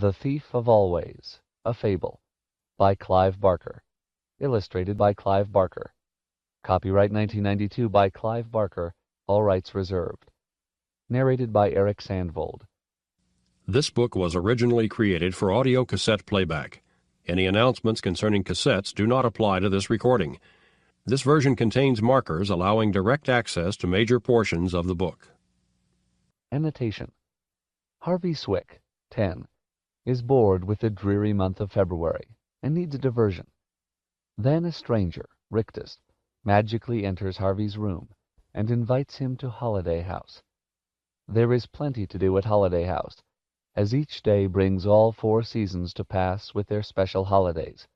The Thief of Always, A Fable, by Clive Barker. Illustrated by Clive Barker. Copyright 1992 by Clive Barker, all rights reserved. Narrated by Eric Sandvold. This book was originally created for audio cassette playback. Any announcements concerning cassettes do not apply to this recording. This version contains markers allowing direct access to major portions of the book. Annotation. Harvey Swick, 10, is bored with the dreary month of February and needs a diversion. Then a stranger, Rictus, magically enters Harvey's room and invites him to Holiday House. There is plenty to do at Holiday House, as each day brings all 4 seasons to pass with their special holidays.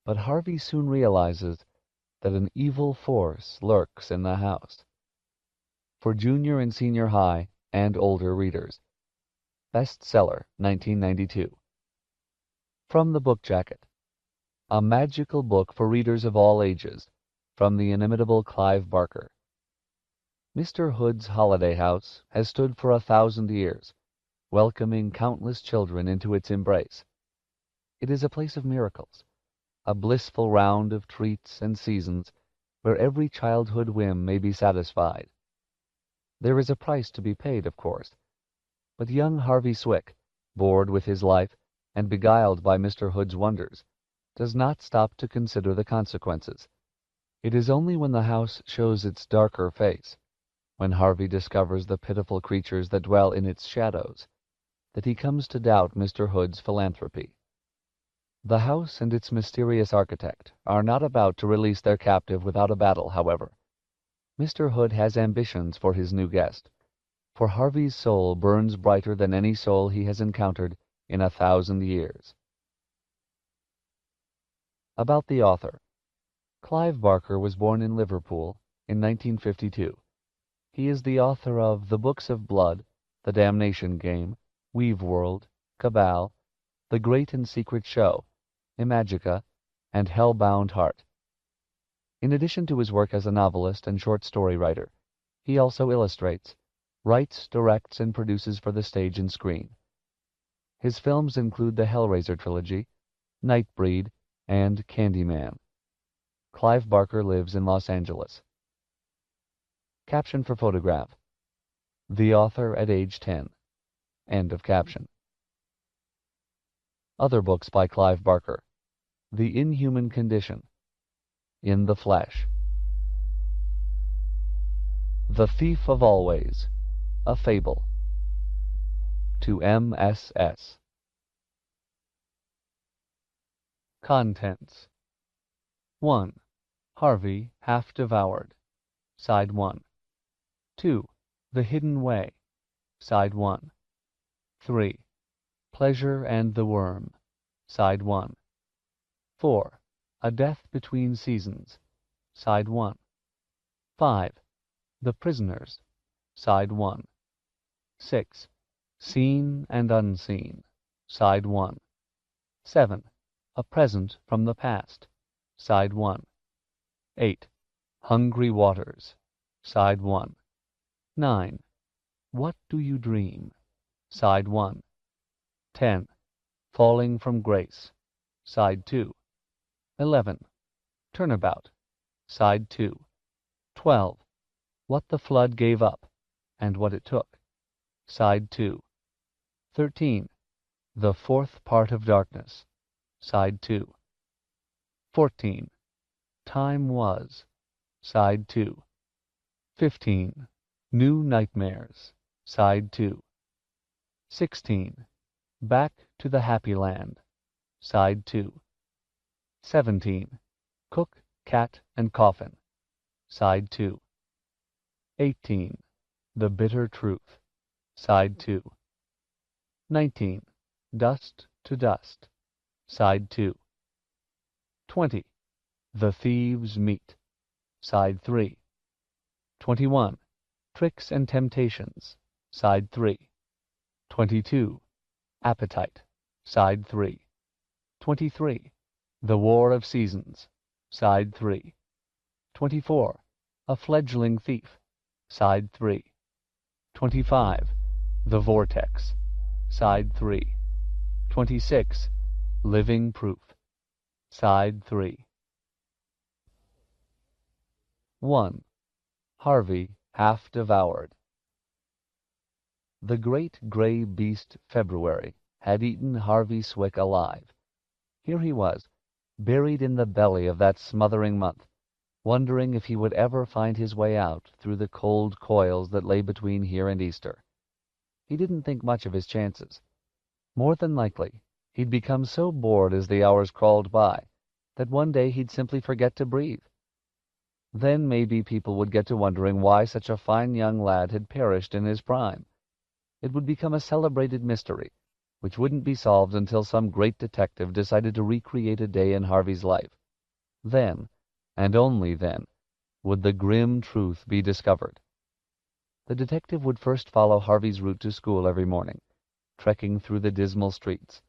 But Harvey soon realizes that an evil force lurks in the house. For junior and senior high and older readers. Bestseller, 1992. From the Book Jacket. A magical book for readers of all ages, from the inimitable Clive Barker. Mr. Hood's Holiday House has stood for 1,000 years, welcoming countless children into its embrace. It is a place of miracles, a blissful round of treats and seasons where every childhood whim may be satisfied. There is a price to be paid, of course, but young Harvey Swick, bored with his life and beguiled by Mr. Hood's wonders, does not stop to consider the consequences. It is only when the house shows its darker face, when Harvey discovers the pitiful creatures that dwell in its shadows, that he comes to doubt Mr. Hood's philanthropy. The house and its mysterious architect are not about to release their captive without a battle, however. Mr. Hood has ambitions for his new guest, for Harvey's soul burns brighter than any soul he has encountered in 1,000 years. About the author. Clive Barker was born in Liverpool in 1952. He is the author of The Books of Blood, The Damnation Game, Weave World, Cabal, The Great and Secret Show, Imagica, and Hellbound Heart. In addition to his work as a novelist and short story writer, he also illustrates, writes, directs, and produces for the stage and screen. His films include the Hellraiser trilogy, Nightbreed, and Candyman. Clive Barker lives in Los Angeles. Caption for photograph. The author at age 10. End of caption. Other books by Clive Barker. The Inhuman Condition. In the Flesh. The Thief of Always, A Fable. To MSS. Contents. 1. Harvey, Half Devoured, Side 1. 2. The Hidden Way, Side 1. 3. Pleasure and the Worm, Side 1. 4. A Death Between Seasons, Side 1. 5. The Prisoners, Side 1. 6. Seen and Unseen, Side 1. 7. A Present from the Past, Side 1. 8. Hungry Waters, Side 1. 9. What Do You Dream, Side 1. 10. Falling from Grace, Side 2. 11. Turnabout, Side 2. 12. What the Flood Gave Up, and What It Took, Side 2. 13. The Fourth Part of Darkness, Side 2. 14. Time Was, Side 2. 15. New Nightmares, Side 2. 16. Back to the Happy Land, Side 2. 17. Cook, Cat, and Coffin, Side 2. 18. The Bitter Truth, Side 2. 19. Dust to Dust, Side 2. 20. The Thieves' Meat, Side 3. 21. Tricks and Temptations, Side 3. 22. Appetite, Side 3. 23. The War of Seasons, Side 3. 24. A Fledgling Thief, Side 3. 25. The Vortex, Side 3. 26. Living Proof. Side 3. 1. Harvey half devoured. The great gray beast February had eaten Harvey Swick alive. Here he was, buried in the belly of that smothering month, wondering if he would ever find his way out through the cold coils that lay between here and Easter. He didn't think much of his chances. More than likely, he'd become so bored as the hours crawled by that one day he'd simply forget to breathe. Then maybe people would get to wondering why such a fine young lad had perished in his prime. It would become a celebrated mystery, which wouldn't be solved until some great detective decided to recreate a day in Harvey's life. Then, and only then, would the grim truth be discovered. The detective would first follow Harvey's route to school every morning, trekking through the dismal streets.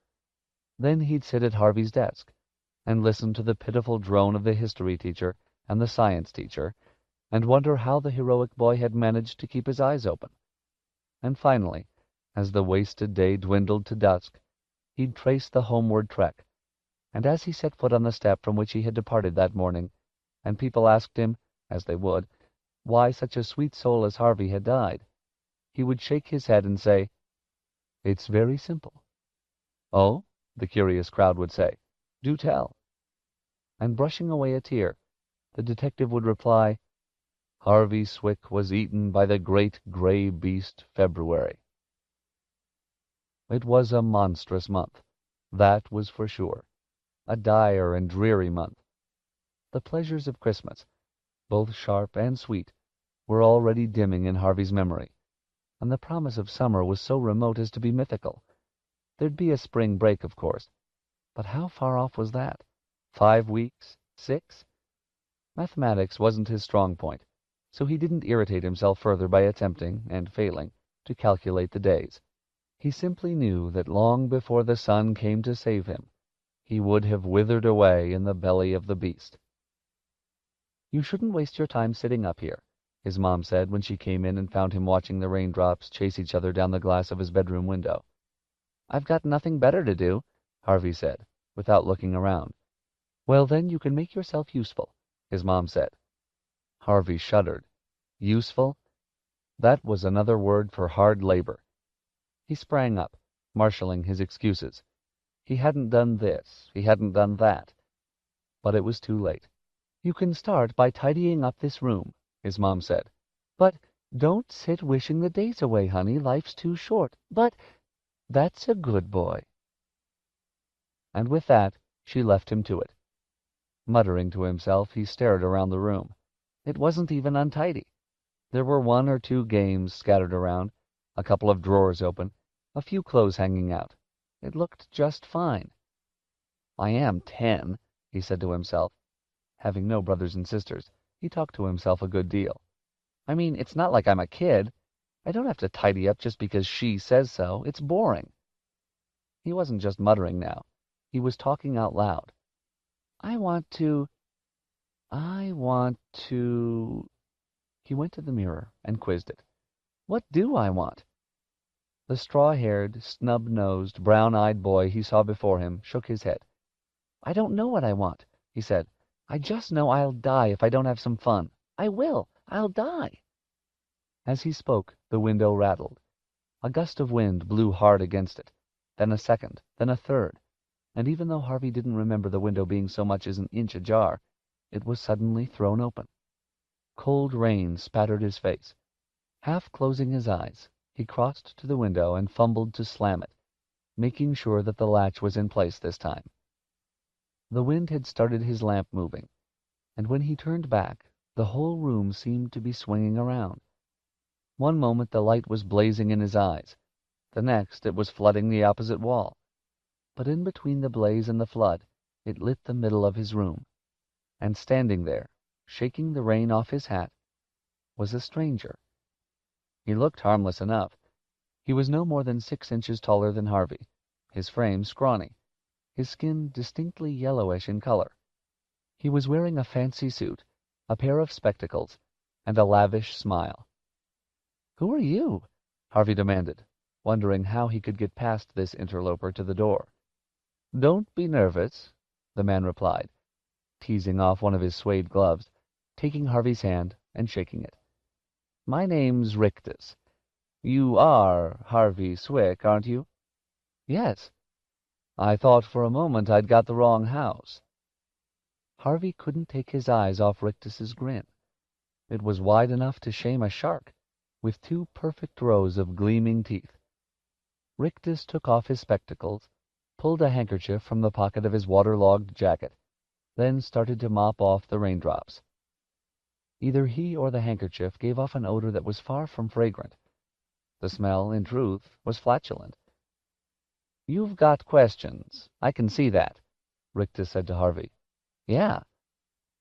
Then he'd sit at Harvey's desk and listen to the pitiful drone of the history teacher and the science teacher, and wonder how the heroic boy had managed to keep his eyes open. And finally, as the wasted day dwindled to dusk, he'd trace the homeward trek, and as he set foot on the step from which he had departed that morning, and people asked him, as they would, why such a sweet soul as Harvey had died, he would shake his head and say, "It's very simple." "Oh?" the curious crowd would say. "Do tell." And brushing away a tear, the detective would reply, "Harvey Swick was eaten by the great gray beast February." It was a monstrous month, that was for sure. A dire and dreary month. The pleasures of Christmas, both sharp and sweet, were already dimming in Harvey's memory, and the promise of summer was so remote as to be mythical. There'd be a spring break, of course, but how far off was that? 5 weeks? 6? Mathematics wasn't his strong point, so he didn't irritate himself further by attempting, and failing, to calculate the days. He simply knew that long before the sun came to save him, he would have withered away in the belly of the beast. "You shouldn't waste your time sitting up here," his mom said when she came in and found him watching the raindrops chase each other down the glass of his bedroom window. "I've got nothing better to do," Harvey said, without looking around. "Well, then you can make yourself useful," his mom said. Harvey shuddered. Useful? That was another word for hard labor. He sprang up, marshalling his excuses. He hadn't done this, he hadn't done that. But it was too late. "You can start by tidying up this room," his mom said. "But don't sit wishing the days away, honey. Life's too short. But that's a good boy." And with that, she left him to it. Muttering to himself, he stared around the room. It wasn't even untidy. There were 1 or 2 games scattered around, a couple of drawers open, a few clothes hanging out. It looked just fine. "I am 10, he said to himself. Having no brothers and sisters, he talked to himself a good deal. "I mean, it's not like I'm a kid. I don't have to tidy up just because she says so. It's boring." He wasn't just muttering now. He was talking out loud. I want to... He went to the mirror and quizzed it. What do I want? The straw-haired, snub-nosed, brown-eyed boy he saw before him shook his head. "I don't know what I want," he said. "I just know I'll die if I don't have some fun. I will. I'll die." As he spoke, the window rattled. A gust of wind blew hard against it, then a second, then a third, and even though Harvey didn't remember the window being so much as an inch ajar, it was suddenly thrown open. Cold rain spattered his face. Half closing his eyes, he crossed to the window and fumbled to slam it, making sure that the latch was in place this time. The wind had started his lamp moving, and when he turned back, the whole room seemed to be swinging around. One moment the light was blazing in his eyes, the next it was flooding the opposite wall. But in between the blaze and the flood, it lit the middle of his room, and standing there, shaking the rain off his hat, was a stranger. He looked harmless enough. He was no more than 6 inches taller than Harvey, his frame scrawny, his skin distinctly yellowish in color. He was wearing a fancy suit, a pair of spectacles, and a lavish smile. "Who are you?" Harvey demanded, wondering how he could get past this interloper to the door. Don't be nervous, the man replied, teasing off one of his suede gloves, taking Harvey's hand and shaking it. My name's Rictus. You are Harvey Swick, aren't you? Yes. I thought for a moment I'd got the wrong house. Harvey couldn't take his eyes off Rictus's grin. It was wide enough to shame a shark, with two perfect rows of gleaming teeth. Rictus took off his spectacles, pulled a handkerchief from the pocket of his waterlogged jacket, then started to mop off the raindrops. Either he or the handkerchief gave off an odor that was far from fragrant. The smell, in truth, was flatulent. You've got questions. I can see that, Rictus said to Harvey. Yeah.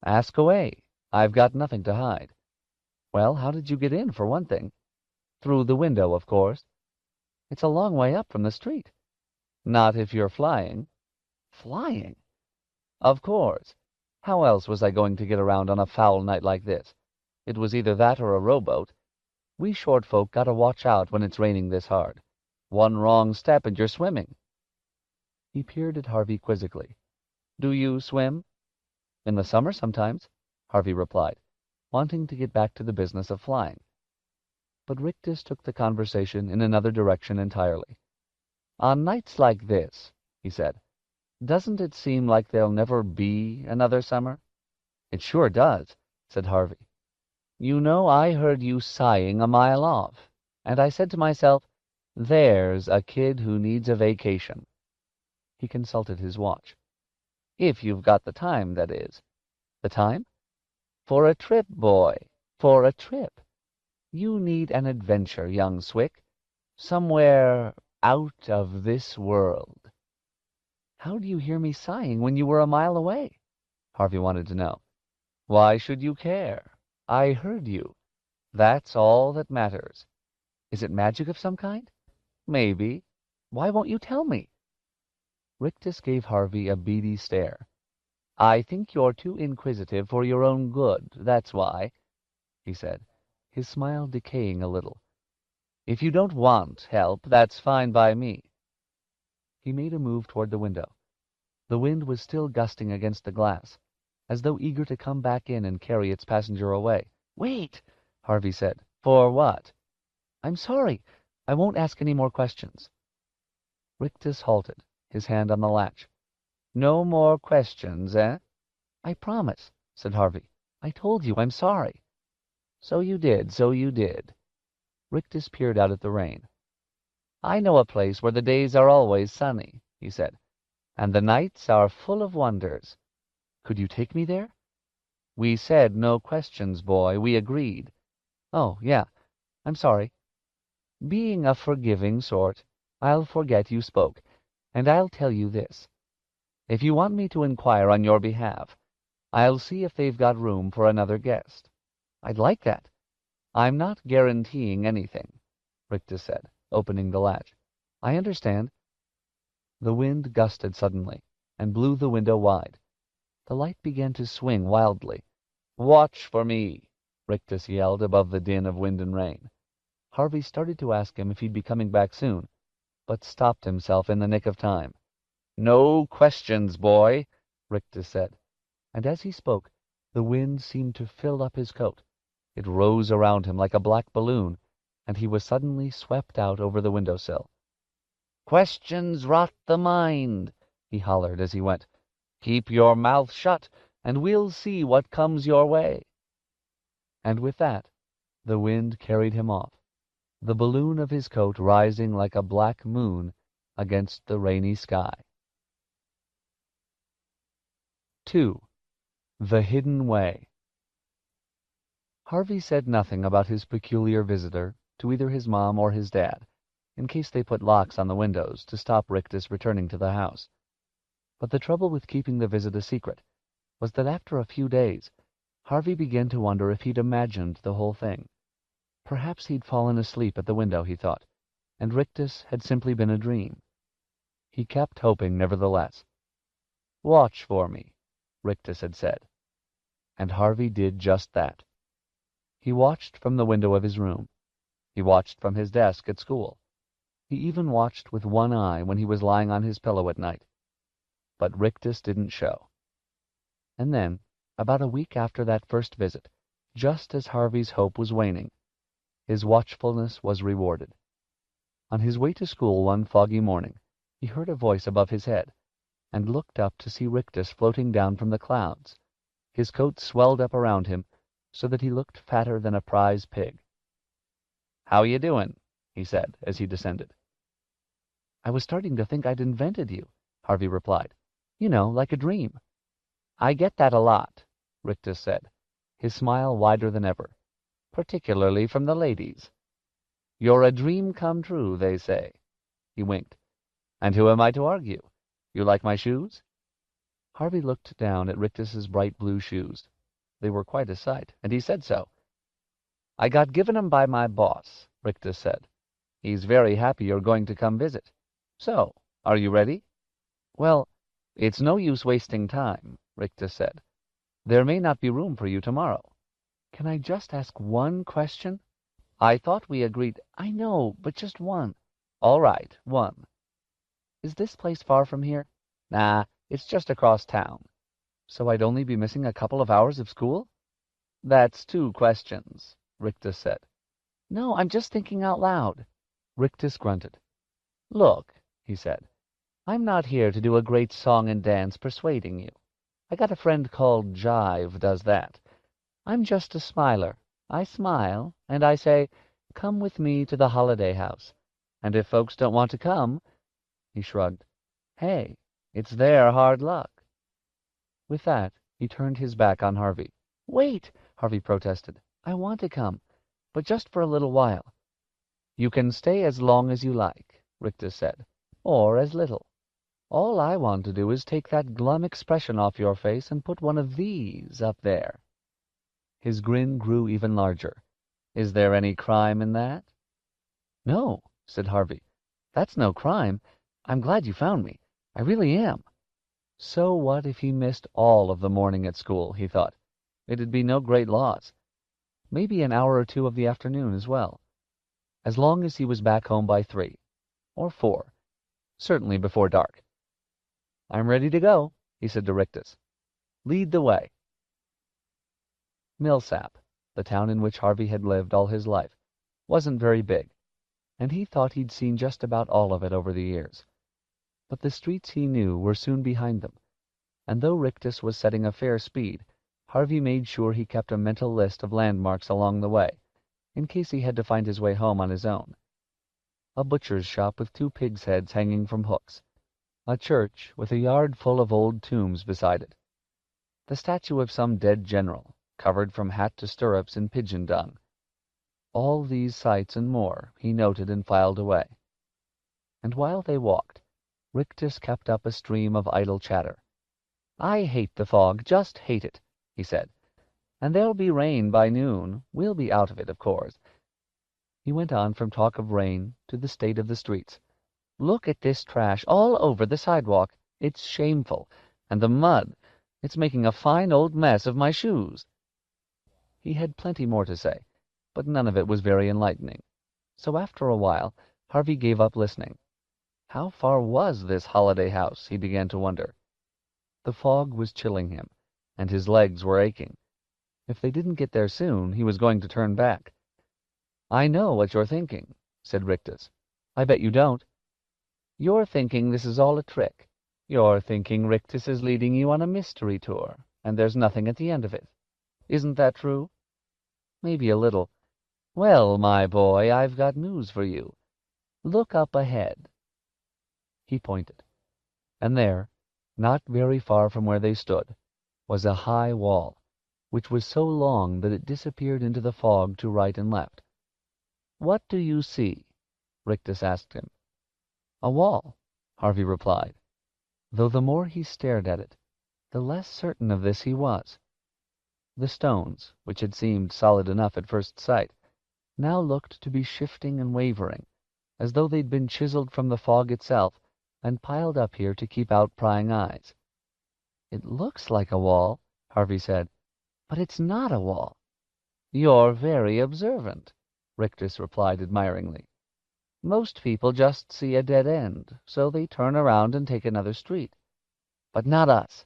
Ask away. I've got nothing to hide. Well, how did you get in, for one thing? Through the window, of course. It's a long way up from the street. Not if you're flying. Flying? Of course. How else was I going to get around on a foul night like this? It was either that or a rowboat. We short folk gotta watch out when it's raining this hard. One wrong step and you're swimming. He peered at Harvey quizzically. Do you swim? In the summer, sometimes, Harvey replied, wanting to get back to the business of flying. But Rictus took the conversation in another direction entirely. On nights like this, he said, doesn't it seem like there'll never be another summer? It sure does, said Harvey. You know, I heard you sighing a mile off, and I said to myself, there's a kid who needs a vacation. He consulted his watch. If you've got the time, that is. The time? For a trip, boy, for a trip. You need an adventure, young Swick, somewhere out of this world. How do you hear me sighing when you were a mile away? Harvey wanted to know. Why should you care? I heard you. That's all that matters. Is it magic of some kind? Maybe. Why won't you tell me? Rictus gave Harvey a beady stare. I think you're too inquisitive for your own good, that's why, he said, his smile decaying a little. If you don't want help, that's fine by me. He made a move toward the window. The wind was still gusting against the glass, as though eager to come back in and carry its passenger away. Wait, Harvey said. For what? I'm sorry. I won't ask any more questions. Rictus halted, his hand on the latch. No more questions, eh? I promise, said Harvey. I told you I'm sorry. So you did, so you did. Rictus peered out at the rain. I know a place where the days are always sunny, he said, and the nights are full of wonders. Could you take me there? We said no questions, boy. We agreed. Oh, yeah. I'm sorry. Being a forgiving sort, I'll forget you spoke, and I'll tell you this. If you want me to inquire on your behalf, I'll see if they've got room for another guest. I'd like that. I'm not guaranteeing anything, Rictus said, opening the latch. I understand. The wind gusted suddenly and blew the window wide. The light began to swing wildly. Watch for me, Rictus yelled above the din of wind and rain. Harvey started to ask him if he'd be coming back soon, but stopped himself in the nick of time. No questions, boy, Rictus said, and as he spoke, the wind seemed to fill up his coat. It rose around him like a black balloon, and he was suddenly swept out over the window-sill. Questions rot the mind, he hollered as he went. Keep your mouth shut, and we'll see what comes your way. And with that, the wind carried him off, the balloon of his coat rising like a black moon against the rainy sky. 2. The Hidden Way. Harvey said nothing about his peculiar visitor to either his mom or his dad, in case they put locks on the windows to stop Rictus returning to the house. But the trouble with keeping the visit a secret was that after a few days, Harvey began to wonder if he'd imagined the whole thing. Perhaps he'd fallen asleep at the window, he thought, and Rictus had simply been a dream. He kept hoping, nevertheless. Watch for me, Rictus had said. And Harvey did just that. He watched from the window of his room. He watched from his desk at school. He even watched with one eye when he was lying on his pillow at night. but Rictus didn't show. And then, about a week after that first visit, just as Harvey's hope was waning, his watchfulness was rewarded. On his way to school one foggy morning, he heard a voice above his head, and looked up to see Rictus floating down from the clouds. His coat swelled up around him, so that he looked fatter than a prize pig. "How you doing?" he said, as he descended. "I was starting to think I'd invented you," Harvey replied. "You know, like a dream." "I get that a lot," Rictus said, his smile wider than ever, "particularly from the ladies. You're a dream come true, they say." He winked. "And who am I to argue? You like my shoes?" Harvey looked down at Rictus's bright blue shoes. They were quite a sight, and he said so. "I got given 'em by my boss," Rictus said. "He's very happy you're going to come visit. So, are you ready?" "Well, it's no use wasting time," Rictus said. "There may not be room for you tomorrow. Can I just ask one question?" "I thought we agreed—" "I know, but just one." "All right, one." "Is this place far from here?" "Nah, it's just across town." "So I'd only be missing a couple of hours of school?" "That's two questions," Rictus said. "No, I'm just thinking out loud." Rictus grunted. "Look," he said, "I'm not here to do a great song and dance persuading you. I got a friend called Jive does that. I'm just a smiler. I smile, and I say, 'Come with me to the holiday house.' And if folks don't want to come," he shrugged, "hey, it's their hard luck." With that, he turned his back on Harvey. "Wait," Harvey protested. "I want to come, but just for a little while." "You can stay as long as you like," Rictus said, "or as little. All I want to do is take that glum expression off your face and put one of these up there." His grin grew even larger. "Is there any crime in that?" "No," said Harvey. "That's no crime. I'm glad you found me. I really am." So what if he missed all of the morning at school, he thought. It'd be no great loss. Maybe an hour or two of the afternoon as well. As long as he was back home by 3. Or 4. Certainly before dark. "I'm ready to go," he said to Rictus. "Lead the way." Millsap, the town in which Harvey had lived all his life, wasn't very big, and he thought he'd seen just about all of it over the years. But the streets he knew were soon behind them, and though Rictus was setting a fair speed, Harvey made sure he kept a mental list of landmarks along the way, in case he had to find his way home on his own. A butcher's shop with 2 pigs' heads hanging from hooks, a church with a yard full of old tombs beside it, the statue of some dead general, covered from hat to stirrups in pigeon dung. All these sights and more he noted and filed away. And while they walked, Rictus kept up a stream of idle chatter. "I hate the fog, just hate it," he said. "And there'll be rain by noon. We'll be out of it, of course." He went on from talk of rain to the state of the streets. "Look at this trash all over the sidewalk. It's shameful. And the mud. It's making a fine old mess of my shoes." He had plenty more to say, but none of it was very enlightening. So after a while, Harvey gave up listening. How far was this holiday house, he began to wonder. The fog was chilling him, and his legs were aching. If they didn't get there soon, he was going to turn back. "I know what you're thinking," said Rictus. "I bet you don't." "You're thinking this is all a trick. You're thinking Rictus is leading you on a mystery tour, and there's nothing at the end of it. Isn't that true?" "Maybe a little." "Well, my boy, I've got news for you. Look up ahead." He pointed. And there, not very far from where they stood, was a high wall, which was so long that it disappeared into the fog to right and left. "What do you see?" Rictus asked him. "A wall," Harvey replied, though the more he stared at it, the less certain of this he was. The stones, which had seemed solid enough at first sight, now looked to be shifting and wavering, as though they'd been chiseled from the fog itself and piled up here to keep out prying eyes. "It looks like a wall," Harvey said, "but it's not a wall." "You're very observant," Rictus replied admiringly. "Most people just see a dead end, so they turn around and take another street. But not us.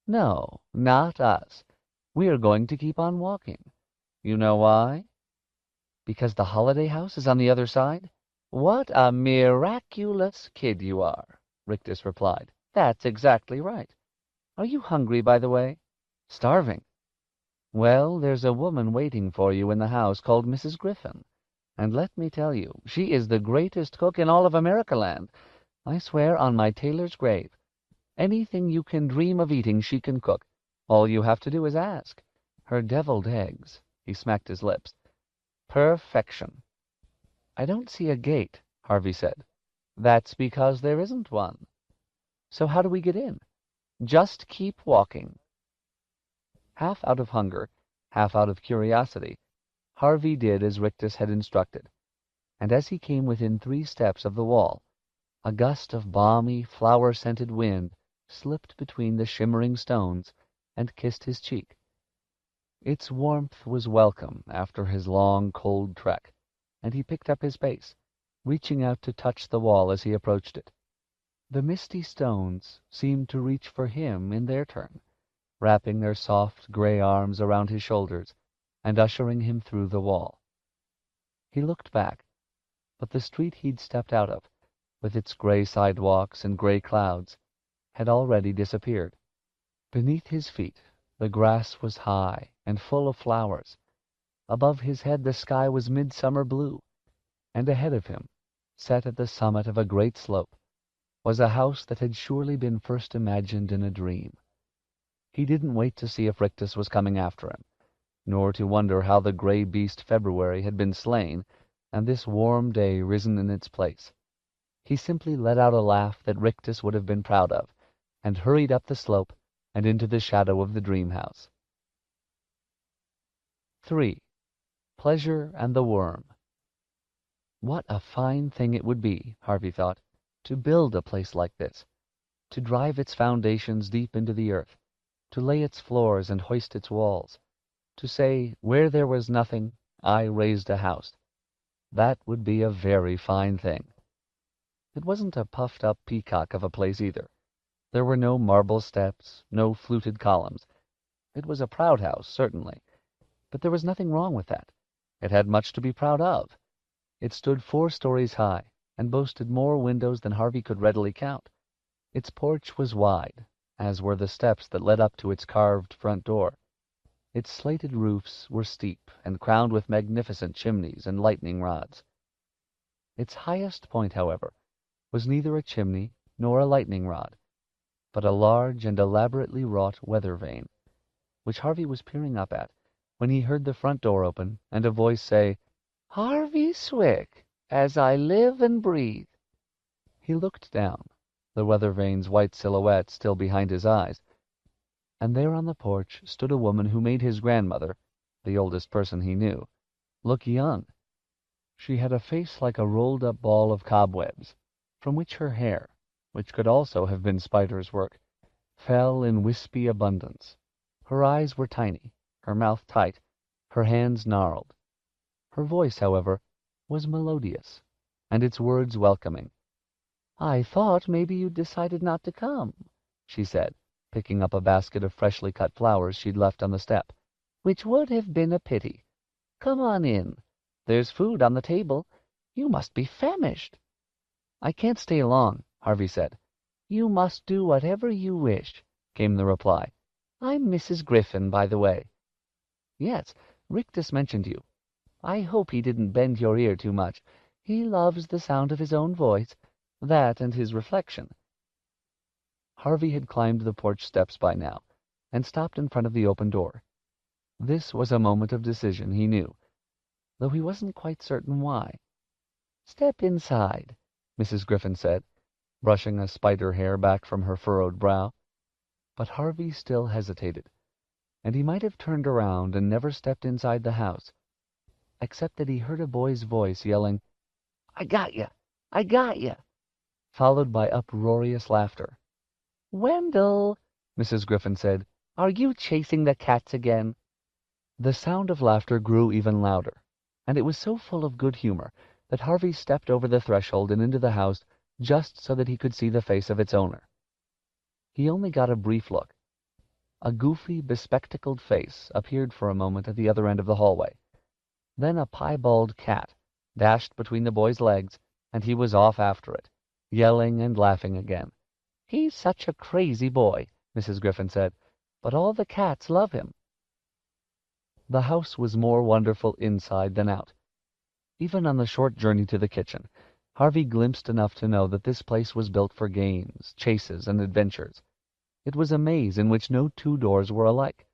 No, not us. We are going to keep on walking. You know why? Because the holiday house is on the other side? What a miraculous kid you are, Rictus replied. That's exactly right. Are you hungry, by the way? Starving. Well, there's a woman waiting for you in the house called Mrs. Griffin. And let me tell you, she is the greatest cook in all of Americaland. I swear on my tailor's grave. Anything you can dream of eating she can cook. All you have to do is ask. Her deviled eggs. He smacked his lips. Perfection. I don't see a gate, Harvey said. That's because there isn't one. So how do we get in? Just keep walking. Half out of hunger, half out of curiosity, Harvey did as Rictus had instructed, and as he came within 3 steps of the wall, a gust of balmy, flower-scented wind slipped between the shimmering stones and kissed his cheek. Its warmth was welcome after his long, cold trek, and he picked up his pace, reaching out to touch the wall as he approached it. The misty stones seemed to reach for him in their turn, wrapping their soft gray arms around his shoulders and ushering him through the wall. He looked back, but the street he'd stepped out of, with its gray sidewalks and gray clouds, had already disappeared. Beneath his feet the grass was high and full of flowers. Above his head the sky was midsummer blue, and ahead of him, set at the summit of a great slope, was a house that had surely been first imagined in a dream. He didn't wait to see if Rictus was coming after him, nor to wonder how the gray beast February had been slain and this warm day risen in its place. He simply let out a laugh that Rictus would have been proud of, and hurried up the slope and into the shadow of the dream house. 3. Pleasure and the Worm. What a fine thing it would be, Harvey thought, to build a place like this, to drive its foundations deep into the earth, to lay its floors and hoist its walls, to say, where there was nothing, I raised a house. That would be a very fine thing. It wasn't a puffed-up peacock of a place either. There were no marble steps, no fluted columns. It was a proud house, certainly, but there was nothing wrong with that. It had much to be proud of. It stood 4 stories high, and boasted more windows than Harvey could readily count. Its porch was wide, as were the steps that led up to its carved front door. Its slated roofs were steep and crowned with magnificent chimneys and lightning rods. Its highest point, however, was neither a chimney nor a lightning rod, but a large and elaborately wrought weather vane, which Harvey was peering up at when he heard the front door open and a voice say, "Harvey Swick, as I live and breathe." He looked down, the weather vane's white silhouette still behind his eyes, and there on the porch stood a woman who made his grandmother, the oldest person he knew, look young. She had a face like a rolled-up ball of cobwebs, from which her hair, which could also have been spider's work, fell in wispy abundance. Her eyes were tiny, her mouth tight, her hands gnarled. Her voice, however, was melodious, and its words welcoming. "I thought maybe you'd decided not to come," she said, picking up a basket of freshly cut flowers she'd left on the step, "which would have been a pity. Come on in. There's food on the table. You must be famished." "I can't stay long," Harvey said. "You must do whatever you wish," came the reply. "I'm Mrs. Griffin, by the way." "Yes, Rictus mentioned you. I hope he didn't bend your ear too much. He loves the sound of his own voice, that and his reflection." Harvey had climbed the porch steps by now, and stopped in front of the open door. This was a moment of decision, he knew, though he wasn't quite certain why. "Step inside," Mrs. Griffin said, brushing a spider hair back from her furrowed brow. But Harvey still hesitated, and he might have turned around and never stepped inside the house, except that he heard a boy's voice yelling, "I got ya! I got ya!" followed by uproarious laughter. "Wendell," Mrs. Griffin said, "are you chasing the cats again?" The sound of laughter grew even louder, and it was so full of good humor that Harvey stepped over the threshold and into the house just so that he could see the face of its owner. He only got a brief look. A goofy, bespectacled face appeared for a moment at the other end of the hallway. Then a piebald cat dashed between the boy's legs, and he was off after it, yelling and laughing again. "He's such a crazy boy," Mrs. Griffin said, "but all the cats love him." The house was more wonderful inside than out. Even on the short journey to the kitchen, Harvey glimpsed enough to know that this place was built for games, chases, and adventures. It was a maze in which no two doors were alike.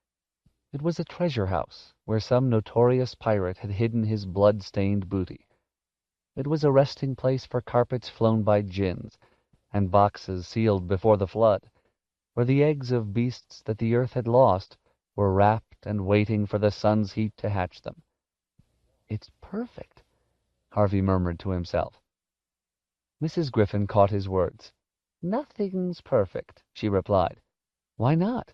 It was a treasure house where some notorious pirate had hidden his blood-stained booty. It was a resting place for carpets flown by djinns, and boxes sealed before the flood, where the eggs of beasts that the earth had lost were wrapped and waiting for the sun's heat to hatch them. "It's perfect," Harvey murmured to himself. Mrs. Griffin caught his words. "Nothing's perfect," she replied. "Why not?"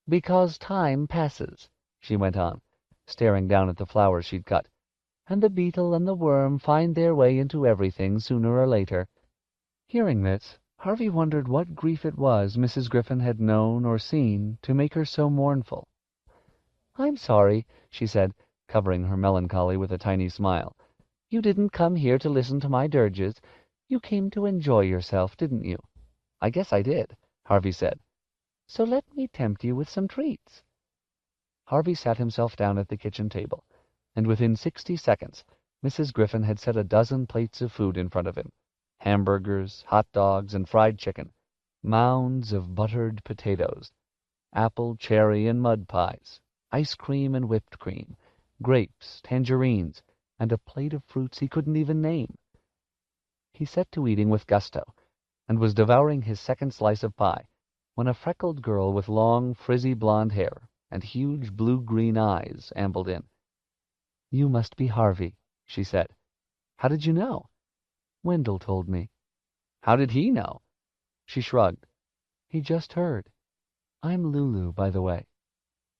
"Because time passes," she went on, staring down at the flowers she'd cut, "and the beetle and the worm find their way into everything sooner or later." Hearing this, Harvey wondered what grief it was Mrs. Griffin had known or seen to make her so mournful. "I'm sorry," she said, covering her melancholy with a tiny smile. "You didn't come here to listen to my dirges. You came to enjoy yourself, didn't you?" "I guess I did," Harvey said. "So let me tempt you with some treats." Harvey sat himself down at the kitchen table, and within 60 seconds Mrs. Griffin had set a dozen plates of food in front of him. Hamburgers, hot dogs, and fried chicken, mounds of buttered potatoes, apple, cherry, and mud pies, ice cream and whipped cream, grapes, tangerines, and a plate of fruits he couldn't even name. He set to eating with gusto, and was devouring his second slice of pie, when a freckled girl with long, frizzy blonde hair and huge blue-green eyes ambled in. "You must be Harvey," she said. "How did you know?" "Wendell told me." "How did he know?" She shrugged. "He just heard. I'm Lulu, by the way."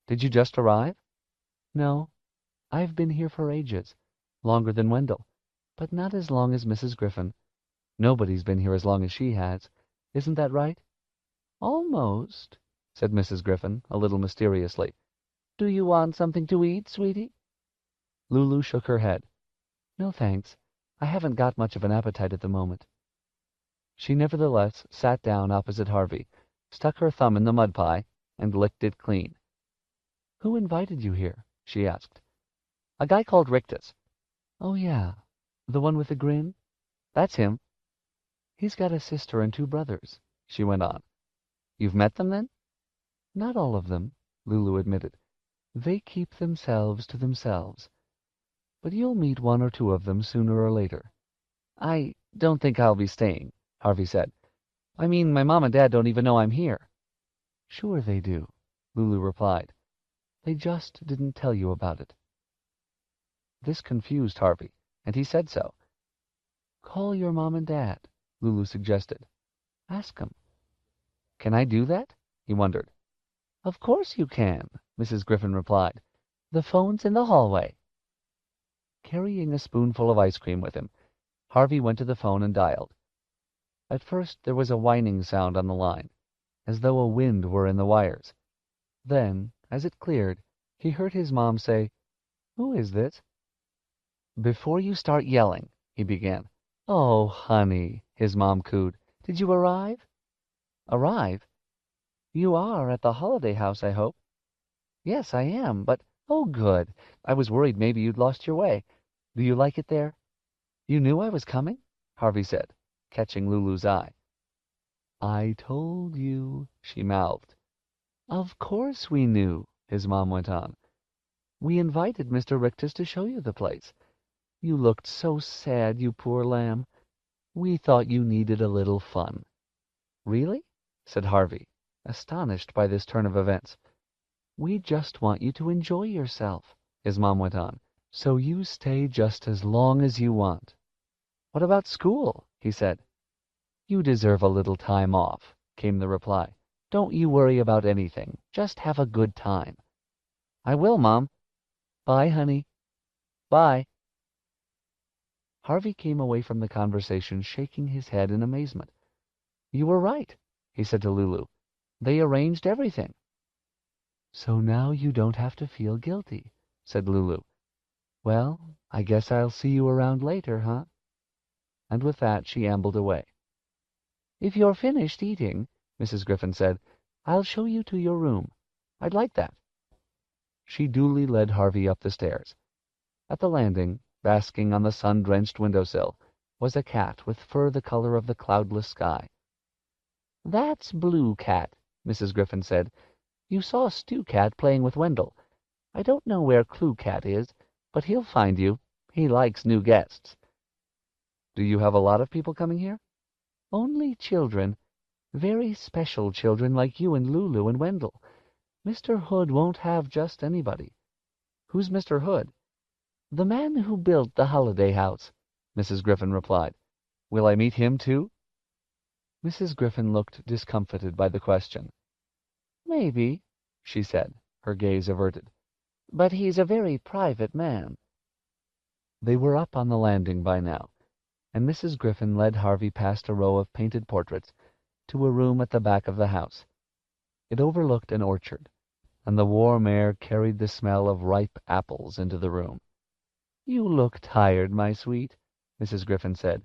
"Did you just arrive?" "No. I've been here for ages. Longer than Wendell. But not as long as Mrs. Griffin. Nobody's been here as long as she has. Isn't that right?" "Almost," said Mrs. Griffin, a little mysteriously. "Do you want something to eat, sweetie?" Lulu shook her head. "No, thanks. I haven't got much of an appetite at the moment." She nevertheless sat down opposite Harvey, stuck her thumb in the mud pie, and licked it clean. "Who invited you here?" she asked. "A guy called Rictus." "Oh, yeah. The one with the grin?" "That's him." "He's got a sister and 2 brothers," she went on. "You've met them, then?" "Not all of them," Lulu admitted. "They keep themselves to themselves. But you'll meet 1 or 2 of them sooner or later." "I don't think I'll be staying," Harvey said. "I mean, my mom and dad don't even know I'm here." "Sure they do," Lulu replied. "They just didn't tell you about it." This confused Harvey, and he said so. "Call your mom and dad," Lulu suggested. "Ask 'em." "Can I do that?" he wondered. "Of course you can," Mrs. Griffin replied. "The phone's in the hallway." Carrying a spoonful of ice cream with him, Harvey went to the phone and dialed. At first there was a whining sound on the line, as though a wind were in the wires. Then, as it cleared, he heard his mom say, "Who is this?" "Before you start yelling," he began. "Oh, honey," his mom cooed. "Did you arrive?" "Arrive? You are at the holiday house, I hope." "Yes, I am, but oh, good. I was worried maybe you'd lost your way. Do you like it there?" "You knew I was coming?" Harvey said, catching Lulu's eye. "I told you," she mouthed. "Of course we knew," his mom went on. "We invited Mr. Rictus to show you the place. You looked so sad, you poor lamb. We thought you needed a little fun." "Really?" said Harvey, astonished by this turn of events. "We just want you to enjoy yourself," his mom went on, "so you stay just as long as you want." "What about school?" he said. "You deserve a little time off," came the reply. "Don't you worry about anything. Just have a good time." "I will, Mom." "Bye, honey." "Bye." Harvey came away from the conversation shaking his head in amazement. "You were right," he said to Lulu. They arranged everything." "So now you don't have to feel guilty," said Lulu. "Well, I guess I'll see you around later, huh?" And with that she ambled away. "If you're finished eating," Mrs. Griffin said, "I'll show you to your room. I'd like that." She duly led Harvey up the stairs. At the landing, basking on the sun-drenched window-sill, was a cat with fur the color of the cloudless sky. "That's Blue Cat," Mrs. Griffin said. "You saw Stew Cat playing with Wendell. I don't know where Clue Cat is, but he'll find you. He likes new guests." "Do you have a lot of people coming here?" "Only children. Very special children like you and Lulu and Wendell. Mr. Hood won't have just anybody." "Who's Mr. Hood?" "The man who built the holiday house," Mrs. Griffin replied. "Will I meet him, too?" Mrs. Griffin looked discomfited by the question. "Maybe," she said, her gaze averted. "But he's a very private man." They were up on the landing by now, and Mrs. Griffin led Harvey past a row of painted portraits to a room at the back of the house. It overlooked an orchard, and the warm air carried the smell of ripe apples into the room. "You look tired, my sweet," Mrs. Griffin said.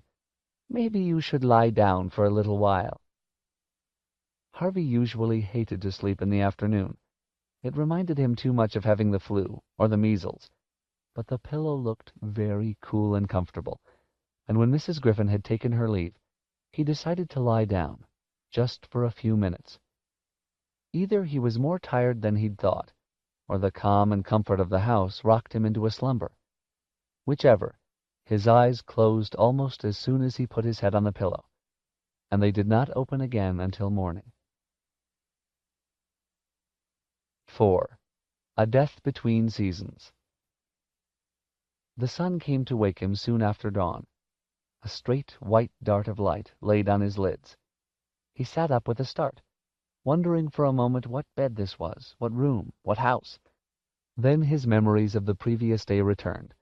"Maybe you should lie down for a little while." Harvey usually hated to sleep in the afternoon. It reminded him too much of having the flu or the measles. But the pillow looked very cool and comfortable, and when Mrs. Griffin had taken her leave, he decided to lie down, just for a few minutes. Either he was more tired than he'd thought, or the calm and comfort of the house rocked him into a slumber. Whichever, his eyes closed almost as soon as he put his head on the pillow, and they did not open again until morning. 4. A Death Between Seasons. The sun came to wake him soon after dawn. A straight white dart of light laid on his lids. He sat up with a start, wondering for a moment what bed this was, what room, what house. Then his memories of the previous day returned,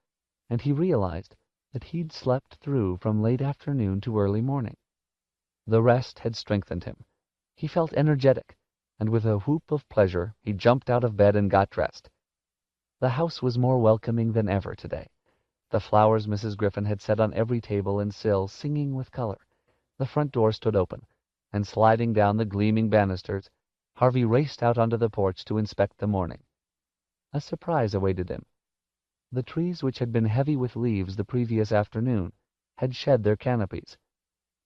and he realized that he'd slept through from late afternoon to early morning. The rest had strengthened him. He felt energetic, and with a whoop of pleasure he jumped out of bed and got dressed. The house was more welcoming than ever today. The flowers Mrs. Griffin had set on every table and sill singing with color. The front door stood open, and sliding down the gleaming banisters, Harvey raced out onto the porch to inspect the morning. A surprise awaited him. The trees, which had been heavy with leaves the previous afternoon, had shed their canopies.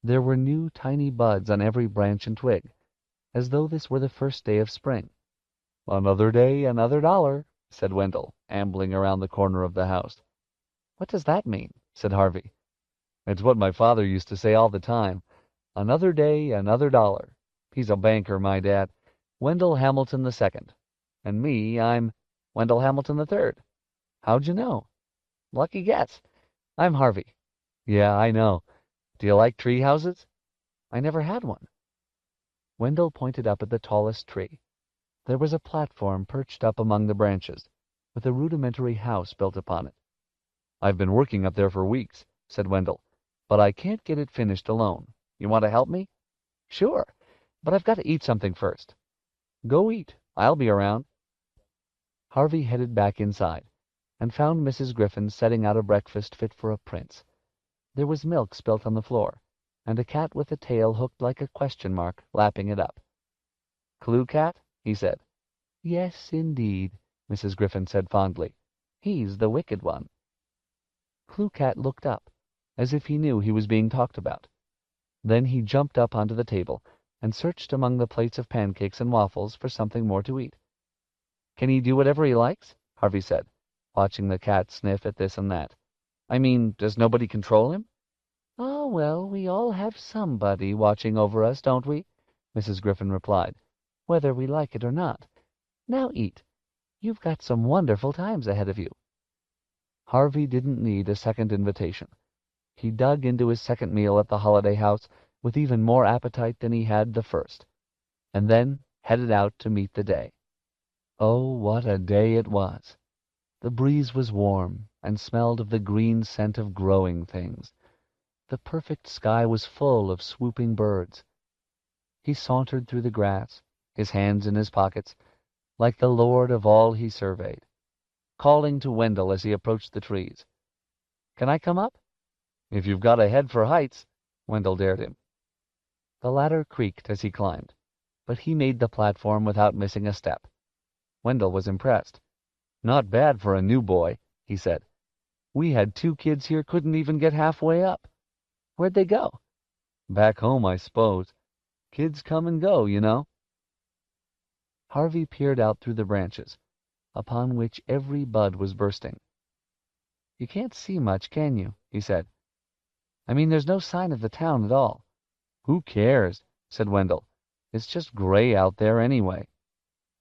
There were new tiny buds on every branch and twig, as though this were the first day of spring. "Another day, another dollar," said Wendell, ambling around the corner of the house. "What does that mean?" said Harvey. "It's what my father used to say all the time. Another day, another dollar. He's a banker, my dad. Wendell Hamilton the Second. And me, I'm Wendell Hamilton the Third. How'd you know?" "Lucky guess. I'm Harvey." "Yeah, I know. Do you like tree houses?" "I never had one." Wendell pointed up at the tallest tree. There was a platform perched up among the branches, with a rudimentary house built upon it. "I've been working up there for weeks," said Wendell, "but I can't get it finished alone. You want to help me?" "Sure, but I've got to eat something first." "Go eat. I'll be around." Harvey headed back inside, and found Mrs. Griffin setting out a breakfast fit for a prince. There was milk spilt on the floor, and a cat with a tail hooked like a question mark lapping it up. "Clue Cat?" he said. "Yes, indeed," Mrs. Griffin said fondly. "He's the wicked one." Clue Cat looked up, as if he knew he was being talked about. Then he jumped up onto the table and searched among the plates of pancakes and waffles for something more to eat. "Can he do whatever he likes?" Harvey said, watching the cat sniff at this and that. "I mean, does nobody control him?" "Oh, well, we all have somebody watching over us, don't we?" Mrs. Griffin replied, "whether we like it or not. Now eat. You've got some wonderful times ahead of you." Harvey didn't need a second invitation. He dug into his second meal at the holiday house with even more appetite than he had the first, and then headed out to meet the day. Oh, what a day it was! The breeze was warm and smelled of the green scent of growing things. The perfect sky was full of swooping birds. He sauntered through the grass, his hands in his pockets, like the lord of all he surveyed, calling to Wendell as he approached the trees. "Can I come up?" "If you've got a head for heights," Wendell dared him. The ladder creaked as he climbed, but he made the platform without missing a step. Wendell was impressed. "Not bad for a new boy," he said. "We had 2 kids here couldn't even get halfway up. Where'd they go?" "Back home, I suppose. Kids come and go, you know." Harvey peered out through the branches, upon which every bud was bursting. "You can't see much, can you?" he said. "I mean, there's no sign of the town at all." "Who cares?" said Wendell. "It's just gray out there anyway."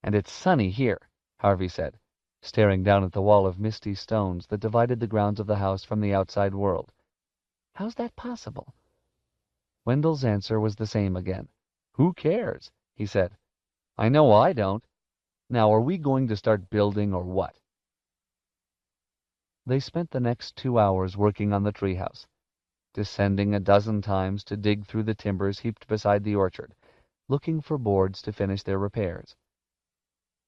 "And it's sunny here," Harvey said, staring down at the wall of misty stones that divided the grounds of the house from the outside world. "How's that possible?" Wendell's answer was the same again. "Who cares?" he said. "I know I don't. Now, are we going to start building or what?" They spent the next 2 hours working on the treehouse, descending a dozen times to dig through the timbers heaped beside the orchard, looking for boards to finish their repairs.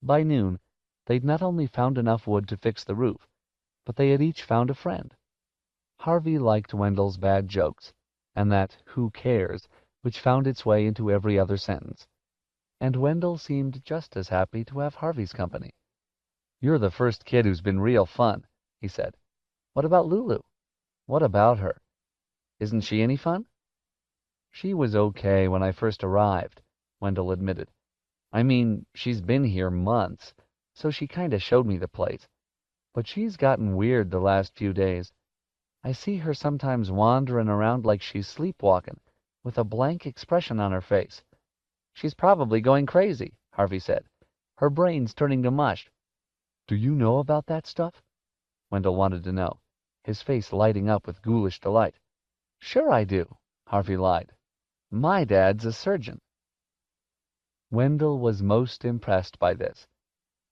By noon, they'd not only found enough wood to fix the roof, but they had each found a friend. Harvey liked Wendell's bad jokes, and that "who cares" which found its way into every other sentence. And Wendell seemed just as happy to have Harvey's company. "You're the first kid who's been real fun," he said. "What about Lulu?" "What about her?" "Isn't she any fun?" "She was okay when I first arrived," Wendell admitted. "I mean, she's been here months, so she kind of showed me the place. But she's gotten weird the last few days. I see her sometimes wandering around like she's sleepwalking, with a blank expression on her face." "She's probably going crazy," Harvey said. "Her brain's turning to mush." "Do you know about that stuff?" Wendell wanted to know, his face lighting up with ghoulish delight. "Sure I do," Harvey lied. "My dad's a surgeon." Wendell was most impressed by this,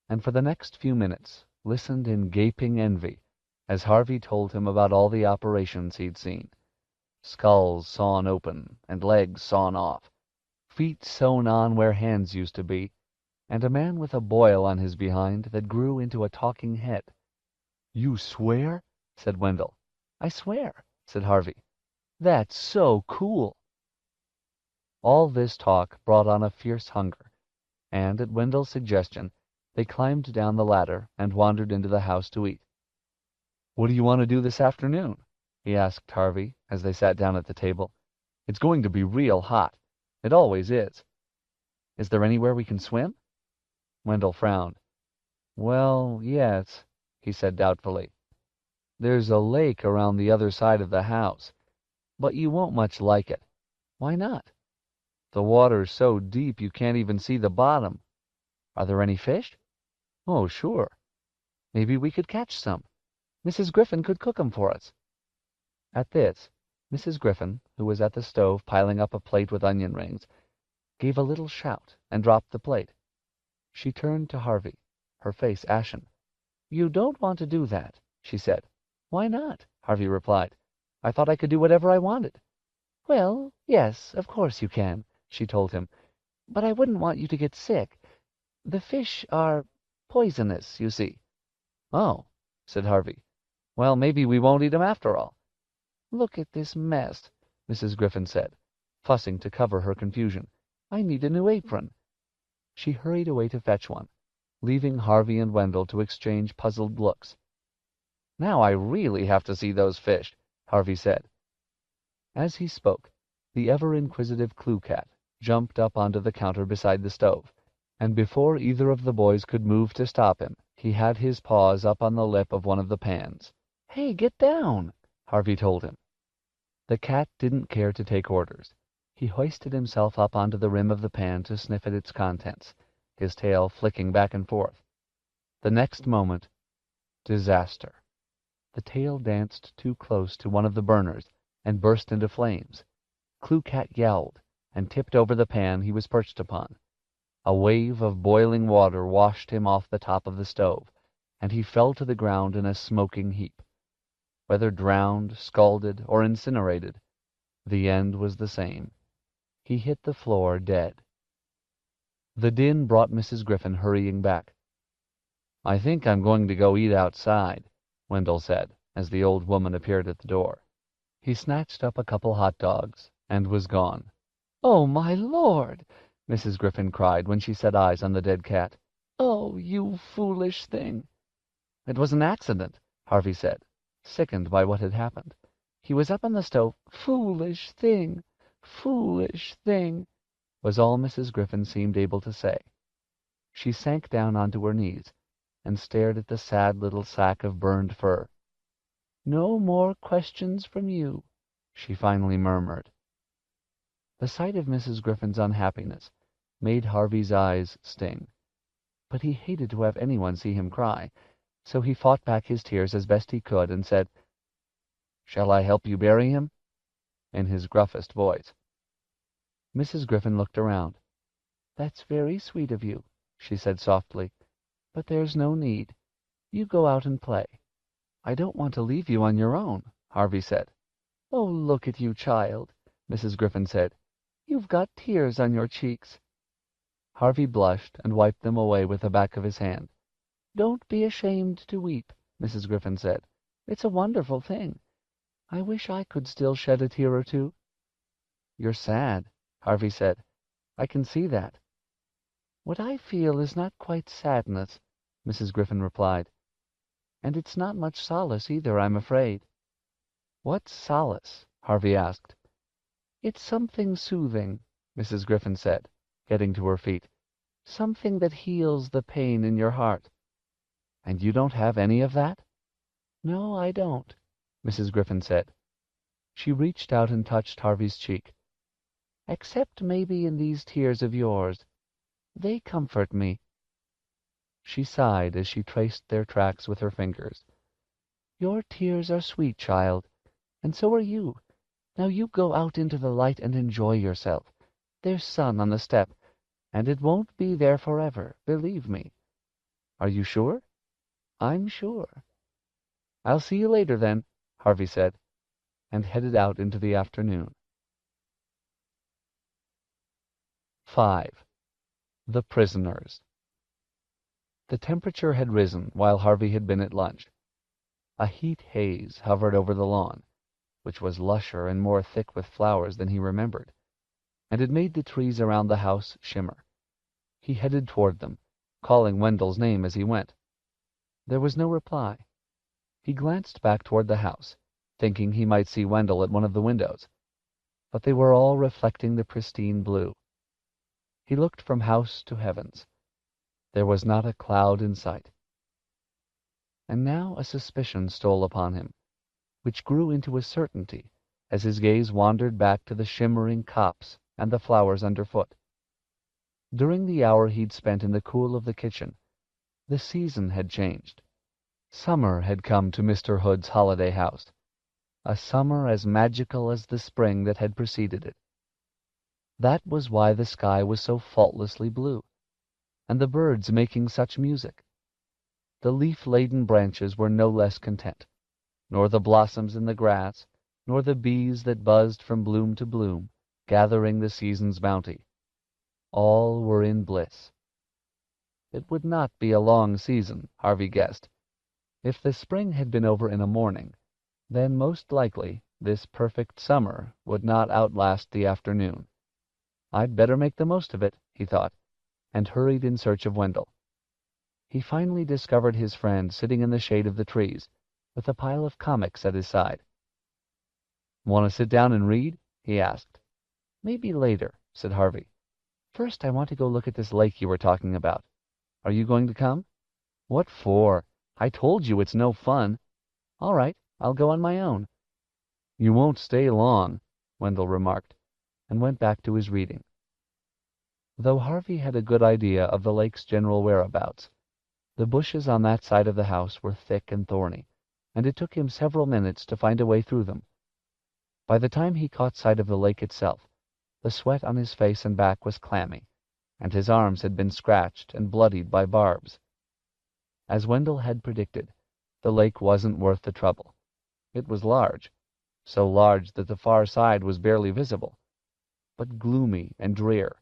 and for the next few minutes listened in gaping envy as Harvey told him about all the operations he'd seen. Skulls sawn open and legs sawn off, feet sewn on where hands used to be, and a man with a boil on his behind that grew into a talking head. "You swear?" said Wendell. "I swear," said Harvey. "That's so cool." All this talk brought on a fierce hunger, and at Wendell's suggestion they climbed down the ladder and wandered into the house to eat. "What do you want to do this afternoon?" he asked Harvey as they sat down at the table. "It's going to be real hot. It always is." "Is there anywhere we can swim?" Wendell frowned. "Well, yes," he said doubtfully. "There's a lake around the other side of the house, but you won't much like it." "Why not?" "The water's so deep you can't even see the bottom." "Are there any fish?" "Oh, sure." "Maybe we could catch some. Mrs. Griffin could cook 'em for us." At this, Mrs. Griffin, who was at the stove piling up a plate with onion rings, gave a little shout and dropped the plate. She turned to Harvey, her face ashen. "You don't want to do that," she said. "Why not?" Harvey replied. "I thought I could do whatever I wanted." "Well, yes, of course you can," she told him. "But I wouldn't want you to get sick. The fish are poisonous, you see." "Oh," said Harvey. "Well, maybe we won't eat 'em after all." "Look at this mess," Mrs. Griffin said, fussing to cover her confusion. "I need a new apron." She hurried away to fetch one, leaving Harvey and Wendell to exchange puzzled looks. "Now I really have to see those fish," Harvey said. As he spoke, the ever-inquisitive Clue Cat jumped up onto the counter beside the stove, and before either of the boys could move to stop him, he had his paws up on the lip of one of the pans. "Hey, get down!" Harvey told him. The cat didn't care to take orders. He hoisted himself up onto the rim of the pan to sniff at its contents, his tail flicking back and forth. The next moment, disaster. The tail danced too close to one of the burners and burst into flames. Clue Cat yelled and tipped over the pan he was perched upon. A wave of boiling water washed him off the top of the stove, and he fell to the ground in a smoking heap. Whether drowned, scalded, or incinerated, the end was the same. He hit the floor dead. The din brought Mrs. Griffin hurrying back. "I think I'm going to go eat outside," Wendell said, as the old woman appeared at the door. He snatched up a couple hot dogs and was gone. "Oh, my Lord!" Mrs. Griffin cried when she set eyes on the dead cat. "Oh, you foolish thing!" "It was an accident," Harvey said, sickened by what had happened. "He was up on the stove." "Foolish thing! Foolish thing!" was all Mrs. Griffin seemed able to say. She sank down onto her knees and stared at the sad little sack of burned fur. "No more questions from you," she finally murmured. The sight of Mrs. Griffin's unhappiness made Harvey's eyes sting, but he hated to have anyone see him cry, so he fought back his tears as best he could and said, "Shall I help you bury him?" in his gruffest voice. Mrs. Griffin looked around. "That's very sweet of you," she said softly, "but there's no need. You go out and play." "I don't want to leave you on your own," Harvey said. "Oh, look at you, child," Mrs. Griffin said. "You've got tears on your cheeks." Harvey blushed and wiped them away with the back of his hand. "Don't be ashamed to weep," Mrs. Griffin said. "It's a wonderful thing. I wish I could still shed a tear or two." "You're sad," Harvey said. "I can see that." "What I feel is not quite sadness," Mrs. Griffin replied. "And it's not much solace either, I'm afraid." "What's solace?" Harvey asked. "It's something soothing," Mrs. Griffin said, getting to her feet. "Something that heals the pain in your heart." "And you don't have any of that?" "No, I don't," Mrs. Griffin said. She reached out and touched Harvey's cheek. "Except maybe in these tears of yours. They comfort me." She sighed as she traced their tracks with her fingers. "Your tears are sweet, child, and so are you. Now you go out into the light and enjoy yourself. There's sun on the step, and it won't be there forever, believe me." "Are you sure?" "I'm sure." "I'll see you later, then," Harvey said, and headed out into the afternoon. 5. The Prisoners. The temperature had risen while Harvey had been at lunch. A heat haze hovered over the lawn, which was lusher and more thick with flowers than he remembered, and it made the trees around the house shimmer. He headed toward them, calling Wendell's name as he went. There was no reply. He glanced back toward the house, thinking he might see Wendell at one of the windows, but they were all reflecting the pristine blue. He looked from house to heavens. There was not a cloud in sight. And now a suspicion stole upon him, which grew into a certainty as his gaze wandered back to the shimmering copse and the flowers underfoot. During the hour he'd spent in the cool of the kitchen, the season had changed. Summer had come to Mr. Hood's holiday house, a summer as magical as the spring that had preceded it. That was why the sky was so faultlessly blue, and the birds making such music. The leaf-laden branches were no less content, nor the blossoms in the grass, nor the bees that buzzed from bloom to bloom, gathering the season's bounty. All were in bliss. It would not be a long season, Harvey guessed. If the spring had been over in a morning, then most likely this perfect summer would not outlast the afternoon. I'd better make the most of it, he thought, and hurried in search of Wendell. He finally discovered his friend sitting in the shade of the trees, with a pile of comics at his side. "Want to sit down and read?" he asked. "Maybe later," said Harvey. "First I want to go look at this lake you were talking about. Are you going to come?" "What for? I told you it's no fun." "All right, I'll go on my own." "You won't stay long," Wendell remarked, and went back to his reading. Though Harvey had a good idea of the lake's general whereabouts, the bushes on that side of the house were thick and thorny, and it took him several minutes to find a way through them. By the time he caught sight of the lake itself, the sweat on his face and back was clammy, and his arms had been scratched and bloodied by barbs. As Wendell had predicted, the lake wasn't worth the trouble. It was large, so large that the far side was barely visible, but gloomy and drear.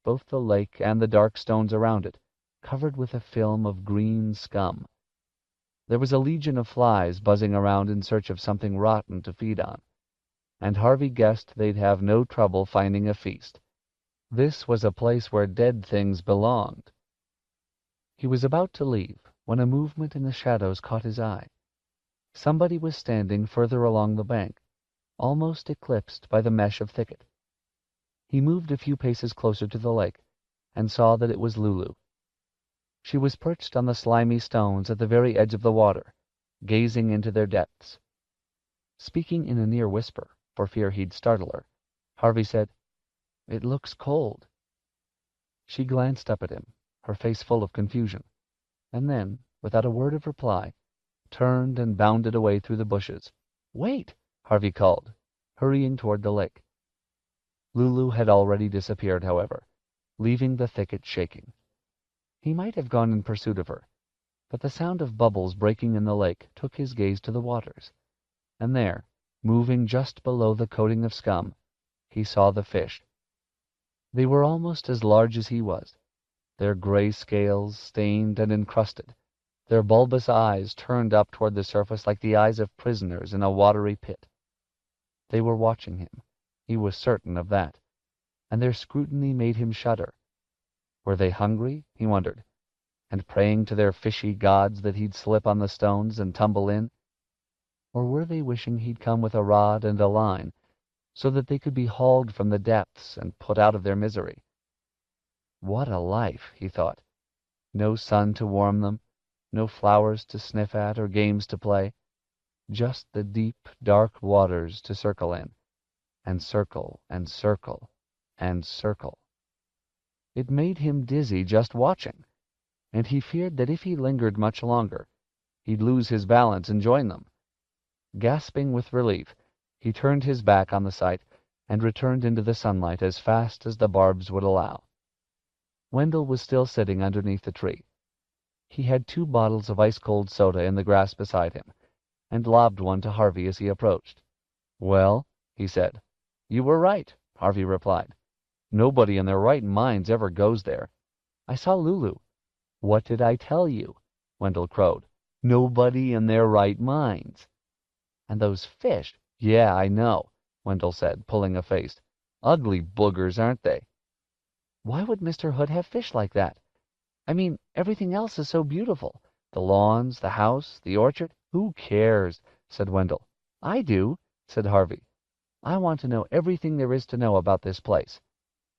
both the lake and the dark stones around it, covered with a film of green scum. There was a legion of flies buzzing around in search of something rotten to feed on, and Harvey guessed they'd have no trouble finding a feast. This was a place where dead things belonged. He was about to leave when a movement in the shadows caught his eye. Somebody was standing further along the bank, almost eclipsed by the mesh of thicket. He moved a few paces closer to the lake, and saw that it was Lulu. She was perched on the slimy stones at the very edge of the water, gazing into their depths. Speaking in a near whisper, for fear he'd startle her, Harvey said, "It looks cold." She glanced up at him, her face full of confusion, and then, without a word of reply, turned and bounded away through the bushes. "Wait!" Harvey called, hurrying toward the lake. Lulu had already disappeared, however, leaving the thicket shaking. He might have gone in pursuit of her, but the sound of bubbles breaking in the lake took his gaze to the waters, and there, moving just below the coating of scum, he saw the fish. They were almost as large as he was, their gray scales stained and encrusted, their bulbous eyes turned up toward the surface like the eyes of prisoners in a watery pit. They were watching him, he was certain of that, and their scrutiny made him shudder. Were they hungry, he wondered, and praying to their fishy gods that he'd slip on the stones and tumble in? Or were they wishing he'd come with a rod and a line, so that they could be hauled from the depths and put out of their misery? What a life, he thought. No sun to warm them, no flowers to sniff at or games to play, just the deep, dark waters to circle in, and circle and circle and circle. It made him dizzy just watching, and he feared that if he lingered much longer, he'd lose his balance and join them. Gasping with relief, he turned his back on the sight and returned into the sunlight as fast as the barbs would allow. Wendell was still sitting underneath the tree. He had 2 bottles of ice-cold soda in the grass beside him, and lobbed one to Harvey as he approached. "Well," he said. "You were right," Harvey replied. "Nobody in their right minds ever goes there. I saw Lulu." "What did I tell you?" Wendell crowed. "Nobody in their right minds." "And those fish—" "Yeah, I know," Wendell said, pulling a face. "Ugly boogers, aren't they?" "Why would Mr. Hood have fish like that? I mean, everything else is so beautiful. The lawns, the house, the orchard." "Who cares?" said Wendell. "I do," said Harvey. "I want to know everything there is to know about this place."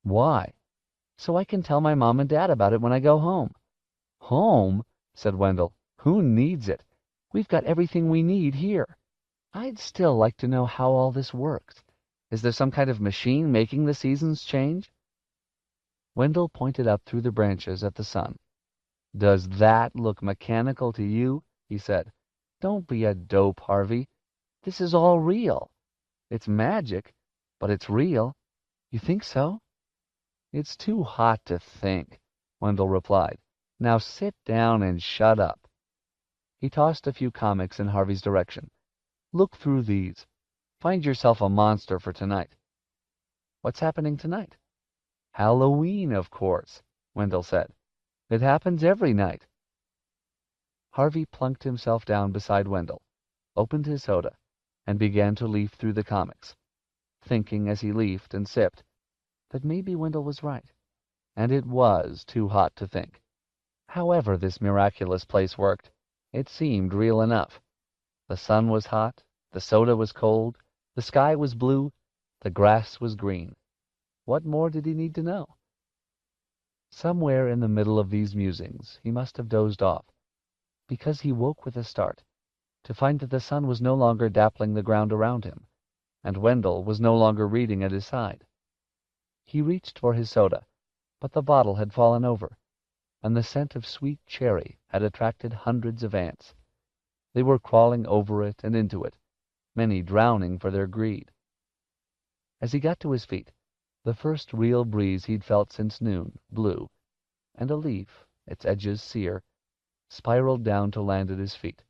"Why?" "So I can tell my mom and dad about it when I go home." "Home?" said Wendell. "Who needs it? We've got everything we need here." "I'd still like to know how all this works. Is there some kind of machine making the seasons change?" Wendell pointed up through the branches at the sun. "Does that look mechanical to you?" he said. "Don't be a dope, Harvey. This is all real. It's magic, but it's real. You think so?" "It's too hot to think," Wendell replied. "Now sit down and shut up." He tossed a few comics in Harvey's direction. "Look through these. Find yourself a monster for tonight." "What's happening tonight?" "Halloween, of course," Wendell said. "It happens every night." Harvey plunked himself down beside Wendell, opened his soda, and began to leaf through the comics, thinking as he leafed and sipped that maybe Wendell was right, and it was too hot to think. However this miraculous place worked, it seemed real enough. The sun was hot, the soda was cold, the sky was blue, the grass was green. What more did he need to know? Somewhere in the middle of these musings he must have dozed off, because he woke with a start, to find that the sun was no longer dappling the ground around him, and Wendell was no longer reading at his side. He reached for his soda, but the bottle had fallen over, and the scent of sweet cherry had attracted hundreds of ants. They were crawling over it and into it, many drowning for their greed. As he got to his feet, the first real breeze he'd felt since noon blew, and a leaf, its edges sere, spiraled down to land at his feet.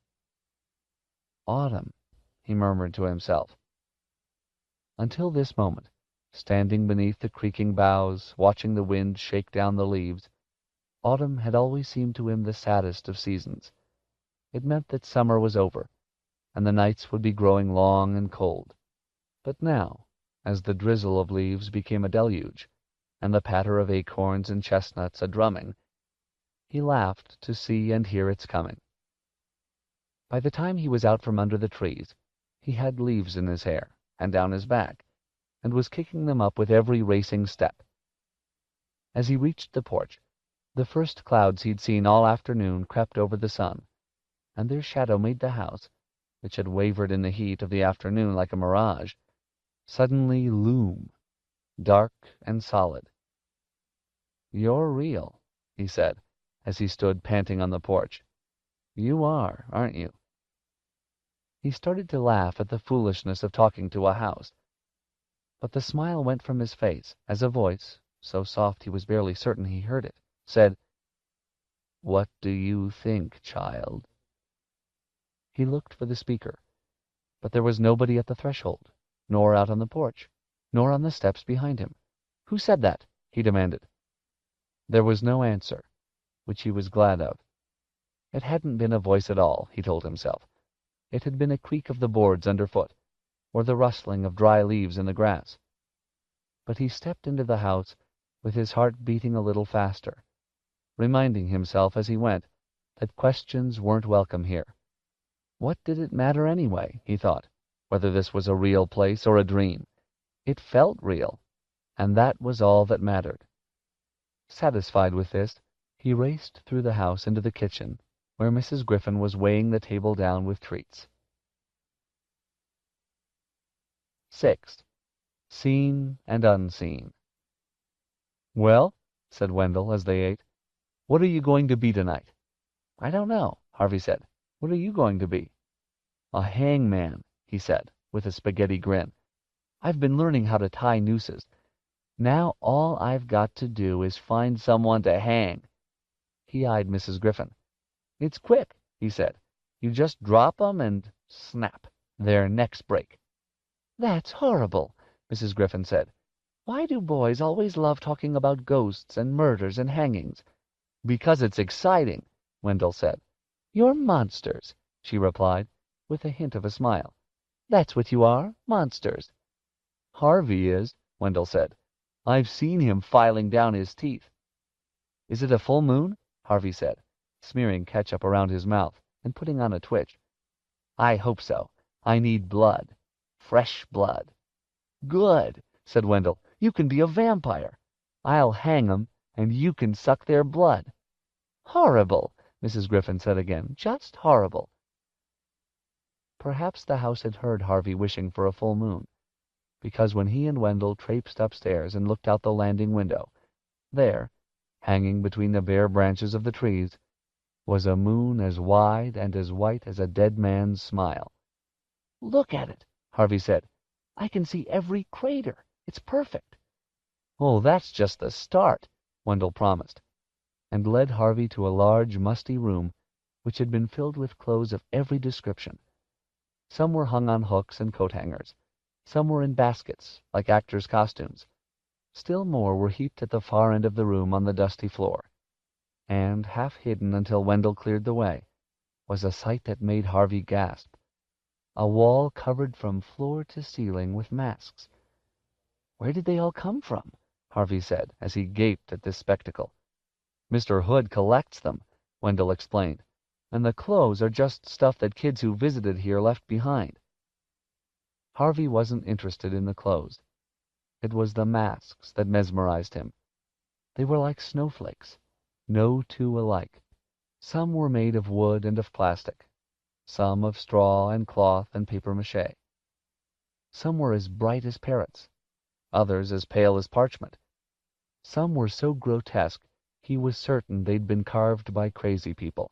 "Autumn," he murmured to himself. Until this moment, Standing beneath the creaking boughs, watching the wind shake down the leaves, autumn had always seemed to him the saddest of seasons. It meant that summer was over, and the nights would be growing long and cold. But now, as the drizzle of leaves became a deluge, and the patter of acorns and chestnuts a drumming, he laughed to see and hear its coming. By the time he was out from under the trees, he had leaves in his hair and down his back, and was kicking them up with every racing step. As he reached the porch, the first clouds he'd seen all afternoon crept over the sun, and their shadow made the house, which had wavered in the heat of the afternoon like a mirage, suddenly loom, dark and solid. "You're real," he said, as he stood panting on the porch. "You are, aren't you?" He started to laugh at the foolishness of talking to a house, but the smile went from his face as a voice, so soft he was barely certain he heard it, said, "What do you think, child?" He looked for the speaker, but there was nobody at the threshold, nor out on the porch, nor on the steps behind him. "Who said that?" he demanded. There was no answer, which he was glad of. It hadn't been a voice at all, he told himself. It had been a creak of the boards underfoot, or the rustling of dry leaves in the grass. But he stepped into the house with his heart beating a little faster, reminding himself as he went that questions weren't welcome here. What did it matter anyway, he thought, whether this was a real place or a dream? It felt real, and that was all that mattered. Satisfied with this, he raced through the house into the kitchen, where Mrs. Griffin was weighing the table down with treats. 6. Seen and Unseen. "Well," said Wendell as they ate, "what are you going to be tonight?" "I don't know," Harvey said. "What are you going to be?" "A hangman," he said, with a spaghetti grin. "I've been learning how to tie nooses. Now all I've got to do is find someone to hang." He eyed Mrs. Griffin. "It's quick," he said. "You just drop 'em and snap, their necks break." "That's horrible," Mrs. Griffin said. "Why do boys always love talking about ghosts and murders and hangings?" "Because it's exciting," Wendell said. "You're monsters," she replied, with a hint of a smile. "That's what you are, monsters." "Harvey is," Wendell said. "I've seen him filing down his teeth." "Is it a full moon?" Harvey said, smearing ketchup around his mouth and putting on a twitch. "I hope so. I need blood. Fresh blood." "Good," said Wendell. "You can be a vampire. I'll hang 'em, and you can suck their blood." "Horrible," Mrs. Griffin said again. "Just horrible." Perhaps the house had heard Harvey wishing for a full moon, because when he and Wendell traipsed upstairs and looked out the landing window, there, hanging between the bare branches of the trees, was a moon as wide and as white as a dead man's smile. "Look at it," Harvey said. "I can see every crater. It's perfect." "Oh, that's just the start," Wendell promised, and led Harvey to a large, musty room which had been filled with clothes of every description. Some were hung on hooks and coat hangers. Some were in baskets, like actors' costumes. Still more were heaped at the far end of the room on the dusty floor. And, half hidden until Wendell cleared the way, was a sight that made Harvey gasp. A wall covered from floor to ceiling with masks. "Where did they all come from?" Harvey said, as he gaped at this spectacle. "Mr. Hood collects them," Wendell explained, "and the clothes are just stuff that kids who visited here left behind." Harvey wasn't interested in the clothes. It was the masks that mesmerized him. They were like snowflakes, no two alike. Some were made of wood and of plastic, some of straw and cloth and papier-mâché. Some were as bright as parrots, others as pale as parchment. Some were so grotesque he was certain they'd been carved by crazy people.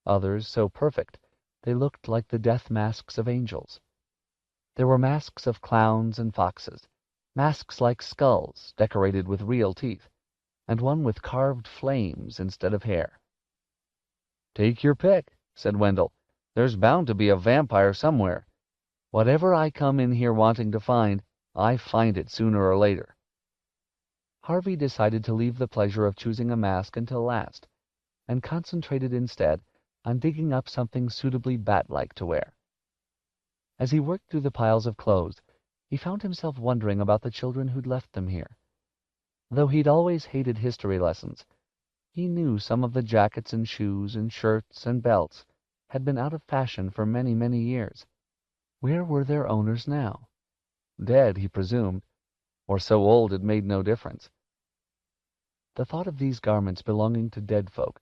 Others so perfect they looked like the death masks of angels. There were masks of clowns and foxes, masks like skulls decorated with real teeth, and one with carved flames instead of hair. "Take your pick," said Wendell. "There's bound to be a vampire somewhere. Whatever I come in here wanting to find, I find it sooner or later. Harvey decided to leave the pleasure of choosing a mask until last, and concentrated instead on digging up something suitably bat-like to wear. As he worked through the piles of clothes, he found himself wondering about the children who'd left them here. Though he'd always hated history lessons, he knew some of the jackets and shoes and shirts and belts had been out of fashion for many, many years. Where were their owners now? Dead, he presumed, or so old it made no difference. The thought of these garments belonging to dead folk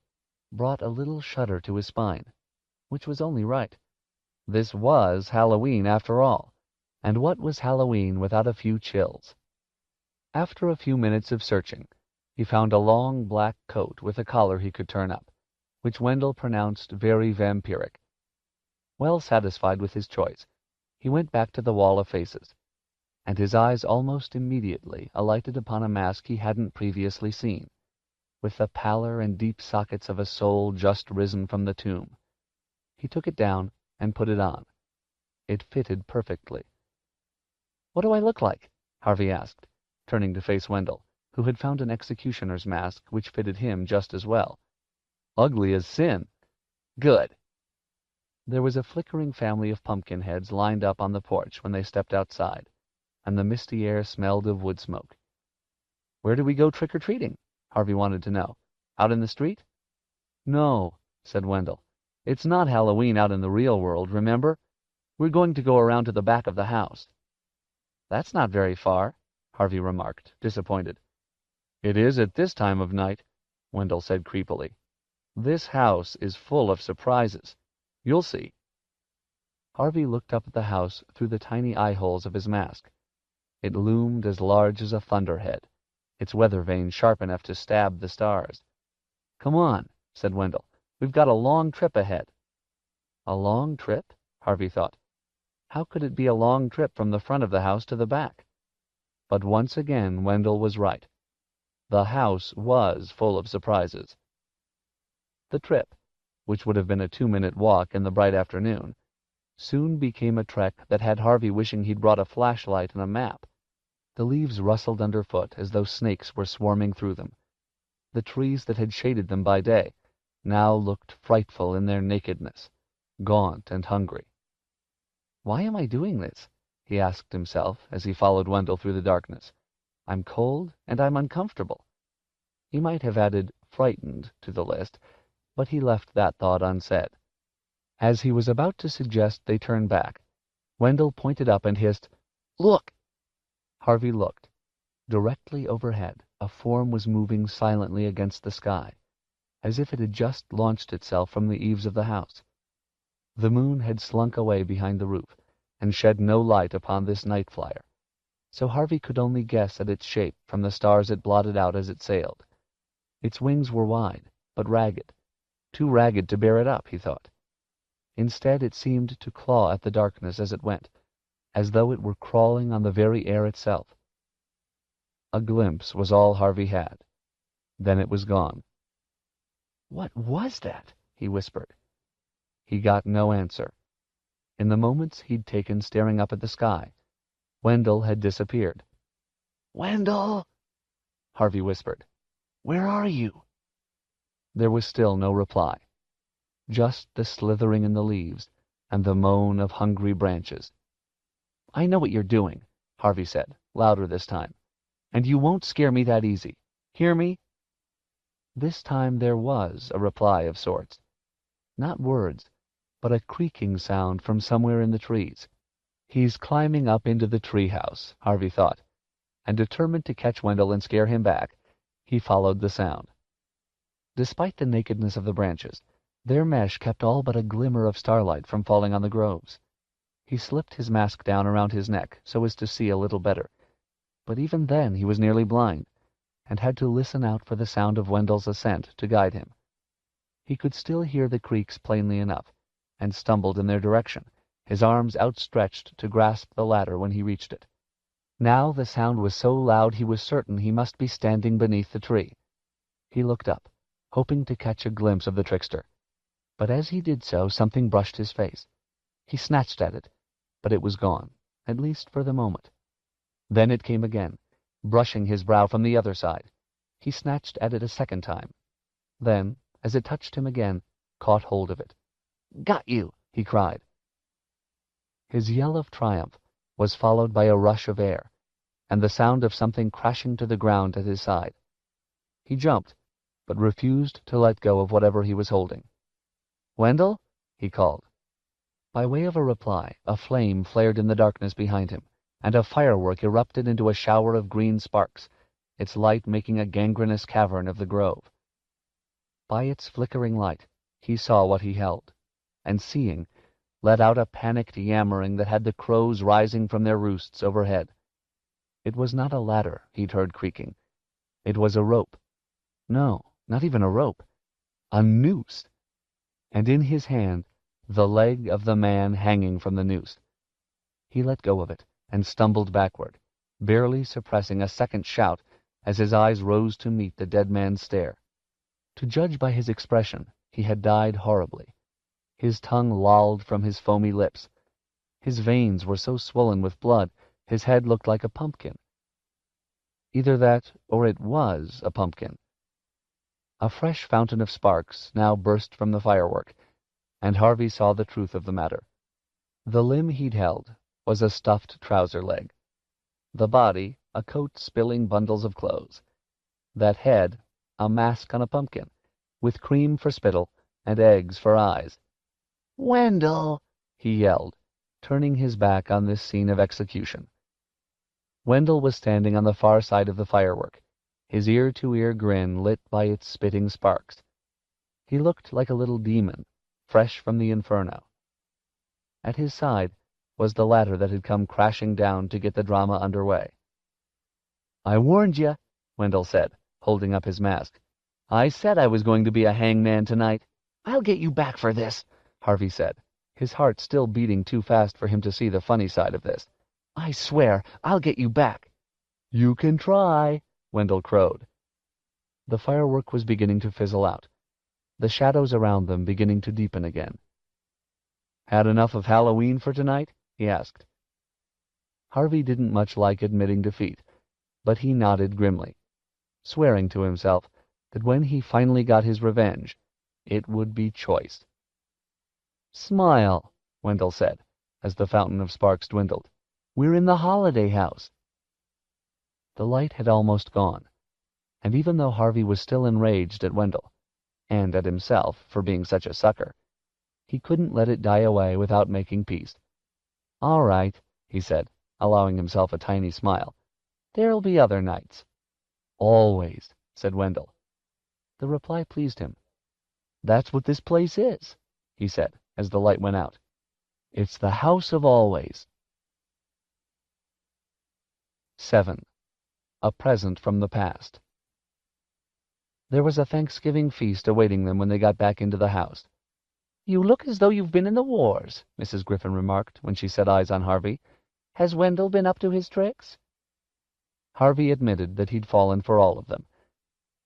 brought a little shudder to his spine, which was only right. This was Halloween, after all, and what was Halloween without a few chills? After a few minutes of searching, he found a long black coat with a collar he could turn up, which Wendell pronounced very vampiric. Well satisfied with his choice, he went back to the wall of faces, and his eyes almost immediately alighted upon a mask he hadn't previously seen, with the pallor and deep sockets of a soul just risen from the tomb. He took it down and put it on. It fitted perfectly. "What do I look like?" Harvey asked, turning to face Wendell, who had found an executioner's mask which fitted him just as well. "Ugly as sin." "Good." There was a flickering family of pumpkin heads lined up on the porch when they stepped outside, and the misty air smelled of wood smoke. "Where do we go trick-or-treating?" Harvey wanted to know. "Out in the street?" "No," said Wendell. "It's not Halloween out in the real world, remember? We're going to go around to the back of the house." "That's not very far," Harvey remarked, disappointed. "It is at this time of night," Wendell said creepily. "This house is full of surprises. You'll see." Harvey looked up at the house through the tiny eye-holes of his mask. It loomed as large as a thunderhead, its weather vane sharp enough to stab the stars. "Come on," said Wendell. "We've got a long trip ahead." A long trip? Harvey thought. How could it be a long trip from the front of the house to the back? But once again Wendell was right. The house was full of surprises. The trip, which would have been a 2-minute walk in the bright afternoon, soon became a trek that had Harvey wishing he'd brought a flashlight and a map. The leaves rustled underfoot as though snakes were swarming through them. The trees that had shaded them by day now looked frightful in their nakedness, gaunt and hungry. "Why am I doing this?" he asked himself as he followed Wendell through the darkness. "I'm cold and I'm uncomfortable." He might have added frightened to the list, but he left that thought unsaid. As he was about to suggest they turn back, Wendell pointed up and hissed, "Look!" Harvey looked. Directly overhead, a form was moving silently against the sky, as if it had just launched itself from the eaves of the house. The moon had slunk away behind the roof, and shed no light upon this night flyer, so Harvey could only guess at its shape from the stars it blotted out as it sailed. Its wings were wide, but ragged, too ragged to bear it up, he thought. Instead, it seemed to claw at the darkness as it went, as though it were crawling on the very air itself. A glimpse was all Harvey had. Then it was gone. "What was that?" he whispered. He got no answer. In the moments he'd taken staring up at the sky, Wendell had disappeared. "Wendell!" Harvey whispered. "Where are you?" There was still no reply. Just the slithering in the leaves and the moan of hungry branches. "I know what you're doing," Harvey said, louder this time. "And you won't scare me that easy. Hear me?" This time there was a reply of sorts. Not words, but a creaking sound from somewhere in the trees. "He's climbing up into the treehouse," Harvey thought, and determined to catch Wendell and scare him back, he followed the sound. Despite the nakedness of the branches, their mesh kept all but a glimmer of starlight from falling on the groves. He slipped his mask down around his neck so as to see a little better, but even then he was nearly blind, and had to listen out for the sound of Wendell's ascent to guide him. He could still hear the creaks plainly enough, and stumbled in their direction, his arms outstretched to grasp the ladder when he reached it. Now the sound was so loud he was certain he must be standing beneath the tree. He looked up, hoping to catch a glimpse of the trickster, but as he did so something brushed his face. He snatched at it, but it was gone, at least for the moment. Then it came again, brushing his brow from the other side. He snatched at it a second time. Then, as it touched him again, caught hold of it. "Got you!" he cried. His yell of triumph was followed by a rush of air, and the sound of something crashing to the ground at his side. He jumped, but refused to let go of whatever he was holding. "Wendell?" he called. By way of a reply, a flame flared in the darkness behind him, and a firework erupted into a shower of green sparks, its light making a gangrenous cavern of the grove. By its flickering light, he saw what he held, and seeing, let out a panicked yammering that had the crows rising from their roosts overhead. It was not a ladder he'd heard creaking. It was a rope. No, not even a rope. A noose. And in his hand, the leg of the man hanging from the noose. He let go of it and stumbled backward, barely suppressing a second shout as his eyes rose to meet the dead man's stare. To judge by his expression, he had died horribly. His tongue lolled from his foamy lips. His veins were so swollen with blood, his head looked like a pumpkin. Either that, or it was a pumpkin. A fresh fountain of sparks now burst from the firework, and Harvey saw the truth of the matter. The limb he'd held was a stuffed trouser leg. The body, a coat spilling bundles of clothes. That head, a mask on a pumpkin, with cream for spittle and eggs for eyes. "Wendell!" he yelled, turning his back on this scene of execution. Wendell was standing on the far side of the firework, his ear-to-ear grin lit by its spitting sparks. He looked like a little demon, fresh from the inferno. At his side was the ladder that had come crashing down to get the drama under way. "I warned you," Wendell said, holding up his mask. "I said I was going to be a hangman tonight." "I'll get you back for this," Harvey said, his heart still beating too fast for him to see the funny side of this. "I swear I'll get you back." "You can try," Wendell crowed. The firework was beginning to fizzle out, the shadows around them beginning to deepen again. "Had enough of Halloween for tonight?" he asked. Harvey didn't much like admitting defeat, but he nodded grimly, swearing to himself that when he finally got his revenge, it would be choice. "Smile," Wendell said, as the fountain of sparks dwindled. "We're in the holiday house." The light had almost gone, and even though Harvey was still enraged at Wendell, and at himself for being such a sucker, he couldn't let it die away without making peace. "All right," he said, allowing himself a tiny smile. "There'll be other nights." "Always," said Wendell. The reply pleased him. "That's what this place is," he said, as the light went out. "It's the house of always." 7. A present from the past. There was a Thanksgiving feast awaiting them when they got back into the house. "You look as though you've been in the wars," Mrs. Griffin remarked when she set eyes on Harvey. "Has Wendell been up to his tricks?" Harvey admitted that he'd fallen for all of them,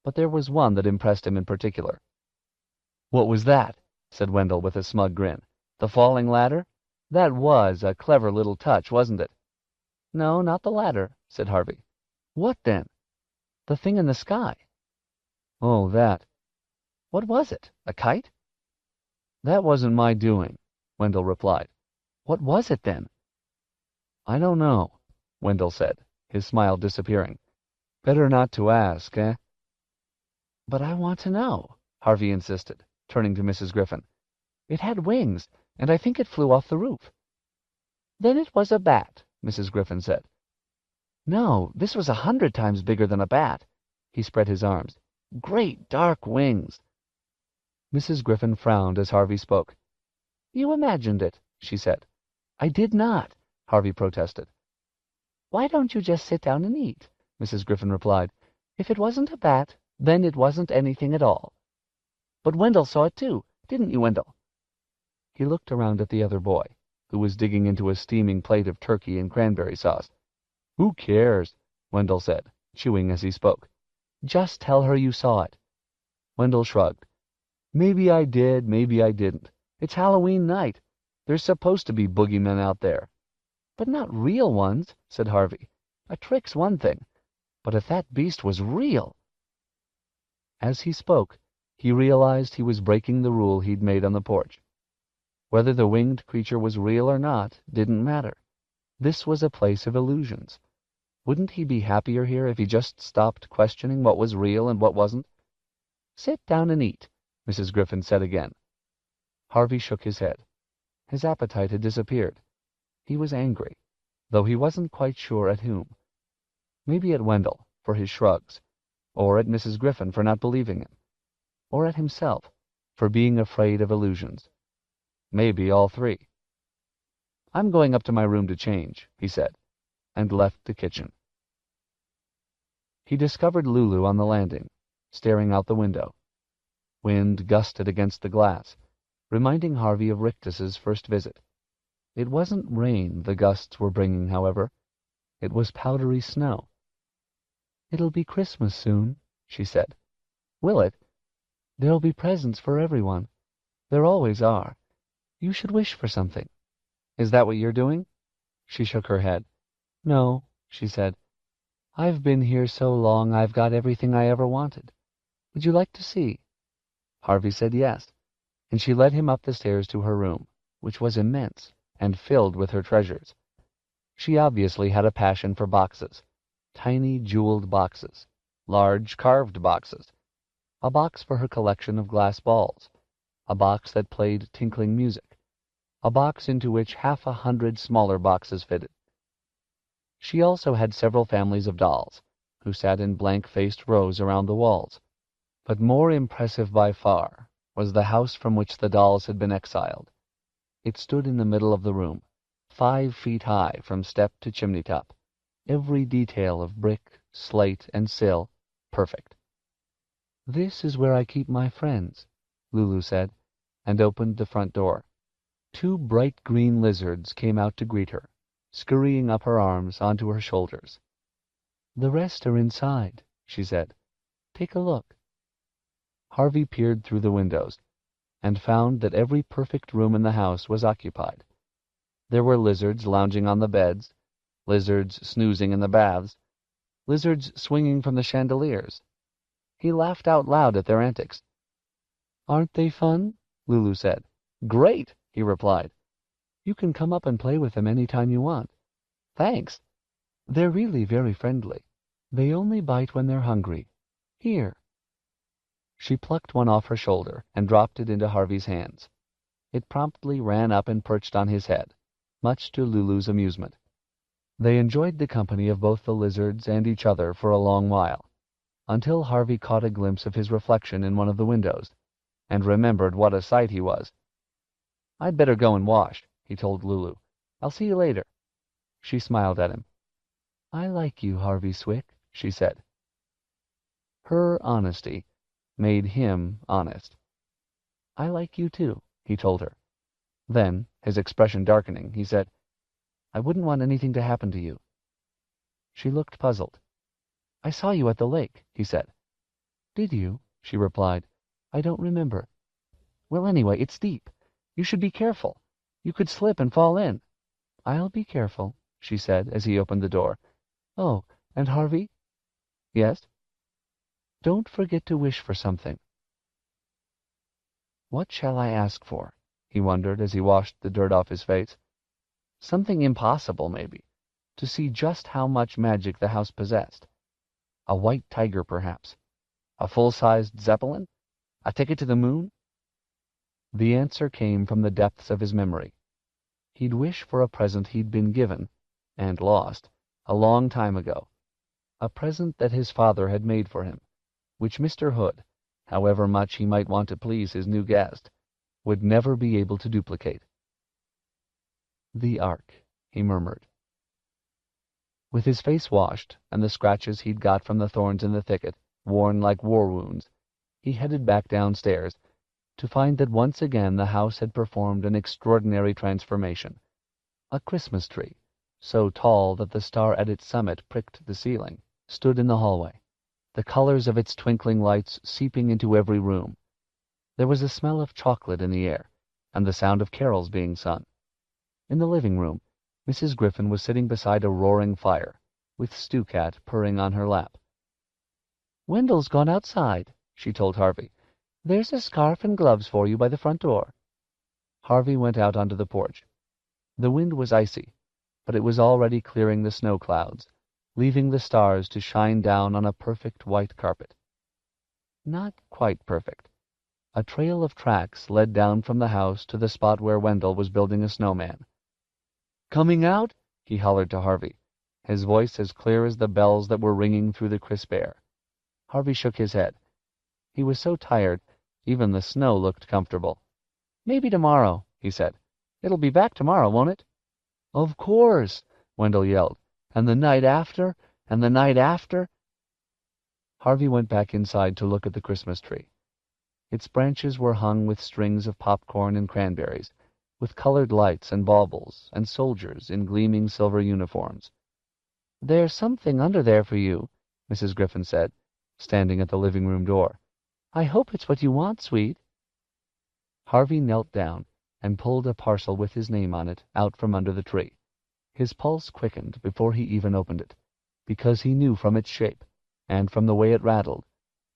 but there was one that impressed him in particular. "What was that?" said Wendell with a smug grin. "The falling ladder? That was a clever little touch, wasn't it?" "No, not the ladder," said Harvey. "What then?" "The thing in the sky." "Oh, that. What was it? A kite?" "That wasn't my doing," Wendell replied. "What was it then?" "I don't know," Wendell said, his smile disappearing. "Better not to ask, eh?" "But I want to know," Harvey insisted, turning to Mrs. Griffin. "It had wings, and I think it flew off the roof." "Then it was a bat," Mrs. Griffin said. "No, this was 100 times bigger than a bat." He spread his arms. "Great dark wings." Mrs. Griffin frowned as Harvey spoke. "You imagined it," she said. "I did not," Harvey protested. "Why don't you just sit down and eat?" Mrs. Griffin replied. "If it wasn't a bat, then it wasn't anything at all." "But Wendell saw it too, didn't you, Wendell?" He looked around at the other boy, who was digging into a steaming plate of turkey and cranberry sauce. "Who cares?" Wendell said, chewing as he spoke. "Just tell her you saw it." Wendell shrugged. "Maybe I did, maybe I didn't. It's Halloween night. There's supposed to be boogeymen out there." "But not real ones," said Harvey. A trick's one thing, but if that beast was real... As he spoke, he realized he was breaking the rule he'd made on the porch. Whether the winged creature was real or not didn't matter. This was a place of illusions. Wouldn't he be happier here if he just stopped questioning what was real and what wasn't? "Sit down and eat," Mrs. Griffin said again. Harvey shook his head. His appetite had disappeared. He was angry, though he wasn't quite sure at whom. Maybe at Wendell, for his shrugs, or at Mrs. Griffin for not believing him, or at himself for being afraid of illusions. Maybe all three. "I'm going up to my room to change," he said, and left the kitchen. He discovered Lulu on the landing, staring out the window. Wind gusted against the glass, reminding Harvey of Rictus's first visit. It wasn't rain the gusts were bringing, however. It was powdery snow. "It'll be Christmas soon," she said. "Will it? There'll be presents for everyone. There always are. You should wish for something." "Is that what you're doing?" She shook her head. "No," she said. "I've been here so long I've got everything I ever wanted. Would you like to see?" Harvey said yes, and she led him up the stairs to her room, which was immense and filled with her treasures. She obviously had a passion for boxes, tiny jeweled boxes, large carved boxes, a box for her collection of glass balls, a box that played tinkling music, a box into which 100 smaller boxes fitted. She also had several families of dolls, who sat in blank-faced rows around the walls. But more impressive by far was the house from which the dolls had been exiled. It stood in the middle of the room, 5 feet high from step to chimney top, every detail of brick, slate, and sill perfect. "This is where I keep my friends," Lulu said, and opened the front door. 2 bright green lizards came out to greet her, scurrying up her arms onto her shoulders. "The rest are inside," she said. "Take a look." Harvey peered through the windows, and found that every perfect room in the house was occupied. There were lizards lounging on the beds, lizards snoozing in the baths, lizards swinging from the chandeliers. He laughed out loud at their antics. "Aren't they fun?" Lulu said. "Great," he replied. "You can come up and play with them any time you want." "Thanks." "They're really very friendly. They only bite when they're hungry. Here." She plucked one off her shoulder and dropped it into Harvey's hands. It promptly ran up and perched on his head, much to Lulu's amusement. They enjoyed the company of both the lizards and each other for a long while, until Harvey caught a glimpse of his reflection in one of the windows, and remembered what a sight he was. "I'd better go and wash," he told Lulu. "I'll see you later." She smiled at him. "I like you, Harvey Swick," she said. Her honesty made him honest. "I like you too," he told her. Then, his expression darkening, he said, "I wouldn't want anything to happen to you." She looked puzzled. "I saw you at the lake," he said. "Did you?" she replied. "I don't remember." "Well, anyway, it's deep. You should be careful. You could slip and fall in." "I'll be careful," she said as he opened the door. "Oh, and Harvey?" "Yes?" "Don't forget to wish for something." "What shall I ask for?" he wondered as he washed the dirt off his face. Something impossible, maybe, to see just how much magic the house possessed. A white tiger, perhaps. A full-sized Zeppelin? A ticket to the moon? The answer came from the depths of his memory. He'd wish for a present he'd been given, and lost, a long time ago. A present that his father had made for him, which Mr. Hood, however much he might want to please his new guest, would never be able to duplicate. "The Ark," he murmured. With his face washed, and the scratches he'd got from the thorns in the thicket, worn like war wounds, he headed back downstairs, to find that once again the house had performed an extraordinary transformation. A Christmas tree, so tall that the star at its summit pricked the ceiling, stood in the hallway, the colors of its twinkling lights seeping into every room. There was a smell of chocolate in the air, and the sound of carols being sung. In the living room, Mrs. Griffin was sitting beside a roaring fire, with Stu-Cat purring on her lap. "Wendell's gone outside," she told Harvey. "There's a scarf and gloves for you by the front door." Harvey went out onto the porch. The wind was icy, but it was already clearing the snow clouds, leaving the stars to shine down on a perfect white carpet. Not quite perfect. A trail of tracks led down from the house to the spot where Wendell was building a snowman. "Coming out?" he hollered to Harvey, his voice as clear as the bells that were ringing through the crisp air. Harvey shook his head. He was so tired, even the snow looked comfortable. "Maybe tomorrow," he said. "It'll be back tomorrow, won't it?" "Of course," Wendell yelled. "And the night after, and the night after." Harvey went back inside to look at the Christmas tree. Its branches were hung with strings of popcorn and cranberries, with colored lights and baubles, and soldiers in gleaming silver uniforms. "There's something under there for you," Mrs. Griffin said, standing at the living room door. "I hope it's what you want, sweet." Harvey knelt down and pulled a parcel with his name on it out from under the tree. His pulse quickened before he even opened it, because he knew from its shape, and from the way it rattled,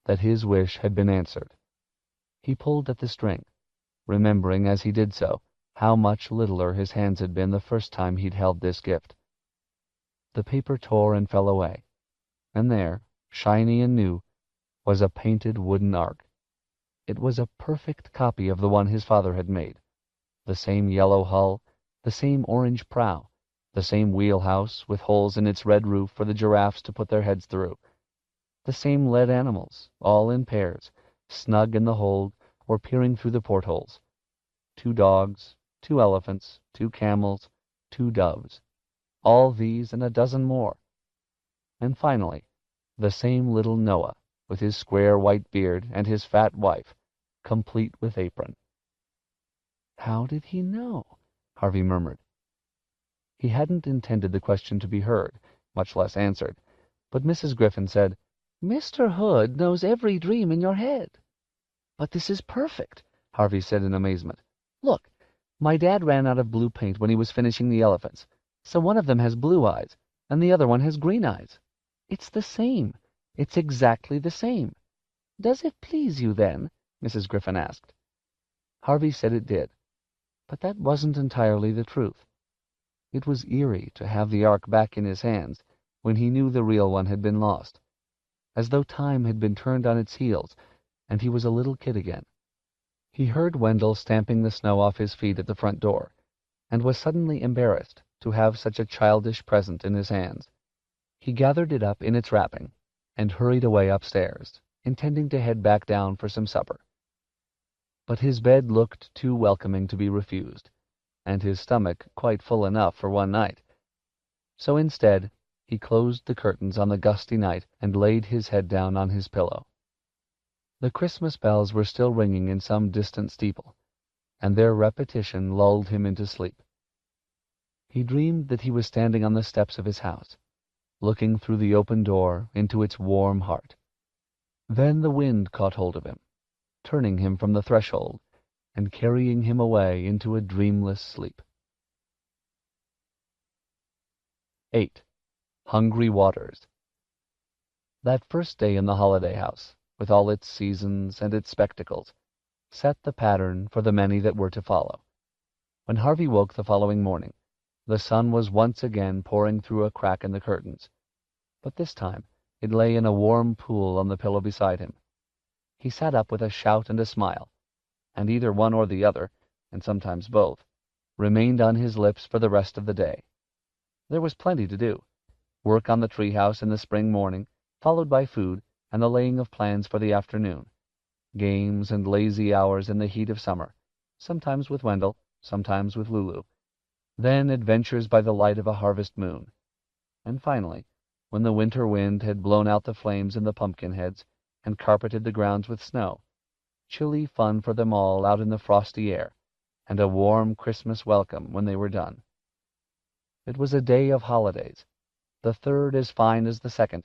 that his wish had been answered. He pulled at the string, remembering as he did so how much littler his hands had been the first time he'd held this gift. The paper tore and fell away, and there, shiny and new, was a painted wooden ark. It was a perfect copy of the one his father had made. The same yellow hull, the same orange prow, the same wheelhouse with holes in its red roof for the giraffes to put their heads through. The same lead animals, all in pairs, snug in the hold or peering through the portholes. 2 dogs, 2 elephants, 2 camels, 2 doves. All these and a dozen more. And finally, the same little Noah, with his square white beard and his fat wife, complete with apron. "How did he know?" Harvey murmured. He hadn't intended the question to be heard, much less answered, but Mrs. Griffin said, "Mr. Hood knows every dream in your head." "But this is perfect," Harvey said in amazement. "Look, my dad ran out of blue paint when he was finishing the elephants, so one of them has blue eyes, and the other one has green eyes. It's the same. It's exactly the same." "Does it please you, then?" Mrs. Griffin asked. Harvey said it did, but that wasn't entirely the truth. It was eerie to have the ark back in his hands when he knew the real one had been lost, as though time had been turned on its heels and he was a little kid again. He heard Wendell stamping the snow off his feet at the front door, and was suddenly embarrassed to have such a childish present in his hands. He gathered it up in its wrapping and hurried away upstairs, intending to head back down for some supper. But his bed looked too welcoming to be refused, and his stomach quite full enough for one night. So instead, he closed the curtains on the gusty night and laid his head down on his pillow. The Christmas bells were still ringing in some distant steeple, and their repetition lulled him into sleep. He dreamed that he was standing on the steps of his house, looking through the open door into its warm heart. Then the wind caught hold of him, turning him from the threshold and carrying him away into a dreamless sleep. 8. Hungry Waters. That first day in the holiday house, with all its seasons and its spectacles, set the pattern for the many that were to follow. When Harvey woke the following morning, the sun was once again pouring through a crack in the curtains, but this time it lay in a warm pool on the pillow beside him. He sat up with a shout and a smile, and either one or the other, and sometimes both, remained on his lips for the rest of the day. There was plenty to do. Work on the treehouse in the spring morning, followed by food and the laying of plans for the afternoon. Games and lazy hours in the heat of summer, sometimes with Wendell, sometimes with Lulu. Then adventures by the light of a harvest moon. And finally, when the winter wind had blown out the flames in the pumpkin heads and carpeted the grounds with snow, chilly fun for them all out in the frosty air, and a warm Christmas welcome when they were done. It was a day of holidays, the third as fine as the second,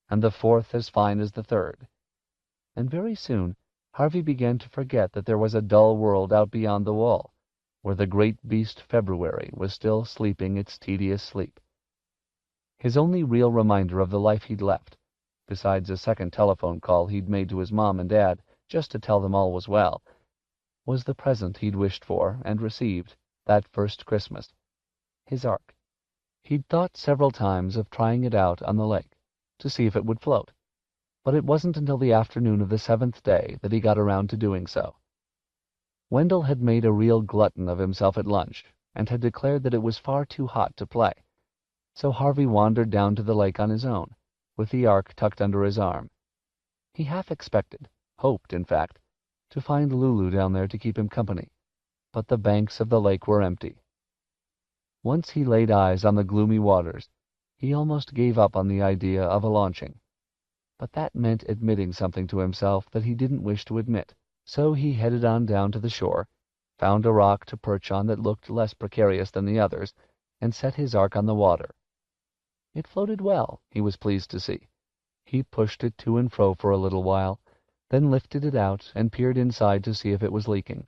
and the fourth as fine as the third. And very soon Harvey began to forget that there was a dull world out beyond the wall, where the great beast February was still sleeping its tedious sleep. His only real reminder of the life he'd left, besides a second telephone call he'd made to his mom and dad just to tell them all was well, was the present he'd wished for and received that first Christmas, his ark. He'd thought several times of trying it out on the lake to see if it would float, but it wasn't until the afternoon of the 7th day that he got around to doing so. Wendell had made a real glutton of himself at lunch and had declared that it was far too hot to play, so Harvey wandered down to the lake on his own, with the ark tucked under his arm. He half expected, hoped, in fact, to find Lulu down there to keep him company, but the banks of the lake were empty. Once he laid eyes on the gloomy waters, he almost gave up on the idea of a launching. But that meant admitting something to himself that he didn't wish to admit, so he headed on down to the shore, found a rock to perch on that looked less precarious than the others, and set his ark on the water. It floated well, he was pleased to see. He pushed it to and fro for a little while, then lifted it out and peered inside to see if it was leaking.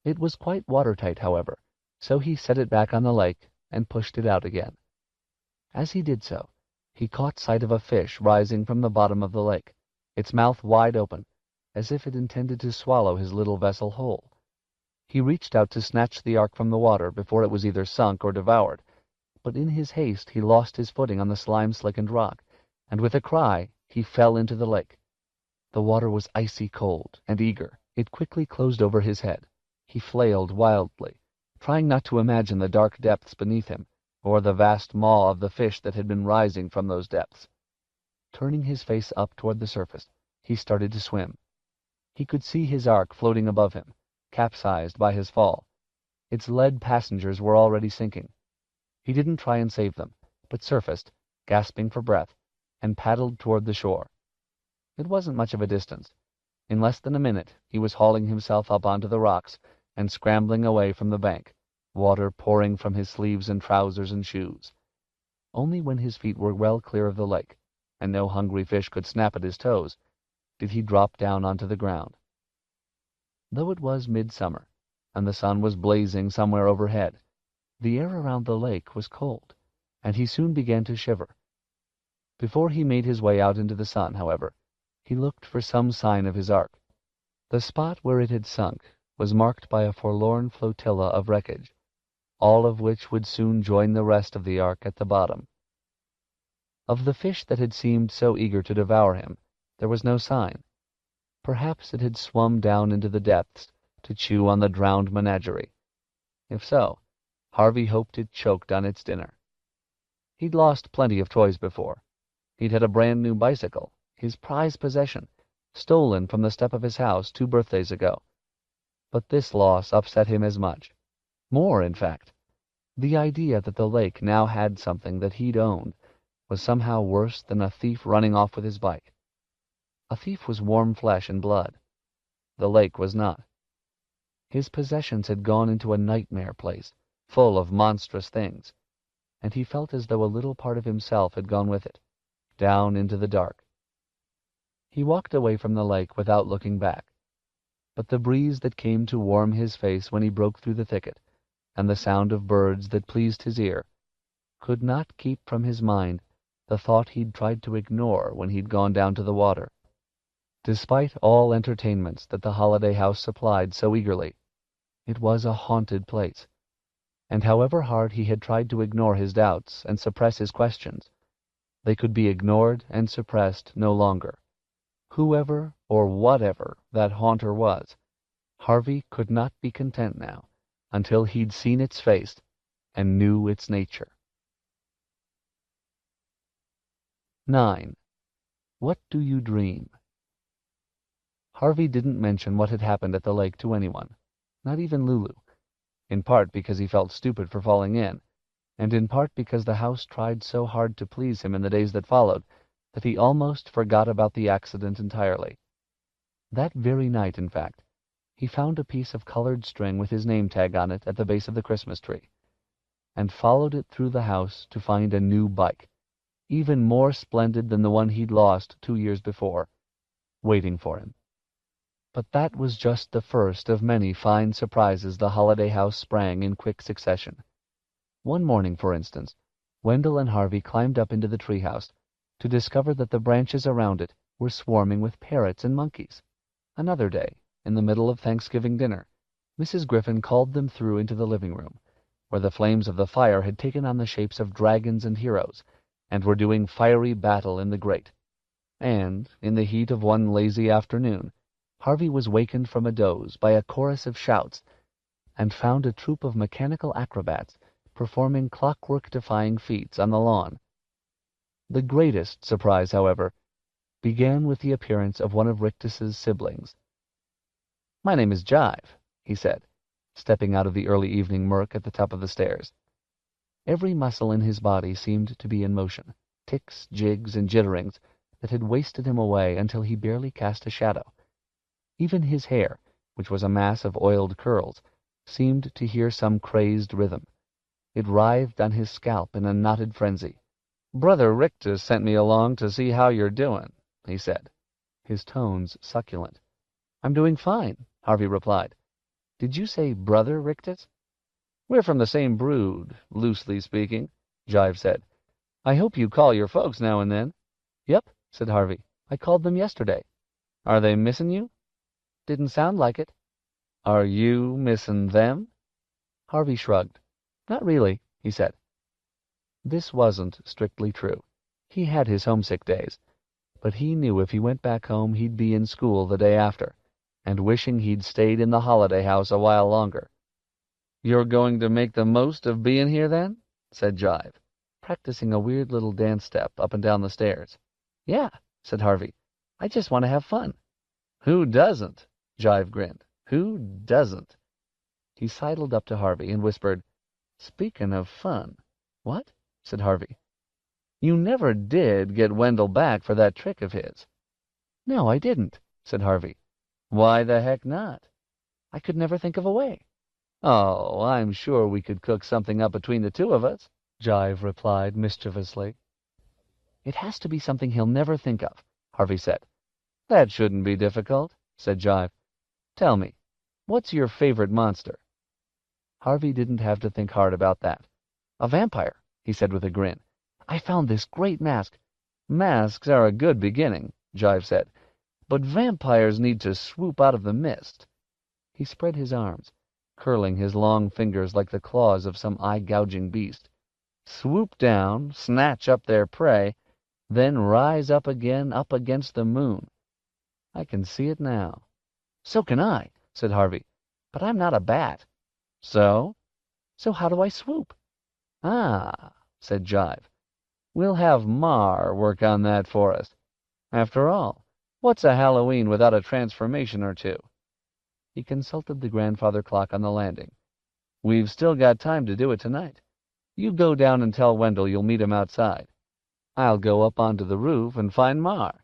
It was quite watertight, however, so he set it back on the lake and pushed it out again. As he did so, he caught sight of a fish rising from the bottom of the lake, its mouth wide open, as if it intended to swallow his little vessel whole. He reached out to snatch the ark from the water before it was either sunk or devoured, but in his haste he lost his footing on the slime-slickened rock, and with a cry he fell into the lake. The water was icy cold and eager. It quickly closed over his head. He flailed wildly, trying not to imagine the dark depths beneath him, or the vast maw of the fish that had been rising from those depths. Turning his face up toward the surface, he started to swim. He could see his ark floating above him, capsized by his fall. Its lead passengers were already sinking. He didn't try and save them, but surfaced, gasping for breath, and paddled toward the shore. It wasn't much of a distance. In less than a minute he was hauling himself up onto the rocks and scrambling away from the bank, water pouring from his sleeves and trousers and shoes. Only when his feet were well clear of the lake, and no hungry fish could snap at his toes, did he drop down onto the ground. Though it was midsummer, and the sun was blazing somewhere overhead, the air around the lake was cold, and he soon began to shiver. Before he made his way out into the sun, however, he looked for some sign of his ark. The spot where it had sunk was marked by a forlorn flotilla of wreckage, all of which would soon join the rest of the ark at the bottom. Of the fish that had seemed so eager to devour him, there was no sign. Perhaps it had swum down into the depths to chew on the drowned menagerie. If so, Harvey hoped it choked on its dinner. He'd lost plenty of toys before. He'd had a brand-new bicycle, his prized possession, stolen from the step of his house 2 birthdays ago. But this loss upset him as much. More, in fact. The idea that the lake now had something that he'd owned was somehow worse than a thief running off with his bike. A thief was warm flesh and blood. The lake was not. His possessions had gone into a nightmare place, full of monstrous things, and he felt as though a little part of himself had gone with it, down into the dark. He walked away from the lake without looking back, but the breeze that came to warm his face when he broke through the thicket, and the sound of birds that pleased his ear, could not keep from his mind the thought he'd tried to ignore when he'd gone down to the water. Despite all entertainments that the holiday house supplied so eagerly, it was a haunted place, and however hard he had tried to ignore his doubts and suppress his questions, they could be ignored and suppressed no longer. Whoever or whatever that haunter was, Harvey could not be content now until he'd seen its face and knew its nature. 9. What do you dream? Harvey didn't mention what had happened at the lake to anyone, not even Lulu, in part because he felt stupid for falling in, and in part because the house tried so hard to please him in the days that followed that he almost forgot about the accident entirely. That very night, in fact, he found a piece of colored string with his name tag on it at the base of the Christmas tree, and followed it through the house to find a new bike, even more splendid than the one he'd lost 2 years before, waiting for him. But that was just the first of many fine surprises the holiday house sprang in quick succession. One morning, for instance, Wendell and Harvey climbed up into the treehouse to discover that the branches around it were swarming with parrots and monkeys. Another day, in the middle of Thanksgiving dinner, Mrs. Griffin called them through into the living room, where the flames of the fire had taken on the shapes of dragons and heroes, and were doing fiery battle in the grate. And, in the heat of one lazy afternoon, Harvey was wakened from a doze by a chorus of shouts, and found a troupe of mechanical acrobats performing clockwork-defying feats on the lawn. The greatest surprise, however, began with the appearance of one of Rictus's siblings. "My name is Jive," he said, stepping out of the early evening murk at the top of the stairs. Every muscle in his body seemed to be in motion, ticks, jigs, and jitterings that had wasted him away until he barely cast a shadow. Even his hair, which was a mass of oiled curls, seemed to hear some crazed rhythm. It writhed on his scalp in a knotted frenzy. "Brother Rictus sent me along to see how you're doing," he said, his tones succulent. "I'm doing fine," Harvey replied. "Did you say Brother Rictus?" "We're from the same brood, loosely speaking," Jive said. "I hope you call your folks now and then." "Yep," said Harvey. "I called them yesterday." "Are they missing you?" "Didn't sound like it." "Are you missing them?" Harvey shrugged. "Not really," he said. This wasn't strictly true. He had his homesick days, but he knew if he went back home he'd be in school the day after, and wishing he'd stayed in the holiday house a while longer. "You're going to make the most of being here, then?" said Jive, practicing a weird little dance step up and down the stairs. "Yeah," said Harvey. "I just want to have fun." "Who doesn't?" Jive grinned. "Who doesn't?" He sidled up to Harvey and whispered, "Speaking of fun." "What?" said Harvey. "You never did get Wendell back for that trick of his." "No, I didn't," said Harvey. "Why the heck not?" "I could never think of a way." "Oh, I'm sure we could cook something up between the two of us," Jive replied mischievously. "It has to be something he'll never think of," Harvey said. "That shouldn't be difficult," said Jive. "Tell me, what's your favorite monster?" Harvey didn't have to think hard about that. "A vampire," he said with a grin. "I found this great mask." "Masks are a good beginning," Jive said, "but vampires need to swoop out of the mist." He spread his arms, curling his long fingers like the claws of some eye-gouging beast. "Swoop down, snatch up their prey, then rise up again up against the moon. I can see it now." "So can I," said Harvey, "but I'm not a bat." "So? "So how do I swoop?" Ah," said Jive. "We'll have Mar work on that for us. After all, what's a Halloween without a transformation or two?" He consulted the grandfather clock on the landing. "We've still got time to do it tonight. You go down and tell Wendell you'll meet him outside. I'll go up onto the roof and find Mar.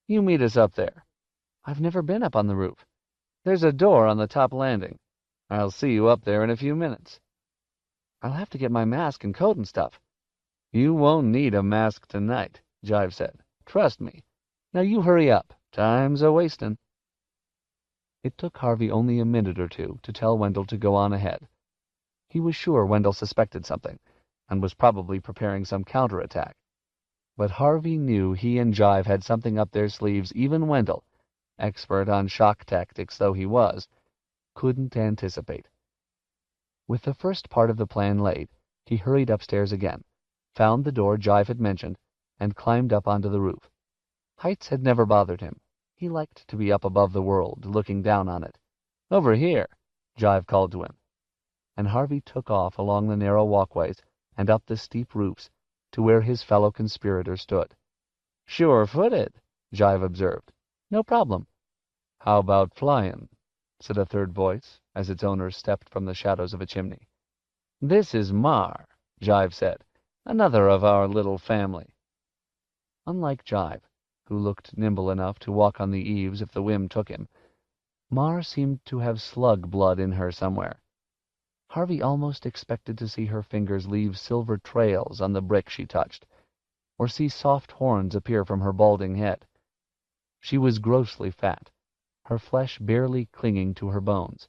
You meet us up there." "I've never been up on the roof." "There's a door on the top landing. I'll see you up there in a few minutes." "I'll have to get my mask and coat and stuff." "You won't need a mask tonight," Jive said. "Trust me. Now you hurry up. Time's a-wasting." It took Harvey only a minute or two to tell Wendell to go on ahead. He was sure Wendell suspected something, and was probably preparing some counterattack. But Harvey knew he and Jive had something up their sleeves even Wendell, expert on shock tactics though he was, couldn't anticipate. With the first part of the plan laid, he hurried upstairs again, found the door Jive had mentioned, and climbed up onto the roof. Heights had never bothered him. He liked to be up above the world, looking down on it. "Over here," Jive called to him. And Harvey took off along the narrow walkways and up the steep roofs to where his fellow conspirator stood. "Sure-footed," Jive observed. "No problem." "How about flying?" said a third voice, as its owner stepped from the shadows of a chimney. "This is Mar," Jive said. "Another of our little family." Unlike Jive, who looked nimble enough to walk on the eaves if the whim took him, Mar seemed to have slug blood in her somewhere. Harvey almost expected to see her fingers leave silver trails on the brick she touched, or see soft horns appear from her balding head. She was grossly fat, her flesh barely clinging to her bones.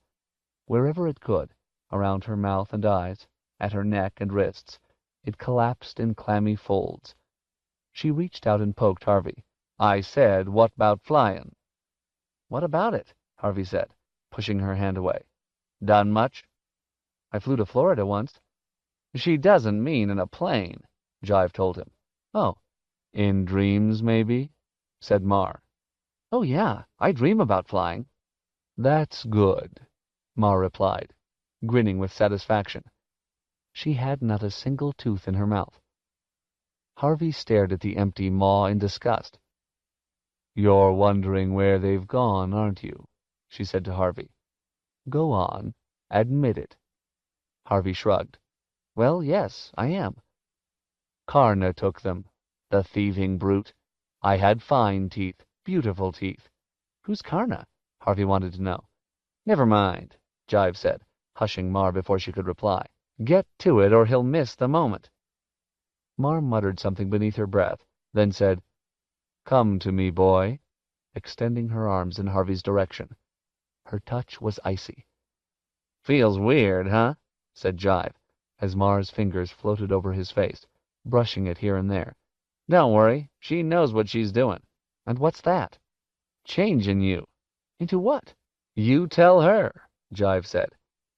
Wherever it could, around her mouth and eyes, at her neck and wrists, It collapsed in clammy folds. She reached out and poked Harvey. "I said, what about flyin'?" "What about it?" Harvey said, pushing her hand away. "Done much?" "I flew to Florida once." "She doesn't mean in a plane," Jive told him. "Oh, in dreams, maybe?" said Mar. "Oh, yeah, I dream about flying." "That's good," Mar replied, grinning with satisfaction. She had not a single tooth in her mouth. Harvey stared at the empty maw in disgust. "You're wondering where they've gone, aren't you?" she said to Harvey. "Go on, admit it." Harvey shrugged. "Well, yes, I am." "Karna took them, the thieving brute. I had fine teeth, beautiful teeth." "Who's Karna?" Harvey wanted to know. "Never mind," Jive said, hushing Mar before she could reply. "Get to it, or he'll miss the moment." Mar muttered something beneath her breath, then said, "Come to me, boy," extending her arms in Harvey's direction. Her touch was icy. "Feels weird, huh?" said Jive, as Mar's fingers floated over his face, brushing it here and there. "Don't worry, she knows what she's doing." "And what's that?" "Changing you." "Into what?" "You tell her," Jive said.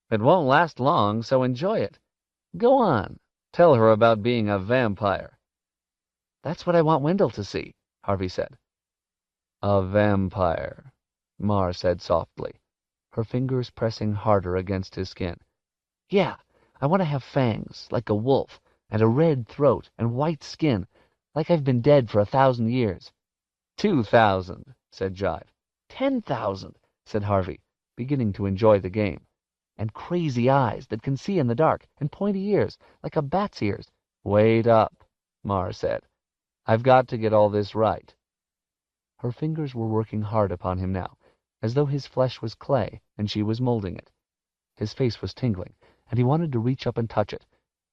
"It won't last long, so enjoy it. Go on, tell her about being a vampire." "That's what I want Wendell to see," Harvey said. "A vampire," Mar said softly, her fingers pressing harder against his skin. "Yeah, I want to have fangs, like a wolf, and a red throat, and white skin, like I've been dead for 1,000 years." 2,000, said Jive. 10,000, said Harvey, beginning to enjoy the game. "And crazy eyes that can see in the dark, and pointy ears, like a bat's ears." "Wait up," Mar said. "I've got to get all this right." Her fingers were working hard upon him now, as though his flesh was clay and she was molding it. His face was tingling, and he wanted to reach up and touch it,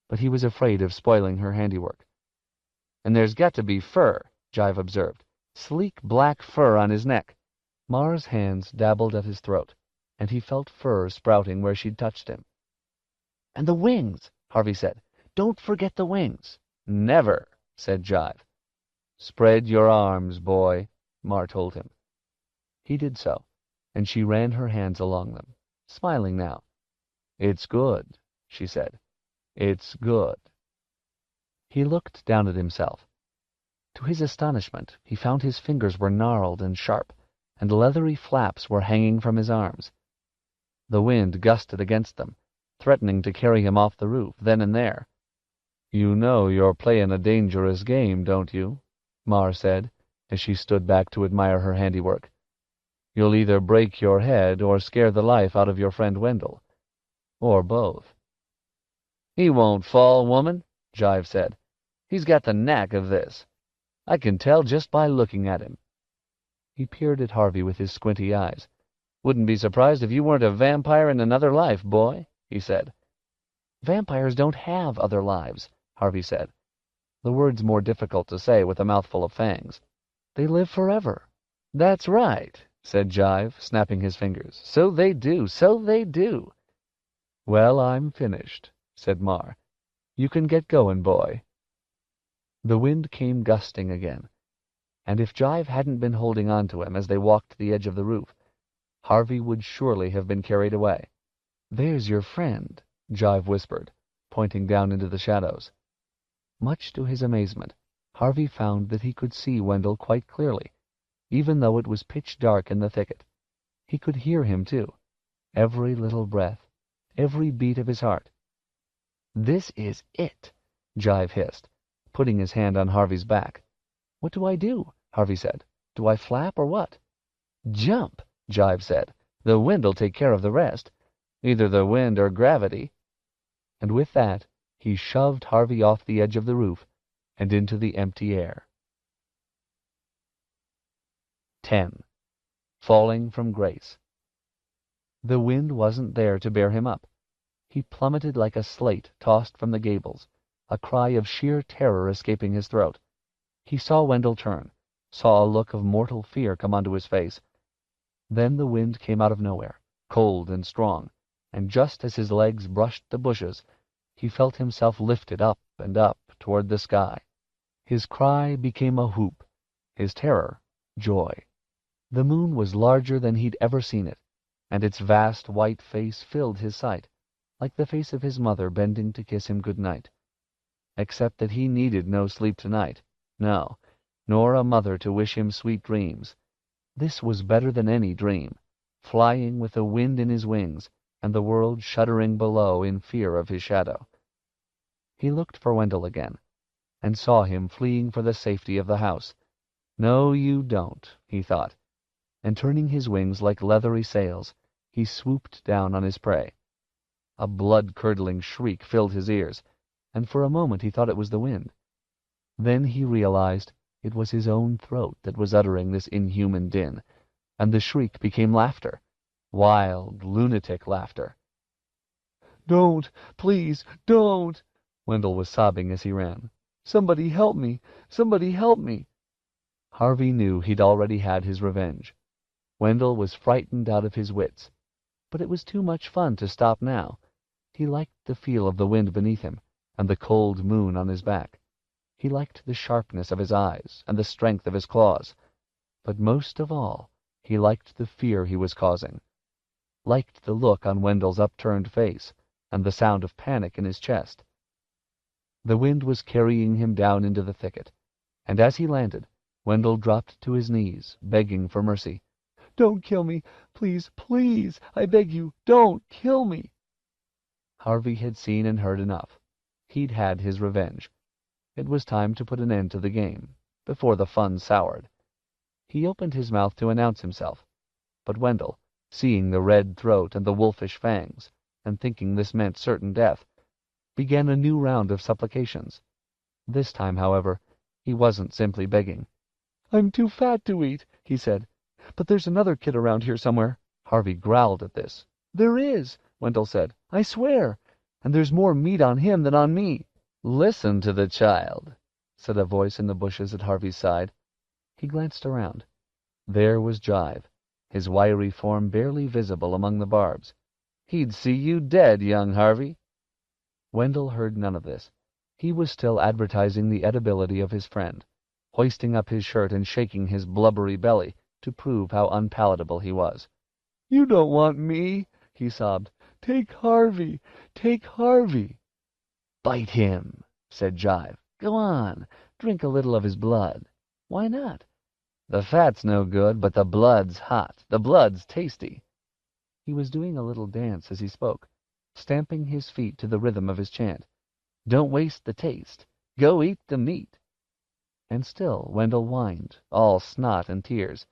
but he was afraid of spoiling her handiwork. "And there's got to be fur," Jive observed. "Sleek black fur on his neck." Mar's hands dabbled at his throat, and he felt fur sprouting where she'd touched him. "And the wings," Harvey said. "Don't forget the wings." "Never," said Jive. "Spread your arms, boy," Mar told him. He did so, and she ran her hands along them, smiling now. "It's good," she said. "It's good." He looked down at himself. To his astonishment, he found his fingers were gnarled and sharp, and leathery flaps were hanging from his arms. The wind gusted against them, threatening to carry him off the roof, then and there. "You know you're playing a dangerous game, don't you?" Mar said, as she stood back to admire her handiwork. "You'll either break your head or scare the life out of your friend Wendell. Or both." "He won't fall, woman," Jive said. "He's got the knack of this. I can tell just by looking at him." He peered at Harvey with his squinty eyes. "Wouldn't be surprised if you weren't a vampire in another life, boy," he said. "Vampires don't have other lives," Harvey said, the words more difficult to say with a mouthful of fangs. "They live forever." "That's right," said Jive, snapping his fingers. "So they do, so they do." "Well, I'm finished," said Mar. "You can get going, boy." The wind came gusting again, and if Jive hadn't been holding on to him as they walked to the edge of the roof, Harvey would surely have been carried away. "There's your friend," Jive whispered, pointing down into the shadows. Much to his amazement, Harvey found that he could see Wendell quite clearly, even though it was pitch dark in the thicket. He could hear him, too, every little breath, every beat of his heart. "This is it," Jive hissed, putting his hand on Harvey's back. "What do I do?" Harvey said. "Do I flap or what?" "Jump," Jive said. "The wind'll take care of the rest. Either the wind or gravity." And with that, he shoved Harvey off the edge of the roof and into the empty air. 10. Falling from grace. The wind wasn't there to bear him up. He plummeted like a slate tossed from the gables, a cry of sheer terror escaping his throat. He saw Wendell turn, saw a look of mortal fear come onto his face. Then the wind came out of nowhere, cold and strong, and just as his legs brushed the bushes, he felt himself lifted up and up toward the sky. His cry became a whoop, his terror joy. The moon was larger than he'd ever seen it, and its vast white face filled his sight, like the face of his mother bending to kiss him good night. Except that he needed no sleep tonight, no, nor a mother to wish him sweet dreams. This was better than any dream, flying with the wind in his wings, and the world shuddering below in fear of his shadow. He looked for Wendell again, and saw him fleeing for the safety of the house. No, you don't, he thought, and turning his wings like leathery sails, he swooped down on his prey. A blood-curdling shriek filled his ears, and for a moment he thought it was the wind. Then he realized it was his own throat that was uttering this inhuman din, and the shriek became laughter, wild, lunatic laughter. "Don't, please, don't!" Wendell was sobbing as he ran. "Somebody help me! Somebody help me!" Harvey knew he'd already had his revenge. Wendell was frightened out of his wits, but it was too much fun to stop now. He liked the feel of the wind beneath him, and the cold moon on his back. He liked the sharpness of his eyes and the strength of his claws. But most of all, he liked the fear he was causing. Liked the look on Wendell's upturned face, and the sound of panic in his chest. The wind was carrying him down into the thicket, and as he landed, Wendell dropped to his knees, begging for mercy. "Don't kill me! Please, please! I beg you, don't kill me!" Harvey had seen and heard enough. He'd had his revenge. It was time to put an end to the game, before the fun soured. He opened his mouth to announce himself, but Wendell, seeing the red throat and the wolfish fangs, and thinking this meant certain death, began a new round of supplications. This time, however, he wasn't simply begging. "I'm too fat to eat," he said. "But there's another kid around here somewhere." Harvey growled at this. "There is," Wendell said. "I swear. And there's more meat on him than on me." "Listen to the child," said a voice in the bushes at Harvey's side. He glanced around. There was Jive, his wiry form barely visible among the barbs. "He'd see you dead, young Harvey." Wendell heard none of this. He was still advertising the edibility of his friend, hoisting up his shirt and shaking his blubbery belly to prove how unpalatable he was. "You don't want me," he sobbed. "Take Harvey! Take Harvey!" "Bite him," said Jive. "Go on, drink a little of his blood. Why not? The fat's no good, but the blood's hot. The blood's tasty." He was doing a little dance as he spoke, stamping his feet to the rhythm of his chant. "Don't waste the taste. Go eat the meat." And still Wendell whined, all snot and tears.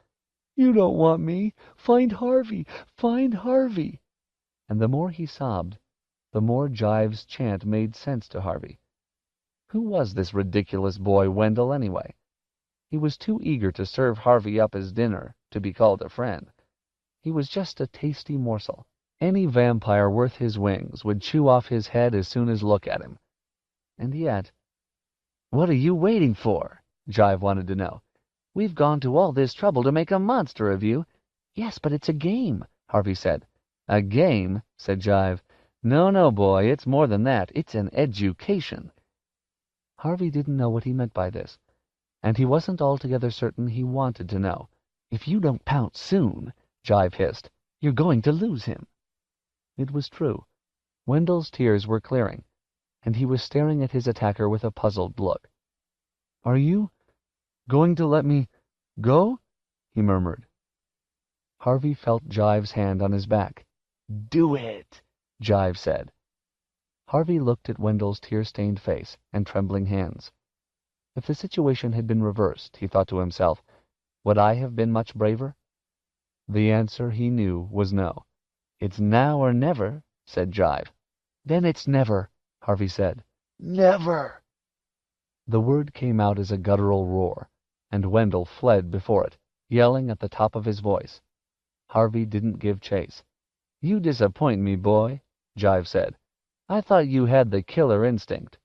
"You don't want me. Find Harvey. Find Harvey." And the more he sobbed, the more Jive's chant made sense to Harvey. Who was this ridiculous boy Wendell, anyway? He was too eager to serve Harvey up as dinner to be called a friend. He was just a tasty morsel. Any vampire worth his wings would chew off his head as soon as look at him. And yet... "What are you waiting for?" Jive wanted to know. "We've gone to all this trouble to make a monster of you." "Yes, but it's a game," Harvey said. "A game?" said Jive. "No, no, boy, it's more than that. It's an education." Harvey didn't know what he meant by this, and he wasn't altogether certain he wanted to know. "If you don't pounce soon," Jive hissed, "you're going to lose him." It was true. Wendell's tears were clearing, and he was staring at his attacker with a puzzled look. "Are you going to let me go?" he murmured. Harvey felt Jive's hand on his back. "Do it," Jive said. Harvey looked at Wendell's tear-stained face and trembling hands. If the situation had been reversed, he thought to himself, would I have been much braver? The answer, he knew, was no. "It's now or never," said Jive. "Then it's never," Harvey said. "Never!" The word came out as a guttural roar, and Wendell fled before it, yelling at the top of his voice. Harvey didn't give chase. "You disappoint me, boy," Jive said. "I thought you had the killer instinct."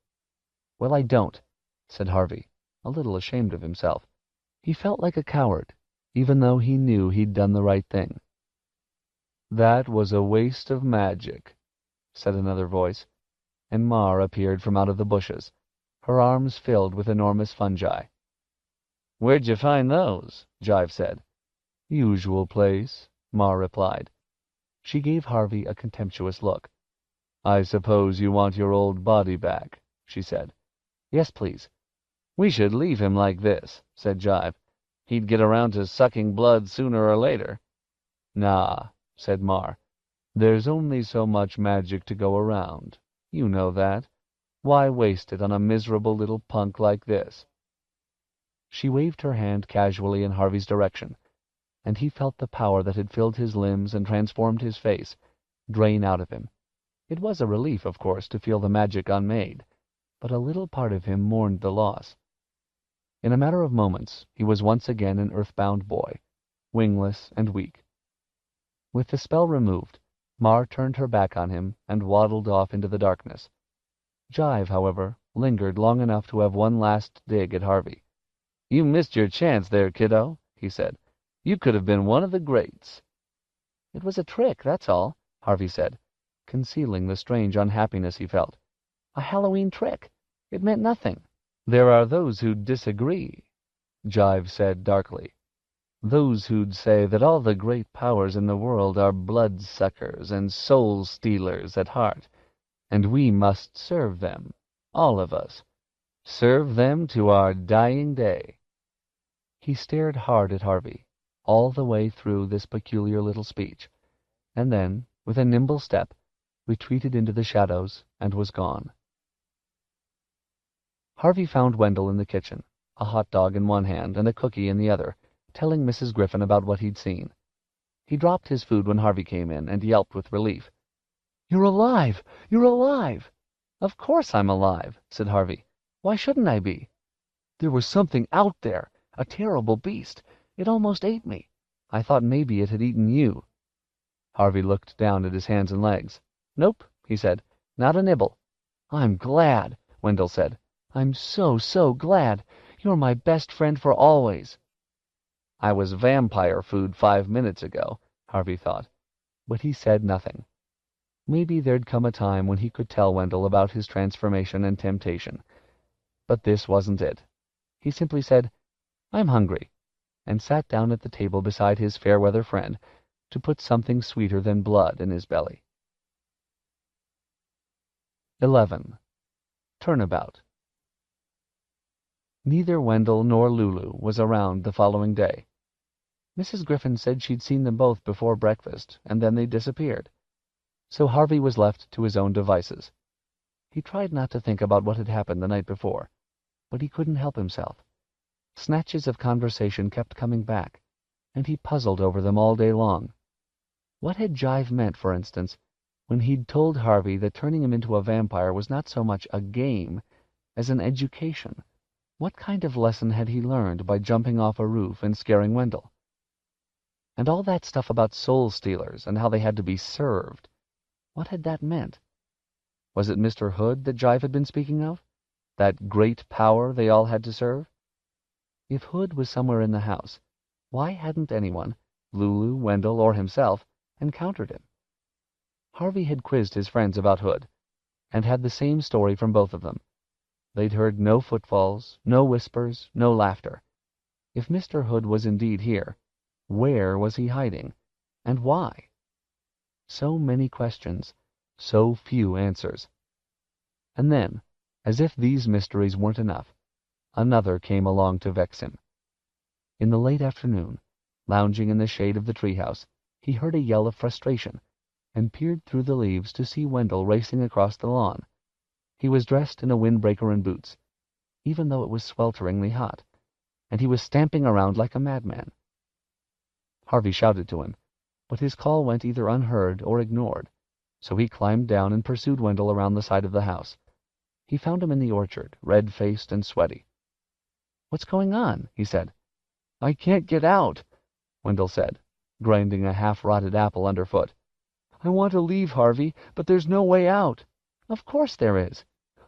"Well, I don't," said Harvey, a little ashamed of himself. He felt like a coward, even though he knew he'd done the right thing. "That was a waste of magic," said another voice, and Mar appeared from out of the bushes, her arms filled with enormous fungi. "Where'd you find those?" Jive said. "Usual place," Ma replied. She gave Harvey a contemptuous look. "I suppose you want your old body back," she said. "Yes, please." "We should leave him like this," said Jive. "He'd get around to sucking blood sooner or later." "Nah," said Mar. "There's only so much magic to go around. You know that. Why waste it on a miserable little punk like this?" She waved her hand casually in Harvey's direction, and he felt the power that had filled his limbs and transformed his face drain out of him. It was a relief, of course, to feel the magic unmade, but a little part of him mourned the loss. In a matter of moments he was once again an earthbound boy, wingless and weak. With the spell removed, Mar turned her back on him and waddled off into the darkness. Jive, however, lingered long enough to have one last dig at Harvey. "You missed your chance there, kiddo," he said. "You could have been one of the greats." "It was a trick, that's all," Harvey said, concealing the strange unhappiness he felt. "A Halloween trick. It meant nothing." "There are those who disagree," Jive said darkly. "Those who'd say that all the great powers in the world are blood-suckers and soul-stealers at heart, and we must serve them, all of us. Serve them to our dying day." He stared hard at Harvey all the way through this peculiar little speech, and then, with a nimble step, retreated into the shadows and was gone. Harvey found Wendell in the kitchen, a hot dog in one hand and a cookie in the other, telling Mrs. Griffin about what he'd seen. He dropped his food when Harvey came in and yelped with relief. "You're alive! You're alive!" "Of course I'm alive," said Harvey. "Why shouldn't I be?" "There was something out there, a terrible beast. It almost ate me. I thought maybe it had eaten you." Harvey looked down at his hands and legs. "Nope," he said. "Not a nibble." "I'm glad," Wendell said. "I'm so, so glad. You're my best friend for always." I was vampire food 5 minutes ago, Harvey thought, but he said nothing. Maybe there'd come a time when he could tell Wendell about his transformation and temptation. But this wasn't it. He simply said, "I'm hungry," and sat down at the table beside his fair-weather friend to put something sweeter than blood in his belly. 11. Turnabout. Neither Wendell nor Lulu was around the following day. Mrs. Griffin said she'd seen them both before breakfast, and then they disappeared. So Harvey was left to his own devices. He tried not to think about what had happened the night before, but he couldn't help himself. Snatches of conversation kept coming back, and he puzzled over them all day long. What had Jive meant, for instance, when he'd told Harvey that turning him into a vampire was not so much a game as an education? What kind of lesson had he learned by jumping off a roof and scaring Wendell? And all that stuff about soul-stealers and how they had to be served. What had that meant? Was it Mr. Hood that Jive had been speaking of? That great power they all had to serve? If Hood was somewhere in the house, why hadn't anyone, Lulu, Wendell, or himself, encountered him? Harvey had quizzed his friends about Hood, and had the same story from both of them. They'd heard no footfalls, no whispers, no laughter. If Mr. Hood was indeed here, where was he hiding, and why? So many questions, so few answers. And then, as if these mysteries weren't enough, another came along to vex him. In the late afternoon, lounging in the shade of the treehouse, he heard a yell of frustration, and peered through the leaves to see Wendell racing across the lawn. He was dressed in a windbreaker and boots, even though it was swelteringly hot, and he was stamping around like a madman. Harvey shouted to him, but his call went either unheard or ignored, so he climbed down and pursued Wendell around the side of the house. He found him in the orchard, red-faced and sweaty. "What's going on?" he said. "I can't get out," Wendell said, grinding a half-rotted apple underfoot. "I want to leave, Harvey, but there's no way out." "Of course there is.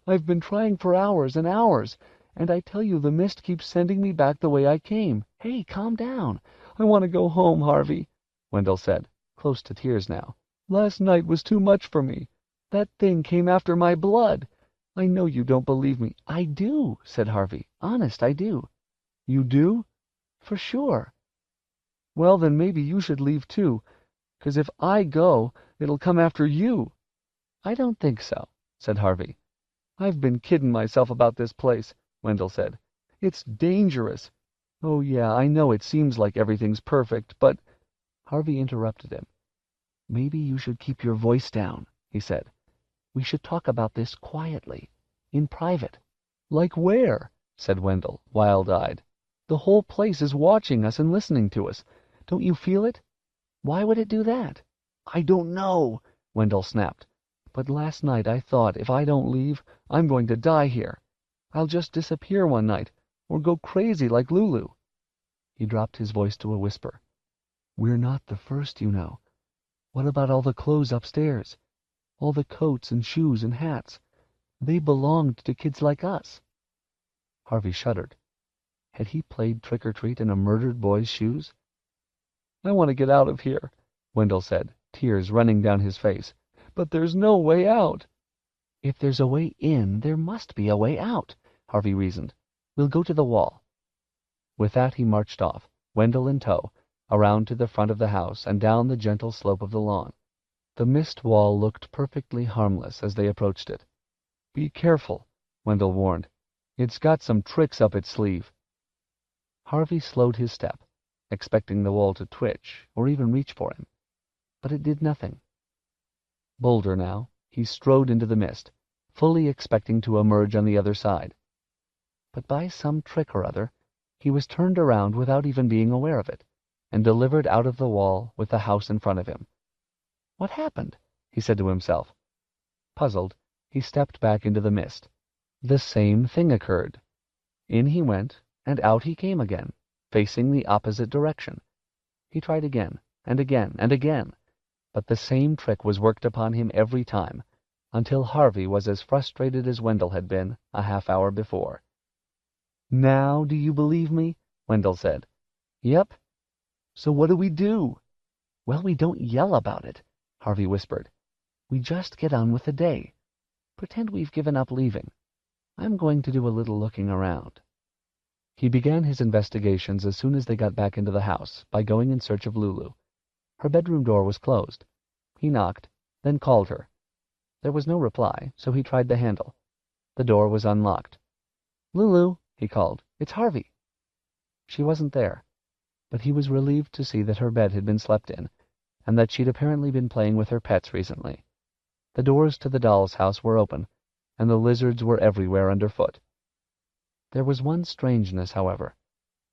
I've been trying for hours and hours, and I tell you the mist keeps sending me back the way I came. Hey, calm down. I want to go home, Harvey," Wendell said, close to tears now. "Last night was too much for me. That thing came after my blood. I know you don't believe me." "I do," said Harvey. "Honest, I do." "You do?" "For sure." "Well, then maybe you should leave too, 'cause if I go, it'll come after you." "I don't think so," said Harvey. "I've been kiddin' myself about this place," Wendell said. "It's dangerous." "Oh, yeah, I know it seems like everything's perfect, but—" Harvey interrupted him. "Maybe you should keep your voice down," he said. "We should talk about this quietly, in private." "Like where?" said Wendell, wild-eyed. "The whole place is watching us and listening to us. Don't you feel it?" "Why would it do that?" "I don't know," Wendell snapped. "But last night I thought if I don't leave, I'm going to die here. I'll just disappear one night, or go crazy like Lulu." He dropped his voice to a whisper. "We're not the first, you know. What about all the clothes upstairs? All the coats and shoes and hats? They belonged to kids like us." Harvey shuddered. Had he played trick-or-treat in a murdered boy's shoes? "I want to get out of here," Wendell said, tears running down his face. "But there's no way out." "If there's a way in, there must be a way out," Harvey reasoned. "We'll go to the wall." With that he marched off, Wendell in tow, around to the front of the house and down the gentle slope of the lawn. The mist wall looked perfectly harmless as they approached it. "Be careful," Wendell warned. "It's got some tricks up its sleeve." Harvey slowed his step, expecting the wall to twitch or even reach for him. But it did nothing. Bolder now, he strode into the mist, fully expecting to emerge on the other side. But by some trick or other, he was turned around without even being aware of it, and delivered out of the wall with the house in front of him. "What happened?" he said to himself. Puzzled, he stepped back into the mist. The same thing occurred. In he went, and out he came again, facing the opposite direction. He tried again, and again, and again, but the same trick was worked upon him every time, until Harvey was as frustrated as Wendell had been a half-hour before. "Now do you believe me?" Wendell said. "Yep." "So what do we do?" "Well, we don't yell about it," Harvey whispered. "We just get on with the day. Pretend we've given up leaving. I'm going to do a little looking around." He began his investigations as soon as they got back into the house by going in search of Lulu. Her bedroom door was closed. He knocked, then called her. There was no reply, so he tried the handle. The door was unlocked. "Lulu," he called, "it's Harvey." She wasn't there, but he was relieved to see that her bed had been slept in, and that she'd apparently been playing with her pets recently. The doors to the doll's house were open, and the lizards were everywhere underfoot. There was one strangeness, however.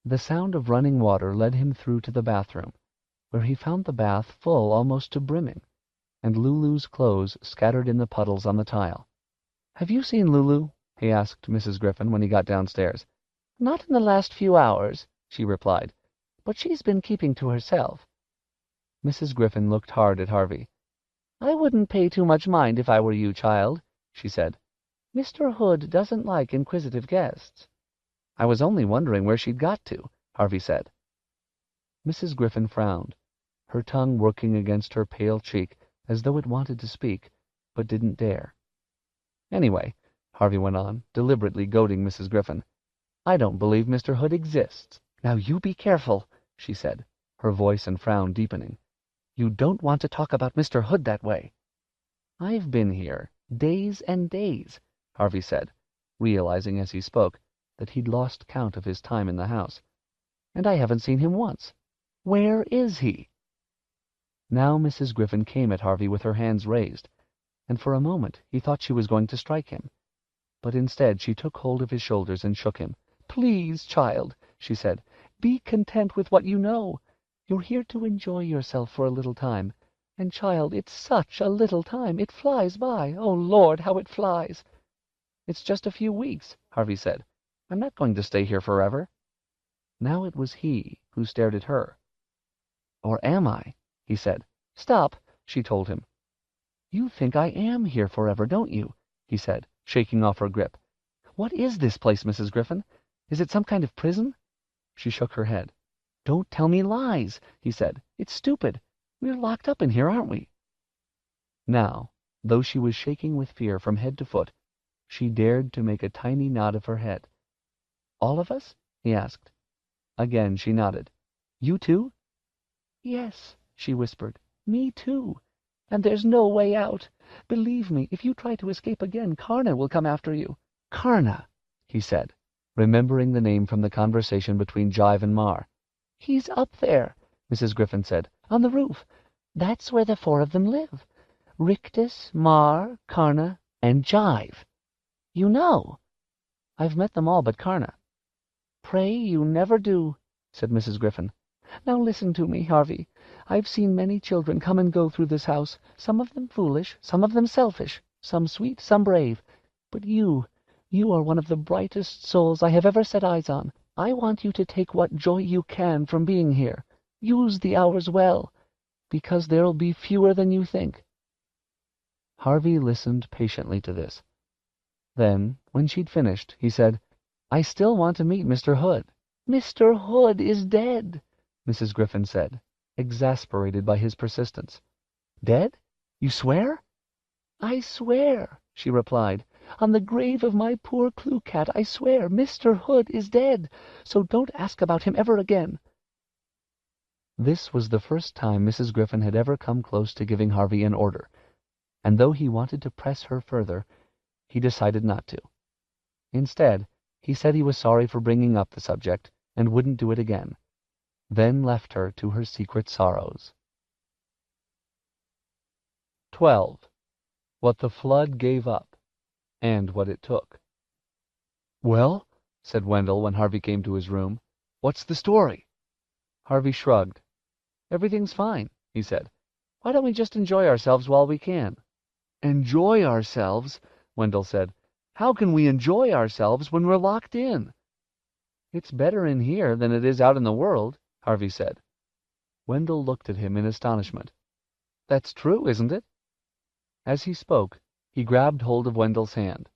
The sound of running water led him through to the bathroom, where he found the bath full almost to brimming, and Lulu's clothes scattered in the puddles on the tile. "Have you seen Lulu?" he asked Mrs. Griffin when he got downstairs. "Not in the last few hours," she replied, "but she's been keeping to herself." Mrs. Griffin looked hard at Harvey. "I wouldn't pay too much mind if I were you, child," she said. "Mr. Hood doesn't like inquisitive guests." "I was only wondering where she'd got to," Harvey said. Mrs. Griffin frowned, her tongue working against her pale cheek as though it wanted to speak, but didn't dare. "Anyway," Harvey went on, deliberately goading Mrs. Griffin, "I don't believe Mr. Hood exists." "Now you be careful," she said, her voice and frown deepening. "You don't want to talk about Mr. Hood that way." "I've been here days and days," Harvey said, realizing as he spoke that he'd lost count of his time in the house. "And I haven't seen him once. Where is he?" Now Mrs. Griffin came at Harvey with her hands raised, and for a moment he thought she was going to strike him. But instead she took hold of his shoulders and shook him. "Please, child," she said, "be content with what you know. You're here to enjoy yourself for a little time. And, child, it's such a little time. It flies by. Oh, Lord, how it flies!" "It's just a few weeks," Harvey said. "I'm not going to stay here forever." Now it was he who stared at her. "Or am I?" he said. "Stop," she told him. "You think I am here forever, don't you?" he said, shaking off her grip. "What is this place, Mrs. Griffin? Is it some kind of prison?" She shook her head. "Don't tell me lies," he said. "It's stupid. We're locked up in here, aren't we?" Now, though she was shaking with fear from head to foot, She dared to make a tiny nod of her head. "All of us?" he asked. Again she nodded. "You too?" "Yes," she whispered. "Me too. And there's no way out. Believe me, if you try to escape again, Karna will come after you." "Karna," he said, remembering the name from the conversation between Jive and Mar. "He's up there," Mrs. Griffin said, "on the roof. That's where the four of them live. Rictus, Mar, Karna, and Jive. You know." "I've met them all but Karna." "Pray you never do," said Mrs. Griffin. "Now listen to me, Harvey. I've seen many children come and go through this house, some of them foolish, some of them selfish, some sweet, some brave. But you are one of the brightest souls I have ever set eyes on. I want you to take what joy you can from being here. Use the hours well, because there'll be fewer than you think." Harvey listened patiently to this. Then, when she'd finished, he said, "I still want to meet Mr. Hood." "Mr. Hood is dead," Mrs. Griffin said, exasperated by his persistence. "Dead? You swear?" "I swear," she replied. "On the grave of my poor Clue Cat, I swear Mr. Hood is dead. So don't ask about him ever again." This was the first time Mrs. Griffin had ever come close to giving Harvey an order, and though he wanted to press her further, he decided not to. Instead, he said he was sorry for bringing up the subject, and wouldn't do it again, then left her to her secret sorrows. 12. What the Flood Gave Up, and What It Took. "Well," said Wendell when Harvey came to his room, "what's the story?" Harvey shrugged. "Everything's fine," he said. "Why don't we just enjoy ourselves while we can?" "Enjoy ourselves?" Wendell said. "How can we enjoy ourselves when we're locked in?" "It's better in here than it is out in the world," Harvey said. Wendell looked at him in astonishment. "That's true, isn't it?" As he spoke, he grabbed hold of Wendell's hand,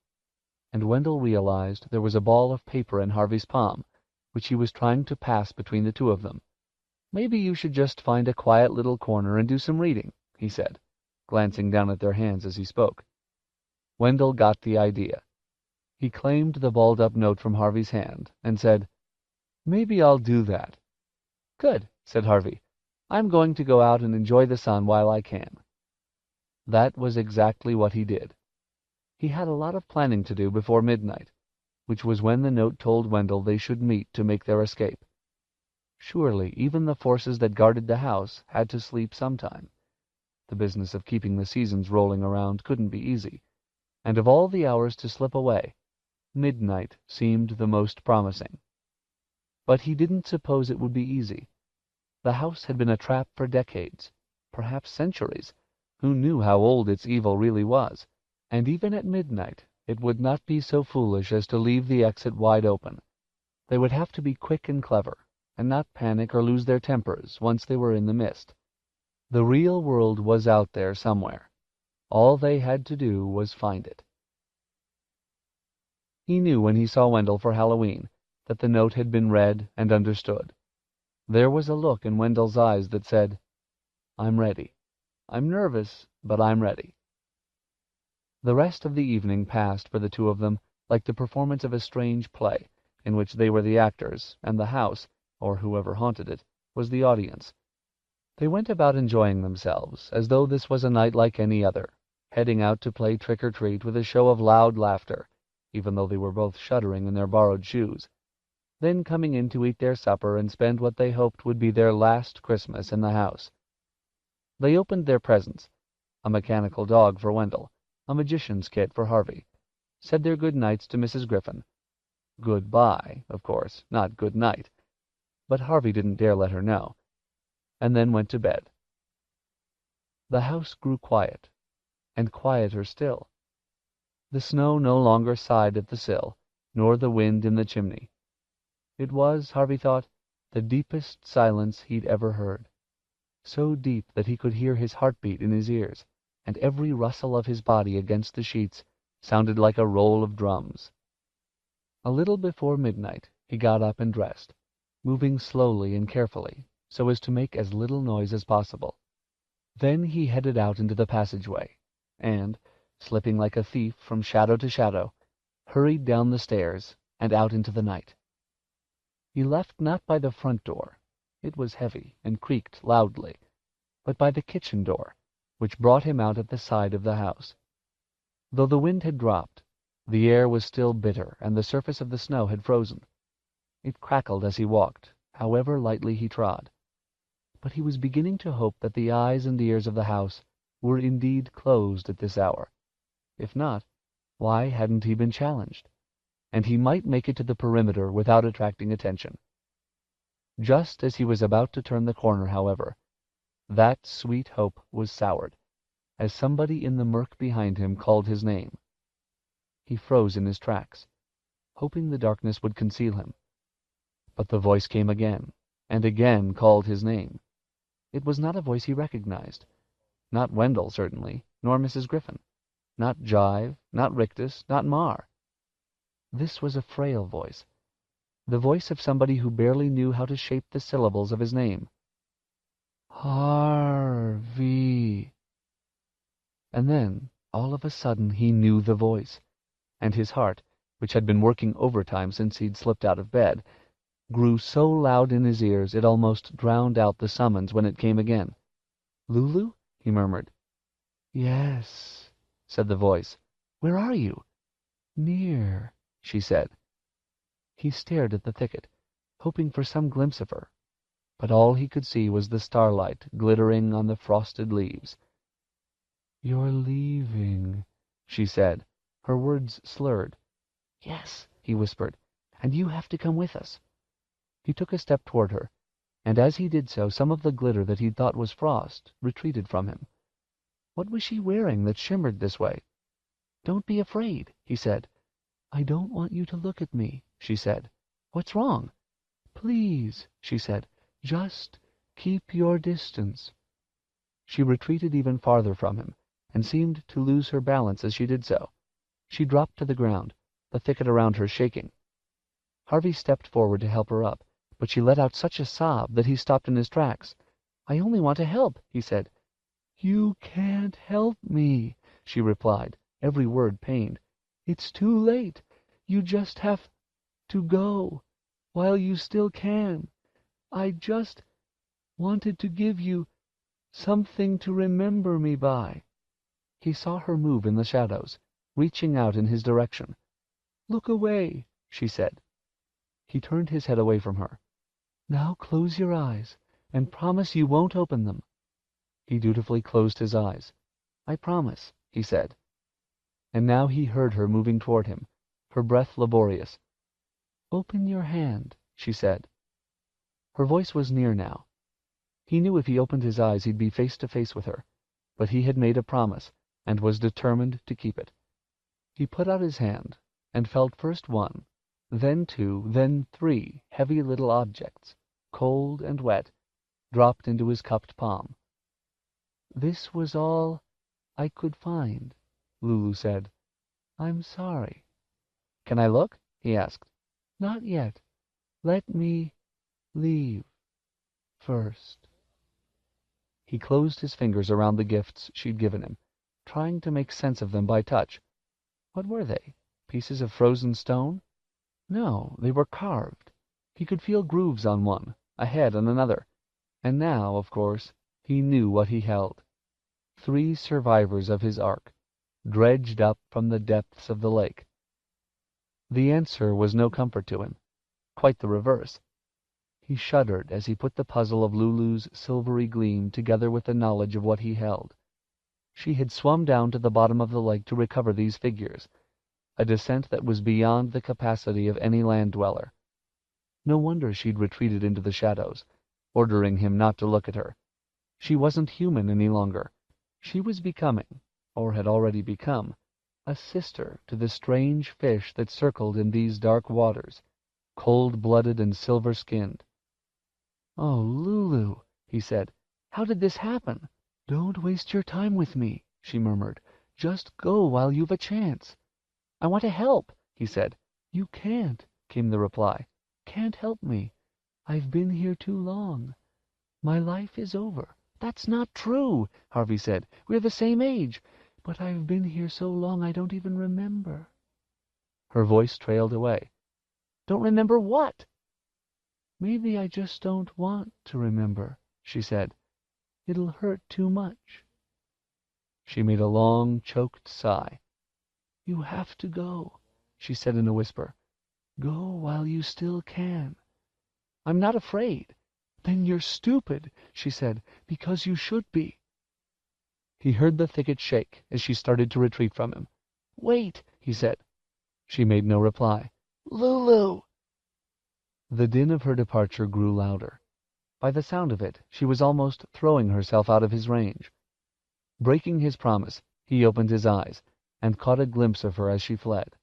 and Wendell realized there was a ball of paper in Harvey's palm, which he was trying to pass between the two of them. "Maybe you should just find a quiet little corner and do some reading," he said, glancing down at their hands as he spoke. Wendell got the idea. He claimed the balled-up note from Harvey's hand, and said, "Maybe I'll do that." "Good," said Harvey. "I'm going to go out and enjoy the sun while I can." That was exactly what he did. He had a lot of planning to do before midnight, which was when the note told Wendell they should meet to make their escape. Surely even the forces that guarded the house had to sleep sometime. The business of keeping the seasons rolling around couldn't be easy, and of all the hours to slip away, midnight seemed the most promising. But he didn't suppose it would be easy. The house had been a trap for decades, perhaps centuries. Who knew how old its evil really was? And even at midnight it would not be so foolish as to leave the exit wide open. They would have to be quick and clever, and not panic or lose their tempers once they were in the mist. The real world was out there somewhere. All they had to do was find it. He knew when he saw Wendell for Halloween that the note had been read and understood. There was a look in Wendell's eyes that said, "I'm ready. I'm nervous, but I'm ready." The rest of the evening passed for the two of them like the performance of a strange play, in which they were the actors, and the house, or whoever haunted it, was the audience. They went about enjoying themselves, as though this was a night like any other, heading out to play trick-or-treat with a show of loud laughter, even though they were both shuddering in their borrowed shoes, then coming in to eat their supper and spend what they hoped would be their last Christmas in the house. They opened their presents, a mechanical dog for Wendell, a magician's kit for Harvey, said their good nights to Mrs. Griffin. Good-bye, of course, not good night, but Harvey didn't dare let her know, and then went to bed. The house grew quiet, and quieter still. The snow no longer sighed at the sill, nor the wind in the chimney. It was, Harvey thought, the deepest silence he'd ever heard. So deep that he could hear his heartbeat in his ears, and every rustle of his body against the sheets sounded like a roll of drums. A little before midnight he got up and dressed, moving slowly and carefully so as to make as little noise as possible. Then he headed out into the passageway, and, slipping like a thief from shadow to shadow, hurried down the stairs and out into the night. He left not by the front door, it was heavy and creaked loudly, but by the kitchen door, which brought him out at the side of the house. Though the wind had dropped, the air was still bitter, and the surface of the snow had frozen. It crackled as he walked, however lightly he trod. But he was beginning to hope that the eyes and ears of the house were indeed closed at this hour. If not, why hadn't he been challenged? And he might make it to the perimeter without attracting attention. Just as he was about to turn the corner, however, that sweet hope was soured, as somebody in the murk behind him called his name. He froze in his tracks, hoping the darkness would conceal him. But the voice came again, and again called his name. It was not a voice he recognized. Not Wendell, certainly, nor Mrs. Griffin. Not Jive, not Rictus, not Mar. This was a frail voice, the voice of somebody who barely knew how to shape the syllables of his name. Harvey. And then, all of a sudden, he knew the voice, and his heart, which had been working overtime since he'd slipped out of bed, grew so loud in his ears it almost drowned out the summons when it came again. "Lulu?" he murmured. "Yes," said the voice. "Where are you?" "Near," she said. He stared at the thicket, hoping for some glimpse of her, but all he could see was the starlight glittering on the frosted leaves. "You're leaving," she said, her words slurred. "Yes," he whispered, "and you have to come with us." He took a step toward her, and as he did so, some of the glitter that he thought was frost retreated from him. What was she wearing that shimmered this way? "Don't be afraid," he said. "I don't want you to look at me," she said. "What's wrong?" "Please," she said, "just keep your distance." She retreated even farther from him, and seemed to lose her balance as she did so. She dropped to the ground, the thicket around her shaking. Harvey stepped forward to help her up, but she let out such a sob that he stopped in his tracks. "I only want to help," he said. "You can't help me," she replied, every word pained. "It's too late. You just have to go while you still can. I just wanted to give you something to remember me by." He saw her move in the shadows, reaching out in his direction. "Look away," she said. He turned his head away from her. "Now close your eyes, and promise you won't open them." He dutifully closed his eyes. "I promise," he said. And now he heard her moving toward him, her breath laborious. "Open your hand," she said. Her voice was near now. He knew if he opened his eyes he'd be face to face with her, but he had made a promise, and was determined to keep it. He put out his hand, and felt first one, then two, then three heavy little objects, cold and wet, dropped into his cupped palm. "This was all I could find," Lulu said. "I'm sorry." "Can I look?" he asked. "Not yet. Let me leave first." He closed his fingers around the gifts she'd given him, trying to make sense of them by touch. What were they? Pieces of frozen stone? No, they were carved. He could feel grooves on one, a head on another. And now, of course, he knew what he held. 3 survivors of his ark, dredged up from the depths of the lake. The answer was no comfort to him. Quite the reverse. He shuddered as he put the puzzle of Lulu's silvery gleam together with the knowledge of what he held. She had swum down to the bottom of the lake to recover these figures, a descent that was beyond the capacity of any land dweller. No wonder she'd retreated into the shadows, ordering him not to look at her. She wasn't human any longer. She was becoming, or had already become, a sister to the strange fish that circled in these dark waters, cold-blooded and silver-skinned. "Oh, Lulu," he said, "how did this happen?" "Don't waste your time with me," she murmured. "Just go while you've a chance." "I want to help," he said. "You can't," came the reply. "Can't help me. I've been here too long. My life is over." "That's not true," Harvey said. "We're the same age." "But I've been here so long I don't even remember." Her voice trailed away. "Don't remember what?" "Maybe I just don't want to remember," she said. "It'll hurt too much." She made a long, choked sigh. "You have to go," she said in a whisper. "Go while you still can." "I'm not afraid." "Then you're stupid," she said, "because you should be." He heard the thicket shake as she started to retreat from him. "Wait," he said. She made no reply. "Lulu!" The din of her departure grew louder. By the sound of it, she was almost throwing herself out of his range. Breaking his promise, he opened his eyes, and caught a glimpse of her as she fled.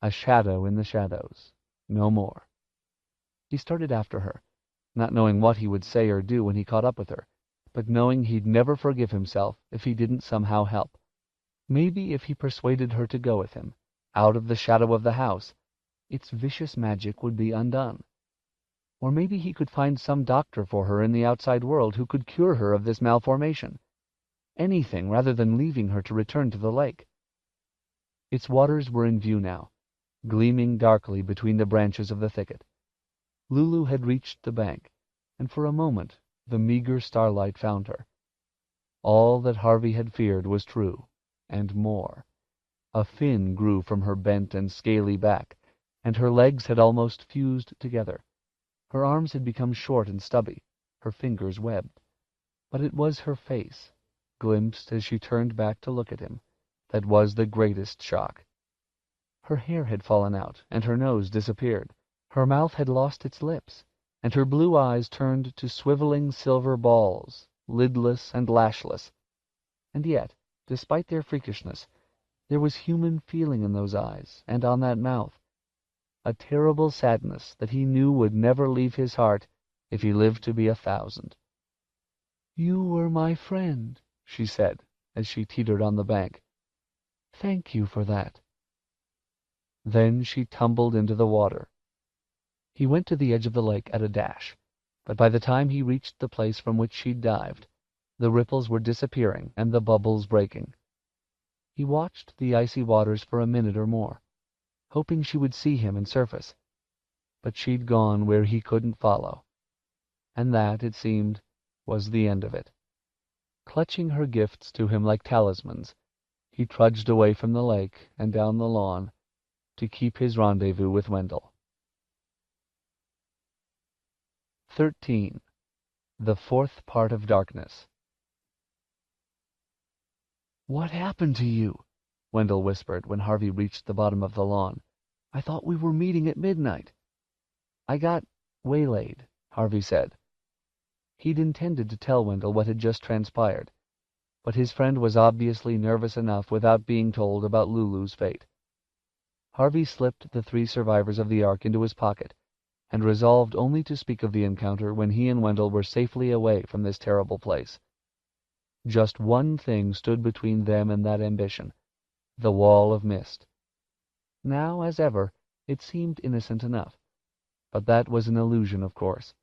A shadow in the shadows. No more. He started after her, not knowing what he would say or do when he caught up with her, but knowing he'd never forgive himself if he didn't somehow help. Maybe if he persuaded her to go with him, out of the shadow of the house, its vicious magic would be undone. Or maybe he could find some doctor for her in the outside world who could cure her of this malformation. Anything rather than leaving her to return to the lake. Its waters were in view now, gleaming darkly between the branches of the thicket. Lulu had reached the bank, and for a moment the meager starlight found her. All that Harvey had feared was true, and more. A fin grew from her bent and scaly back, and her legs had almost fused together. Her arms had become short and stubby, her fingers webbed. But it was her face, glimpsed as she turned back to look at him, that was the greatest shock. Her hair had fallen out, and her nose disappeared. Her mouth had lost its lips, and her blue eyes turned to swiveling silver balls, lidless and lashless. And yet, despite their freakishness, there was human feeling in those eyes, and on that mouth. A terrible sadness that he knew would never leave his heart if he lived to be 1,000. "You were my friend," she said, as she teetered on the bank. "Thank you for that." Then she tumbled into the water. He went to the edge of the lake at a dash, but by the time he reached the place from which she'd dived, the ripples were disappearing and the bubbles breaking. He watched the icy waters for a minute or more, hoping she would see him and surface, but she'd gone where he couldn't follow, and that, it seemed, was the end of it. Clutching her gifts to him like talismans, he trudged away from the lake and down the lawn to keep his rendezvous with Wendell. 13. The Fourth Part of Darkness. "What happened to you?" Wendell whispered when Harvey reached the bottom of the lawn. "I thought we were meeting at midnight." "I got waylaid," Harvey said. He'd intended to tell Wendell what had just transpired, but his friend was obviously nervous enough without being told about Lulu's fate. Harvey slipped the 3 survivors of the Ark into his pocket, and resolved only to speak of the encounter when he and Wendell were safely away from this terrible place. Just one thing stood between them and that ambition: the wall of mist. Now, as ever, it seemed innocent enough, but that was an illusion, of course,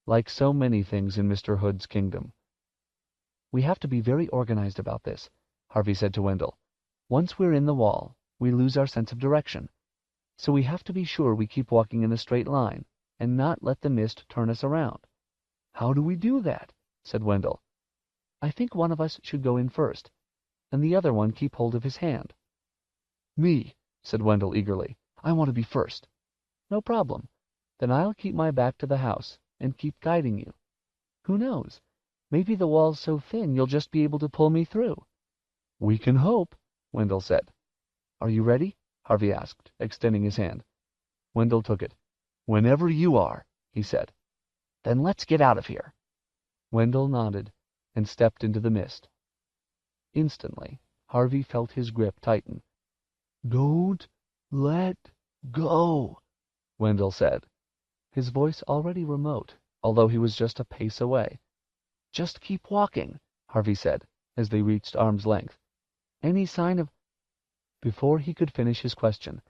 like so many things in Mr. Hood's kingdom. "We have to be very organized about this," Harvey said to Wendell. "Once we're in the wall, we lose our sense of direction. So we have to be sure we keep walking in a straight line, and not let the mist turn us around." "How do we do that?" said Wendell. "I think one of us should go in first, and the other one keep hold of his hand." "Me," said Wendell eagerly. "I want to be first." "No problem. Then I'll keep my back to the house, and keep guiding you. Who knows? Maybe the wall's so thin you'll just be able to pull me through." "We can hope," Wendell said. "Are you ready?" Harvey asked, extending his hand. Wendell took it. "Whenever you are," he said. "Then let's get out of here." Wendell nodded, and stepped into the mist. Instantly, Harvey felt his grip tighten. "Don't let go," Wendell said, his voice already remote, although he was just a pace away. "Just keep walking," Harvey said, as they reached arm's length. "Any sign of—" Before he could finish his question,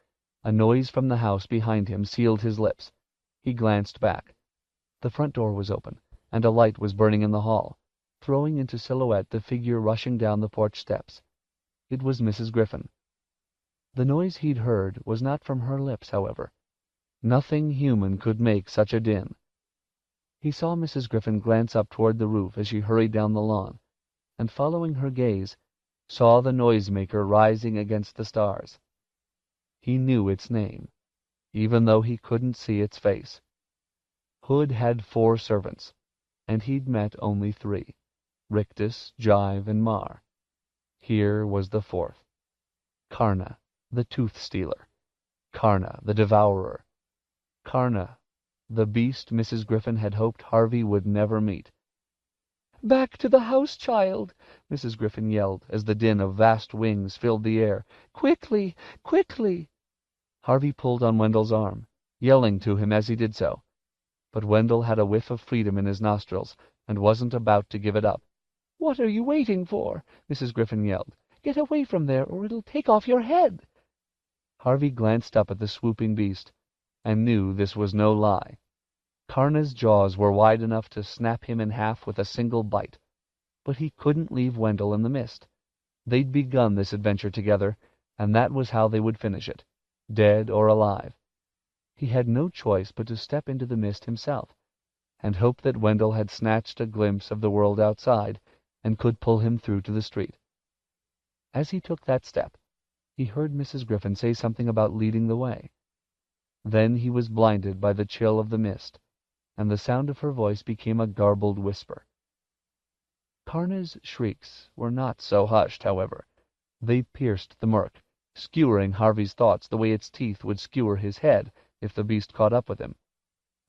a noise from the house behind him sealed his lips. He glanced back. The front door was open, and a light was burning in the hall, throwing into silhouette the figure rushing down the porch steps. It was Mrs. Griffin. The noise he'd heard was not from her lips, however. Nothing human could make such a din. He saw Mrs. Griffin glance up toward the roof as she hurried down the lawn, and following her gaze, saw the noisemaker rising against the stars. He knew its name, even though he couldn't see its face. Hood had 4 servants, and he'd met only 3, Rictus, Jive, and Mar. Here was the 4th. Karna, the tooth-stealer. Karna, the devourer. Karna, the beast Mrs. Griffin had hoped Harvey would never meet. "Back to the house, child!" Mrs. Griffin yelled as the din of vast wings filled the air. "Quickly! Quickly!" Harvey pulled on Wendell's arm, yelling to him as he did so. But Wendell had a whiff of freedom in his nostrils and wasn't about to give it up. "What are you waiting for?" Mrs. Griffin yelled. "Get away from there or it'll take off your head." Harvey glanced up at the swooping beast and knew this was no lie. Karna's jaws were wide enough to snap him in half with a single bite. But he couldn't leave Wendell in the mist. They'd begun this adventure together, and that was how they would finish it, dead or alive. He had no choice but to step into the mist himself, and hope that Wendell had snatched a glimpse of the world outside and could pull him through to the street. As he took that step, he heard Mrs. Griffin say something about leading the way. Then he was blinded by the chill of the mist, and the sound of her voice became a garbled whisper. Karna's shrieks were not so hushed, however. They pierced the murk, skewering Harvey's thoughts the way its teeth would skewer his head if the beast caught up with him.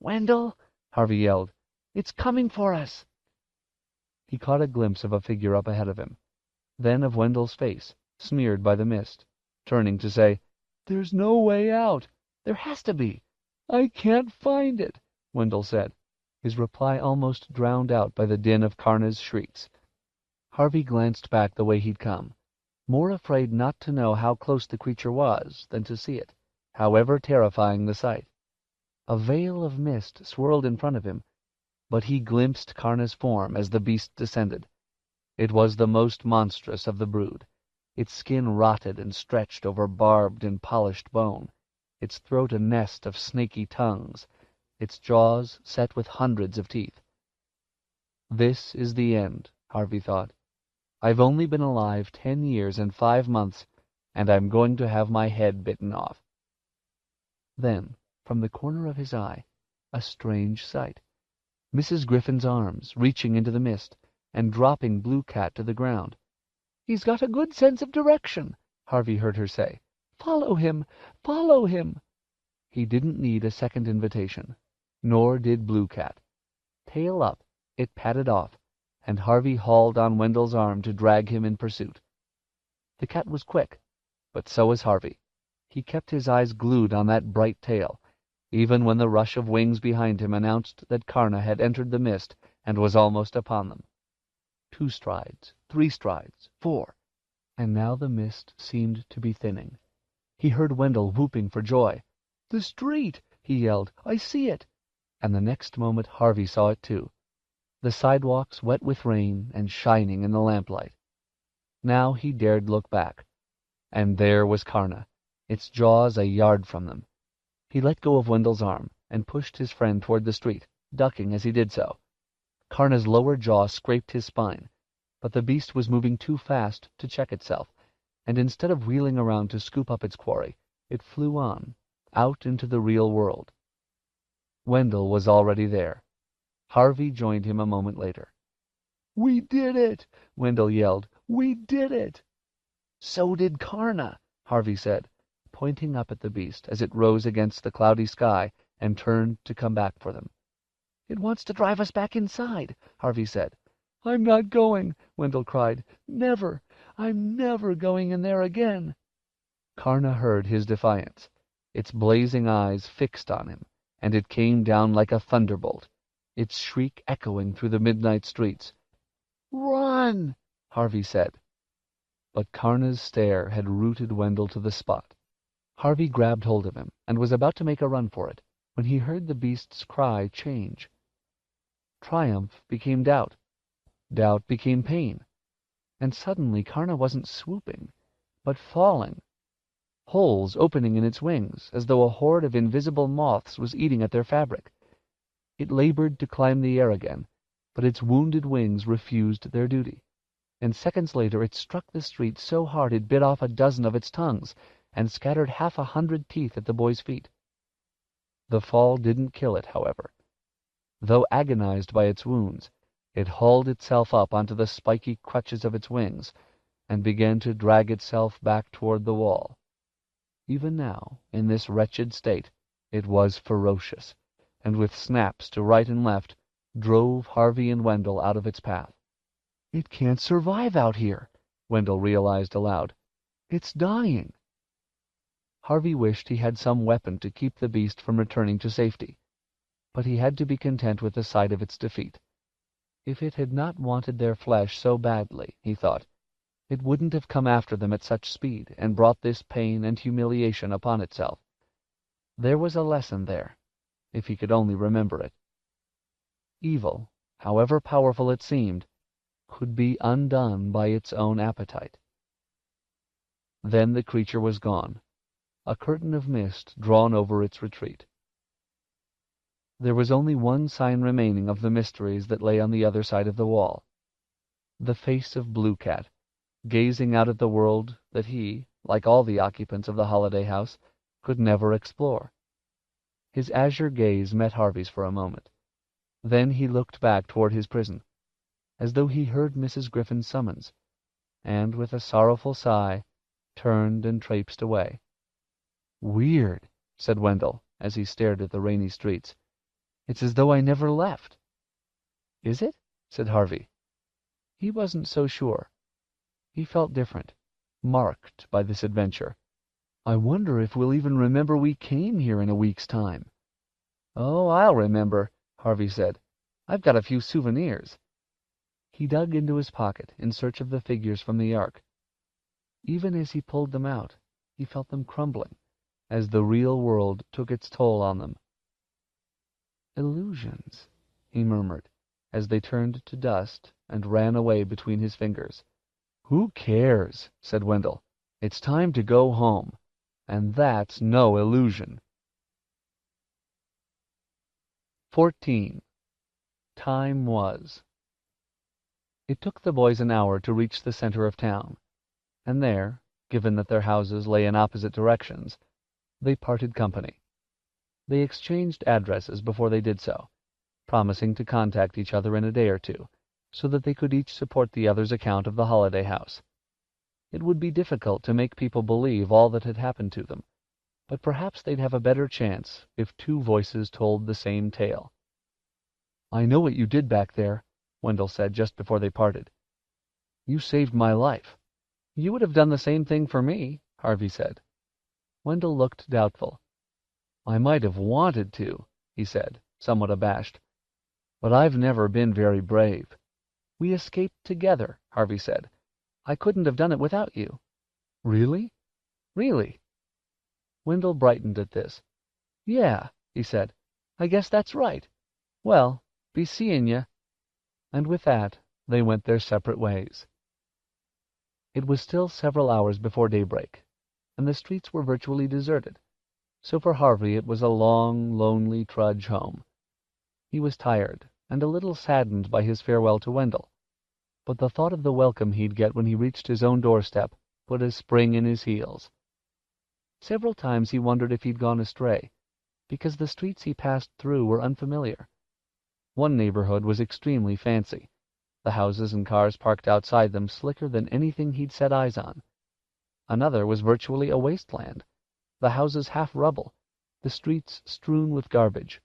"Wendell!" Harvey yelled. "It's coming for us!" He caught a glimpse of a figure up ahead of him, then of Wendell's face, smeared by the mist, turning to say, "There's no way out. There has to be." "I can't find it," Wendell said, his reply almost drowned out by the din of Karna's shrieks. Harvey glanced back the way he'd come, more afraid not to know how close the creature was than to see it, however terrifying the sight. A veil of mist swirled in front of him, but he glimpsed Karna's form as the beast descended. It was the most monstrous of the brood, its skin rotted and stretched over barbed and polished bone, its throat a nest of snaky tongues, its jaws set with hundreds of teeth. "This is the end," Harvey thought. "I've only been alive 10 years and 5 months, and I'm going to have my head bitten off." Then, from the corner of his eye, a strange sight. Mrs. Griffin's arms reaching into the mist and dropping Blue Cat to the ground. "He's got a good sense of direction," Harvey heard her say. "Follow him! Follow him!" He didn't need a second invitation, nor did Blue Cat. Tail up, it padded off, and Harvey hauled on Wendell's arm to drag him in pursuit. The cat was quick, but so was Harvey. He kept his eyes glued on that bright tail, even when the rush of wings behind him announced that Karna had entered the mist and was almost upon them. 2 strides, 3 strides, 4, and now the mist seemed to be thinning. He heard Wendell whooping for joy. "The street!" he yelled. "I see it!" And the next moment Harvey saw it too. The sidewalks wet with rain and shining in the lamplight. Now he dared look back, and there was Karna, its jaws a yard from them. He let go of Wendell's arm and pushed his friend toward the street, ducking as he did so. Karna's lower jaw scraped his spine, but the beast was moving too fast to check itself, and instead of wheeling around to scoop up its quarry, it flew on, out into the real world. Wendell was already there. Harvey joined him a moment later. "We did it!" Wendell yelled. "We did it!" "So did Karna," Harvey said, pointing up at the beast as it rose against the cloudy sky and turned to come back for them. "It wants to drive us back inside," Harvey said. "I'm not going," Wendell cried. "Never! I'm never going in there again." Karna heard his defiance, its blazing eyes fixed on him, and it came down like a thunderbolt, its shriek echoing through the midnight streets. "Run!" Harvey said. But Karna's stare had rooted Wendell to the spot. Harvey grabbed hold of him and was about to make a run for it when he heard the beast's cry change. Triumph became doubt. Doubt became pain. And suddenly Karna wasn't swooping, but falling. holes opening in its wings, as though a horde of invisible moths was eating at their fabric. It labored to climb the air again, but its wounded wings refused their duty, and seconds later it struck the street so hard it bit off a dozen of its tongues and scattered 100 teeth at the boy's feet. The fall didn't kill it, however. Though agonized by its wounds, it hauled itself up onto the spiky crutches of its wings and began to drag itself back toward the wall. Even now, in this wretched state, it was ferocious, and with snaps to right and left, drove Harvey and Wendell out of its path. "It can't survive out here," Wendell realized aloud. "It's dying." Harvey wished he had some weapon to keep the beast from returning to safety, but he had to be content with the sight of its defeat. If it had not wanted their flesh so badly, he thought, it wouldn't have come after them at such speed and brought this pain and humiliation upon itself. There was a lesson there, if he could only remember it. Evil, however powerful it seemed, could be undone by its own appetite. Then the creature was gone, a curtain of mist drawn over its retreat. There was only one sign remaining of the mysteries that lay on the other side of the wall. The face of Blue Cat, gazing out at the world that he, like all the occupants of the holiday house, could never explore. His azure gaze met Harvey's for a moment. Then he looked back toward his prison, as though he heard Mrs. Griffin's summons, and, with a sorrowful sigh, turned and traipsed away. "Weird," said Wendell, as he stared at the rainy streets. "It's as though I never left." "Is it?" said Harvey. He wasn't so sure. He felt different, marked by this adventure. "I wonder if we'll even remember we came here in a week's time." "Oh, I'll remember," Harvey said. "I've got a few souvenirs." He dug into his pocket in search of the figures from the Ark. Even as he pulled them out, he felt them crumbling, as the real world took its toll on them. "Illusions," he murmured, as they turned to dust and ran away between his fingers. "Who cares?" said Wendell. "It's time to go home. And that's no illusion." 14. Time was. It took the boys an hour to reach the center of town, and there, given that their houses lay in opposite directions, they parted company. They exchanged addresses before they did so, promising to contact each other in a day or two, so that they could each support the other's account of the holiday house. It would be difficult to make people believe all that had happened to them, but perhaps they'd have a better chance if two voices told the same tale. "I know what you did back there," Wendell said just before they parted. "You saved my life." "You would have done the same thing for me," Harvey said. Wendell looked doubtful. "I might have wanted to," he said, somewhat abashed, "but I've never been very brave." "We escaped together," Harvey said. "I couldn't have done it without you." "Really?" "Really." Wendell brightened at this. "Yeah," he said. "I guess that's right. Well, be seeing you." And with that, they went their separate ways. It was still several hours before daybreak, and the streets were virtually deserted, so for Harvey it was a long, lonely trudge home. He was tired, and a little saddened by his farewell to Wendell, but the thought of the welcome he'd get when he reached his own doorstep put a spring in his heels. Several times he wondered if he'd gone astray, because the streets he passed through were unfamiliar. One neighborhood was extremely fancy, the houses and cars parked outside them slicker than anything he'd set eyes on. Another was virtually a wasteland, the houses half rubble, the streets strewn with garbage.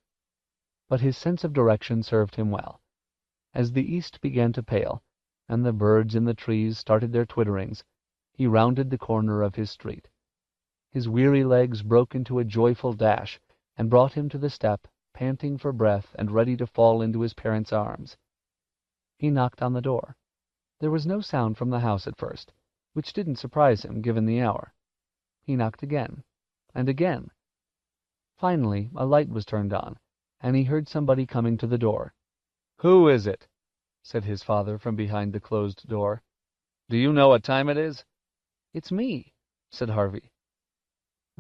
But his sense of direction served him well. As the east began to pale, and the birds in the trees started their twitterings, he rounded the corner of his street. His weary legs broke into a joyful dash, and brought him to the step, panting for breath and ready to fall into his parents' arms. He knocked on the door. There was no sound from the house at first, which didn't surprise him given the hour. He knocked again, and again. Finally a light was turned on, and he heard somebody coming to the door. "Who is it?" said his father from behind the closed door. "Do you know what time it is?" "It's me," said Harvey.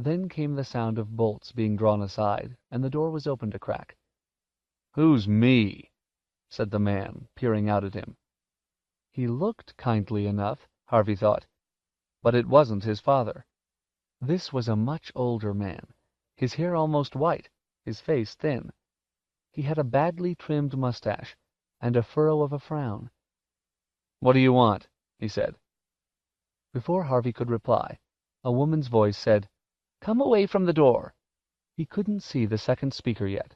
Then came the sound of bolts being drawn aside, and the door was opened a crack. "Who's me?" said the man, peering out at him. He looked kindly enough, Harvey thought, but it wasn't his father. This was a much older man, his hair almost white, his face thin. He had a badly trimmed mustache, and a furrow of a frown. "What do you want?" he said. Before Harvey could reply, a woman's voice said, "Come away from the door." He couldn't see the second speaker yet,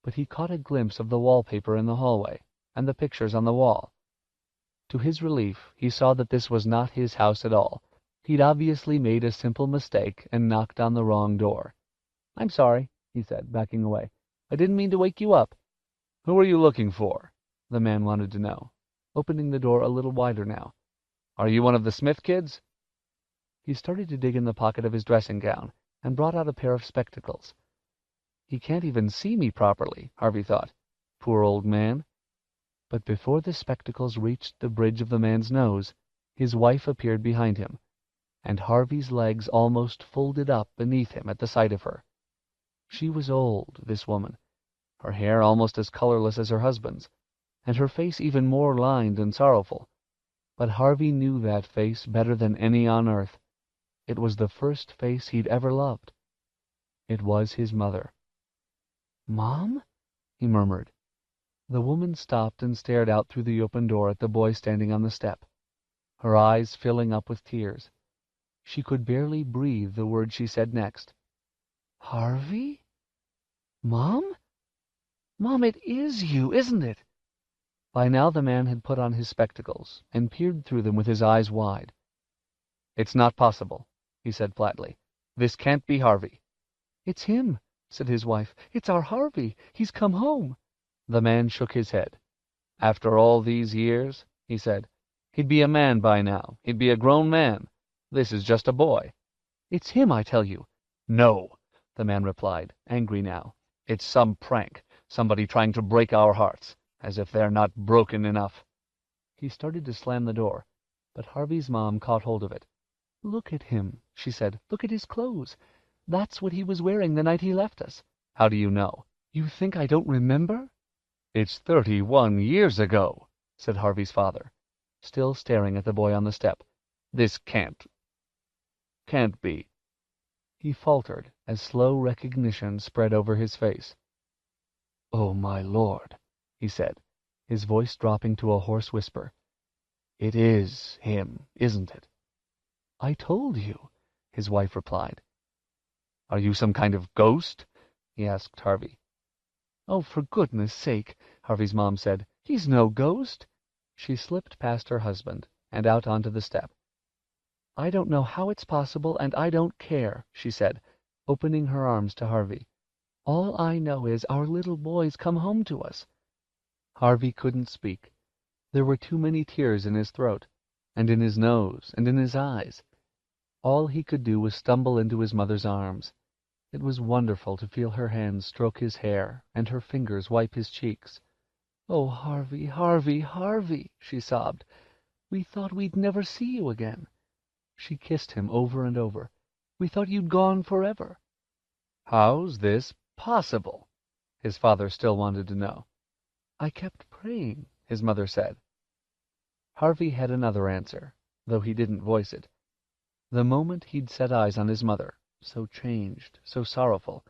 but he caught a glimpse of the wallpaper in the hallway, and the pictures on the wall. To his relief, he saw that this was not his house at all. He'd obviously made a simple mistake and knocked on the wrong door. "I'm sorry," he said, backing away. "I didn't mean to wake you up." "Who are you looking for?" the man wanted to know, opening the door a little wider now. "Are you one of the Smith kids?" He started to dig in the pocket of his dressing gown, and brought out a pair of spectacles. He can't even see me properly, Harvey thought. Poor old man. But before the spectacles reached the bridge of the man's nose, his wife appeared behind him, and Harvey's legs almost folded up beneath him at the sight of her. She was old, this woman, her hair almost as colorless as her husband's, and her face even more lined and sorrowful. But Harvey knew that face better than any on earth. It was the first face he'd ever loved. It was his mother. "Mom?" he murmured. The woman stopped and stared out through the open door at the boy standing on the step, her eyes filling up with tears. She could barely breathe the word she said next. "Harvey? Mom? Mom, it is you, isn't it?" By now the man had put on his spectacles and peered through them with his eyes wide. "It's not possible," he said flatly. "This can't be Harvey." "It's him," said his wife. "It's our Harvey. He's come home." The man shook his head. "After all these years," he said, "he'd be a man by now. He'd be a grown man. This is just a boy." "It's him, I tell you." "No," the man replied, angry now. "It's some prank, somebody trying to break our hearts, as if they're not broken enough." He started to slam the door, but Harvey's mom caught hold of it. "Look at him," she said. "Look at his clothes. That's what he was wearing the night he left us." "How do you know?" "You think I don't remember?" "It's 31 years ago," said Harvey's father, still staring at the boy on the step. "This can't be." He faltered as slow recognition spread over his face. "Oh, my Lord," he said, his voice dropping to a hoarse whisper. "It is him, isn't it?" "I told you," his wife replied. "Are you some kind of ghost?" he asked Harvey. "Oh, for goodness sake," Harvey's mom said. "He's no ghost." She slipped past her husband and out onto the step. "I don't know how it's possible, and I don't care," she said, opening her arms to Harvey. "All I know is our little boy's come home to us." Harvey couldn't speak. There were too many tears in his throat, and in his nose, and in his eyes. All he could do was stumble into his mother's arms. It was wonderful to feel her hands stroke his hair, and her fingers wipe his cheeks. "Oh, Harvey, Harvey, Harvey," she sobbed. "We thought we'd never see you again." She kissed him over and over. "We thought you'd gone forever." "How's this possible?" his father still wanted to know. "I kept praying," his mother said. Harvey had another answer, though he didn't voice it. The moment he'd set eyes on his mother, so changed, so sorrowful,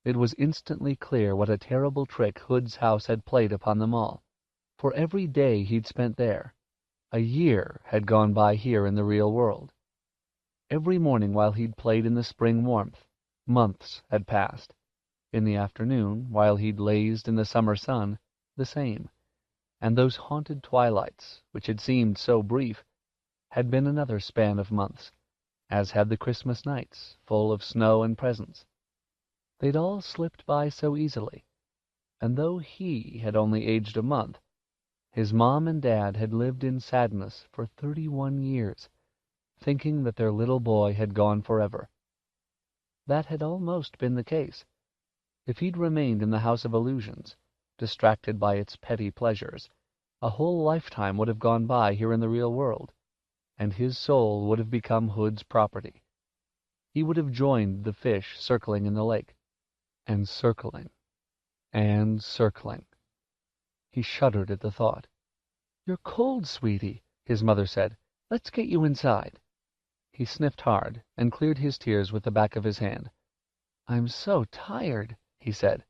it was instantly clear what a terrible trick Hood's house had played upon them all. For every day he'd spent there, a year had gone by here in the real world. Every morning while he'd played in the spring warmth, months had passed. In the afternoon, while he'd lazed in the summer sun, the same. And those haunted twilights, which had seemed so brief, had been another span of months, as had the Christmas nights, full of snow and presents. They'd all slipped by so easily, and though he had only aged a month, his mom and dad had lived in sadness for 31 years, thinking that their little boy had gone forever. That had almost been the case. If he'd remained in the House of Illusions, distracted by its petty pleasures, a whole lifetime would have gone by here in the real world, and his soul would have become Hood's property. he would have joined the fish circling in the lake. And circling. And circling. He shuddered at the thought. "You're cold, sweetie," his mother said. "Let's get you inside." He sniffed hard and cleared his tears with the back of his hand. "I'm so tired," he said.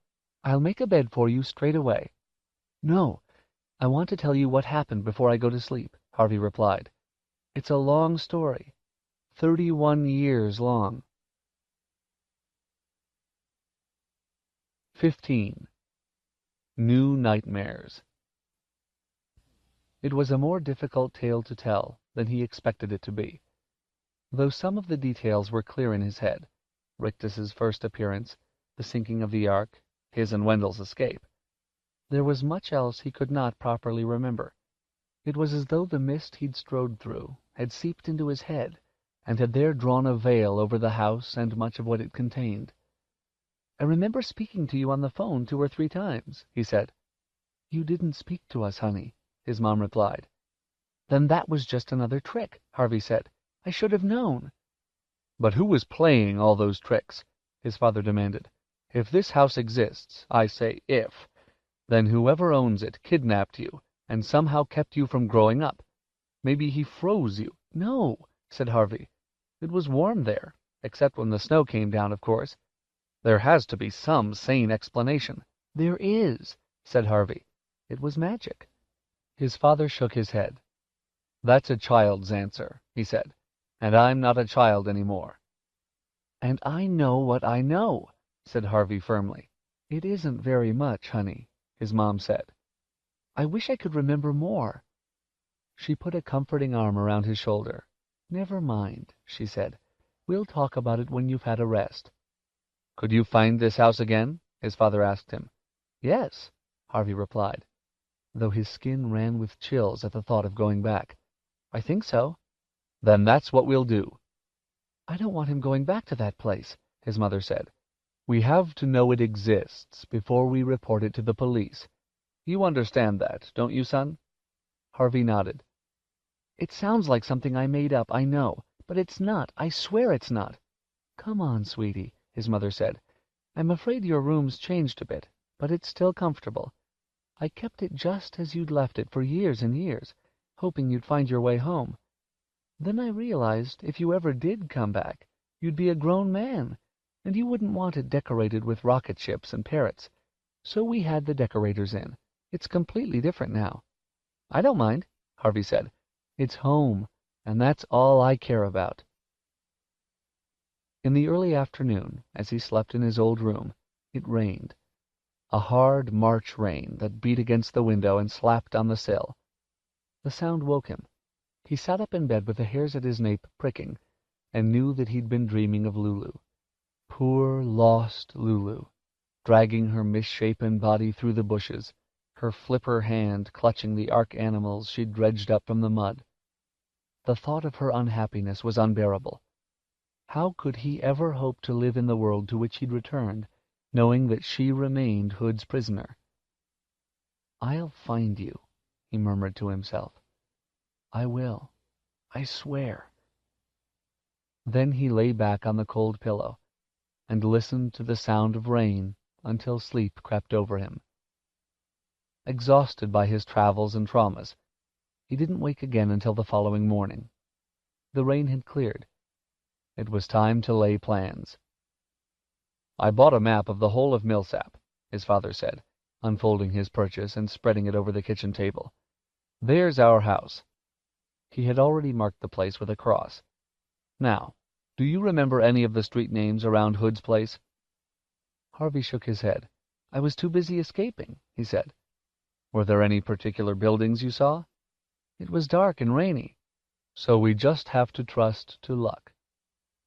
"I'll make a bed for you straight away." "No, I want to tell you what happened before I go to sleep," Harvey replied. "It's a long story. 31 years long." 15. New Nightmares. It was a more difficult tale to tell than he expected it to be. Though some of the details were clear in his head, Rictus's first appearance, the sinking of the Ark, his and Wendell's escape, there was much else he could not properly remember. It was as though the mist he'd strode through had seeped into his head and had there drawn a veil over the house and much of what it contained. "I remember speaking to you on the phone 2 or 3 times," he said. "You didn't speak to us, honey," his mom replied. "Then that was just another trick," Harvey said. "I should have known." "But who was playing all those tricks?" his father demanded. "If this house exists, I say if, then whoever owns it kidnapped you and somehow kept you from growing up. Maybe he froze you." "No," said Harvey. "It was warm there, except when the snow came down, of course." "There has to be some sane explanation." "There is," said Harvey. "It was magic." His father shook his head. "That's a child's answer," he said, "and I'm not a child any more." "And I know what I know," said Harvey firmly. "It isn't very much, honey," his mom said. "I wish I could remember more." She put a comforting arm around his shoulder. "Never mind," she said. "We'll talk about it when you've had a rest." "Could you find this house again?" his father asked him. "Yes," Harvey replied, though his skin ran with chills at the thought of going back. "I think so." "Then that's what we'll do." "I don't want him going back to that place," his mother said. "We have to know it exists before we report it to the police. You understand that, don't you, son?" Harvey nodded. "It sounds like something I made up, I know, but it's not. I swear it's not." "Come on, sweetie," his mother said. "I'm afraid your room's changed a bit, but it's still comfortable. I kept it just as you'd left it for years and years, hoping you'd find your way home. Then I realized if you ever did come back, you'd be a grown man, and you wouldn't want it decorated with rocket ships and parrots. So we had the decorators in. It's completely different now." "I don't mind," Harvey said. "It's home, and that's all I care about." In the early afternoon, as he slept in his old room, it rained. A hard March rain that beat against the window and slapped on the sill. The sound woke him. He sat up in bed with the hairs at his nape pricking, and knew that he'd been dreaming of Lulu. Poor, lost Lulu, dragging her misshapen body through the bushes, her flipper hand clutching the Ark animals she'd dredged up from the mud. The thought of her unhappiness was unbearable. How could he ever hope to live in the world to which he'd returned, knowing that she remained Hood's prisoner? "I'll find you," he murmured to himself. "I will. I swear." Then he lay back on the cold pillow and listened to the sound of rain until sleep crept over him. Exhausted by his travels and traumas, he didn't wake again until the following morning. The rain had cleared. It was time to lay plans. "I bought a map of the whole of Millsap," his father said, unfolding his purchase and spreading it over the kitchen table. "There's our house." He had already marked the place with a cross. "Now, do you remember any of the street names around Hood's place?" Harvey shook his head. "I was too busy escaping," he said. "Were there any particular buildings you saw?" "It was dark and rainy." "So we just have to trust to luck."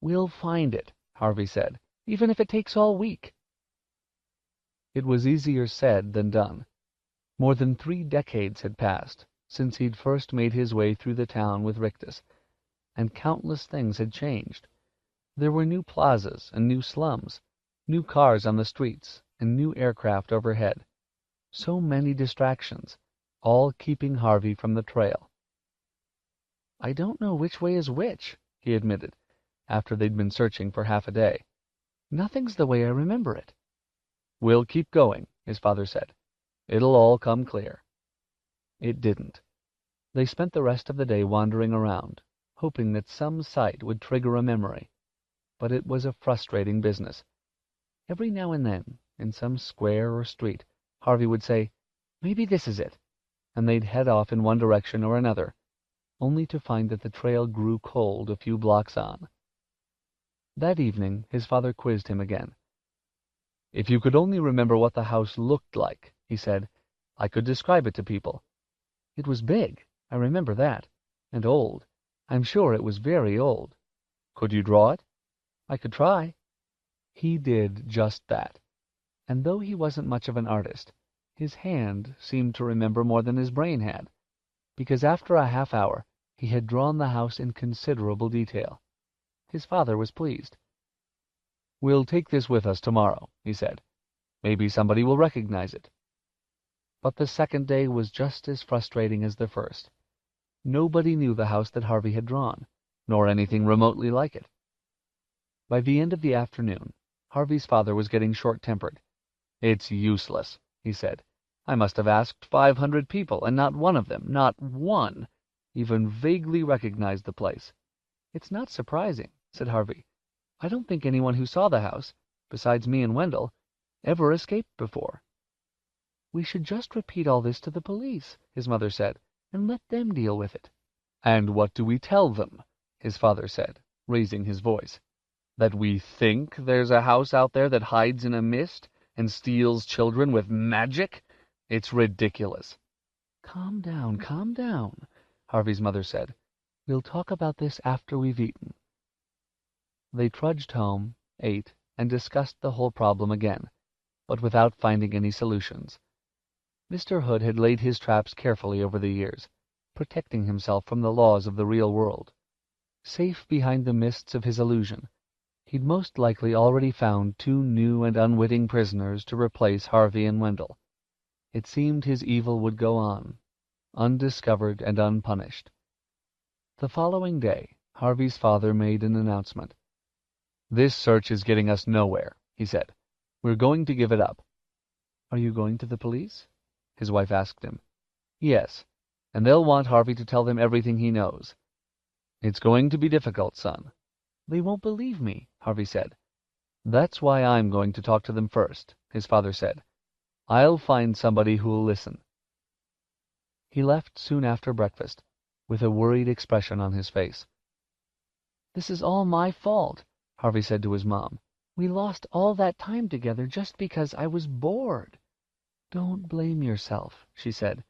"We'll find it," Harvey said, "even if it takes all week." It was easier said than done. More than 3 decades had passed since he'd first made his way through the town with Rictus, and countless things had changed. There were new plazas and new slums, new cars on the streets and new aircraft overhead. So many distractions, all keeping Harvey from the trail. "I don't know which way is which," he admitted. after they'd been searching for half a day. "Nothing's the way I remember it." "We'll keep going," his father said. "It'll all come clear." It didn't. They spent the rest of the day wandering around, hoping that some sight would trigger a memory. But it was a frustrating business. Every now and then, in some square or street, Harvey would say, "Maybe this is it," and they'd head off in one direction or another, only to find that the trail grew cold a few blocks on. That evening his father quizzed him again. "If you could only remember what the house looked like," he said, "I could describe it to people." "It was big, I remember that, and old. I'm sure it was very old." "Could you draw it?" "I could try." He did just that, and though he wasn't much of an artist, his hand seemed to remember more than his brain had, because after a half hour he had drawn the house in considerable detail. His father was pleased. "We'll take this with us tomorrow," he said. "Maybe somebody will recognize it." But the second day was just as frustrating as the first. Nobody knew the house that Harvey had drawn, nor anything remotely like it. By the end of the afternoon, Harvey's father was getting short-tempered. "It's useless," he said. "I must have asked 500 people, and not one of them, not one, even vaguely recognized the place." "It's not surprising," said Harvey. "I don't think anyone who saw the house, besides me and Wendell, ever escaped before." "We should just repeat all this to the police," his mother said, "and let them deal with it." "And what do we tell them?" his father said, raising his voice. "That we think there's a house out there that hides in a mist and steals children with magic? It's ridiculous." Calm down," Harvey's mother said. "We'll talk about this after we've eaten." They trudged home, ate, and discussed the whole problem again, but without finding any solutions. Mr. Hood had laid his traps carefully over the years, protecting himself from the laws of the real world. Safe behind the mists of his illusion, he'd most likely already found two new and unwitting prisoners to replace Harvey and Wendell. It seemed his evil would go on, undiscovered and unpunished. The following day, Harvey's father made an announcement. "This search is getting us nowhere," he said. "We're going to give it up." "Are you going to the police?" his wife asked him. "Yes, and they'll want Harvey to tell them everything he knows." "It's going to be difficult, son." "They won't believe me," Harvey said. "That's why I'm going to talk to them first," his father said. "I'll find somebody who'll listen." He left soon after breakfast, with a worried expression on his face. "This is all my fault," Harvey said to his mom. "We lost all that time together just because I was bored." "Don't blame yourself," she said.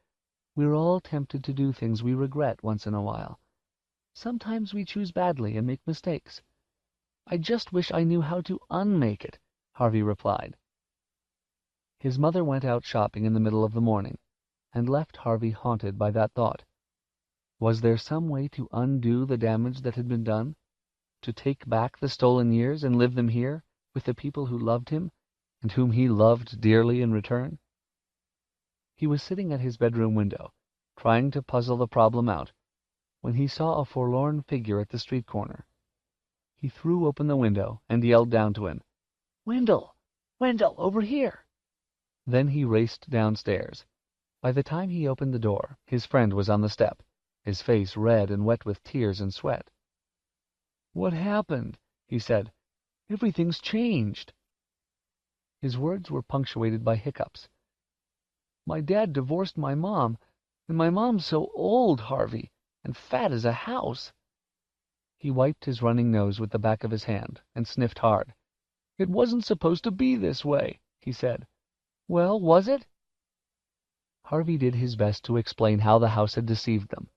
"We're all tempted to do things we regret once in a while. Sometimes we choose badly and make mistakes." "I just wish I knew how to unmake it," Harvey replied. His mother went out shopping in the middle of the morning, and left Harvey haunted by that thought. Was there some way to undo the damage that had been done? To take back the stolen years and live them here, with the people who loved him, and whom he loved dearly in return? He was sitting at his bedroom window, trying to puzzle the problem out, when he saw a forlorn figure at the street corner. He threw open the window and yelled down to him, "Wendell! Wendell, over here!" Then he raced downstairs. By the time he opened the door, his friend was on the step, his face red and wet with tears and sweat. "What happened?" he said. "Everything's changed." His words were punctuated by hiccups. "My dad divorced my mom, and my mom's so old, Harvey, and fat as a house." He wiped his running nose with the back of his hand and sniffed hard. "It wasn't supposed to be this way," he said. "Well, was it?" Harvey did his best to explain how the house had deceived them,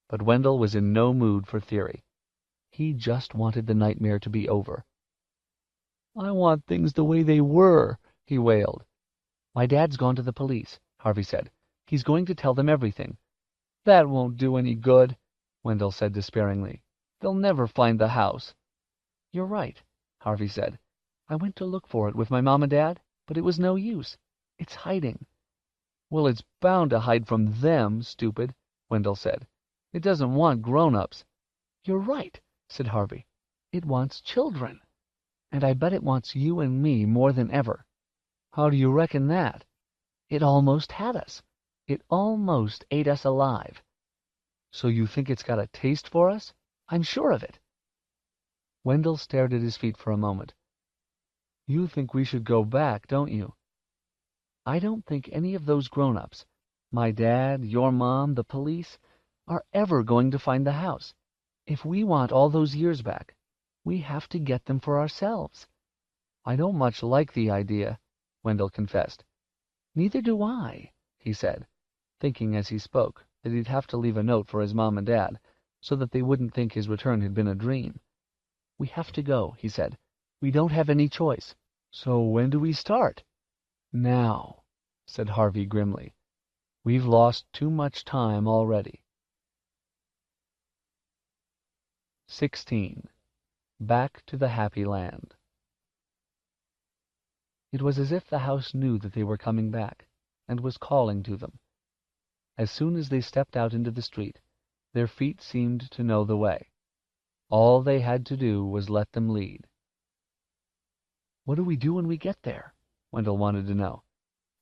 but Wendell was in no mood for theory. He just wanted the nightmare to be over. "I want things the way they were," he wailed. "My dad's gone to the police," Harvey said. "He's going to tell them everything." "That won't do any good," Wendell said despairingly. "They'll never find the house." "You're right," Harvey said. "I went to look for it with my mom and dad, but it was no use. It's hiding." "Well, it's bound to hide from them, stupid," Wendell said. "It doesn't want grown-ups." "You're right," said Harvey. It wants children, and I bet it wants you and me more than ever. How do you reckon that? It almost had us. It almost ate us alive. So you think it's got a taste for us? I'm sure of it. Wendell stared at his feet for a moment. You think we should go back, don't you? I don't think any of those grown-ups, my dad, your mom, the police, are ever going to find the house. If we want all those years back, we have to get them for ourselves. I don't much like the idea, Wendell confessed. Neither do I, he said, thinking as he spoke that he'd have to leave a note for his mom and dad, so that they wouldn't think his return had been a dream. We have to go, he said. We don't have any choice. So when do we start? Now, said Harvey grimly. We've lost too much time already. 16. Back to the Happy Land. It was as if the house knew that they were coming back, and was calling to them. As soon as they stepped out into the street, their feet seemed to know the way. All they had to do was let them lead. What do we do when we get there? Wendell wanted to know.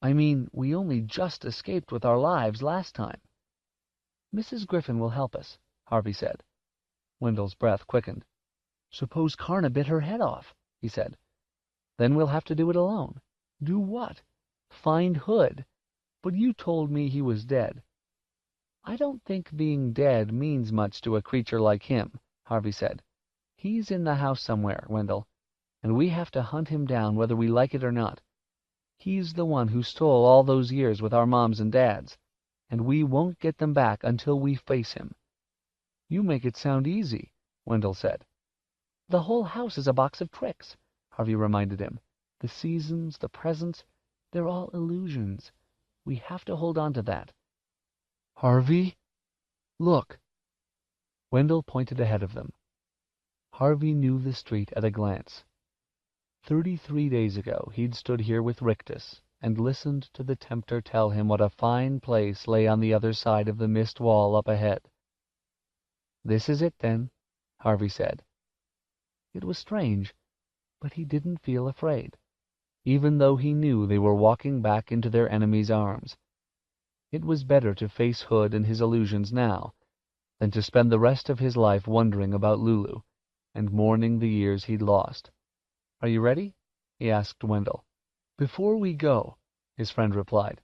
I mean, we only just escaped with our lives last time. Mrs. Griffin will help us, Harvey said. Wendell's breath quickened. Suppose Karna bit her head off, he said. Then we'll have to do it alone. Do what? Find Hood. But you told me he was dead. I don't think being dead means much to a creature like him, Harvey said. He's in the house somewhere, Wendell, and we have to hunt him down whether we like it or not. He's the one who stole all those years with our moms and dads, and we won't get them back until we face him. You make it sound easy, Wendell said. The whole house is a box of tricks, Harvey reminded him. The seasons, the presents, they're all illusions. We have to hold on to that. Harvey? Look. Wendell pointed ahead of them. Harvey knew the street at a glance. 33 days ago he'd stood here with Rictus and listened to the tempter tell him what a fine place lay on the other side of the mist wall up ahead. This is it, then, Harvey said. It was strange, but he didn't feel afraid, even though he knew they were walking back into their enemy's arms. It was better to face Hood and his illusions now than to spend the rest of his life wondering about Lulu and mourning the years he'd lost. Are you ready? He asked Wendell. Before we go, his friend replied,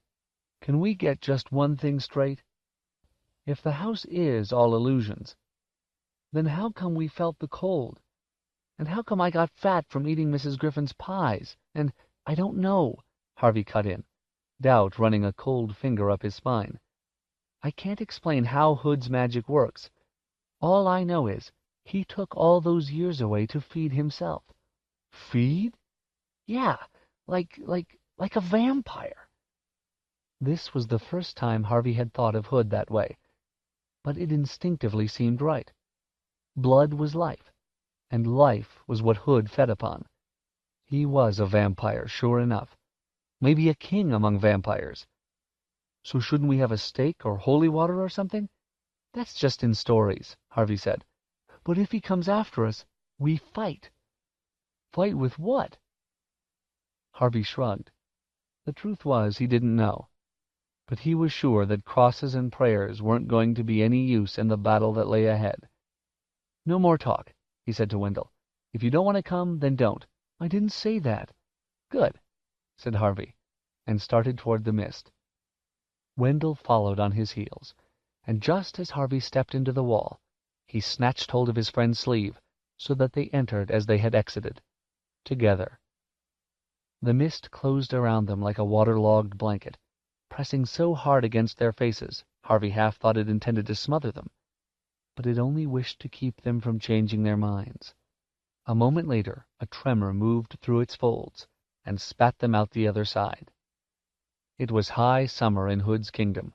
can we get just one thing straight? If the house is all illusions, then how come we felt the cold? And how come I got fat from eating Mrs. Griffin's pies? And I don't know, Harvey cut in, doubt running a cold finger up his spine. I can't explain how Hood's magic works. All I know is he took all those years away to feed himself. Feed? Yeah, like a vampire. This was the first time Harvey had thought of Hood that way, but it instinctively seemed right. Blood was life, and life was what Hood fed upon. He was a vampire, sure enough. Maybe a king among vampires. So shouldn't we have a stake or holy water or something? That's just in stories, Harvey said. But if he comes after us, we fight. Fight with what? Harvey shrugged. The truth was he didn't know, but he was sure that crosses and prayers weren't going to be any use in the battle that lay ahead. No more talk, he said to Wendell. If you don't want to come, then don't. I didn't say that. Good, said Harvey, and started toward the mist. Wendell followed on his heels, and just as Harvey stepped into the wall, he snatched hold of his friend's sleeve so that they entered as they had exited, together. The mist closed around them like a waterlogged blanket, pressing so hard against their faces, Harvey half thought it intended to smother them, but it only wished to keep them from changing their minds. A moment later, a tremor moved through its folds and spat them out the other side. It was high summer in Hood's kingdom,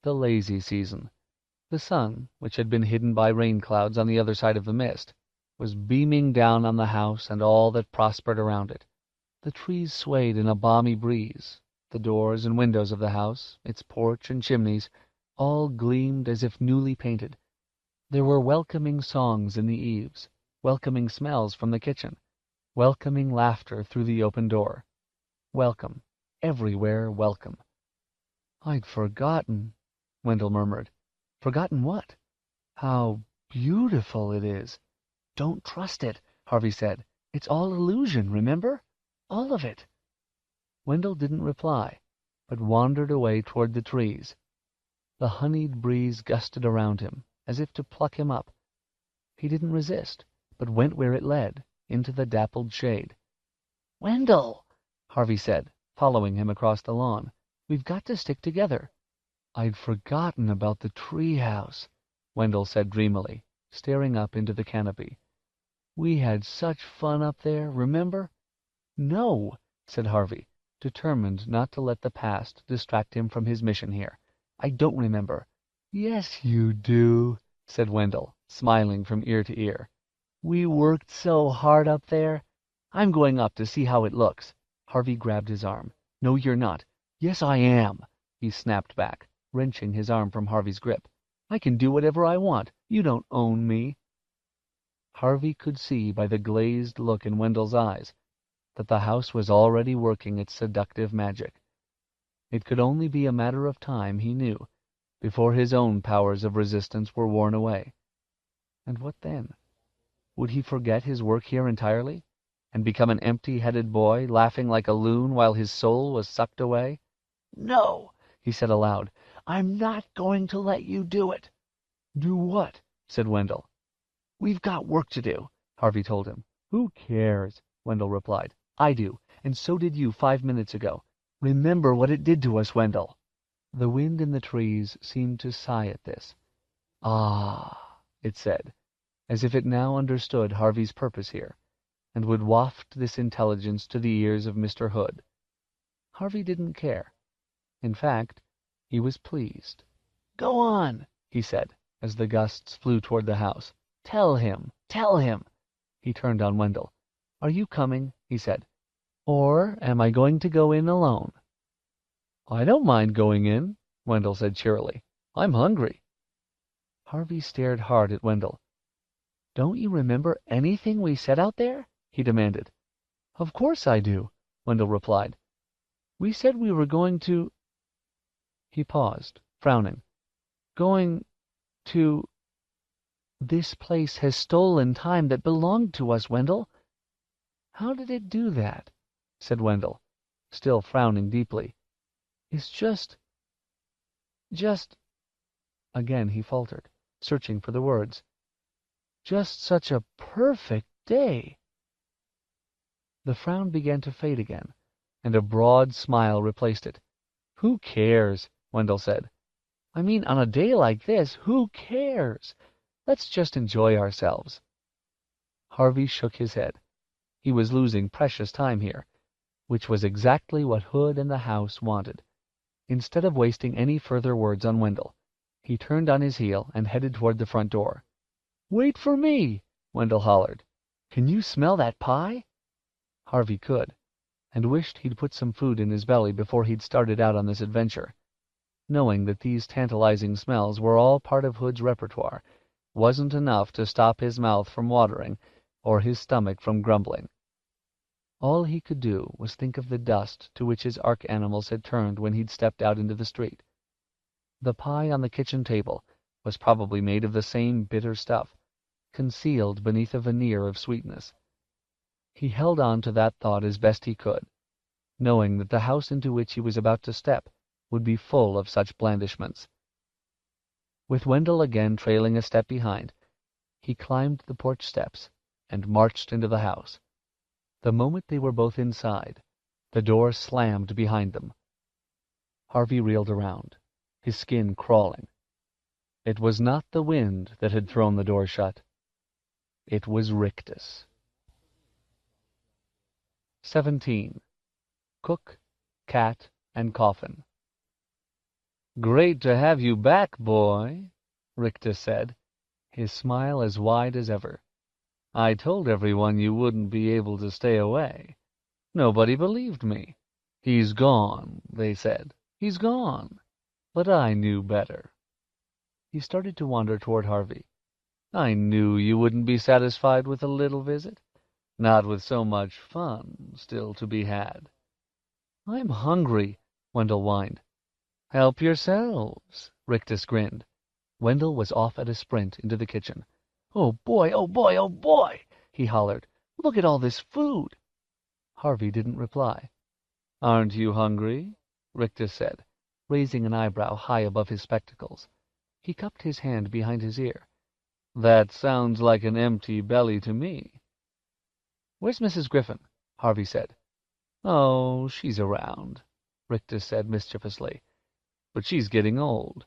the lazy season. The sun, which had been hidden by rain clouds on the other side of the mist, was beaming down on the house and all that prospered around it. The trees swayed in a balmy breeze. The doors and windows of the house, its porch and chimneys, all gleamed as if newly painted. There were welcoming songs in the eaves, welcoming smells from the kitchen, welcoming laughter through the open door. Welcome, everywhere welcome. "I'd forgotten," Wendell murmured. "Forgotten what?" "How beautiful it is." "Don't trust it," Harvey said. "It's all illusion, remember? All of it." Wendell didn't reply, but wandered away toward the trees. The honeyed breeze gusted around him, as if to pluck him up. He didn't resist, but went where it led, into the dappled shade. "Wendell," Harvey said, following him across the lawn, "we've got to stick together." "I'd forgotten about the tree house," Wendell said dreamily, staring up into the canopy. "We had such fun up there, remember?" "No," said Harvey, determined not to let the past distract him from his mission here. "I don't remember." "Yes, you do," said Wendell, smiling from ear to ear. "We worked so hard up there. I'm going up to see how it looks." Harvey grabbed his arm. "No, you're not." "Yes, I am," he snapped back, wrenching his arm from Harvey's grip. "I can do whatever I want. You don't own me." Harvey could see by the glazed look in Wendell's eyes that the house was already working its seductive magic. It could only be a matter of time, he knew, before his own powers of resistance were worn away. And what then? Would he forget his work here entirely, and become an empty-headed boy, laughing like a loon while his soul was sucked away? "No," he said aloud, "I'm not going to let you do it." "Do what?" said Wendell. "We've got work to do," Harvey told him. "Who cares?" Wendell replied. "I do, and so did you 5 minutes ago. Remember what it did to us, Wendell." The wind in the trees seemed to sigh at this. "Ah," it said, as if it now understood Harvey's purpose here, and would waft this intelligence to the ears of Mr. Hood. Harvey didn't care. In fact, he was pleased. "Go on," he said, as the gusts flew toward the house. "Tell him, tell him." He turned on Wendell. "Are you coming?" he said. "Or am I going to go in alone?" "I don't mind going in," Wendell said cheerily. "I'm hungry." Harvey stared hard at Wendell. "Don't you remember anything we said out there?" he demanded. "Of course I do," Wendell replied. "We said we were going to—" He paused, frowning. "Going to— This place has stolen time that belonged to us, Wendell." "How did it do that?" said Wendell, still frowning deeply. "It's just—" Again he faltered, searching for the words. "Just such a perfect day." The frown began to fade again, and a broad smile replaced it. "Who cares?" Wendell said. "I mean, on a day like this, who cares? Let's just enjoy ourselves." Harvey shook his head. He was losing precious time here, which was exactly what Hood and the house wanted. Instead of wasting any further words on Wendell, he turned on his heel and headed toward the front door. "Wait for me!" Wendell hollered. "Can you smell that pie?" Harvey could, and wished he'd put some food in his belly before he'd started out on this adventure. Knowing that these tantalizing smells were all part of Hood's repertoire wasn't enough to stop his mouth from watering or his stomach from grumbling. All he could do was think of the dust to which his arch-animals had turned when he'd stepped out into the street. The pie on the kitchen table was probably made of the same bitter stuff, concealed beneath a veneer of sweetness. He held on to that thought as best he could, knowing that the house into which he was about to step would be full of such blandishments. With Wendell again trailing a step behind, he climbed the porch steps and marched into the house. The moment they were both inside, the door slammed behind them. Harvey reeled around, his skin crawling. It was not the wind that had thrown the door shut. It was Rictus. 17. Cook, Cat, and Coffin. "Great to have you back, boy," Rictus said, his smile as wide as ever. "I told everyone you wouldn't be able to stay away. Nobody believed me. 'He's gone,' they said. 'He's gone.' But I knew better." He started to wander toward Harvey. I knew you wouldn't be satisfied with a little visit, not with so much fun still to be had. I'm hungry, Wendell whined. Help yourselves, Rictus grinned. Wendell was off at a sprint into the kitchen. Oh boy, oh boy, oh boy, he hollered. Look at all this food. Harvey didn't reply. Aren't you hungry? Rictus said, raising an eyebrow high above his spectacles. He cupped his hand behind his ear. That sounds like an empty belly to me. Where's Mrs. Griffin? Harvey said. Oh, she's around, Rictus said mischievously. But she's getting old.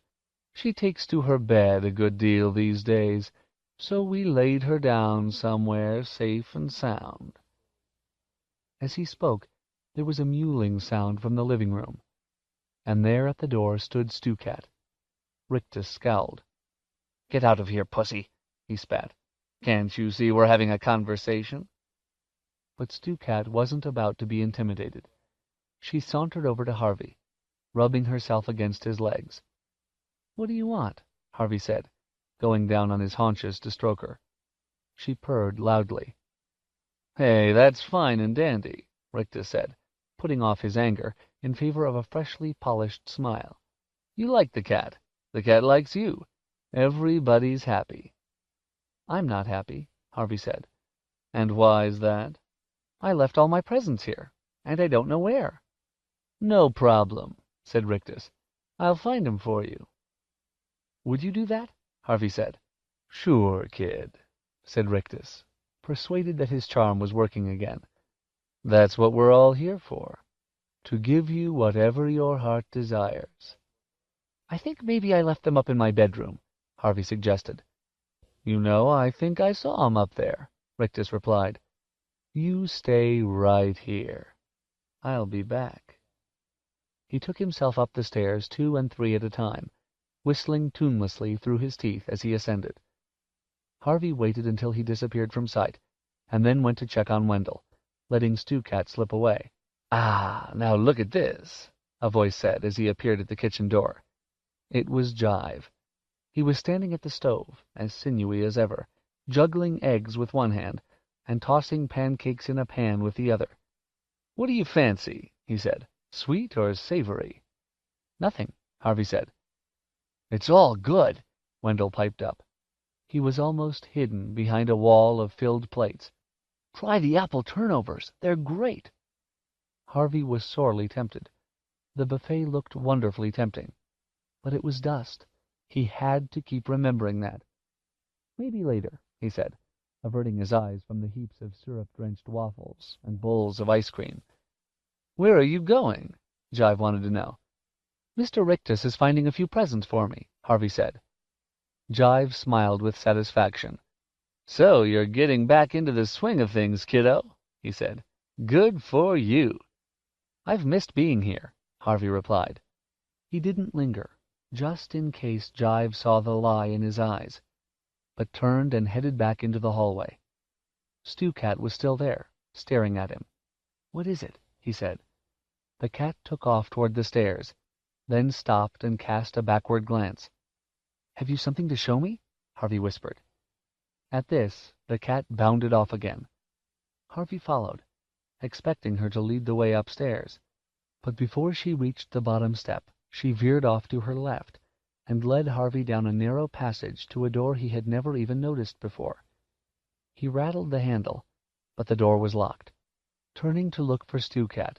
She takes to her bed a good deal these days, so we laid her down somewhere safe and sound. As he spoke, there was a mewling sound from the living room, and there at the door stood Stewcat. Rictus scowled. Get out of here, pussy, he spat. Can't you see we're having a conversation? But Stewcat wasn't about to be intimidated. She sauntered over to Harvey, rubbing herself against his legs. What do you want? Harvey said, going down on his haunches to stroke her. She purred loudly. Hey, that's fine and dandy, Rictus said, putting off his anger in favor of a freshly polished smile. You like the cat. The cat likes you. Everybody's happy. I'm not happy, Harvey said. And why's that? I left all my presents here, and I don't know where. No problem, said Rictus. I'll find 'em for you. Would you do that? Harvey said. Sure, kid, said Rictus, persuaded that his charm was working again. That's what we're all here for, to give you whatever your heart desires. I think maybe I left them up in my bedroom, Harvey suggested. You know, I think I saw 'em up there, Rictus replied. You stay right here. I'll be back. He took himself up the stairs 2 and 3 at a time, whistling tunelessly through his teeth as he ascended. Harvey waited until he disappeared from sight, and then went to check on Wendell, letting Stewcat slip away. Ah, now look at this, a voice said as he appeared at the kitchen door. It was Jive. He was standing at the stove, as sinewy as ever, juggling eggs with one hand, and tossing pancakes in a pan with the other. What do you fancy? He said. Sweet or savory? Nothing, Harvey said. It's all good, Wendell piped up. He was almost hidden behind a wall of filled plates. Try the apple turnovers. They're great. Harvey was sorely tempted. The buffet looked wonderfully tempting. But it was dust. He had to keep remembering that. Maybe later, he said, averting his eyes from the heaps of syrup-drenched waffles and bowls of ice cream. Where are you going? Jive wanted to know. Mr. Rictus is finding a few presents for me, Harvey said. Jive smiled with satisfaction. So you're getting back into the swing of things, kiddo, he said. Good for you. I've missed being here, Harvey replied. He didn't linger, just in case Jive saw the lie in his eyes, but turned and headed back into the hallway. Stewcat was still there, staring at him. What is it? He said. The cat took off toward the stairs, then stopped and cast a backward glance. Have you something to show me? Harvey whispered. At this, the cat bounded off again. Harvey followed, expecting her to lead the way upstairs, but before she reached the bottom step, she veered off to her left and led Harvey down a narrow passage to a door he had never even noticed before. He rattled the handle, but the door was locked. Turning to look for Stewcat,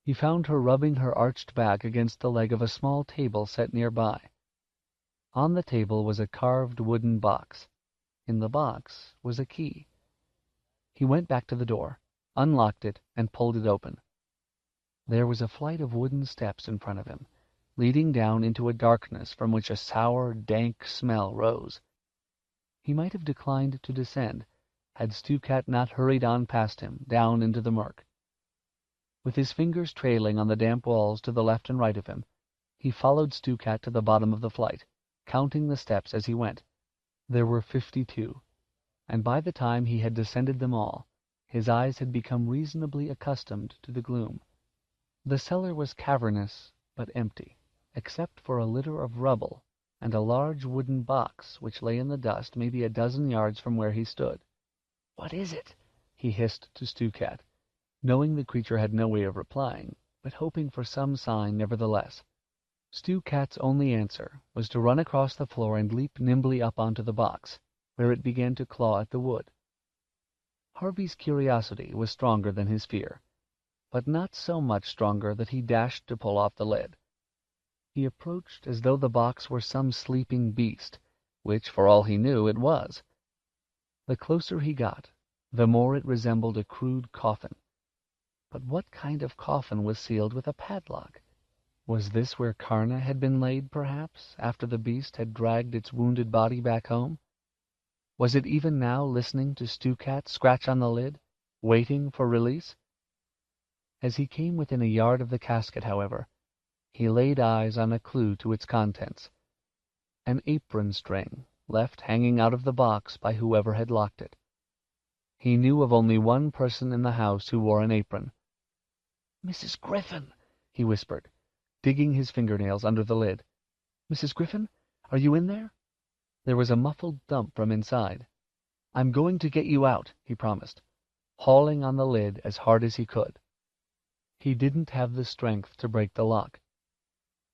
he found her rubbing her arched back against the leg of a small table set nearby. On the table was a carved wooden box. In the box was a key. He went back to the door, unlocked it, and pulled it open. There was a flight of wooden steps in front of him, leading down into a darkness from which a sour, dank smell rose. He might have declined to descend, had Stewcat not hurried on past him, down into the murk. With his fingers trailing on the damp walls to the left and right of him, he followed Stewcat to the bottom of the flight, counting the steps as he went. There were 52, and by the time he had descended them all, his eyes had become reasonably accustomed to the gloom. The cellar was cavernous but empty, except for a litter of rubble and a large wooden box which lay in the dust maybe a dozen yards from where he stood. "What is it?" he hissed to Stew Cat, knowing the creature had no way of replying, but hoping for some sign nevertheless. Stew Cat's only answer was to run across the floor and leap nimbly up onto the box, where it began to claw at the wood. Harvey's curiosity was stronger than his fear, but not so much stronger that he dashed to pull off the lid. He approached as though the box were some sleeping beast, which, for all he knew, it was. The closer he got, the more it resembled a crude coffin. But what kind of coffin was sealed with a padlock? Was this where Karna had been laid, perhaps, after the beast had dragged its wounded body back home? Was it even now listening to Stew Cat scratch on the lid, waiting for release? As he came within a yard of the casket, however, he laid eyes on a clue to its contents. An apron string, left hanging out of the box by whoever had locked it. He knew of only one person in the house who wore an apron. "Mrs. Griffin," he whispered, digging his fingernails under the lid. "Mrs. Griffin, are you in there?" There was a muffled thump from inside. "I'm going to get you out," he promised, hauling on the lid as hard as he could. He didn't have the strength to break the lock.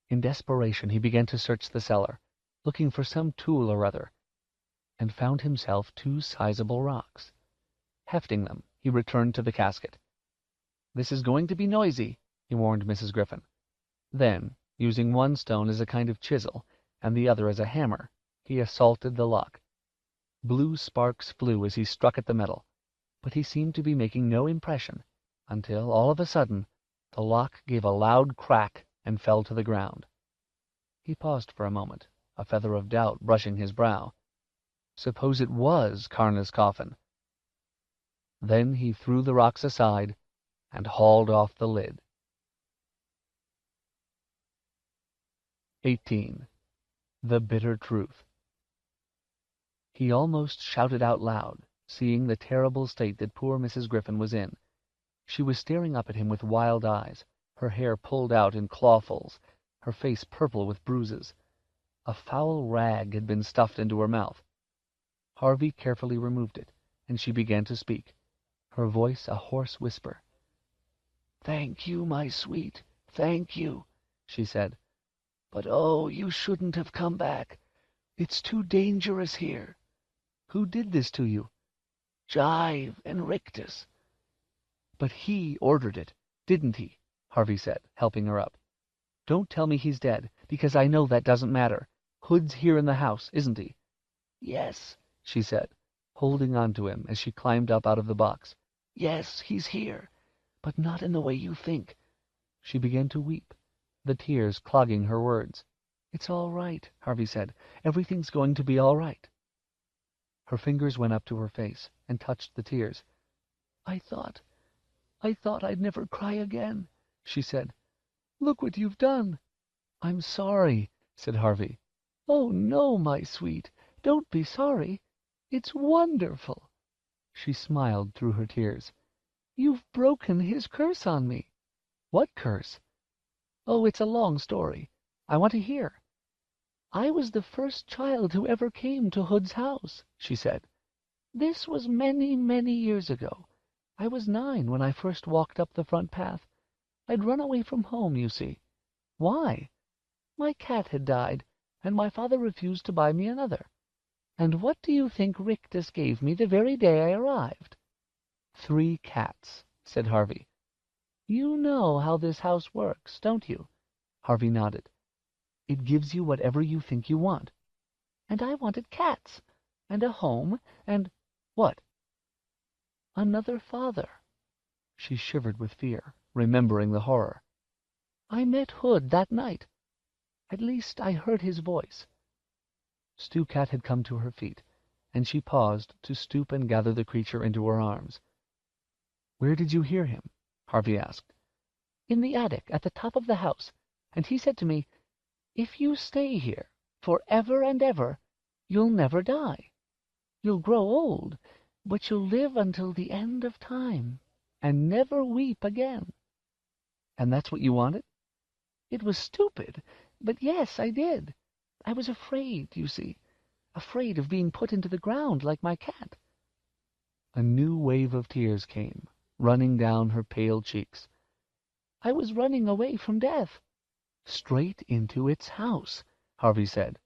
In desperation he began to search the cellar, looking for some tool or other, and found himself 2 sizable rocks. Hefting them, he returned to the casket. "This is going to be noisy," he warned Mrs. Griffin. Then, using one stone as a kind of chisel and the other as a hammer, he assaulted the lock. Blue sparks flew as he struck at the metal, but he seemed to be making no impression until, all of a sudden, the lock gave a loud crack and fell to the ground. He paused for a moment, a feather of doubt brushing his brow. Suppose it was Karna's coffin? Then he threw the rocks aside and hauled off the lid. 18. The Bitter Truth. He almost shouted out loud, seeing the terrible state that poor Mrs. Griffin was in. She was staring up at him with wild eyes, her hair pulled out in clawfuls, her face purple with bruises. A foul rag had been stuffed into her mouth. Harvey carefully removed it, and she began to speak, her voice a hoarse whisper. "Thank you, my sweet, thank you," she said. "But oh, you shouldn't have come back. It's too dangerous here." "Who did this to you?" "Jive and Rictus." "But he ordered it, didn't he?" Harvey said, helping her up. "Don't tell me he's dead, because I know that doesn't matter. Hood's here in the house, isn't he?" "Yes," she said, holding on to him as she climbed up out of the box. "Yes, he's here, but not in the way you think." She began to weep, the tears clogging her words. "It's all right," Harvey said. "Everything's going to be all right." Her fingers went up to her face and touched the tears. I thought I'd never cry again," she said. "Look what you've done." "I'm sorry," said Harvey. "Oh, no, my sweet, don't be sorry. It's wonderful." She smiled through her tears. "You've broken his curse on me." "What curse?" "Oh, it's a long story. I want to hear." "I was the first child who ever came to Hood's house," she said. "This was many, many years ago. I was 9 when I first walked up the front path. I'd run away from home, you see." "Why?" "My cat had died, and my father refused to buy me another. And what do you think Rictus gave me the very day I arrived?" 3 cats, said Harvey. "You know how this house works, don't you?" Harvey nodded. "It gives you whatever you think you want." "And I wanted cats, and a home, and—" "What?" "Another father." She shivered with fear, remembering the horror. "I met Hood that night. At least, I heard his voice." Stew Cat had come to her feet, and she paused to stoop and gather the creature into her arms. "Where did you hear him?" Harvey asked. "In the attic at the top of the house, and he said to me, 'If you stay here for ever and ever, you'll never die. You'll grow old, but you'll live until the end of time, and never weep again.'" "And that's what you wanted?" "It was stupid, but yes, I did. I was afraid, you see, afraid of being put into the ground like my cat." A new wave of tears came, running down her pale cheeks. "I was running away from death." "Straight into its house," Harvey said.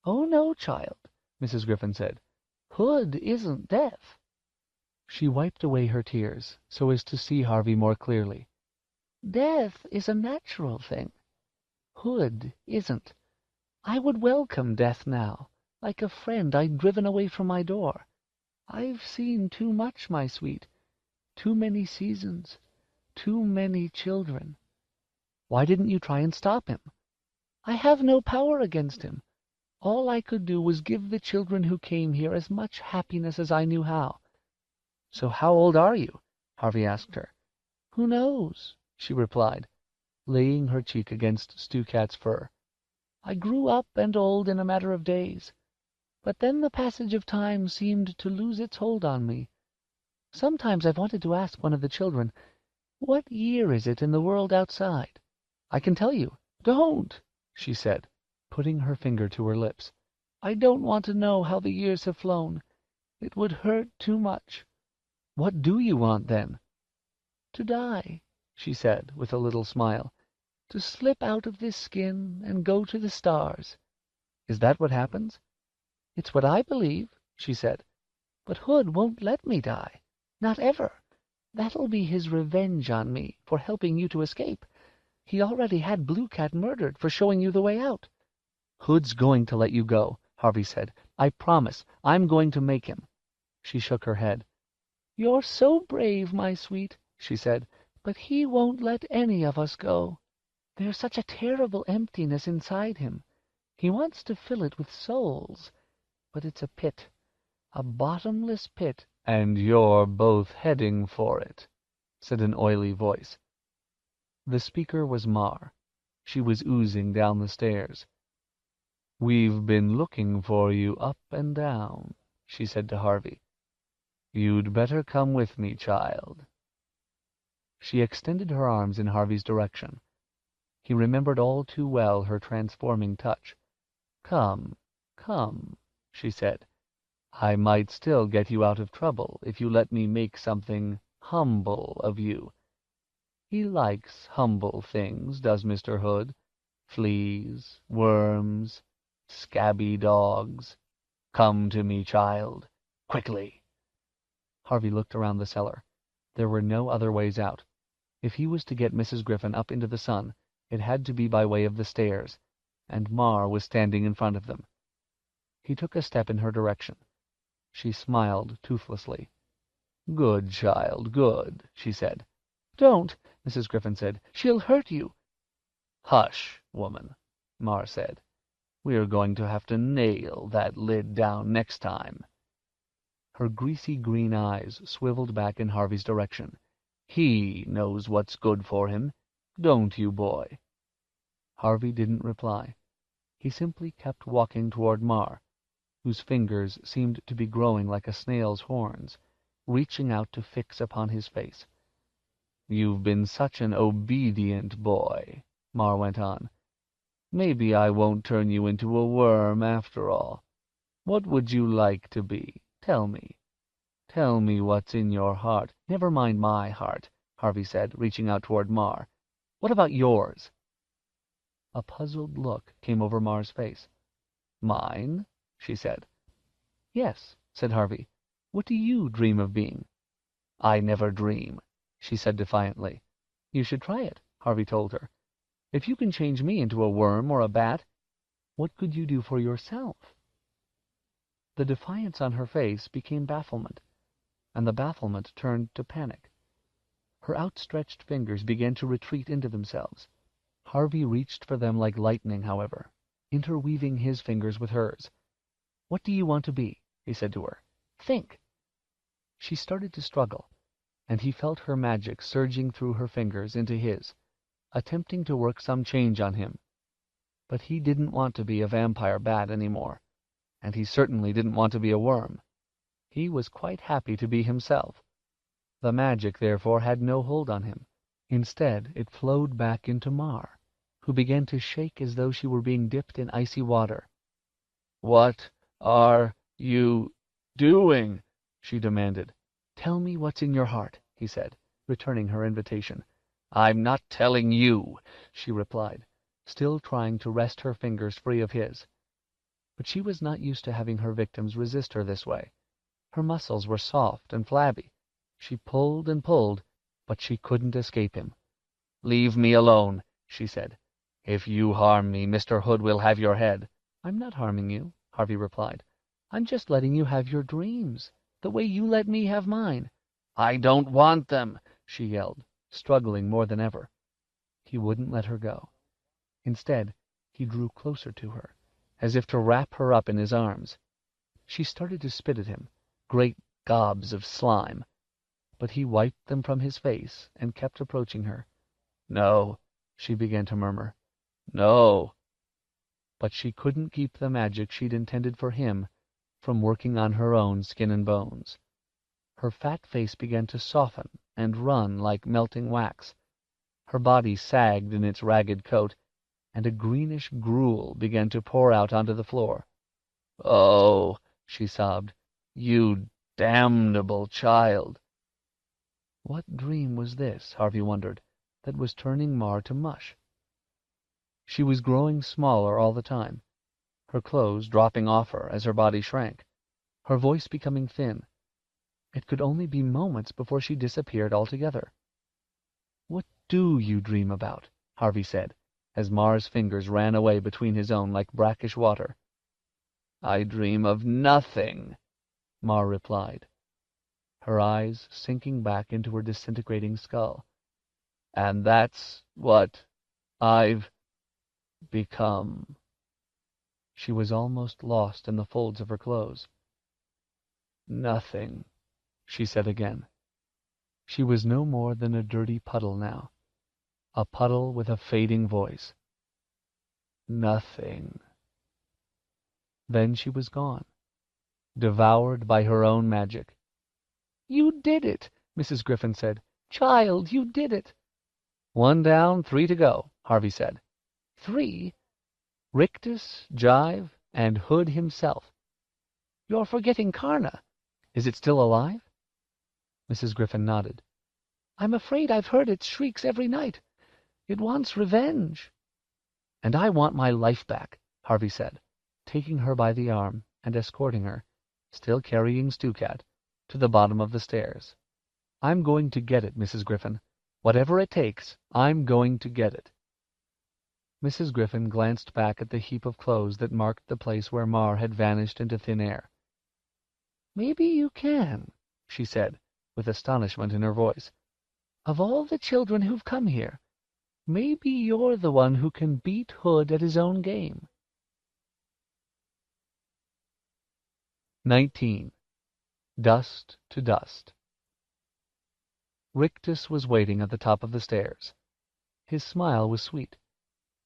"Oh, no, child," Mrs. Griffin said. "Hood isn't death." She wiped away her tears so as to see Harvey more clearly. "Death is a natural thing. Hood isn't. I would welcome death now, like a friend I'd driven away from my door. I've seen too much, my sweet. Too many seasons. Too many children." "Why didn't you try and stop him?" "I have no power against him. All I could do was give the children who came here as much happiness as I knew how." "So how old are you?" Harvey asked her. "Who knows?" she replied, laying her cheek against Stu Cat's fur. "I grew up and old in a matter of days. But then the passage of time seemed to lose its hold on me. Sometimes I've wanted to ask one of the children, 'What year is it in the world outside?' I can tell you." "Don't," she said, putting her finger to her lips. "I don't want to know how the years have flown. It would hurt too much." "What do you want, then?" "To die," she said, with a little smile. "To slip out of this skin and go to the stars." "Is that what happens?" "It's what I believe," she said. "But Hood won't let me die. Not ever. That'll be his revenge on me for helping you to escape. He already had Blue Cat murdered for showing you the way out." "Hood's going to let you go," Harvey said. "I promise. I'm going to make him." She shook her head. "You're so brave, my sweet," she said, "but he won't let any of us go. There's such a terrible emptiness inside him. He wants to fill it with souls, but it's a pit, a bottomless pit." "And you're both heading for it," said an oily voice. The speaker was Mar. She was oozing down the stairs. "We've been looking for you up and down," she said to Harvey. "You'd better come with me, child." She extended her arms in Harvey's direction. He remembered all too well her transforming touch. "Come, come," she said. "I might still get you out of trouble if you let me make something humble of you. He likes humble things, does Mr. Hood. Fleas, worms, scabby dogs. Come to me, child, quickly." Harvey looked around the cellar. There were no other ways out. If he was to get Mrs. Griffin up into the sun, it had to be by way of the stairs, and Mar was standing in front of them. He took a step in her direction. She smiled toothlessly. "Good, child, good," she said. "Don't," Mrs. Griffin said. "She'll hurt you." "Hush, woman," Mar said. "We're going to have to nail that lid down next time." Her greasy green eyes swiveled back in Harvey's direction. "He knows what's good for him. Don't you, boy?" Harvey didn't reply. He simply kept walking toward Mar, whose fingers seemed to be growing like a snail's horns, reaching out to fix upon his face. "You've been such an obedient boy," Mar went on. "Maybe I won't turn you into a worm after all. What would you like to be? Tell me. Tell me what's in your heart." "Never mind my heart," Harvey said, reaching out toward Mar. "What about yours?" A puzzled look came over Mar's face. "Mine?" she said. "Yes," said Harvey. "What do you dream of being?" "I never dream," she said defiantly. "You should try it," Harvey told her. "If you can change me into a worm or a bat, what could you do for yourself?" The defiance on her face became bafflement, and the bafflement turned to panic. Her outstretched fingers began to retreat into themselves. Harvey reached for them like lightning, however, interweaving his fingers with hers. "What do you want to be?" he said to her. "Think." She started to struggle, and he felt her magic surging through her fingers into his, attempting to work some change on him. But he didn't want to be a vampire bat any more, and he certainly didn't want to be a worm. He was quite happy to be himself. The magic, therefore, had no hold on him. Instead, it flowed back into Mar, who began to shake as though she were being dipped in icy water. "What are you doing?" she demanded. "Tell me what's in your heart," he said, returning her invitation. "I'm not telling you," she replied, still trying to wrest her fingers free of his. But she was not used to having her victims resist her this way. Her muscles were soft and flabby. She pulled and pulled, but she couldn't escape him. "Leave me alone," she said. "If you harm me, Mr. Hood will have your head." "I'm not harming you," Harvey replied. "I'm just letting you have your dreams, the way you let me have mine." "I don't want them," she yelled, struggling more than ever. He wouldn't let her go. Instead, he drew closer to her, as if to wrap her up in his arms. She started to spit at him, great gobs of slime, but he wiped them from his face and kept approaching her. "No," she began to murmur. "No." But she couldn't keep the magic she'd intended for him from working on her own skin and bones. Her fat face began to soften and run like melting wax. Her body sagged in its ragged coat, and a greenish gruel began to pour out onto the floor. "Oh," she sobbed, "you damnable child." What dream was this, Harvey wondered, that was turning Mar to mush? She was growing smaller all the time, her clothes dropping off her as her body shrank, her voice becoming thin. It could only be moments before she disappeared altogether. "What do you dream about?" Harvey said, as Mar's fingers ran away between his own like brackish water. "I dream of nothing," Mar replied, her eyes sinking back into her disintegrating skull. "And that's what I've become." She was almost lost in the folds of her clothes. "Nothing," she said again. She was no more than a dirty puddle now, a puddle with a fading voice. "Nothing." Then she was gone, devoured by her own magic. "You did it," Mrs. Griffin said. "Child, you did it." "One down, 3 to go," Harvey said. 3? Rictus, Jive, and Hood himself. "You're forgetting Karna. Is it still alive?" Mrs. Griffin nodded. "I'm afraid I've heard its shrieks every night. It wants revenge." "And I want my life back," Harvey said, taking her by the arm and escorting her, still carrying Stewcat, to the bottom of the stairs. "I'm going to get it, Mrs. Griffin. Whatever it takes, I'm going to get it." Mrs. Griffin glanced back at the heap of clothes that marked the place where Mar had vanished into thin air. "Maybe you can," she said, with astonishment in her voice. "Of all the children who've come here, maybe you're the one who can beat Hood at his own game." 19. Dust to Dust. Rictus was waiting at the top of the stairs. His smile was sweet.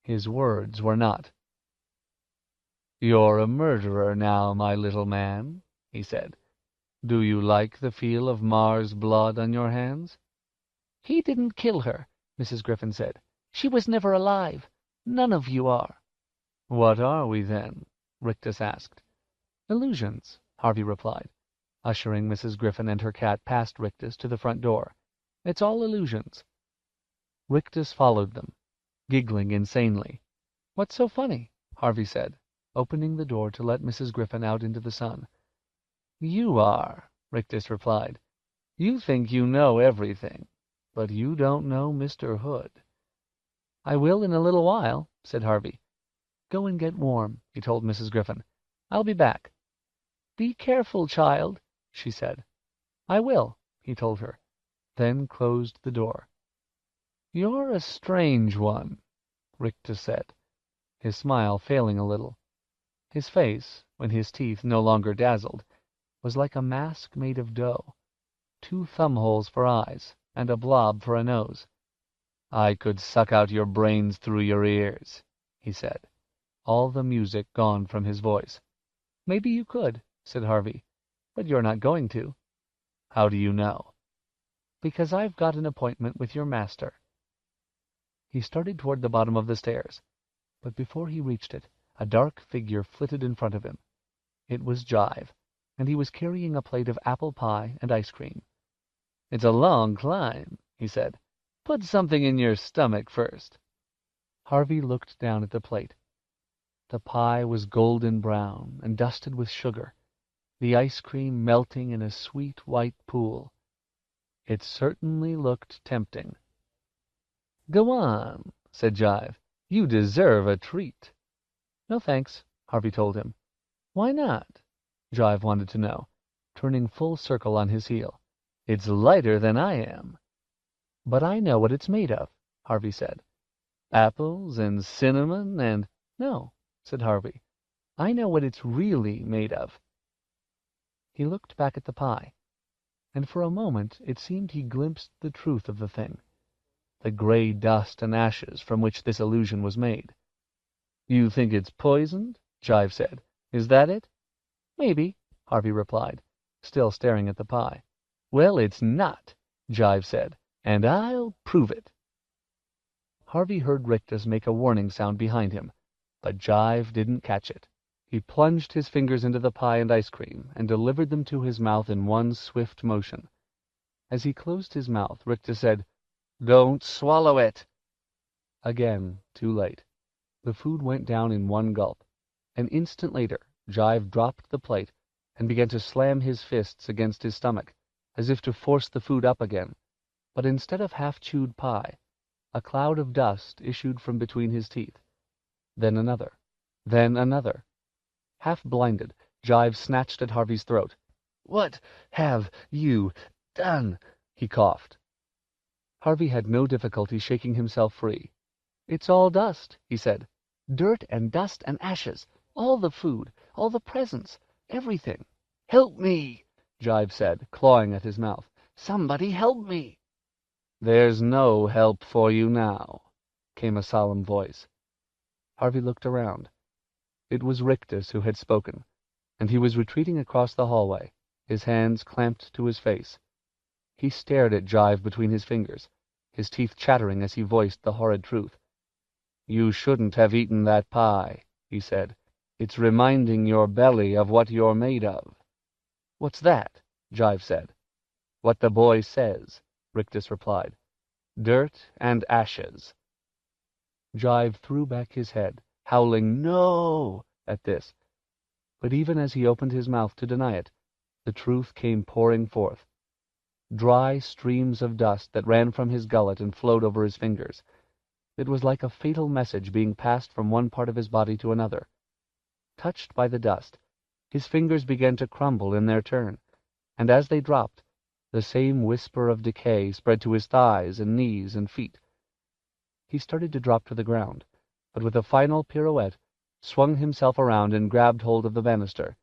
His words were not. "You're a murderer now, my little man," he said. "Do you like the feel of Mar's blood on your hands?" "He didn't kill her," Mrs. Griffin said. "She was never alive. None of you are." "What are we, then?" Rictus asked. "Illusions," Harvey replied, ushering Mrs. Griffin and her cat past Rictus to the front door. "It's all illusions." Rictus followed them, giggling insanely. "What's so funny?" Harvey said, opening the door to let Mrs. Griffin out into the sun. "You are," Rictus replied. "You think you know everything, but you don't know Mr. Hood." "I will in a little while," said Harvey. "Go and get warm," he told Mrs. Griffin. "I'll be back." "Be careful, child," she said. "I will," he told her, then closed the door. "You're a strange one," Rictus said, his smile failing a little. His face, when his teeth no longer dazzled, was like a mask made of dough, 2 thumbholes for eyes and a blob for a nose. "I could suck out your brains through your ears," he said, all the music gone from his voice. "Maybe you could," said Harvey, "but you're not going to." "How do you know?" "Because I've got an appointment with your master." He started toward the bottom of the stairs, but before he reached it, a dark figure flitted in front of him. It was Jive, and he was carrying a plate of apple pie and ice cream. "It's a long climb," he said. "Put something in your stomach first." Harvey looked down at the plate. The pie was golden brown and dusted with sugar, the ice cream melting in a sweet white pool. It certainly looked tempting. "Go on," said Jive. "You deserve a treat." "No thanks," Harvey told him. "Why not?" Jive wanted to know, turning full circle on his heel. "It's lighter than I am." "But I know what it's made of," Harvey said. "Apples and cinnamon and—" "No," said Harvey. "I know what it's really made of." He looked back at the pie, and for a moment it seemed he glimpsed the truth of the thing, the gray dust and ashes from which this illusion was made. "You think it's poisoned?" Jive said. "Is that it?" "Maybe," Harvey replied, still staring at the pie. "Well, it's not," Jive said, "and I'll prove it." Harvey heard Rictus make a warning sound behind him, but Jive didn't catch it. He plunged his fingers into the pie and ice cream and delivered them to his mouth in one swift motion. As he closed his mouth, Rictus said, "Don't swallow it." Again, too late. The food went down in one gulp. An instant later, Jive dropped the plate and began to slam his fists against his stomach, as if to force the food up again. But instead of half-chewed pie, a cloud of dust issued from between his teeth. Then another. Then another. Half blinded, Jive snatched at Harvey's throat. "What have you done?" he coughed. Harvey had no difficulty shaking himself free. "It's all dust," he said. "Dirt and dust and ashes. All the food, all the presents, everything." "Help me," Jive said, clawing at his mouth. "Somebody help me." "There's no help for you now," came a solemn voice. Harvey looked around. It was Rictus who had spoken, and he was retreating across the hallway, his hands clamped to his face. He stared at Jive between his fingers, his teeth chattering as he voiced the horrid truth. "You shouldn't have eaten that pie," he said. "It's reminding your belly of what you're made of." "What's that?" Jive said. "What the boy says," Rictus replied. "Dirt and ashes." Jive threw back his head, howling "No!" at this. But even as he opened his mouth to deny it, the truth came pouring forth. Dry streams of dust that ran from his gullet and flowed over his fingers. It was like a fatal message being passed from one part of his body to another. Touched by the dust, his fingers began to crumble in their turn, and as they dropped, the same whisper of decay spread to his thighs and knees and feet. He started to drop to the ground, but with a final pirouette, swung himself around and grabbed hold of the banister.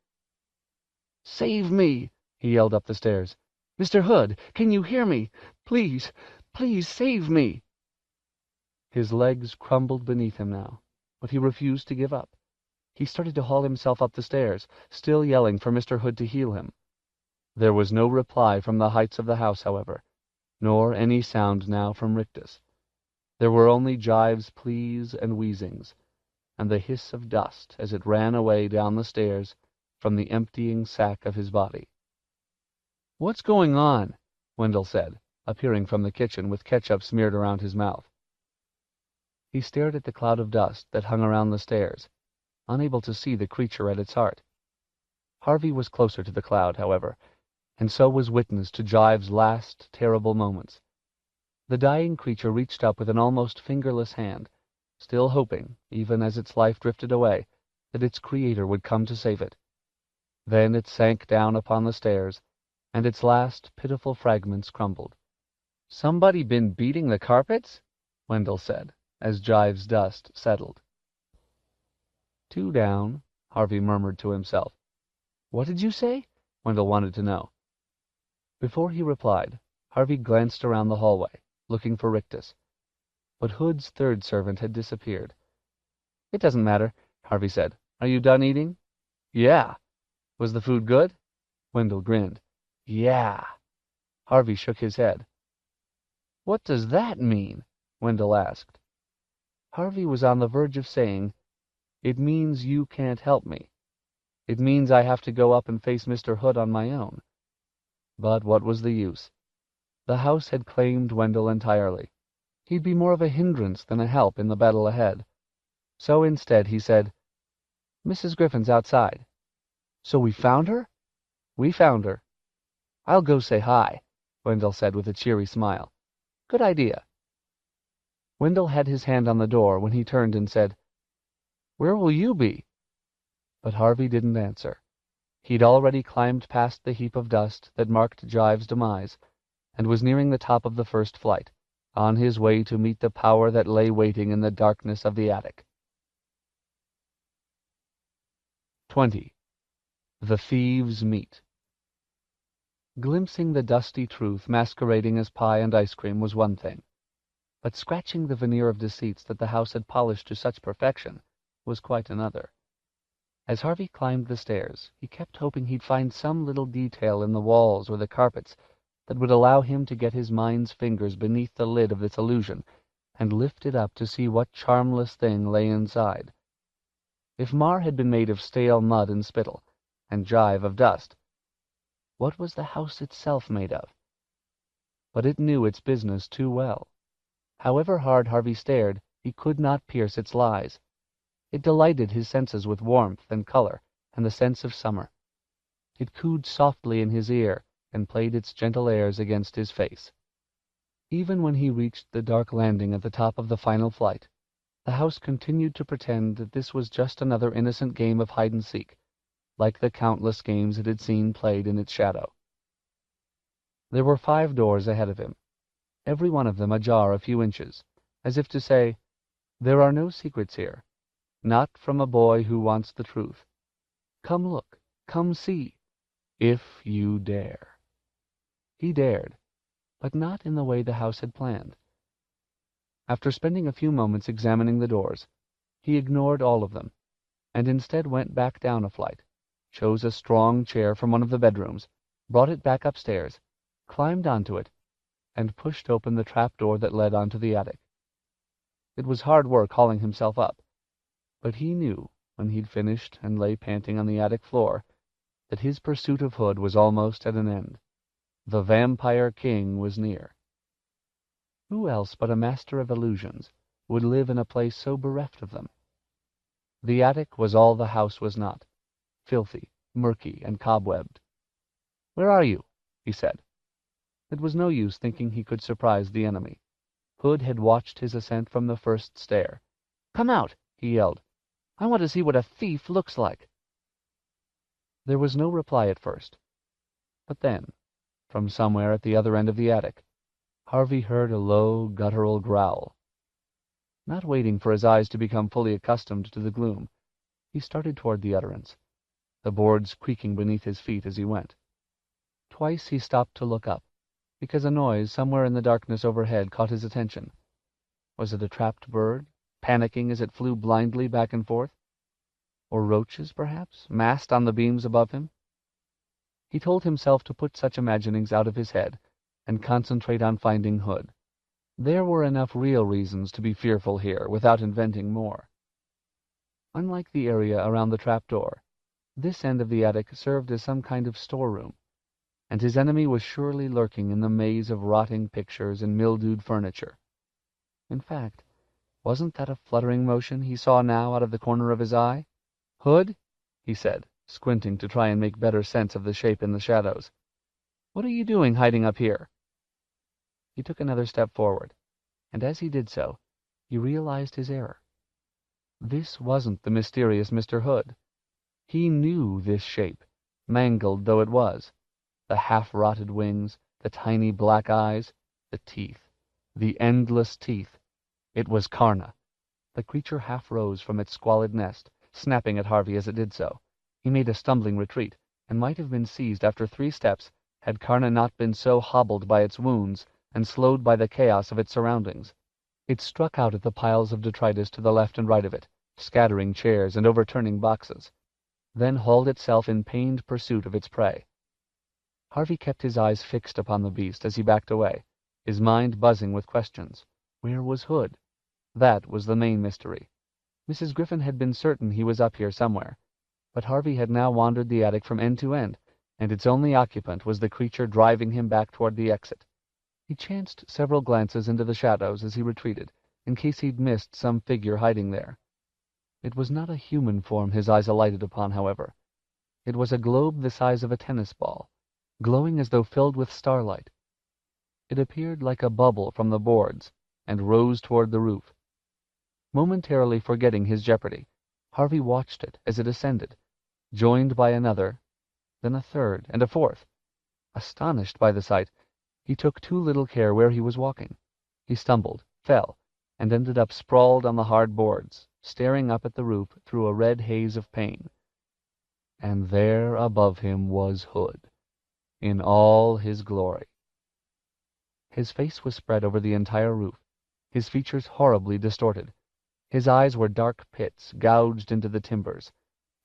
"Save me!" he yelled up the stairs. "Mr. Hood, can you hear me? Please, please save me!" His legs crumbled beneath him now, but he refused to give up. He started to haul himself up the stairs, still yelling for Mr. Hood to heal him. There was no reply from the heights of the house, however, nor any sound now from Rictus. There were only Jive's pleas and wheezings, and the hiss of dust as it ran away down the stairs from the emptying sack of his body. "What's going on?" Wendell said, appearing from the kitchen with ketchup smeared around his mouth. He stared at the cloud of dust that hung around the stairs, unable to see the creature at its heart. Harvey was closer to the cloud, however, and so was witness to Jive's last terrible moments. The dying creature reached up with an almost fingerless hand, still hoping, even as its life drifted away, that its creator would come to save it. Then it sank down upon the stairs, and its last pitiful fragments crumbled. "Somebody been beating the carpets?" Wendell said, as Jive's dust settled. "Two down," Harvey murmured to himself. "What did you say?" Wendell wanted to know. Before he replied, Harvey glanced around the hallway, looking for Rictus. But Hood's third servant had disappeared. "It doesn't matter," Harvey said. "Are you done eating?" "Yeah." "Was the food good?" Wendell grinned. "Yeah." Harvey shook his head. "What does that mean?" Wendell asked. Harvey was on the verge of saying, It means you can't help me. It means I have to go up and face Mr. Hood on my own. But what was the use? The house had claimed Wendell entirely. He'd be more of a hindrance than a help in the battle ahead. So instead he said, "Mrs. Griffin's outside." "So we found her?" "We found her." "I'll go say hi," Wendell said with a cheery smile. "Good idea." Wendell had his hand on the door when he turned and said, "Where will you be?" But Harvey didn't answer. He'd already climbed past the heap of dust that marked Jive's demise, and was nearing the top of the first flight, on his way to meet the power that lay waiting in the darkness of the attic. 20. The Thieves Meet. Glimpsing the dusty truth masquerading as pie and ice cream was one thing, but scratching the veneer of deceits that the house had polished to such perfection was quite another. As Harvey climbed the stairs, he kept hoping he'd find some little detail in the walls or the carpets that would allow him to get his mind's fingers beneath the lid of this illusion and lift it up to see what charmless thing lay inside. If Mar had been made of stale mud and spittle, and Jive of dust, what was the house itself made of? But it knew its business too well. However hard Harvey stared, he could not pierce its lies. It delighted his senses with warmth and color and the sense of summer. It cooed softly in his ear and played its gentle airs against his face. Even when he reached the dark landing at the top of the final flight, the house continued to pretend that this was just another innocent game of hide-and-seek, like the countless games it had seen played in its shadow. There were 5 doors ahead of him, every one of them ajar a few inches, as if to say, "There are no secrets here, not from a boy who wants the truth. Come look, come see, if you dare." He dared, but not in the way the house had planned. After spending a few moments examining the doors, he ignored all of them, and instead went back down a flight, chose a strong chair from one of the bedrooms, brought it back upstairs, climbed onto it, and pushed open the trap-door that led onto the attic. It was hard work hauling himself up, but he knew, when he'd finished and lay panting on the attic floor, that his pursuit of Hood was almost at an end. The Vampire King was near. Who else but a master of illusions would live in a place so bereft of them? The attic was all the house was not, filthy, murky, and cobwebbed. "Where are you?" he said. It was no use thinking he could surprise the enemy. Hood had watched his ascent from the first stair. "Come out!" he yelled. "I want to see what a thief looks like." There was no reply at first, but then, from somewhere at the other end of the attic, Harvey heard a low, guttural growl. Not waiting for his eyes to become fully accustomed to the gloom, he started toward the utterance, the boards creaking beneath his feet as he went. Twice he stopped to look up, because a noise somewhere in the darkness overhead caught his attention. Was it a trapped bird, panicking as it flew blindly back and forth? Or roaches, perhaps, massed on the beams above him? He told himself to put such imaginings out of his head and concentrate on finding Hood. There were enough real reasons to be fearful here without inventing more. Unlike the area around the trap-door, this end of the attic served as some kind of storeroom, and his enemy was surely lurking in the maze of rotting pictures and mildewed furniture. In fact, wasn't that a fluttering motion he saw now out of the corner of his eye? "Hood," he said, squinting to try and make better sense of the shape in the shadows. "What are you doing hiding up here?" He took another step forward, and as he did so, he realized his error. This wasn't the mysterious Mr. Hood. He knew this shape, mangled though it was. The half-rotted wings, the tiny black eyes, the teeth, the endless teeth. It was Karna. The creature half rose from its squalid nest, snapping at Harvey as it did so. He made a stumbling retreat, and might have been seized after 3 steps had Karna not been so hobbled by its wounds and slowed by the chaos of its surroundings. It struck out at the piles of detritus to the left and right of it, scattering chairs and overturning boxes, then hauled itself in pained pursuit of its prey. Harvey kept his eyes fixed upon the beast as he backed away, his mind buzzing with questions. Where was Hood? That was the main mystery. Mrs. Griffin had been certain he was up here somewhere, but Harvey had now wandered the attic from end to end, and its only occupant was the creature driving him back toward the exit. He chanced several glances into the shadows as he retreated, in case he'd missed some figure hiding there. It was not a human form his eyes alighted upon, however. It was a globe the size of a tennis ball, glowing as though filled with starlight. It appeared like a bubble from the boards, and rose toward the roof. Momentarily forgetting his jeopardy, Harvey watched it as it ascended, joined by another, then a third, and a fourth. Astonished by the sight, he took too little care where he was walking. He stumbled, fell, and ended up sprawled on the hard boards, staring up at the roof through a red haze of pain. And there above him was Hood, in all his glory. His face was spread over the entire roof, his features horribly distorted. His eyes were dark pits gouged into the timbers.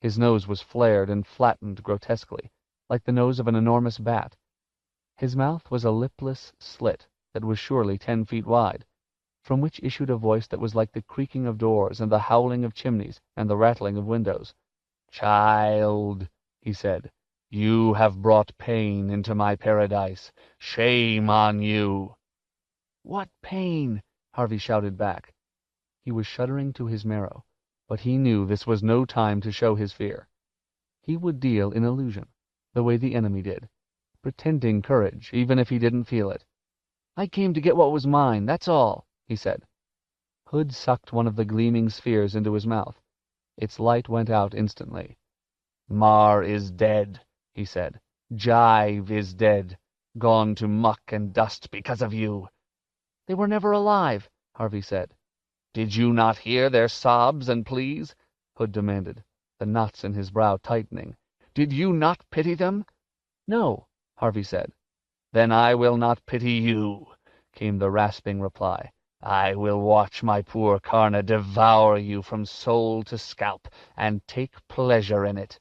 His nose was flared and flattened grotesquely, like the nose of an enormous bat. His mouth was a lipless slit that was surely 10 feet wide, from which issued a voice that was like the creaking of doors and the howling of chimneys and the rattling of windows. "Child," he said, "you have brought pain into my paradise. Shame on you!" "What pain?" Harvey shouted back. He was shuddering to his marrow, but he knew this was no time to show his fear. He would deal in illusion, the way the enemy did, pretending courage, even if he didn't feel it. "I came to get what was mine, that's all," he said. Hood sucked one of the gleaming spheres into his mouth. Its light went out instantly. "Mar is dead," he said. "Jive is dead, gone to muck and dust because of you." "They were never alive," Harvey said. "Did you not hear their sobs and pleas?" Hood demanded, the knots in his brow tightening. "Did you not pity them?" "No," Harvey said. "Then I will not pity you," came the rasping reply. "I will watch my poor Karna devour you from soul to scalp, and take pleasure in it."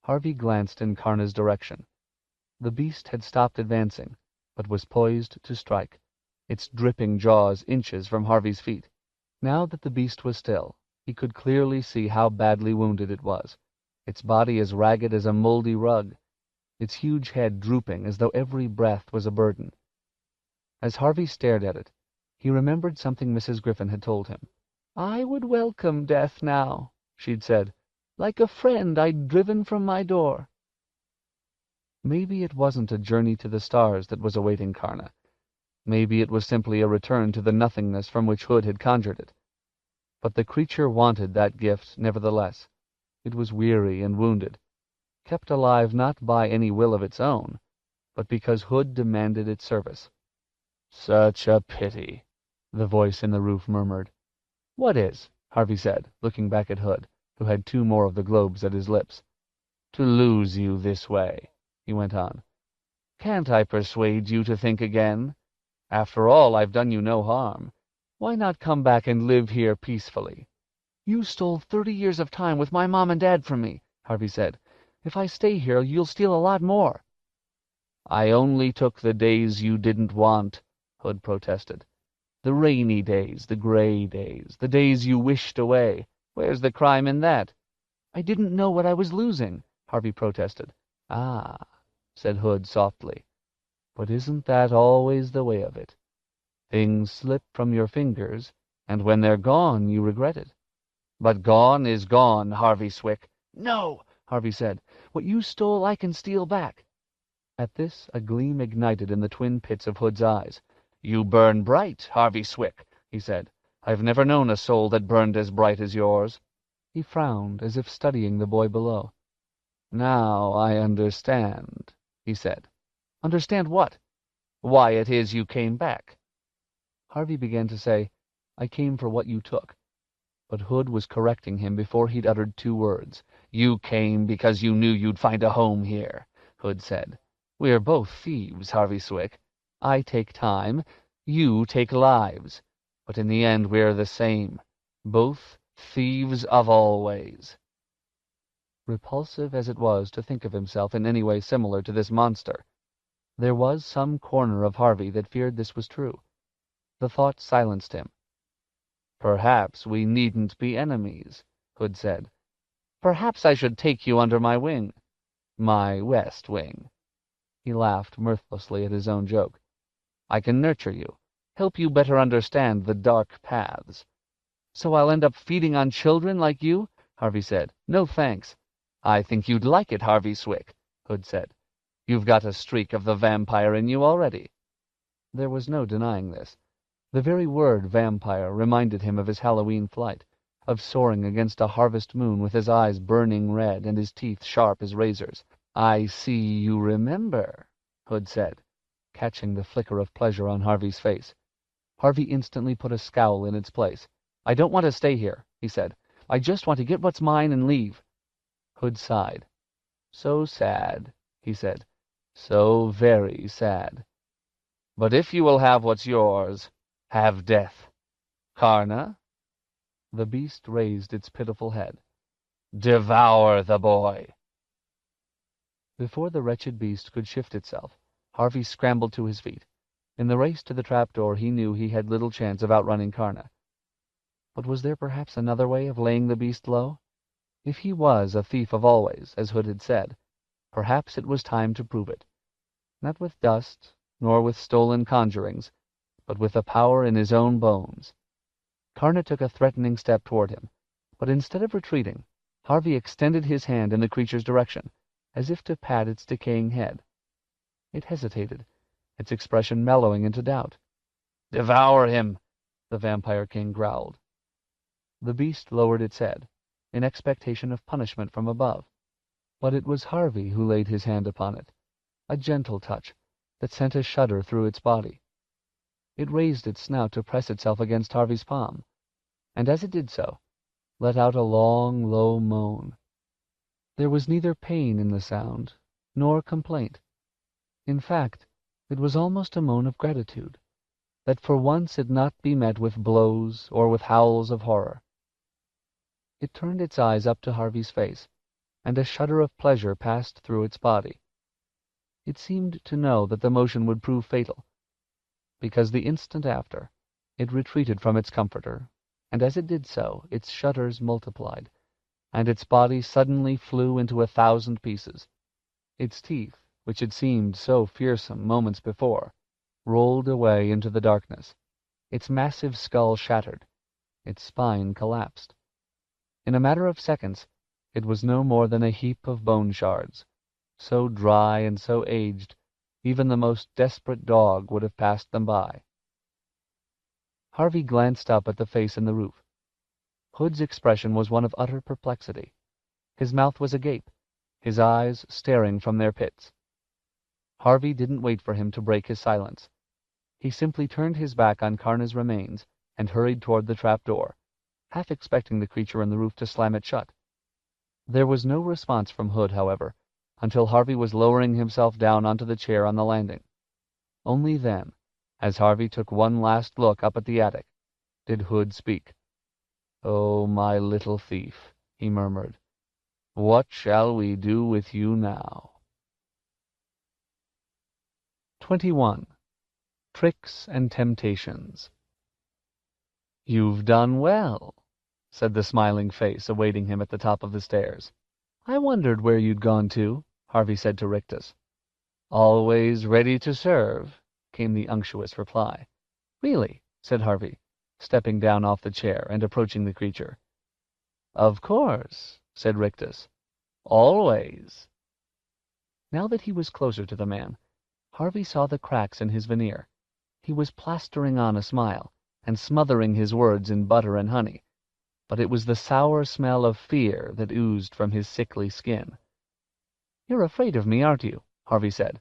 Harvey glanced in Karna's direction. The beast had stopped advancing, but was poised to strike, its dripping jaws inches from Harvey's feet. Now that the beast was still, he could clearly see how badly wounded it was, its body as ragged as a moldy rug, its huge head drooping as though every breath was a burden. As Harvey stared at it, he remembered something Mrs. Griffin had told him. "I would welcome death now," she'd said, "like a friend I'd driven from my door." Maybe it wasn't a journey to the stars that was awaiting Karna. Maybe it was simply a return to the nothingness from which Hood had conjured it. But the creature wanted that gift, nevertheless. It was weary and wounded, kept alive not by any will of its own, but because Hood demanded its service. "Such a pity," the voice in the roof murmured. "What is?" Harvey said, looking back at Hood, who had 2 more of the globes at his lips. "To lose you this way," he went on. "Can't I persuade you to think again? After all, I've done you no harm. Why not come back and live here peacefully?" "You stole 30 years of time with my mom and dad from me," Harvey said. "If I stay here, you'll steal a lot more." "I only took the days you didn't want," Hood protested. "The rainy days, the gray days, the days you wished away. Where's the crime in that?" "I didn't know what I was losing," Harvey protested. "Ah," said Hood softly. "But isn't that always the way of it? Things slip from your fingers, and when they're gone, you regret it." "But gone is gone, Harvey Swick." "No," Harvey said. "What you stole I can steal back." At this a gleam ignited in the twin pits of Hood's eyes. "You burn bright, Harvey Swick," he said. "I've never known a soul that burned as bright as yours." He frowned, as if studying the boy below. "Now I understand," he said. "Understand what?" "Why it is you came back." Harvey began to say, "I came for what you took," but Hood was correcting him before he'd uttered 2 words. "You came because you knew you'd find a home here," Hood said. "We're both thieves, Harvey Swick. I take time, you take lives, but in the end we're the same, both thieves of always." Repulsive as it was to think of himself in any way similar to this monster, there was some corner of Harvey that feared this was true. The thought silenced him. Perhaps we needn't be enemies, Hood said. Perhaps I should take you under my wing. My west wing. He laughed mirthlessly at his own joke. I can nurture you, help you better understand the dark paths. So I'll end up feeding on children like you? Harvey said. No thanks. I think you'd like it, Harvey Swick, Hood said. You've got a streak of the vampire in you already. There was no denying this. The very word vampire reminded him of his Halloween flight, of soaring against a harvest moon with his eyes burning red and his teeth sharp as razors. I see you remember, Hood said, catching the flicker of pleasure on Harvey's face. Harvey instantly put a scowl in its place. I don't want to stay here, he said. I just want to get what's mine and leave. Hood sighed. So sad, he said. So very sad. But if you will have what's yours, have death. Karna? The beast raised its pitiful head. Devour the boy. Before the wretched beast could shift itself, Harvey scrambled to his feet. In the race to the trapdoor he knew he had little chance of outrunning Karna. But was there perhaps another way of laying the beast low? If he was a thief of always, as Hood had said, perhaps it was time to prove it. Not with dust, nor with stolen conjurings, but with the power in his own bones. Karna took a threatening step toward him, but instead of retreating, Harvey extended his hand in the creature's direction, as if to pat its decaying head. It hesitated, its expression mellowing into doubt. Devour him, the vampire king growled. The beast lowered its head, in expectation of punishment from above, but it was Harvey who laid his hand upon it, a gentle touch that sent a shudder through its body. It raised its snout to press itself against Harvey's palm, and as it did so, let out a long, low moan. There was neither pain in the sound, nor complaint. In fact, it was almost a moan of gratitude, that for once it not be met with blows or with howls of horror. It turned its eyes up to Harvey's face, and a shudder of pleasure passed through its body. It seemed to know that the motion would prove fatal, because the instant after, it retreated from its comforter, and as it did so, its shudders multiplied, and its body suddenly flew into 1,000 pieces. Its teeth, which had seemed so fearsome moments before, rolled away into the darkness. Its massive skull shattered. Its spine collapsed. In a matter of seconds, it was no more than a heap of bone shards, so dry and so aged, even the most desperate dog would have passed them by. Harvey glanced up at the face in the roof. Hood's expression was one of utter perplexity. His mouth was agape, his eyes staring from their pits. Harvey didn't wait for him to break his silence. He simply turned his back on Karna's remains and hurried toward the trap-door, half expecting the creature in the roof to slam it shut. There was no response from Hood, however, until Harvey was lowering himself down onto the chair on the landing. Only then, as Harvey took one last look up at the attic, did Hood speak. "Oh, my little thief," he murmured, "what shall we do with you now?" 21. Tricks and Temptations. "You've done well," said the smiling face awaiting him at the top of the stairs. "I wondered where you'd gone to," Harvey said to Rictus. "Always ready to serve," came the unctuous reply. "Really?" said Harvey, stepping down off the chair and approaching the creature. "Of course," said Rictus. "Always." Now that he was closer to the man, Harvey saw the cracks in his veneer. He was plastering on a smile, and smothering his words in butter and honey, but it was the sour smell of fear that oozed from his sickly skin. "You're afraid of me, aren't you?" Harvey said.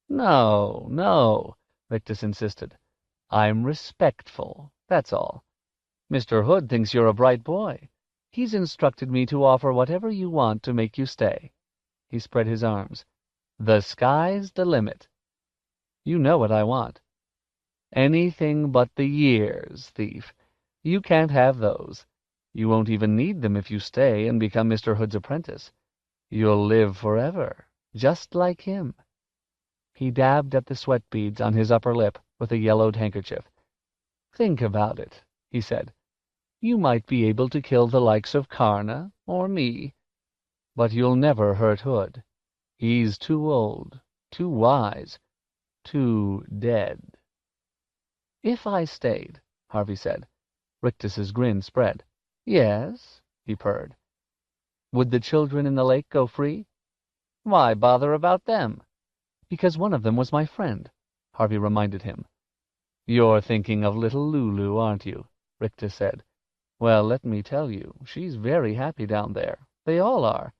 "No, no," Rictus insisted. "I'm respectful, that's all. Mr. Hood thinks you're a bright boy. He's instructed me to offer whatever you want to make you stay." He spread his arms. "The sky's the limit. You know what I want. Anything but the years, thief. You can't have those. You won't even need them if you stay and become Mr. Hood's apprentice. You'll live forever, just like him." He dabbed at the sweat beads on his upper lip with a yellowed handkerchief. "Think about it," he said. You might be able to kill the likes of Karna or me, but you'll never hurt Hood. He's too old, too wise, too dead." "If I stayed," Harvey said. Rictus's grin spread. "Yes," he purred. "Would the children in the lake go free?" "Why bother about them?" "Because one of them was my friend," Harvey reminded him. "You're thinking of little Lulu, aren't you?" Rictus said. "Well, let me tell you, she's very happy down there. They all are."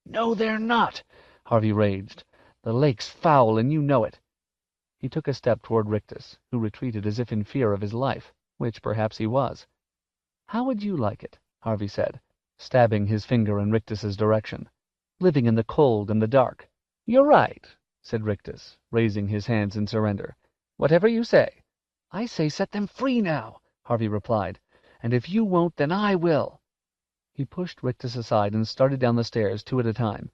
"No, they're not!" Harvey raged. "The lake's foul, and you know it." He took a step toward Rictus, who retreated as if in fear of his life, which perhaps he was. "How would you like it?" Harvey said, stabbing his finger in Rictus's direction. "Living in the cold and the dark." "You're right," said Rictus, raising his hands in surrender. "Whatever you say." "I say set them free now," Harvey replied. "And if you won't, then I will." He pushed Rictus aside and started down the stairs, two at a time.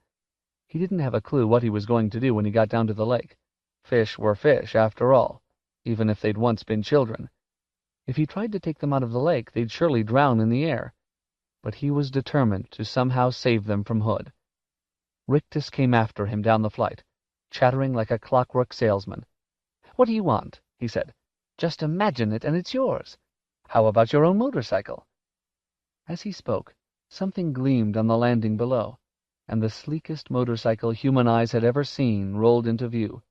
He didn't have a clue what he was going to do when he got down to the lake. Fish were fish, after all, even if they'd once been children. If he tried to take them out of the lake, they'd surely drown in the air. But he was determined to somehow save them from Hood. Rictus came after him down the flight, chattering like a clockwork salesman. "What do you want?" he said. "Just imagine it, and it's yours. How about your own motorcycle?" As he spoke, something gleamed on the landing below, and the sleekest motorcycle human eyes had ever seen rolled into view.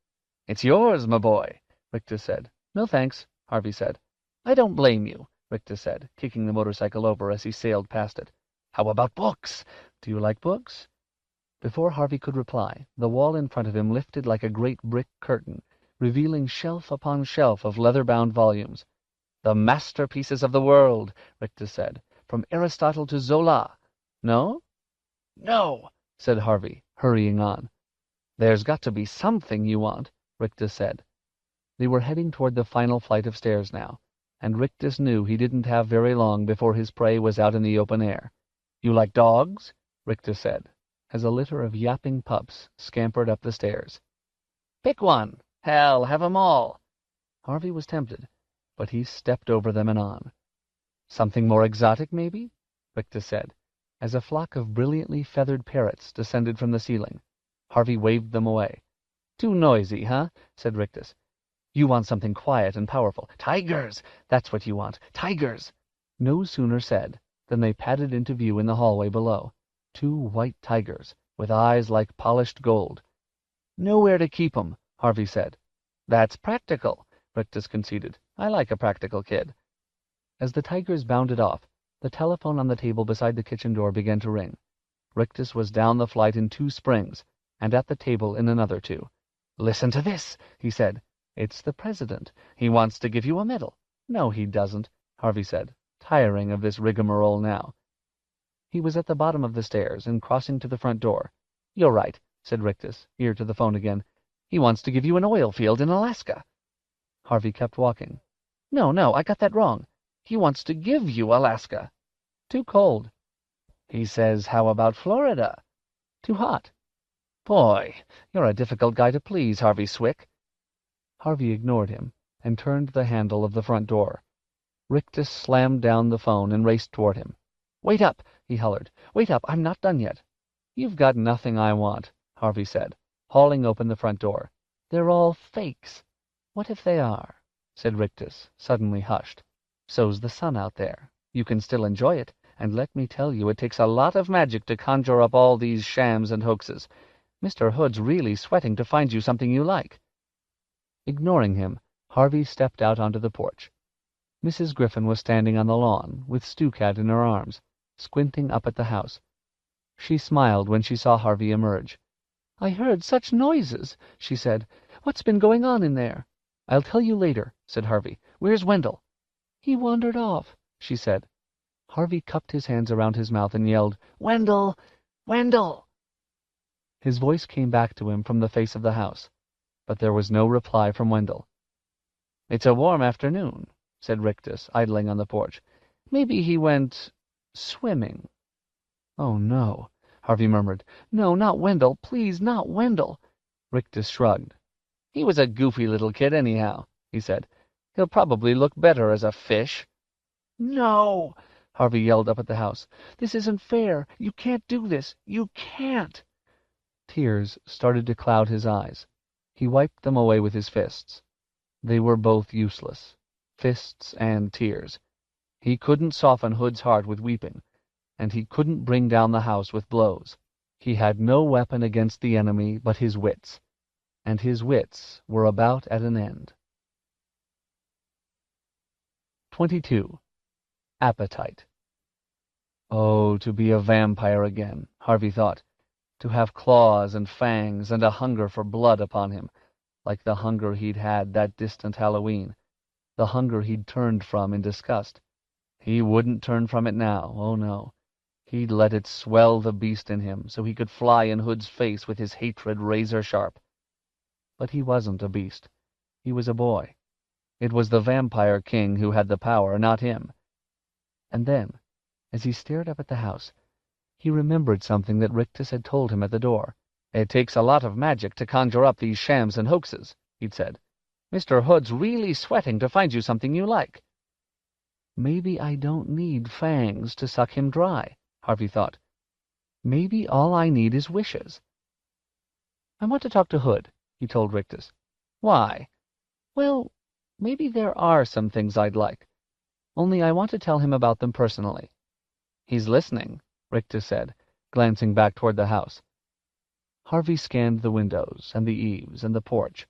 "It's yours, my boy," Rictus said. "No thanks," Harvey said. "I don't blame you," Rictus said, kicking the motorcycle over as he sailed past it. "How about books? Do you like books?" Before Harvey could reply, the wall in front of him lifted like a great brick curtain, revealing shelf upon shelf of leather-bound volumes. "The masterpieces of the world," Rictus said, "from Aristotle to Zola. No?" "No," said Harvey, hurrying on. "There's got to be something you want," Rictus said. They were heading toward the final flight of stairs now, and Rictus knew he didn't have very long before his prey was out in the open air. "You like dogs?" Rictus said, as a litter of yapping pups scampered up the stairs. "Pick one. Hell, have 'em all." Harvey was tempted, but he stepped over them and on. "Something more exotic, maybe?" Rictus said, as a flock of brilliantly feathered parrots descended from the ceiling. Harvey waved them away. "Too noisy, huh?" said Rictus. "You want something quiet and powerful. Tigers! That's what you want. Tigers!" No sooner said than they padded into view in the hallway below. 2 white tigers, with eyes like polished gold. "Nowhere to keep 'em," Harvey said. "That's practical," Rictus conceded. "I like a practical kid." As the tigers bounded off, the telephone on the table beside the kitchen door began to ring. Rictus was down the flight in 2 springs, and at the table in another 2. "Listen to this," he said. "It's the president. He wants to give you a medal." "No, he doesn't," Harvey said, tiring of this rigmarole now. He was at the bottom of the stairs and crossing to the front door. "You're right," said Rictus, ear to the phone again. "He wants to give you an oil field in Alaska." Harvey kept walking. No, I got that wrong. He wants to give you Alaska." "Too cold." "He says, how about Florida?" "Too hot." "Boy, you're a difficult guy to please, Harvey Swick." Harvey ignored him and turned the handle of the front door. Rictus slammed down the phone and raced toward him. "Wait up," he hollered. "Wait up, I'm not done yet." "You've got nothing I want," Harvey said, hauling open the front door. "They're all fakes." "What if they are?" said Rictus, suddenly hushed. "So's the sun out there. You can still enjoy it, and let me tell you it takes a lot of magic to conjure up all these shams and hoaxes. Mr. Hood's really sweating to find you something you like." Ignoring him, Harvey stepped out onto the porch. Mrs. Griffin was standing on the lawn, with Stu-Cat in her arms, squinting up at the house. She smiled when she saw Harvey emerge. "I heard such noises," she said. "What's been going on in there?" "I'll tell you later," said Harvey. "Where's Wendell?" "He wandered off," she said. Harvey cupped his hands around his mouth and yelled, "Wendell! Wendell!" His voice came back to him from the face of the house, but there was no reply from Wendell. "It's a warm afternoon," said Rictus, idling on the porch. "Maybe he went swimming." "Oh, no," Harvey murmured. "No, not Wendell. Please, not Wendell." Rictus shrugged. "He was a goofy little kid anyhow," he said. "He'll probably look better as a fish." "No!" Harvey yelled up at the house. "This isn't fair! You can't do this! You can't!" Tears started to cloud his eyes. He wiped them away with his fists. They were both useless. Fists and tears. He couldn't soften Hood's heart with weeping, and he couldn't bring down the house with blows. He had no weapon against the enemy but his wits, and his wits were about at an end. 22. Appetite. Oh, to be a vampire again, Harvey thought, to have claws and fangs and a hunger for blood upon him, like the hunger he'd had that distant Halloween, the hunger he'd turned from in disgust. He wouldn't turn from it now, oh no. He'd let it swell the beast in him, so he could fly in Hood's face with his hatred razor-sharp. But he wasn't a beast. He was a boy. It was the vampire king who had the power, not him. And then, as he stared up at the house, he remembered something that Rictus had told him at the door. "It takes a lot of magic to conjure up these shams and hoaxes," he'd said. "Mr. Hood's really sweating to find you something you like." Maybe I don't need fangs to suck him dry, Harvey thought. Maybe all I need is wishes. "I want to talk to Hood," he told Rictus. "Why?" "Well, maybe there are some things I'd like. Only I want to tell him about them personally." "He's listening," Rictus said, glancing back toward the house. Harvey scanned the windows and the eaves and the porch,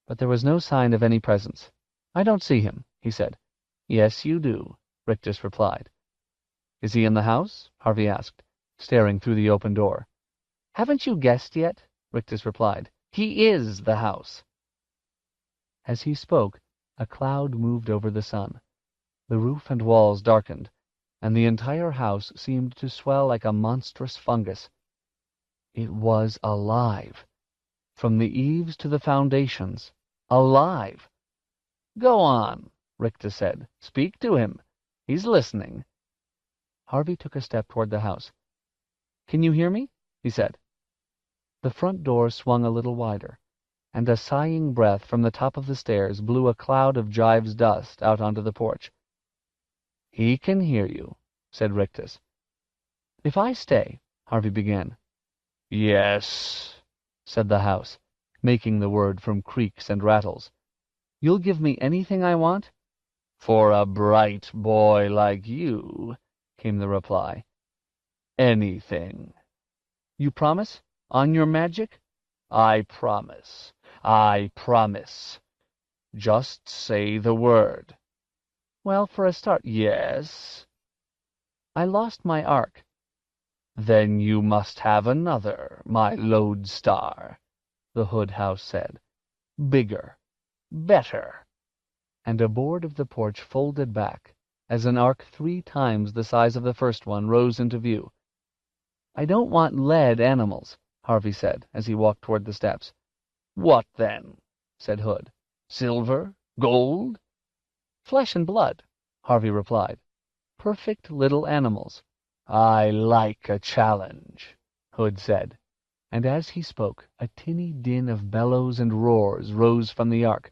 but there was no sign of any presence. "I don't see him," he said. "Yes, you do," Rictus replied. "Is he in the house?" Harvey asked, staring through the open door. "Haven't you guessed yet?" Rictus replied. "He is the house." As he spoke, a cloud moved over the sun. The roof and walls darkened, and the entire house seemed to swell like a monstrous fungus. It was alive. From the eaves to the foundations. Alive! "Go on," Rictus said. "Speak to him. He's listening." Harvey took a step toward the house. "Can you hear me?" he said. The front door swung a little wider, and a sighing breath from the top of the stairs blew a cloud of Jive's dust out onto the porch. "He can hear you," said Rictus. "If I stay," Harvey began. "Yes," said the house, making the word from creaks and rattles. "You'll give me anything I want?" "For a bright boy like you," came the reply. "Anything." "You promise? On your magic?" "I promise. I promise. Just say the word." "Well, for a start, yes." "I lost my ark." "Then you must have another, my lodestar," the Hood house said. "Bigger. Better." And a board of the porch folded back, as an ark 3 times the size of the first one rose into view. "I don't want lead animals," Harvey said, as he walked toward the steps. "What then?" said Hood. "Silver? Gold?" "Flesh and blood," Harvey replied. "Perfect little animals." "I like a challenge," Hood said, and as he spoke a tinny din of bellows and roars rose from the ark,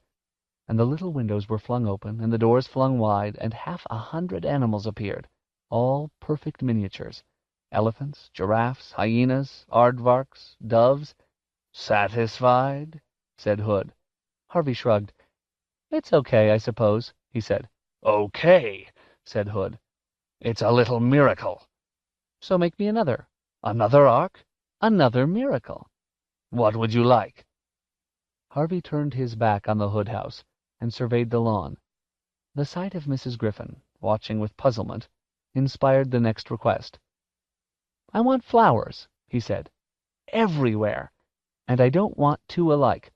and the little windows were flung open and the doors flung wide, and 100 animals appeared, all perfect miniatures. Elephants, giraffes, hyenas, aardvarks, doves. "Satisfied?" said Hood. Harvey shrugged. "It's okay, I suppose," he said. "Okay," said Hood. "It's a little miracle." "So make me another." "Another ark?" "Another miracle." "What would you like?" Harvey turned his back on the Hood house and surveyed the lawn. The sight of Mrs. Griffin, watching with puzzlement, inspired the next request. "I want flowers," he said. "Everywhere. And I don't want 2 alike."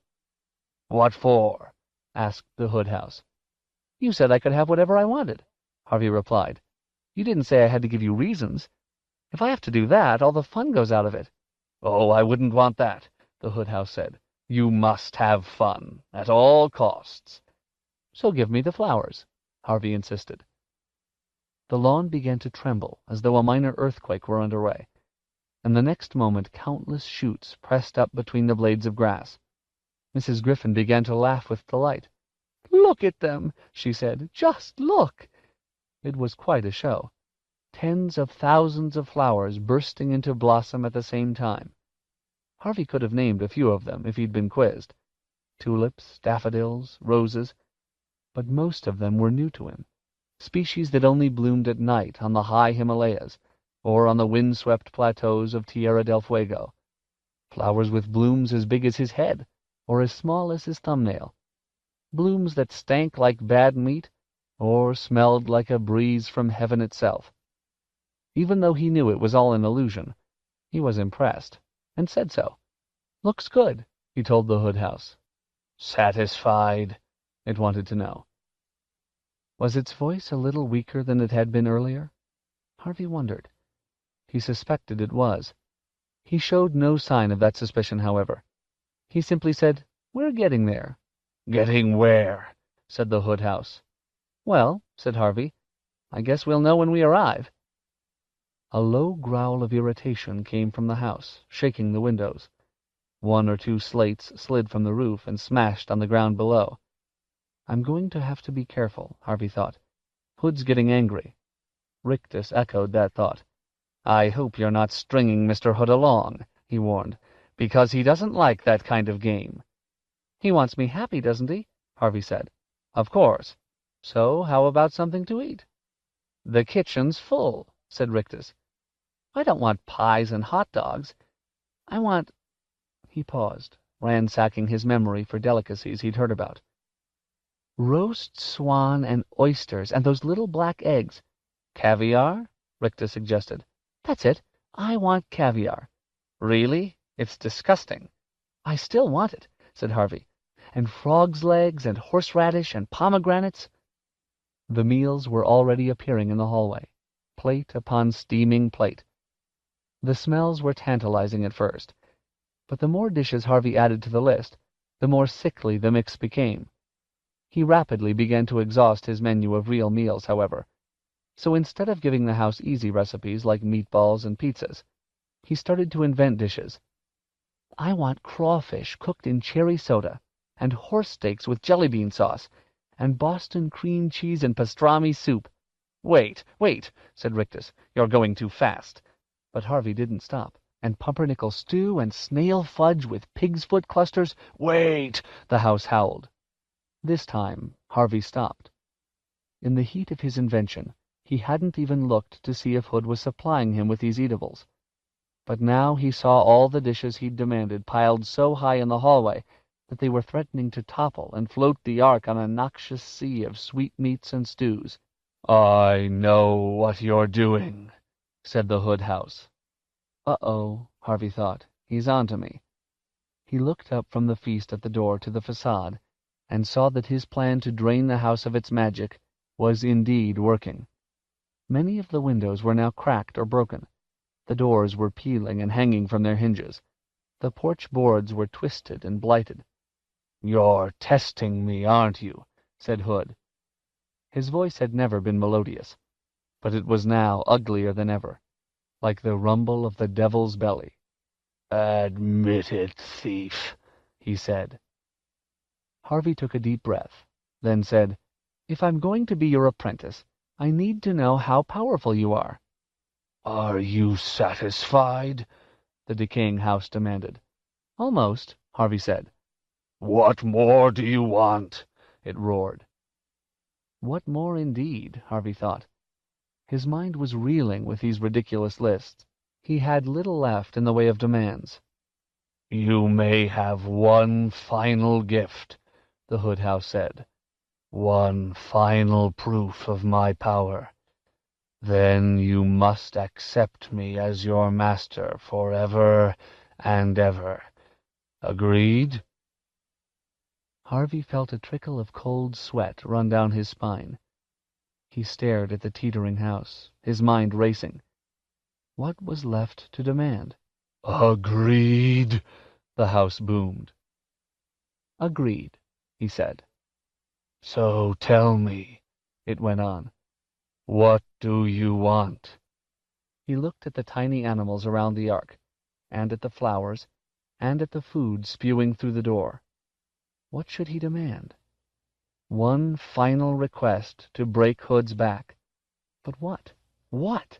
"What for?" asked the Hood house. "You said I could have whatever I wanted," Harvey replied. "You didn't say I had to give you reasons. If I have to do that, all the fun goes out of it." "Oh, I wouldn't want that," the Hood house said. "You must have fun, at all costs." "So give me the flowers," Harvey insisted. The lawn began to tremble as though a minor earthquake were underway, and the next moment countless shoots pressed up between the blades of grass. Mrs. Griffin began to laugh with delight. "Look at them," she said. "Just look." It was quite a show. tens of thousands of flowers bursting into blossom at the same time. Harvey could have named a few of them if he'd been quizzed. Tulips, daffodils, roses, but most of them were new to him, species that only bloomed at night on the high Himalayas or on the wind-swept plateaus of Tierra del Fuego. Flowers with blooms as big as his head or as small as his thumbnail. Blooms that stank like bad meat or smelled like a breeze from heaven itself. Even though he knew it was all an illusion, he was impressed, and said so. "Looks good," he told the Hood house. "Satisfied?" it wanted to know. Was its voice a little weaker than it had been earlier? Harvey wondered. He suspected it was. He showed no sign of that suspicion, however. He simply said, "We're getting there." "Getting where?" said the Hood house. "Well," said Harvey, "I guess we'll know when we arrive." A low growl of irritation came from the house, shaking the windows. One or two slates slid from the roof and smashed on the ground below. "I'm going to have to be careful," Harvey thought. "Hood's getting angry." Rictus echoed that thought. "I hope you're not stringing Mr. Hood along," he warned, "because he doesn't like that kind of game." "He wants me happy, doesn't he?" Harvey said. "Of course. So how about something to eat?" "The kitchen's full," said Rictus. "I don't want pies and hot dogs. I want—" He paused, ransacking his memory for delicacies he'd heard about. "Roast swan and oysters and those little black eggs." "Caviar?" Rictus suggested. "That's it. I want caviar." "Really? It's disgusting." "I still want it," said Harvey. "And frog's legs and horseradish and pomegranates." The meals were already appearing in the hallway, plate upon steaming plate. The smells were tantalizing at first, but the more dishes Harvey added to the list, the more sickly the mix became. He rapidly began to exhaust his menu of real meals, however, so instead of giving the house easy recipes like meatballs and pizzas, he started to invent dishes. "I want crawfish cooked in cherry soda, and horse steaks with jelly bean sauce, and Boston cream cheese and pastrami soup." "Wait, wait," said Rictus. "You're going too fast." But Harvey didn't stop. "And pumpernickel stew and snail fudge with pig's foot clusters." "Wait!" the house howled. This time Harvey stopped. In the heat of his invention, he hadn't even looked to see if Hood was supplying him with these eatables. But now he saw all the dishes he'd demanded piled so high in the hallway that they were threatening to topple and float the ark on a noxious sea of sweetmeats and stews. "I know what you're doing," said the Hood house. Uh-oh, Harvey thought. He's on to me. He looked up from the feast at the door to the facade and saw that his plan to drain the house of its magic was indeed working. Many of the windows were now cracked or broken. The doors were peeling and hanging from their hinges. The porch boards were twisted and blighted. "You're testing me, aren't you?" said Hood. His voice had never been melodious, but it was now uglier than ever, like the rumble of the devil's belly. "Admit it, thief," he said. Harvey took a deep breath, then said, "If I'm going to be your apprentice, I need to know how powerful you are." "Are you satisfied?" the decaying house demanded. "Almost," Harvey said. "What more do you want?" it roared. What more indeed, Harvey thought. His mind was reeling with these ridiculous lists. He had little left in the way of demands. "You may have one final gift," the Hood house said. "One final proof of my power. Then you must accept me as your master forever and ever. Agreed?" Harvey felt a trickle of cold sweat run down his spine. He stared at the teetering house, his mind racing. What was left to demand? "Agreed," the house boomed. "Agreed," he said. "So tell me," it went on, "what do you want?" He looked at the tiny animals around the ark, and at the flowers, and at the food spewing through the door. What should he demand? One final request to break Hood's back. But what? What?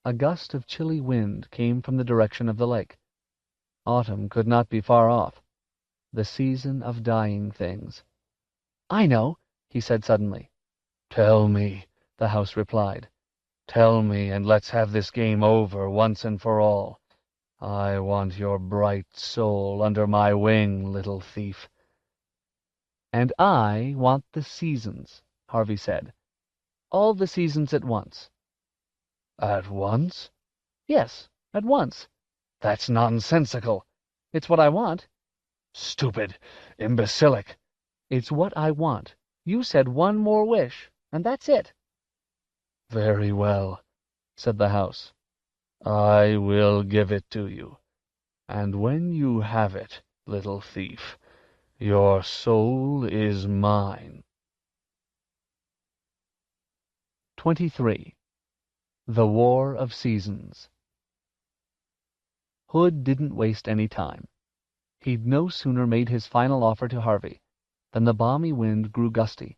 A gust of chilly wind came from the direction of the lake. Autumn could not be far off. The season of dying things. "I know," he said suddenly. "Tell me," the house replied. "Tell me, and let's have this game over once and for all. I want your bright soul under my wing, little thief." "And I want the seasons," Harvey said. "All the seasons at once." "At once?" "Yes, at once." "That's nonsensical." "It's what I want." "Stupid! Imbecilic!" "It's what I want. You said one more wish, and that's it." "Very well," said the house. "I will give it to you. And when you have it, little thief, your soul is mine." 23. The War of Seasons. Hood didn't waste any time. He'd no sooner made his final offer to Harvey than the balmy wind grew gusty,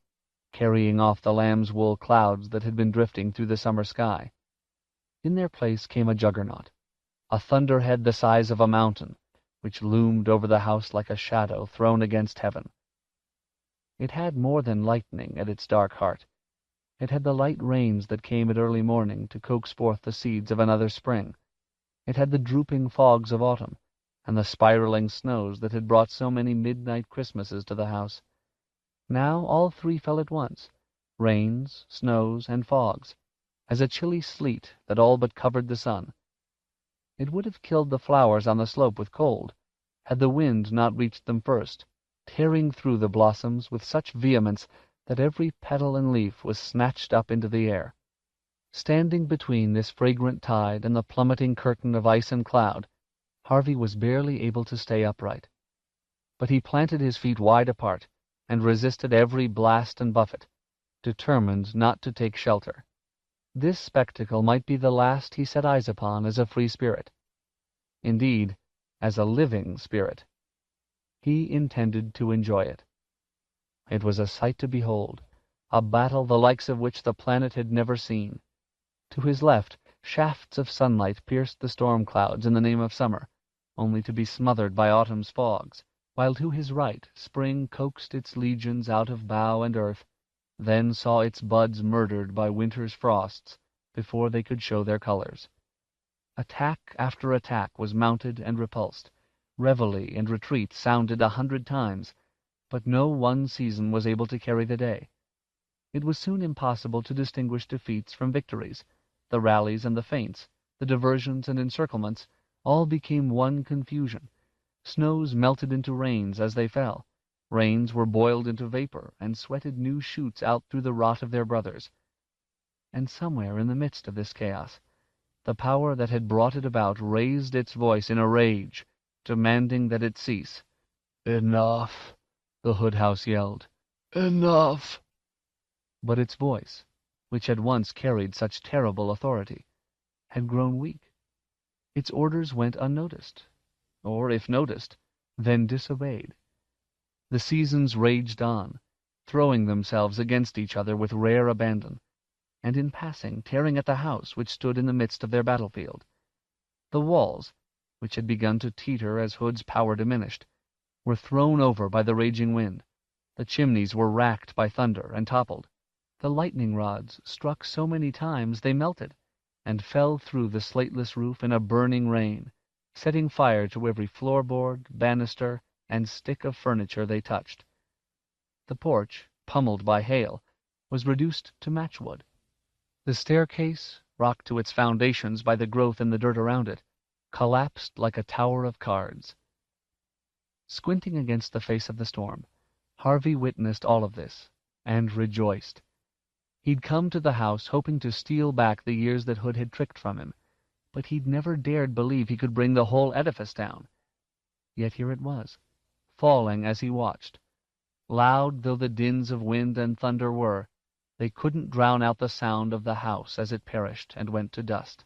carrying off the lamb's wool clouds that had been drifting through the summer sky. In their place came a juggernaut, a thunderhead the size of a mountain, which loomed over the house like a shadow thrown against heaven. It had more than lightning at its dark heart. It had the light rains that came at early morning to coax forth the seeds of another spring. It had the drooping fogs of autumn, and the spiraling snows that had brought so many midnight Christmases to the house. Now all three fell at once, rains, snows, and fogs, as a chilly sleet that all but covered the sun. It would have killed the flowers on the slope with cold, had the wind not reached them first, tearing through the blossoms with such vehemence that every petal and leaf was snatched up into the air. Standing between this fragrant tide and the plummeting curtain of ice and cloud, Harvey was barely able to stay upright. But he planted his feet wide apart and resisted every blast and buffet, determined not to take shelter. This spectacle might be the last he set eyes upon as a free spirit. Indeed, as a living spirit. He intended to enjoy it. It was a sight to behold, a battle the likes of which the planet had never seen. To his left, shafts of sunlight pierced the storm clouds in the name of summer, only to be smothered by autumn's fogs, while to his right spring coaxed its legions out of bough and earth, then saw its buds murdered by winter's frosts before they could show their colors. Attack after attack was mounted and repulsed, reveille and retreat sounded 100 times, but no one season was able to carry the day. It was soon impossible to distinguish defeats from victories. The rallies and the feints, the diversions and encirclements, all became one confusion. Snows melted into rains as they fell. Rains were boiled into vapor and sweated new shoots out through the rot of their brothers. And somewhere in the midst of this chaos, the power that had brought it about raised its voice in a rage, demanding that it cease. "Enough!" the Hood House yelled. "Enough!" But its voice, which had once carried such terrible authority, had grown weak. Its orders went unnoticed, or, if noticed, then disobeyed. The seasons raged on, throwing themselves against each other with rare abandon, and in passing tearing at the house which stood in the midst of their battlefield. The walls, which had begun to teeter as Hood's power diminished, were thrown over by the raging wind. The chimneys were racked by thunder and toppled. The lightning rods struck so many times they melted, and fell through the slateless roof in a burning rain, setting fire to every floorboard, banister, and stick of furniture they touched. The porch, pummeled by hail, was reduced to matchwood. The staircase, rocked to its foundations by the growth in the dirt around it, collapsed like a tower of cards. Squinting against the face of the storm, Harvey witnessed all of this, and rejoiced. He'd come to the house hoping to steal back the years that Hood had tricked from him, but he'd never dared believe he could bring the whole edifice down. Yet here it was, falling as he watched. Loud though the dins of wind and thunder were, they couldn't drown out the sound of the house as it perished and went to dust.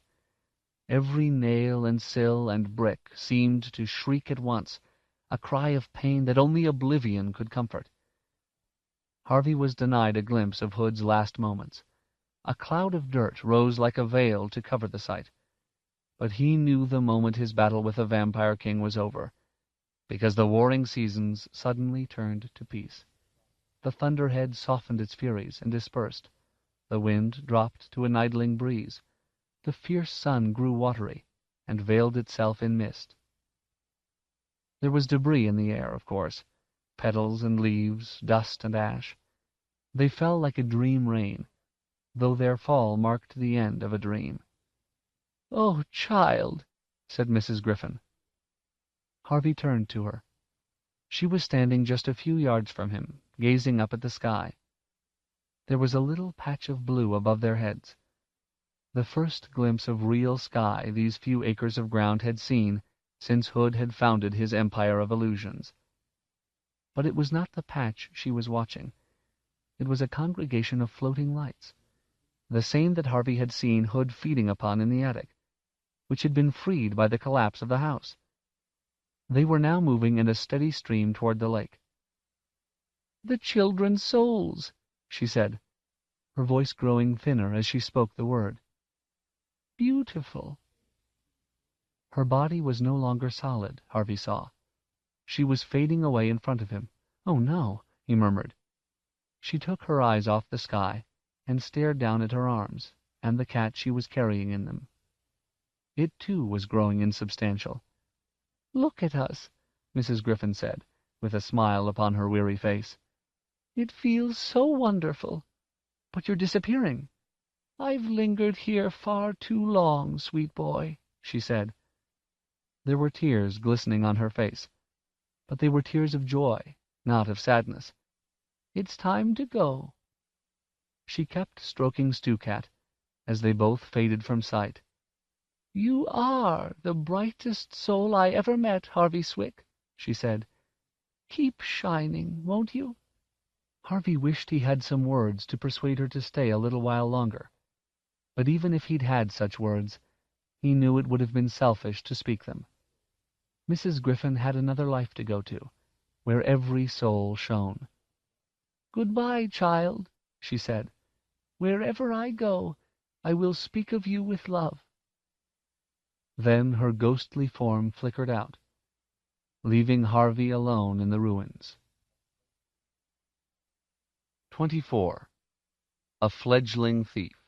Every nail and sill and brick seemed to shriek at once, a cry of pain that only oblivion could comfort. Harvey was denied a glimpse of Hood's last moments. A cloud of dirt rose like a veil to cover the sight. But he knew the moment his battle with the Vampire King was over, because the warring seasons suddenly turned to peace. The thunderhead softened its furies and dispersed. The wind dropped to an idling breeze. The fierce sun grew watery and veiled itself in mist. There was debris in the air, of course, petals and leaves, dust and ash. They fell like a dream rain, though their fall marked the end of a dream. "Oh, child," said Mrs. Griffin. Harvey turned to her. She was standing just a few yards from him, gazing up at the sky. There was a little patch of blue above their heads, the first glimpse of real sky these few acres of ground had seen since Hood had founded his empire of illusions. But it was not the patch she was watching. It was a congregation of floating lights, the same that Harvey had seen Hood feeding upon in the attic, which had been freed by the collapse of the house. They were now moving in a steady stream toward the lake. "The children's souls," she said, her voice growing thinner as she spoke the word. "Beautiful." Her body was no longer solid, Harvey saw. She was fading away in front of him. "Oh, no," he murmured. She took her eyes off the sky and stared down at her arms and the cat she was carrying in them. It, too, was growing insubstantial. "Look at us," Mrs. Griffin said, with a smile upon her weary face. "It feels so wonderful. But you're disappearing." "I've lingered here far too long, sweet boy," she said. There were tears glistening on her face, but they were tears of joy, not of sadness. "It's time to go." She kept stroking Stu-Cat as they both faded from sight. "You are the brightest soul I ever met, Harvey Swick," she said. "Keep shining, won't you?" Harvey wished he had some words to persuade her to stay a little while longer. But even if he'd had such words, he knew it would have been selfish to speak them. Mrs. Griffin had another life to go to, where every soul shone. "Goodbye, child," she said. "Wherever I go, I will speak of you with love." Then her ghostly form flickered out, leaving Harvey alone in the ruins. 24. A Fledgling Thief.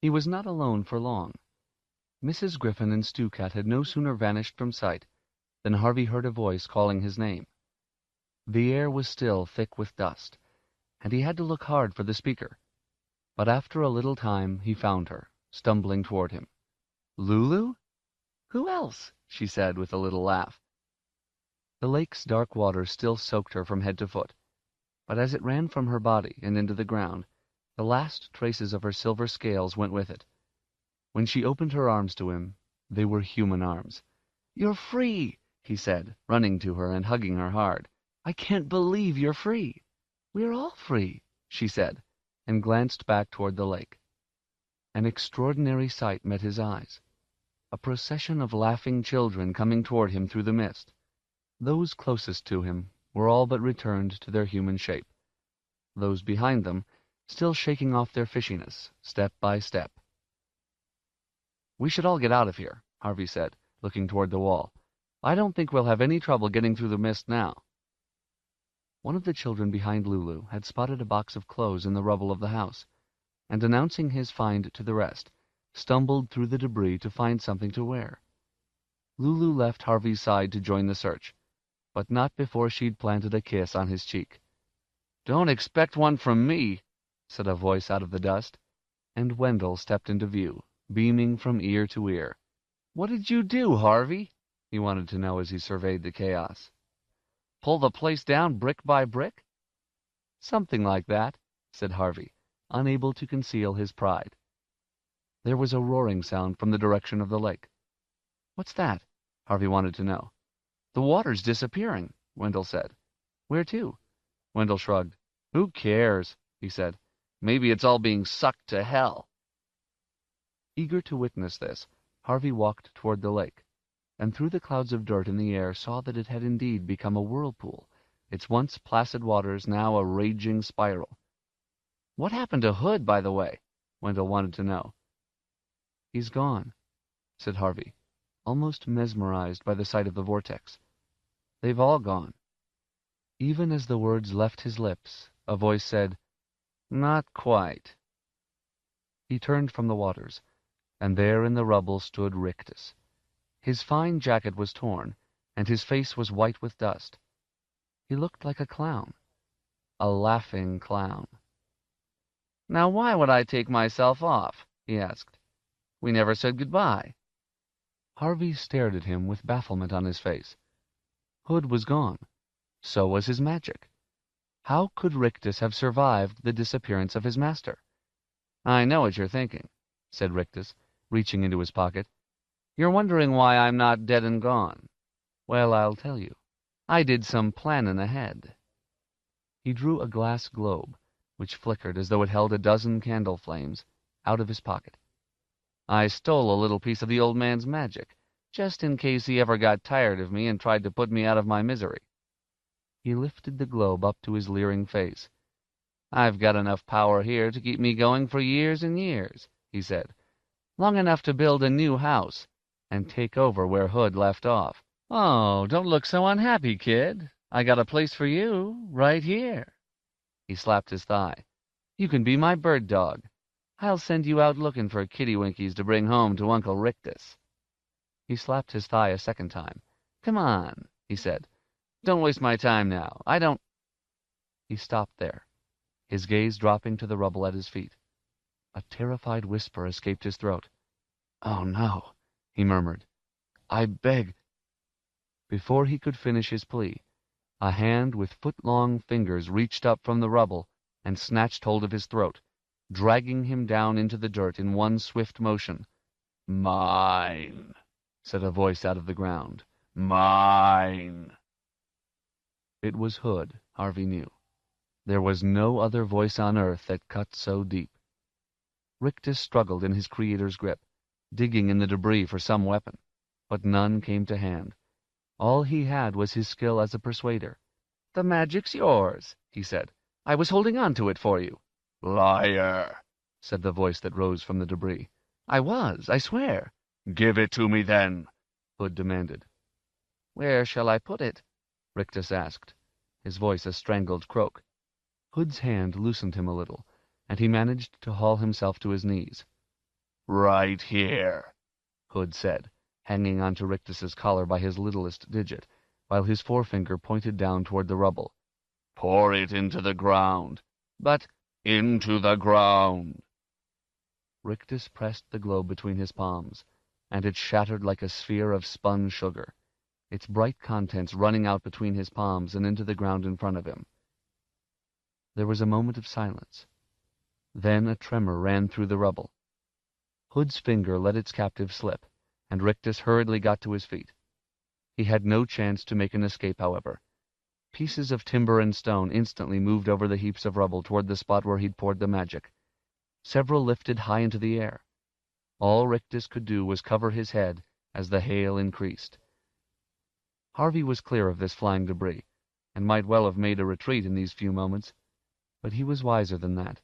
He was not alone for long. Mrs. Griffin and Stu-Cat had no sooner vanished from sight than Harvey heard a voice calling his name. The air was still thick with dust, and he had to look hard for the speaker. But after a little time he found her, stumbling toward him. "Lulu? Who else?" she said with a little laugh. The lake's dark water still soaked her from head to foot, but as it ran from her body and into the ground, the last traces of her silver scales went with it. When she opened her arms to him, they were human arms. "You're free," he said, running to her and hugging her hard. "I can't believe you're free." "We're all free," she said, and glanced back toward the lake. An extraordinary sight met his eyes. A procession of laughing children coming toward him through the mist. Those closest to him were all but returned to their human shape. Those behind them still shaking off their fishiness, step by step. "We should all get out of here," Harvey said, looking toward the wall. "I don't think we'll have any trouble getting through the mist now." One of the children behind Lulu had spotted a box of clothes in the rubble of the house, and announcing his find to the rest, stumbled through the debris to find something to wear. Lulu left Harvey's side to join the search, but not before she'd planted a kiss on his cheek. "Don't expect one from me," said a voice out of the dust, and Wendell stepped into view, beaming from ear to ear. "What did you do, Harvey?" he wanted to know as he surveyed the chaos. "Pull the place down brick by brick?" "Something like that," said Harvey, unable to conceal his pride. There was a roaring sound from the direction of the lake. "What's that?" Harvey wanted to know. "The water's disappearing," Wendell said. "Where to?" Wendell shrugged. "Who cares?" he said. "Maybe it's all being sucked to hell." Eager to witness this, Harvey walked toward the lake, and through the clouds of dirt in the air saw that it had indeed become a whirlpool, its once placid waters now a raging spiral. What happened to Hood, by the way? Wendell wanted to know. He's gone, said Harvey, almost mesmerized by the sight of the vortex. They've all gone. Even as the words left his lips, a voice said, Not quite. He turned from the waters, and there in the rubble stood Rictus. His fine jacket was torn, and his face was white with dust. He looked like a clown. A laughing clown. Now why would I take myself off? He asked. We never said goodbye. Harvey stared at him with bafflement on his face. Hood was gone. So was his magic. How could Rictus have survived the disappearance of his master? I know what you're thinking, said Rictus, reaching into his pocket. You're wondering why I'm not dead and gone. Well, I'll tell you. I did some planning ahead. He drew a glass globe, which flickered as though it held a dozen candle flames, out of his pocket. I stole a little piece of the old man's magic, just in case he ever got tired of me and tried to put me out of my misery. He lifted the globe up to his leering face. I've got enough power here to keep me going for years and years, he said. Long enough to build a new house and take over where Hood left off. Oh, don't look so unhappy, kid. I got a place for you, right here. He slapped his thigh. You can be my bird dog. I'll send you out looking for kittywinkies to bring home to Uncle Rictus. He slapped his thigh a second time. Come on, he said. Don't waste my time now. I don't... He stopped there, his gaze dropping to the rubble at his feet. A terrified whisper escaped his throat. Oh, no, he murmured. I beg... Before he could finish his plea, a hand with foot-long fingers reached up from the rubble and snatched hold of his throat, dragging him down into the dirt in one swift motion. Mine, said a voice out of the ground. Mine. It was Hood, Harvey knew. There was no other voice on earth that cut so deep. Rictus struggled in his creator's grip, digging in the debris for some weapon, but none came to hand. All he had was his skill as a persuader. The magic's yours, he said. I was holding on to it for you. Liar, said the voice that rose from the debris. I was, I swear. Give it to me then, Hood demanded. Where shall I put it? Rictus asked, his voice a strangled croak. Hood's hand loosened him a little, and he managed to haul himself to his knees. Right here, Hood said, hanging onto Rictus's collar by his littlest digit, while his forefinger pointed down toward the rubble. Pour it into the ground. But into the ground. Rictus pressed the globe between his palms, and it shattered like a sphere of spun sugar, its bright contents running out between his palms and into the ground in front of him. There was a moment of silence. Then a tremor ran through the rubble. Hood's finger let its captive slip, and Rictus hurriedly got to his feet. He had no chance to make an escape, however. Pieces of timber and stone instantly moved over the heaps of rubble toward the spot where he'd poured the magic. Several lifted high into the air. All Rictus could do was cover his head as the hail increased. Harvey was clear of this flying debris, and might well have made a retreat in these few moments, but he was wiser than that.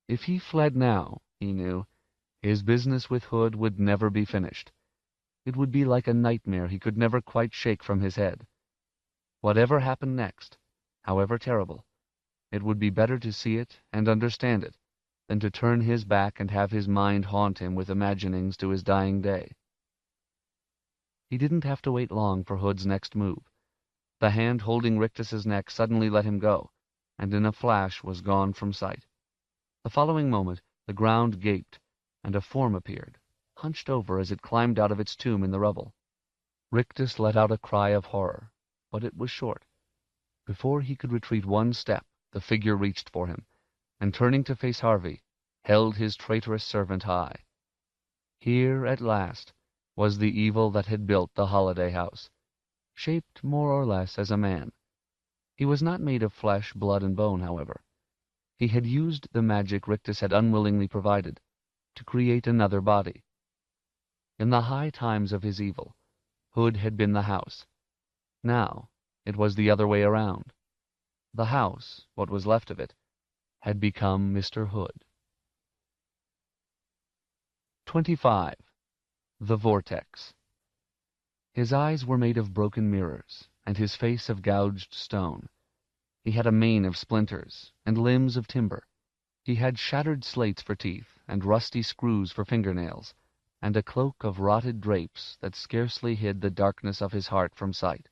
If he fled now, he knew, his business with Hood would never be finished. It would be like a nightmare he could never quite shake from his head. Whatever happened next, however terrible, it would be better to see it and understand it than to turn his back and have his mind haunt him with imaginings to his dying day. He didn't have to wait long for Hood's next move. The hand holding Rictus's neck suddenly let him go, and in a flash was gone from sight. The following moment the ground gaped, and a form appeared, hunched over as it climbed out of its tomb in the rubble. Rictus let out a cry of horror, but it was short. Before he could retreat one step, the figure reached for him, and turning to face Harvey, held his traitorous servant high. Here, at last, was the evil that had built the holiday house, shaped more or less as a man. He was not made of flesh, blood, and bone, however. He had used the magic Rictus had unwillingly provided to create another body. In the high times of his evil, Hood had been the house. Now it was the other way around. The house, what was left of it, had become Mr. Hood. 25. The Vortex. His eyes were made of broken mirrors, and his face of gouged stone. He had a mane of splinters, and limbs of timber. He had shattered slates for teeth, and rusty screws for fingernails, and a cloak of rotted drapes that scarcely hid the darkness of his heart from sight.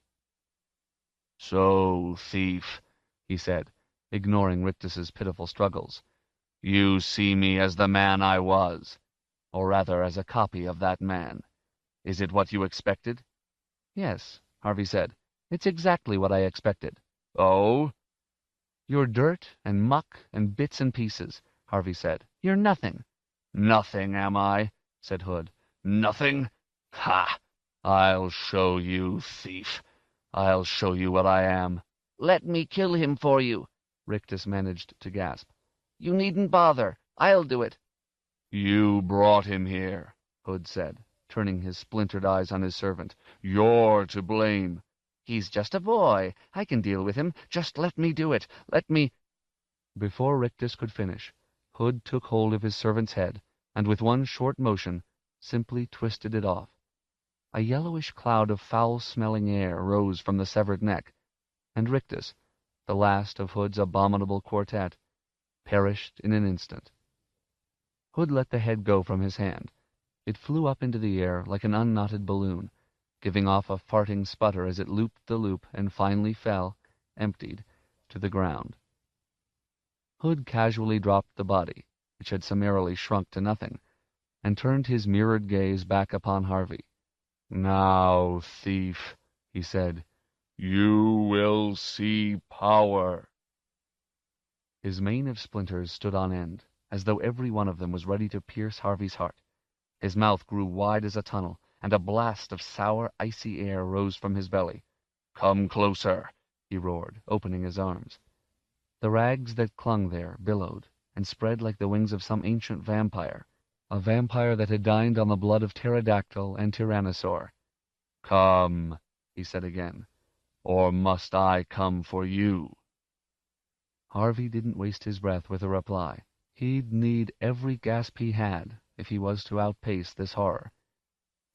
"So, thief," he said, ignoring Rictus's pitiful struggles, "you see me as the man I was, or rather as a copy of that man. Is it what you expected?" "Yes," Harvey said. "It's exactly what I expected." "Oh?" "You're dirt and muck and bits and pieces," Harvey said. "You're nothing." "Nothing, am I?" said Hood. "Nothing? Ha! I'll show you, thief. I'll show you what I am." "Let me kill him for you," Rictus managed to gasp. "You needn't bother. I'll do it." "You brought him here," Hood said, turning his splintered eyes on his servant. "You're to blame." "He's just a boy. I can deal with him. Just let me do it. Let me—" Before Rictus could finish, Hood took hold of his servant's head, and with one short motion simply twisted it off. A yellowish cloud of foul-smelling air rose from the severed neck, and Rictus, the last of Hood's abominable quartet, perished in an instant. Hood let the head go from his hand. It flew up into the air like an unknotted balloon, giving off a farting sputter as it looped the loop and finally fell, emptied, to the ground. Hood casually dropped the body, which had summarily shrunk to nothing, and turned his mirrored gaze back upon Harvey. "Now, thief," he said, "you will see power." His mane of splinters stood on end, as though every one of them was ready to pierce Harvey's heart. His mouth grew wide as a tunnel, and a blast of sour, icy air rose from his belly. "Come closer," he roared, opening his arms. The rags that clung there billowed and spread like the wings of some ancient vampire, a vampire that had dined on the blood of pterodactyl and tyrannosaur. "Come," he said again, "or must I come for you?" Harvey didn't waste his breath with a reply. He'd need every gasp he had if he was to outpace this horror.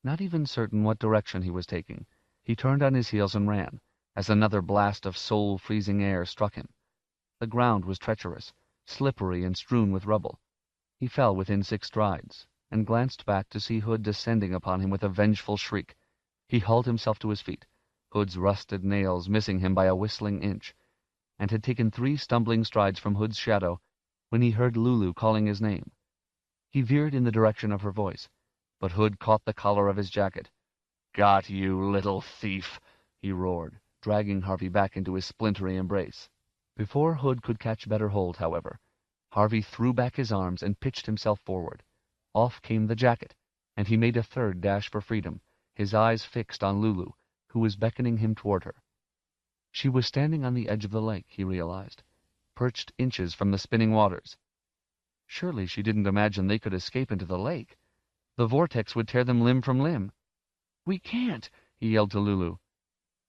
Not even certain what direction he was taking, he turned on his heels and ran, as another blast of soul-freezing air struck him. The ground was treacherous, slippery and strewn with rubble. He fell within 6 strides, and glanced back to see Hood descending upon him with a vengeful shriek. He hauled himself to his feet, Hood's rusted nails missing him by a whistling inch, and had taken 3 stumbling strides from Hood's shadow when he heard Lulu calling his name. He veered in the direction of her voice, but Hood caught the collar of his jacket. "Got you, little thief!" he roared, dragging Harvey back into his splintery embrace. Before Hood could catch better hold, however, Harvey threw back his arms and pitched himself forward. Off came the jacket, and he made a third dash for freedom, his eyes fixed on Lulu, who was beckoning him toward her. She was standing on the edge of the lake, he realized, perched inches from the spinning waters. Surely she didn't imagine they could escape into the lake. The vortex would tear them limb from limb. "We can't," he yelled to Lulu.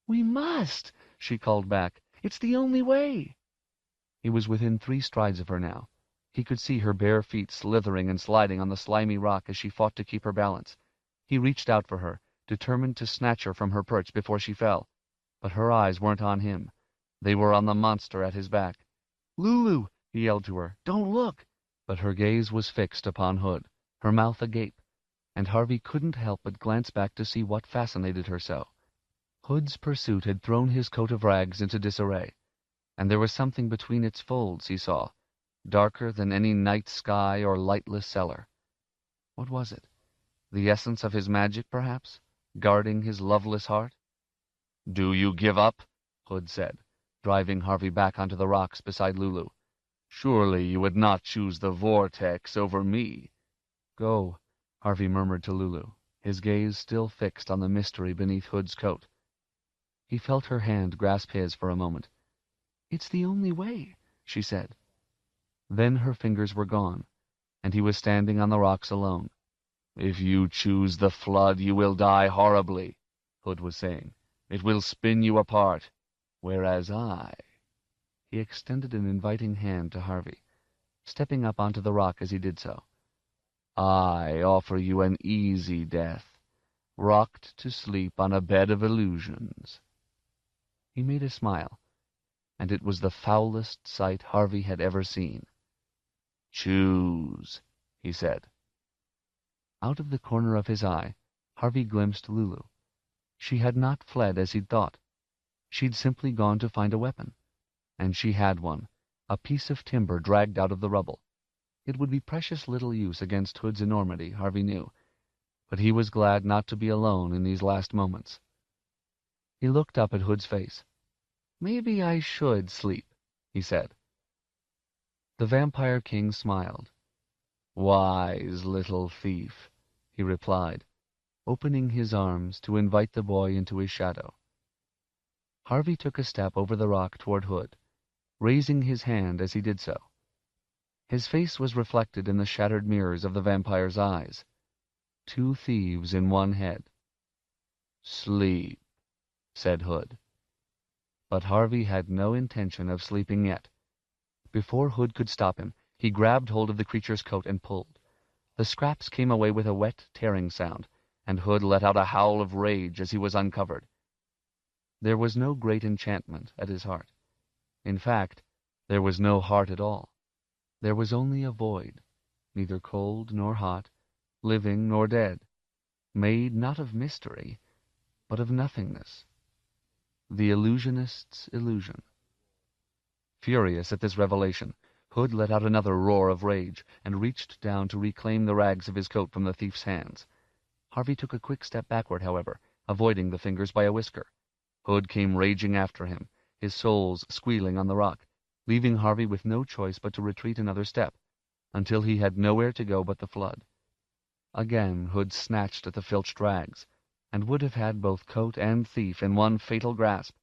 "We must," she called back. "It's the only way." He was within 3 strides of her now. He could see her bare feet slithering and sliding on the slimy rock as she fought to keep her balance. He reached out for her, determined to snatch her from her perch before she fell. But her eyes weren't on him. They were on the monster at his back. "Lulu!" he yelled to her. "Don't look!" But her gaze was fixed upon Hood, her mouth agape, and Harvey couldn't help but glance back to see what fascinated her so. Hood's pursuit had thrown his coat of rags into disarray, and there was something between its folds, he saw, darker than any night sky or lightless cellar. What was it? The essence of his magic, perhaps, guarding his loveless heart? "Do you give up?" Hood said, driving Harvey back onto the rocks beside Lulu. "Surely you would not choose the vortex over me." "Go," Harvey murmured to Lulu, his gaze still fixed on the mystery beneath Hood's coat. He felt her hand grasp his for a moment. "It's the only way," she said. Then her fingers were gone, and he was standing on the rocks alone. "If you choose the flood, you will die horribly," Hood was saying. "It will spin you apart, whereas I—" He extended an inviting hand to Harvey, stepping up onto the rock as he did so. "I offer you an easy death, rocked to sleep on a bed of illusions." He made a smile, and it was the foulest sight Harvey had ever seen. "Choose," he said. Out of the corner of his eye, Harvey glimpsed Lulu. She had not fled as he'd thought. She'd simply gone to find a weapon. And she had one, a piece of timber dragged out of the rubble. It would be precious little use against Hood's enormity, Harvey knew, but he was glad not to be alone in these last moments. He looked up at Hood's face. "Maybe I should sleep," he said. The Vampire King smiled. "Wise little thief," he replied, opening his arms to invite the boy into his shadow. Harvey took a step over the rock toward Hood, raising his hand as he did so. His face was reflected in the shattered mirrors of the vampire's eyes. Two thieves in one head. "Sleep," said Hood. But Harvey had no intention of sleeping yet. Before Hood could stop him, he grabbed hold of the creature's coat and pulled. The scraps came away with a wet, tearing sound, and Hood let out a howl of rage as he was uncovered. There was no great enchantment at his heart. In fact, there was no heart at all. There was only a void, neither cold nor hot, living nor dead, made not of mystery, but of nothingness. The illusionist's illusion. Furious at this revelation, Hood let out another roar of rage and reached down to reclaim the rags of his coat from the thief's hands. Harvey took a quick step backward, however, avoiding the fingers by a whisker. Hood came raging after him, his soles squealing on the rock, leaving Harvey with no choice but to retreat another step, until he had nowhere to go but the flood. Again Hood snatched at the filched rags, and would have had both coat and thief in one fatal grasp,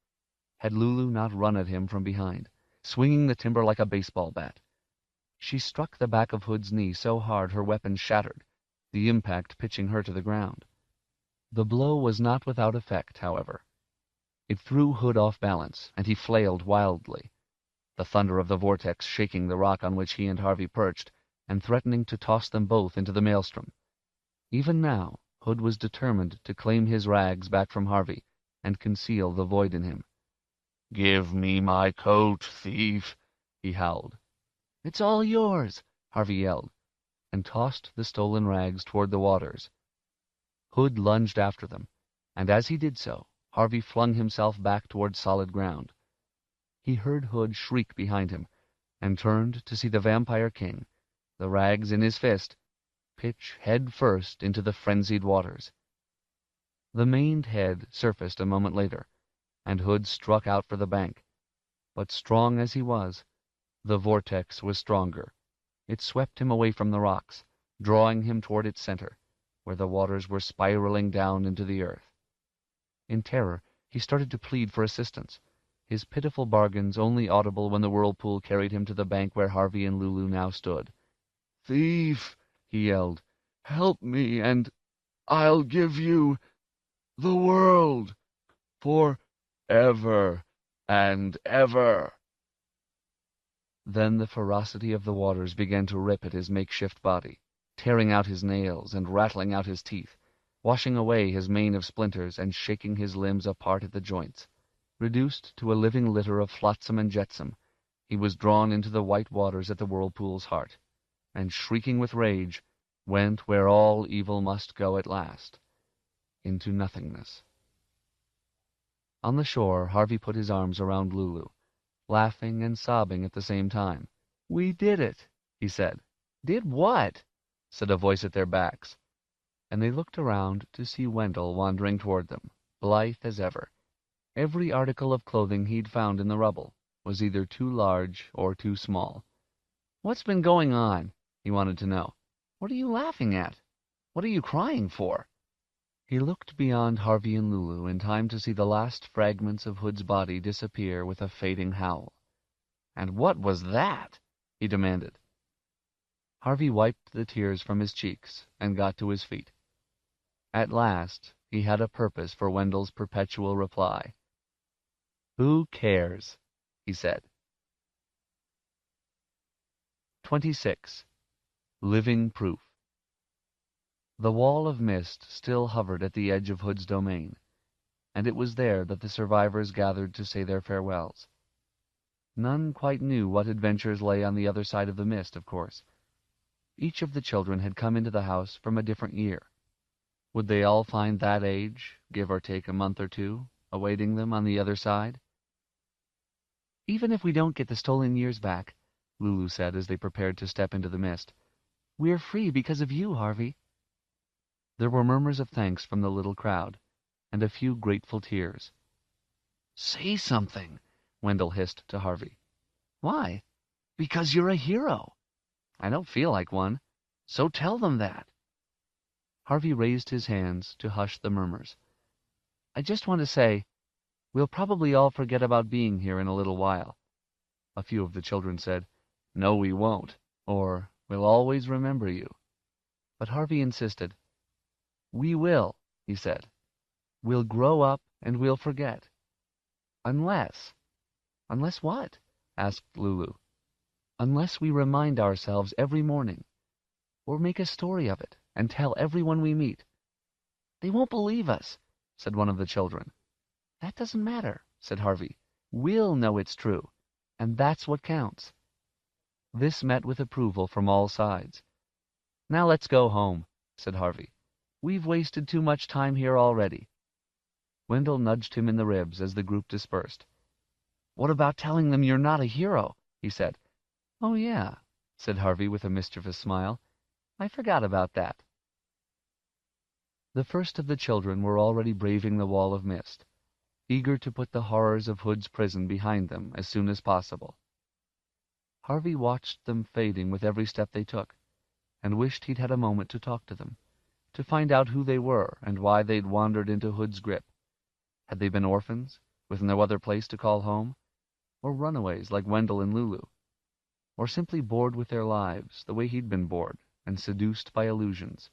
had Lulu not run at him from behind, swinging the timber like a baseball bat. She struck the back of Hood's knee so hard her weapon shattered, the impact pitching her to the ground. The blow was not without effect, however. It threw Hood off balance, and he flailed wildly, the thunder of the vortex shaking the rock on which he and Harvey perched, and threatening to toss them both into the maelstrom. Even now, Hood was determined to claim his rags back from Harvey, and conceal the void in him. "Give me my coat, thief!" he howled. "It's all yours!" Harvey yelled, and tossed the stolen rags toward the waters. Hood lunged after them, and as he did so, Harvey flung himself back toward solid ground. He heard Hood shriek behind him, and turned to see the Vampire King, the rags in his fist, pitch head first into the frenzied waters. The maned head surfaced a moment later, and Hood struck out for the bank. But strong as he was, the vortex was stronger. It swept him away from the rocks, drawing him toward its center, where the waters were spiraling down into the earth. In terror, he started to plead for assistance, his pitiful bargains only audible when the whirlpool carried him to the bank where Harvey and Lulu now stood. "Thief!" he yelled. "Help me, and I'll give you the world for ever and ever." Then the ferocity of the waters began to rip at his makeshift body, tearing out his nails and rattling out his teeth, washing away his mane of splinters and shaking his limbs apart at the joints. Reduced to a living litter of flotsam and jetsam, he was drawn into the white waters at the whirlpool's heart, and, shrieking with rage, went where all evil must go at last, into nothingness. On the shore, Harvey put his arms around Lulu, laughing and sobbing at the same time. "We did it," he said. "Did what?" said a voice at their backs, and they looked around to see Wendell wandering toward them, blithe as ever. Every article of clothing he'd found in the rubble was either too large or too small. "What's been going on?" he wanted to know. "What are you laughing at? What are you crying for?" He looked beyond Harvey and Lulu in time to see the last fragments of Hood's body disappear with a fading howl. "And what was that?" he demanded. Harvey wiped the tears from his cheeks and got to his feet. At last he had a purpose for Wendell's perpetual reply. "Who cares?" he said. 26. Living Proof. The wall of mist still hovered at the edge of Hood's domain, and it was there that the survivors gathered to say their farewells. None quite knew what adventures lay on the other side of the mist, of course. Each of the children had come into the house from a different year. Would they all find that age, give or take a month or two, awaiting them on the other side? "Even if we don't get the stolen years back," Lulu said as they prepared to step into the mist, "we're free because of you, Harvey." There were murmurs of thanks from the little crowd, and a few grateful tears. "Say something," Wendell hissed to Harvey. "Why?" "Because you're a hero." "I don't feel like one." "So tell them that." Harvey raised his hands to hush the murmurs. "I just want to say, we'll probably all forget about being here in a little while." A few of the children said, "No, we won't," or "We'll always remember you." But Harvey insisted. "We will," he said. "We'll grow up and we'll forget. Unless—" "Unless what?" asked Lulu. "Unless we remind ourselves every morning, or make a story of it and tell everyone we meet." "They won't believe us," said one of the children. "That doesn't matter," said Harvey. "We'll know it's true, and that's what counts." This met with approval from all sides. "Now let's go home," said Harvey. "We've wasted too much time here already." Wendell nudged him in the ribs as the group dispersed. "What about telling them you're not a hero?" he said. "Oh, yeah," said Harvey with a mischievous smile. "I forgot about that." The first of the children were already braving the wall of mist, eager to put the horrors of Hood's prison behind them as soon as possible. Harvey watched them fading with every step they took, and wished he'd had a moment to talk to them, to find out who they were and why they'd wandered into Hood's grip. Had they been orphans, with no other place to call home? Or runaways like Wendell and Lulu? Or simply bored with their lives, the way he'd been bored, and seduced by illusions?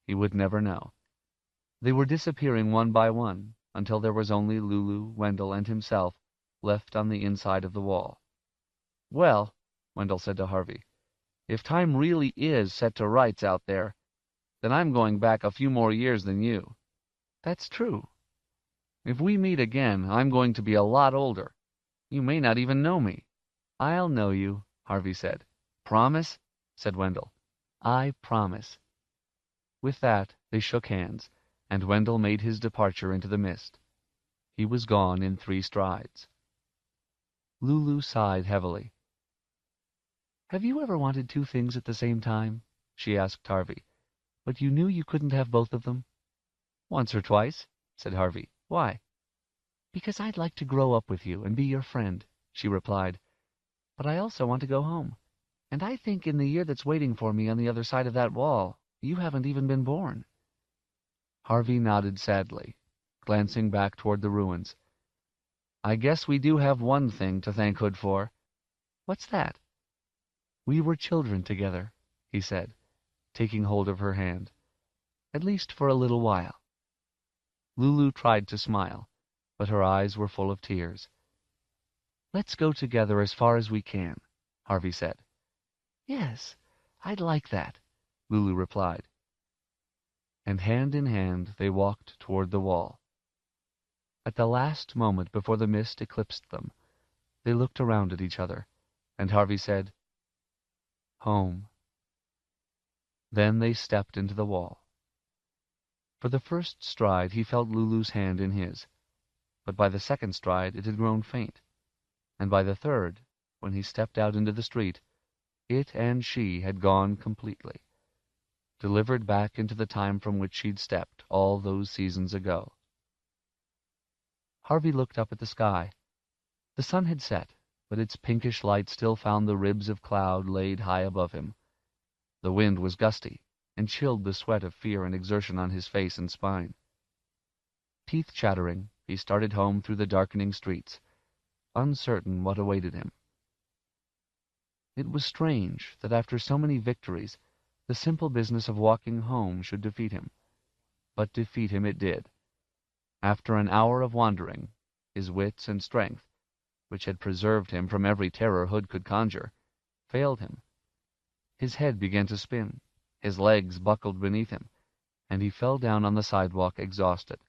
He would never know. They were disappearing one by one, until there was only Lulu, Wendell, and himself left on the inside of the wall. "Well," Wendell said to Harvey, "if time really is set to rights out there, then I'm going back a few more years than you." "That's true." "If we meet again, I'm going to be a lot older. You may not even know me." "I'll know you," Harvey said. "Promise?" said Wendell. "I promise." With that, they shook hands, and Wendell made his departure into the mist. He was gone in 3 strides. Lulu sighed heavily. "Have you ever wanted 2 things at the same time?" she asked Harvey. "But you knew you couldn't have both of them?" "Once or twice," said Harvey. "Why?" "Because I'd like to grow up with you and be your friend," she replied. "But I also want to go home. And I think in the year that's waiting for me on the other side of that wall, you haven't even been born." Harvey nodded sadly, glancing back toward the ruins. "I guess we do have one thing to thank Hood for." "What's that?" "We were children together," he said, taking hold of her hand. "At least for a little while." Lulu tried to smile, but her eyes were full of tears. "Let's go together as far as we can," Harvey said. "Yes, I'd like that," Lulu replied. And hand in hand they walked toward the wall. At the last moment before the mist eclipsed them, they looked around at each other, and Harvey said, "Home." Then they stepped into the wall. For the first stride he felt Lulu's hand in his, but by the second stride it had grown faint, and by the third, when he stepped out into the street, it and she had gone completely, delivered back into the time from which she'd stepped all those seasons ago. Harvey looked up at the sky. The sun had set, but its pinkish light still found the ribs of cloud laid high above him. The wind was gusty, and chilled the sweat of fear and exertion on his face and spine. Teeth chattering, he started home through the darkening streets, uncertain what awaited him. It was strange that after so many victories, the simple business of walking home should defeat him. But defeat him it did. After an hour of wandering, his wits and strength, which had preserved him from every terror Hood could conjure, failed him. His head began to spin, his legs buckled beneath him, and he fell down on the sidewalk exhausted.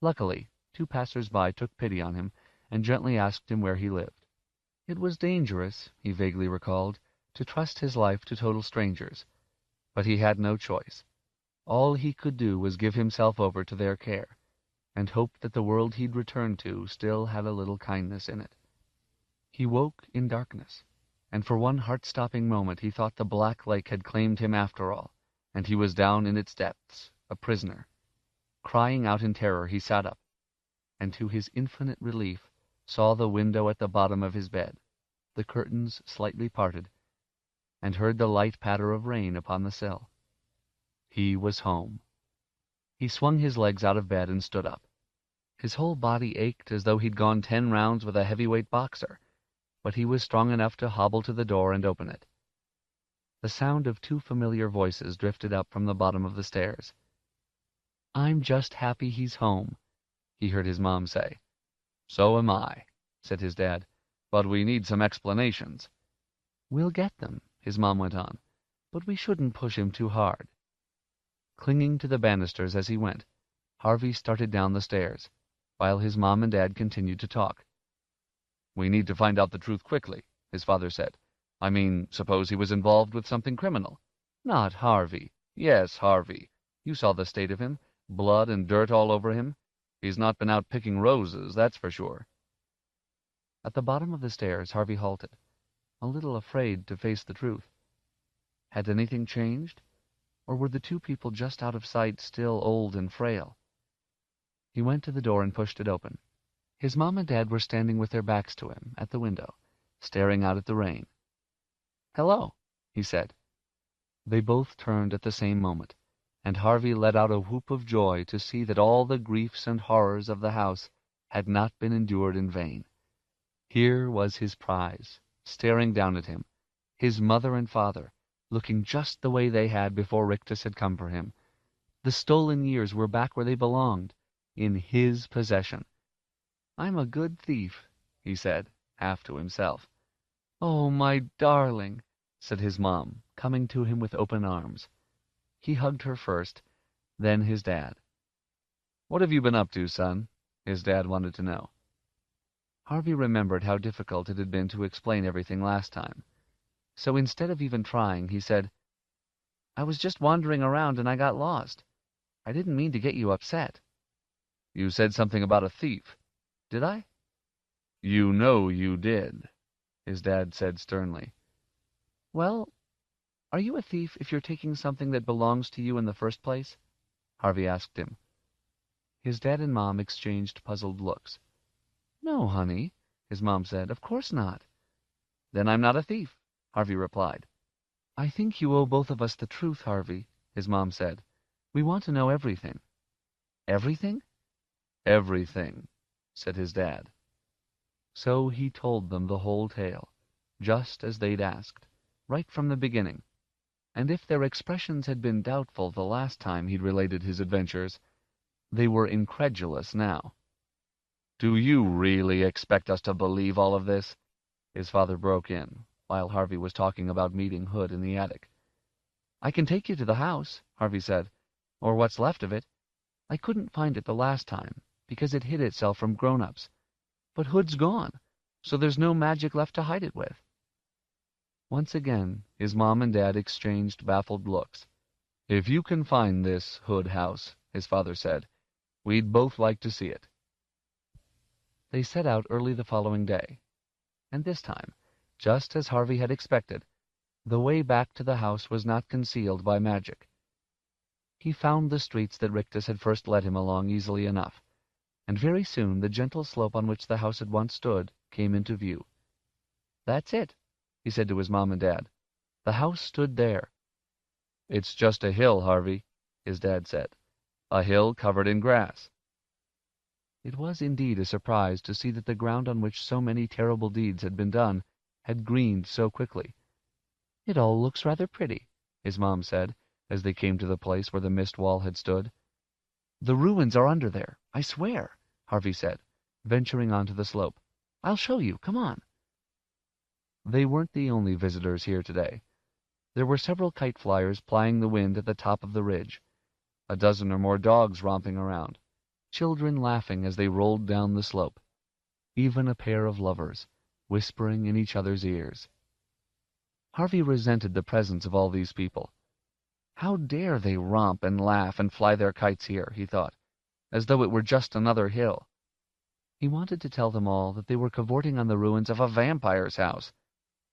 Luckily, 2 passers-by took pity on him and gently asked him where he lived. It was dangerous, he vaguely recalled, to trust his life to total strangers, but he had no choice. All he could do was give himself over to their care, and hope that the world he'd returned to still had a little kindness in it. He woke in darkness, and for one heart-stopping moment he thought the black lake had claimed him after all, and he was down in its depths, a prisoner. Crying out in terror, he sat up, and to his infinite relief saw the window at the bottom of his bed, the curtains slightly parted, and heard the light patter of rain upon the sill. He was home. He swung his legs out of bed and stood up. His whole body ached as though he'd gone 10 rounds with a heavyweight boxer, but he was strong enough to hobble to the door and open it. The sound of 2 familiar voices drifted up from the bottom of the stairs. "I'm just happy he's home," he heard his mom say. "So am I," said his dad, "but we need some explanations." "We'll get them," his mom went on, "but we shouldn't push him too hard." Clinging to the banisters as he went, Harvey started down the stairs, while his mom and dad continued to talk. "We need to find out the truth quickly," his father said. "I mean, suppose he was involved with something criminal." "Not Harvey." "Yes, Harvey. You saw the state of him. Blood and dirt all over him. He's not been out picking roses, that's for sure." At the bottom of the stairs, Harvey halted, a little afraid to face the truth. Had anything changed, or were the 2 people just out of sight still old and frail? He went to the door and pushed it open. His mom and dad were standing with their backs to him, at the window, staring out at the rain. "Hello," he said. They both turned at the same moment, and Harvey let out a whoop of joy to see that all the griefs and horrors of the house had not been endured in vain. Here was his prize, staring down at him, his mother and father, looking just the way they had before Rictus had come for him. The stolen years were back where they belonged, in his possession. "I'm a good thief," he said, half to himself. "Oh, my darling," said his mom, coming to him with open arms. He hugged her first, then his dad. "What have you been up to, son?" his dad wanted to know. Harvey remembered how difficult it had been to explain everything last time. So instead of even trying, he said, "I was just wandering around and I got lost. I didn't mean to get you upset." "You said something about a thief. Did I?" "You know you did," his dad said sternly. "Well, are you a thief if you're taking something that belongs to you in the first place?" Harvey asked him. His dad and mom exchanged puzzled looks. "No, honey," his mom said, "of course not." "Then I'm not a thief," Harvey replied. "I think you owe both of us the truth, Harvey," his mom said. "We want to know everything." "Everything?" "Everything," said his dad. So he told them the whole tale, just as they'd asked, right from the beginning. And if their expressions had been doubtful the last time he'd related his adventures, they were incredulous now. "Do you really expect us to believe all of this?" his father broke in, while Harvey was talking about meeting Hood in the attic. "I can take you to the house," Harvey said, "or what's left of it. I couldn't find it the last time, because it hid itself from grown-ups. But Hood's gone, so there's no magic left to hide it with." Once again, his mom and dad exchanged baffled looks. "If you can find this Hood house," his father said, "we'd both like to see it." They set out early the following day, and this time, just as Harvey had expected, the way back to the house was not concealed by magic. He found the streets that Rictus had first led him along easily enough, and very soon the gentle slope on which the house had once stood came into view. "That's it," he said to his mom and dad. "The house stood there." "It's just a hill, Harvey," his dad said. "A hill covered in grass." It was indeed a surprise to see that the ground on which so many terrible deeds had been done had greened so quickly. "It all looks rather pretty," his mom said, as they came to the place where the mist wall had stood. "The ruins are under there, I swear," Harvey said, venturing onto the slope. "I'll show you. Come on." They weren't the only visitors here today. There were several kite flyers plying the wind at the top of the ridge, a dozen or more dogs romping around, children laughing as they rolled down the slope, even a pair of lovers, whispering in each other's ears. Harvey resented the presence of all these people. How dare they romp and laugh and fly their kites here, he thought, as though it were just another hill. He wanted to tell them all that they were cavorting on the ruins of a vampire's house,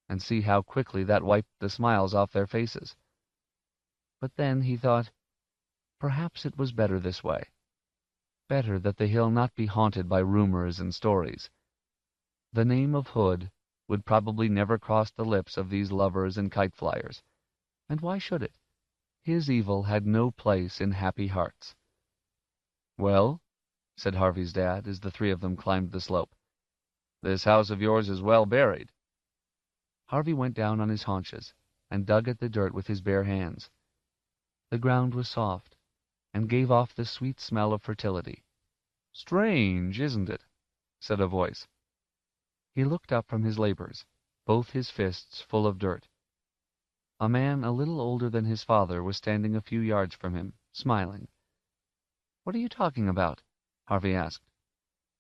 and see how quickly that wiped the smiles off their faces. But then, he thought, perhaps it was better this way. Better that the hill not be haunted by rumors and stories. The name of Hood would probably never cross the lips of these lovers and kite flyers. And why should it? His evil had no place in happy hearts. "Well," said Harvey's dad, as the three of them climbed the slope, "this house of yours is well buried." Harvey went down on his haunches and dug at the dirt with his bare hands. The ground was soft, and gave off the sweet smell of fertility. "Strange, isn't it?" said a voice. He looked up from his labors, both his fists full of dirt. A man a little older than his father was standing a few yards from him, smiling. "What are you talking about?" Harvey asked.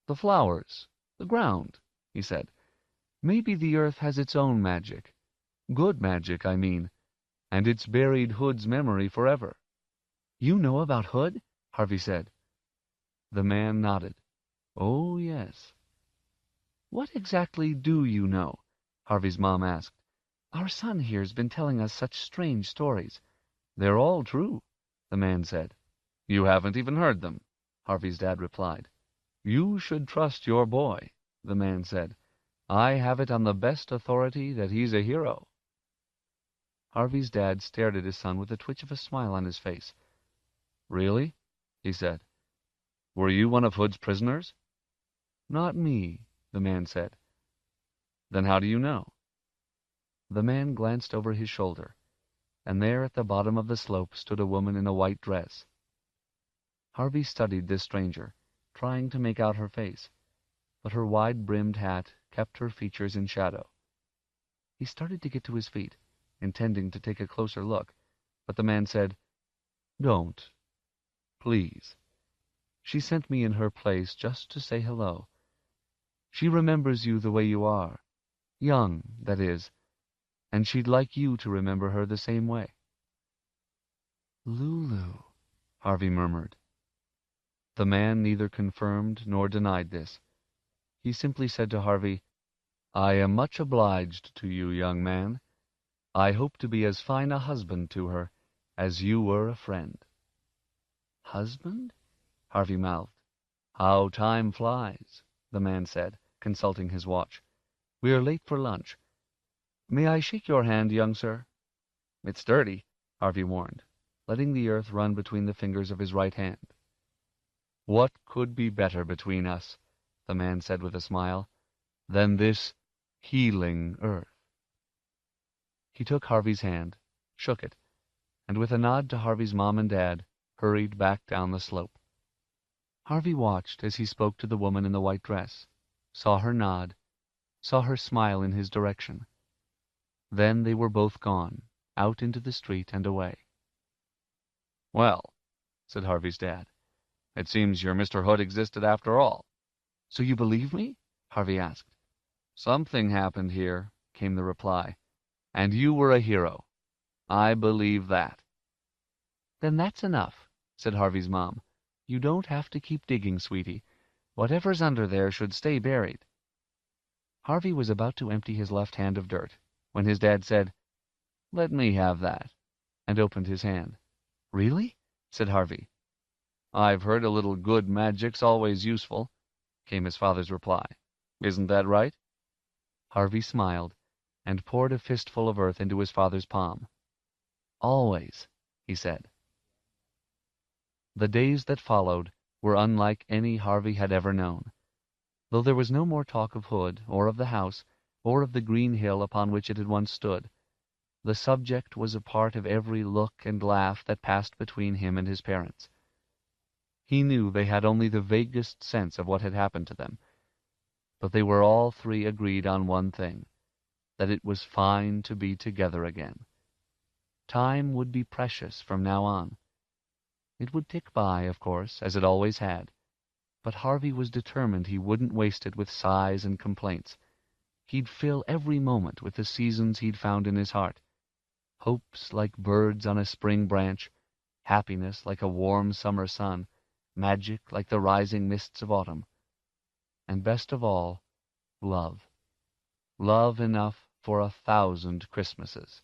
"The flowers, the ground," he said. "Maybe the earth has its own magic. Good magic, I mean, and it's buried Hood's memory forever." "You know about Hood?" Harvey said. The man nodded. "Oh, yes." "What exactly do you know?" Harvey's mom asked. "Our son here's been telling us such strange stories." "They're all true," the man said. "You haven't even heard them," Harvey's dad replied. "You should trust your boy," the man said. "I have it on the best authority that he's a hero." Harvey's dad stared at his son with a twitch of a smile on his face. "Really?" he said. "Were you one of Hood's prisoners?" "Not me," the man said. "Then how do you know?" The man glanced over his shoulder, and there at the bottom of the slope stood a woman in a white dress. Harvey studied this stranger, trying to make out her face, but her wide-brimmed hat kept her features in shadow. He started to get to his feet, intending to take a closer look, but the man said, "Don't. Please. She sent me in her place just to say hello. She remembers you the way you are. Young, that is. And she'd like you to remember her the same way." "Lulu," Harvey murmured. The man neither confirmed nor denied this. He simply said to Harvey, "I am much obliged to you, young man. I hope to be as fine a husband to her as you were a friend." "Husband?" Harvey mouthed. "How time flies," the man said, consulting his watch. "We are late for lunch. May I shake your hand, young sir?" "It's dirty," Harvey warned, letting the earth run between the fingers of his right hand. "What could be better between us," the man said with a smile, "than this healing earth?" He took Harvey's hand, shook it, and with a nod to Harvey's mom and dad, hurried back down the slope. Harvey watched as he spoke to the woman in the white dress, saw her nod, saw her smile in his direction. Then they were both gone, out into the street and away. "Well," said Harvey's dad, "it seems your Mr. Hood existed after all." "So you believe me?" Harvey asked. "Something happened here," came the reply, "and you were a hero. I believe that." "Then that's enough," said Harvey's mom. "You don't have to keep digging, sweetie. Whatever's under there should stay buried." Harvey was about to empty his left hand of dirt, when his dad said, "Let me have that," and opened his hand. "Really?" said Harvey. "I've heard a little good magic's always useful," came his father's reply. "Isn't that right?" Harvey smiled, and poured a fistful of earth into his father's palm. "Always," he said. The days that followed were unlike any Harvey had ever known. Though there was no more talk of Hood, or of the house, or of the green hill upon which it had once stood, the subject was a part of every look and laugh that passed between him and his parents. He knew they had only the vaguest sense of what had happened to them, but they were all three agreed on one thing. that it was fine to be together again. Time would be precious from now on. It would tick by, of course, as it always had, but Harvey was determined he wouldn't waste it with sighs and complaints. He'd fill every moment with the seasons he'd found in his heart. Hopes like birds on a spring branch, happiness like a warm summer sun, magic like the rising mists of autumn. And best of all, love. Love enough for 1,000 Christmases.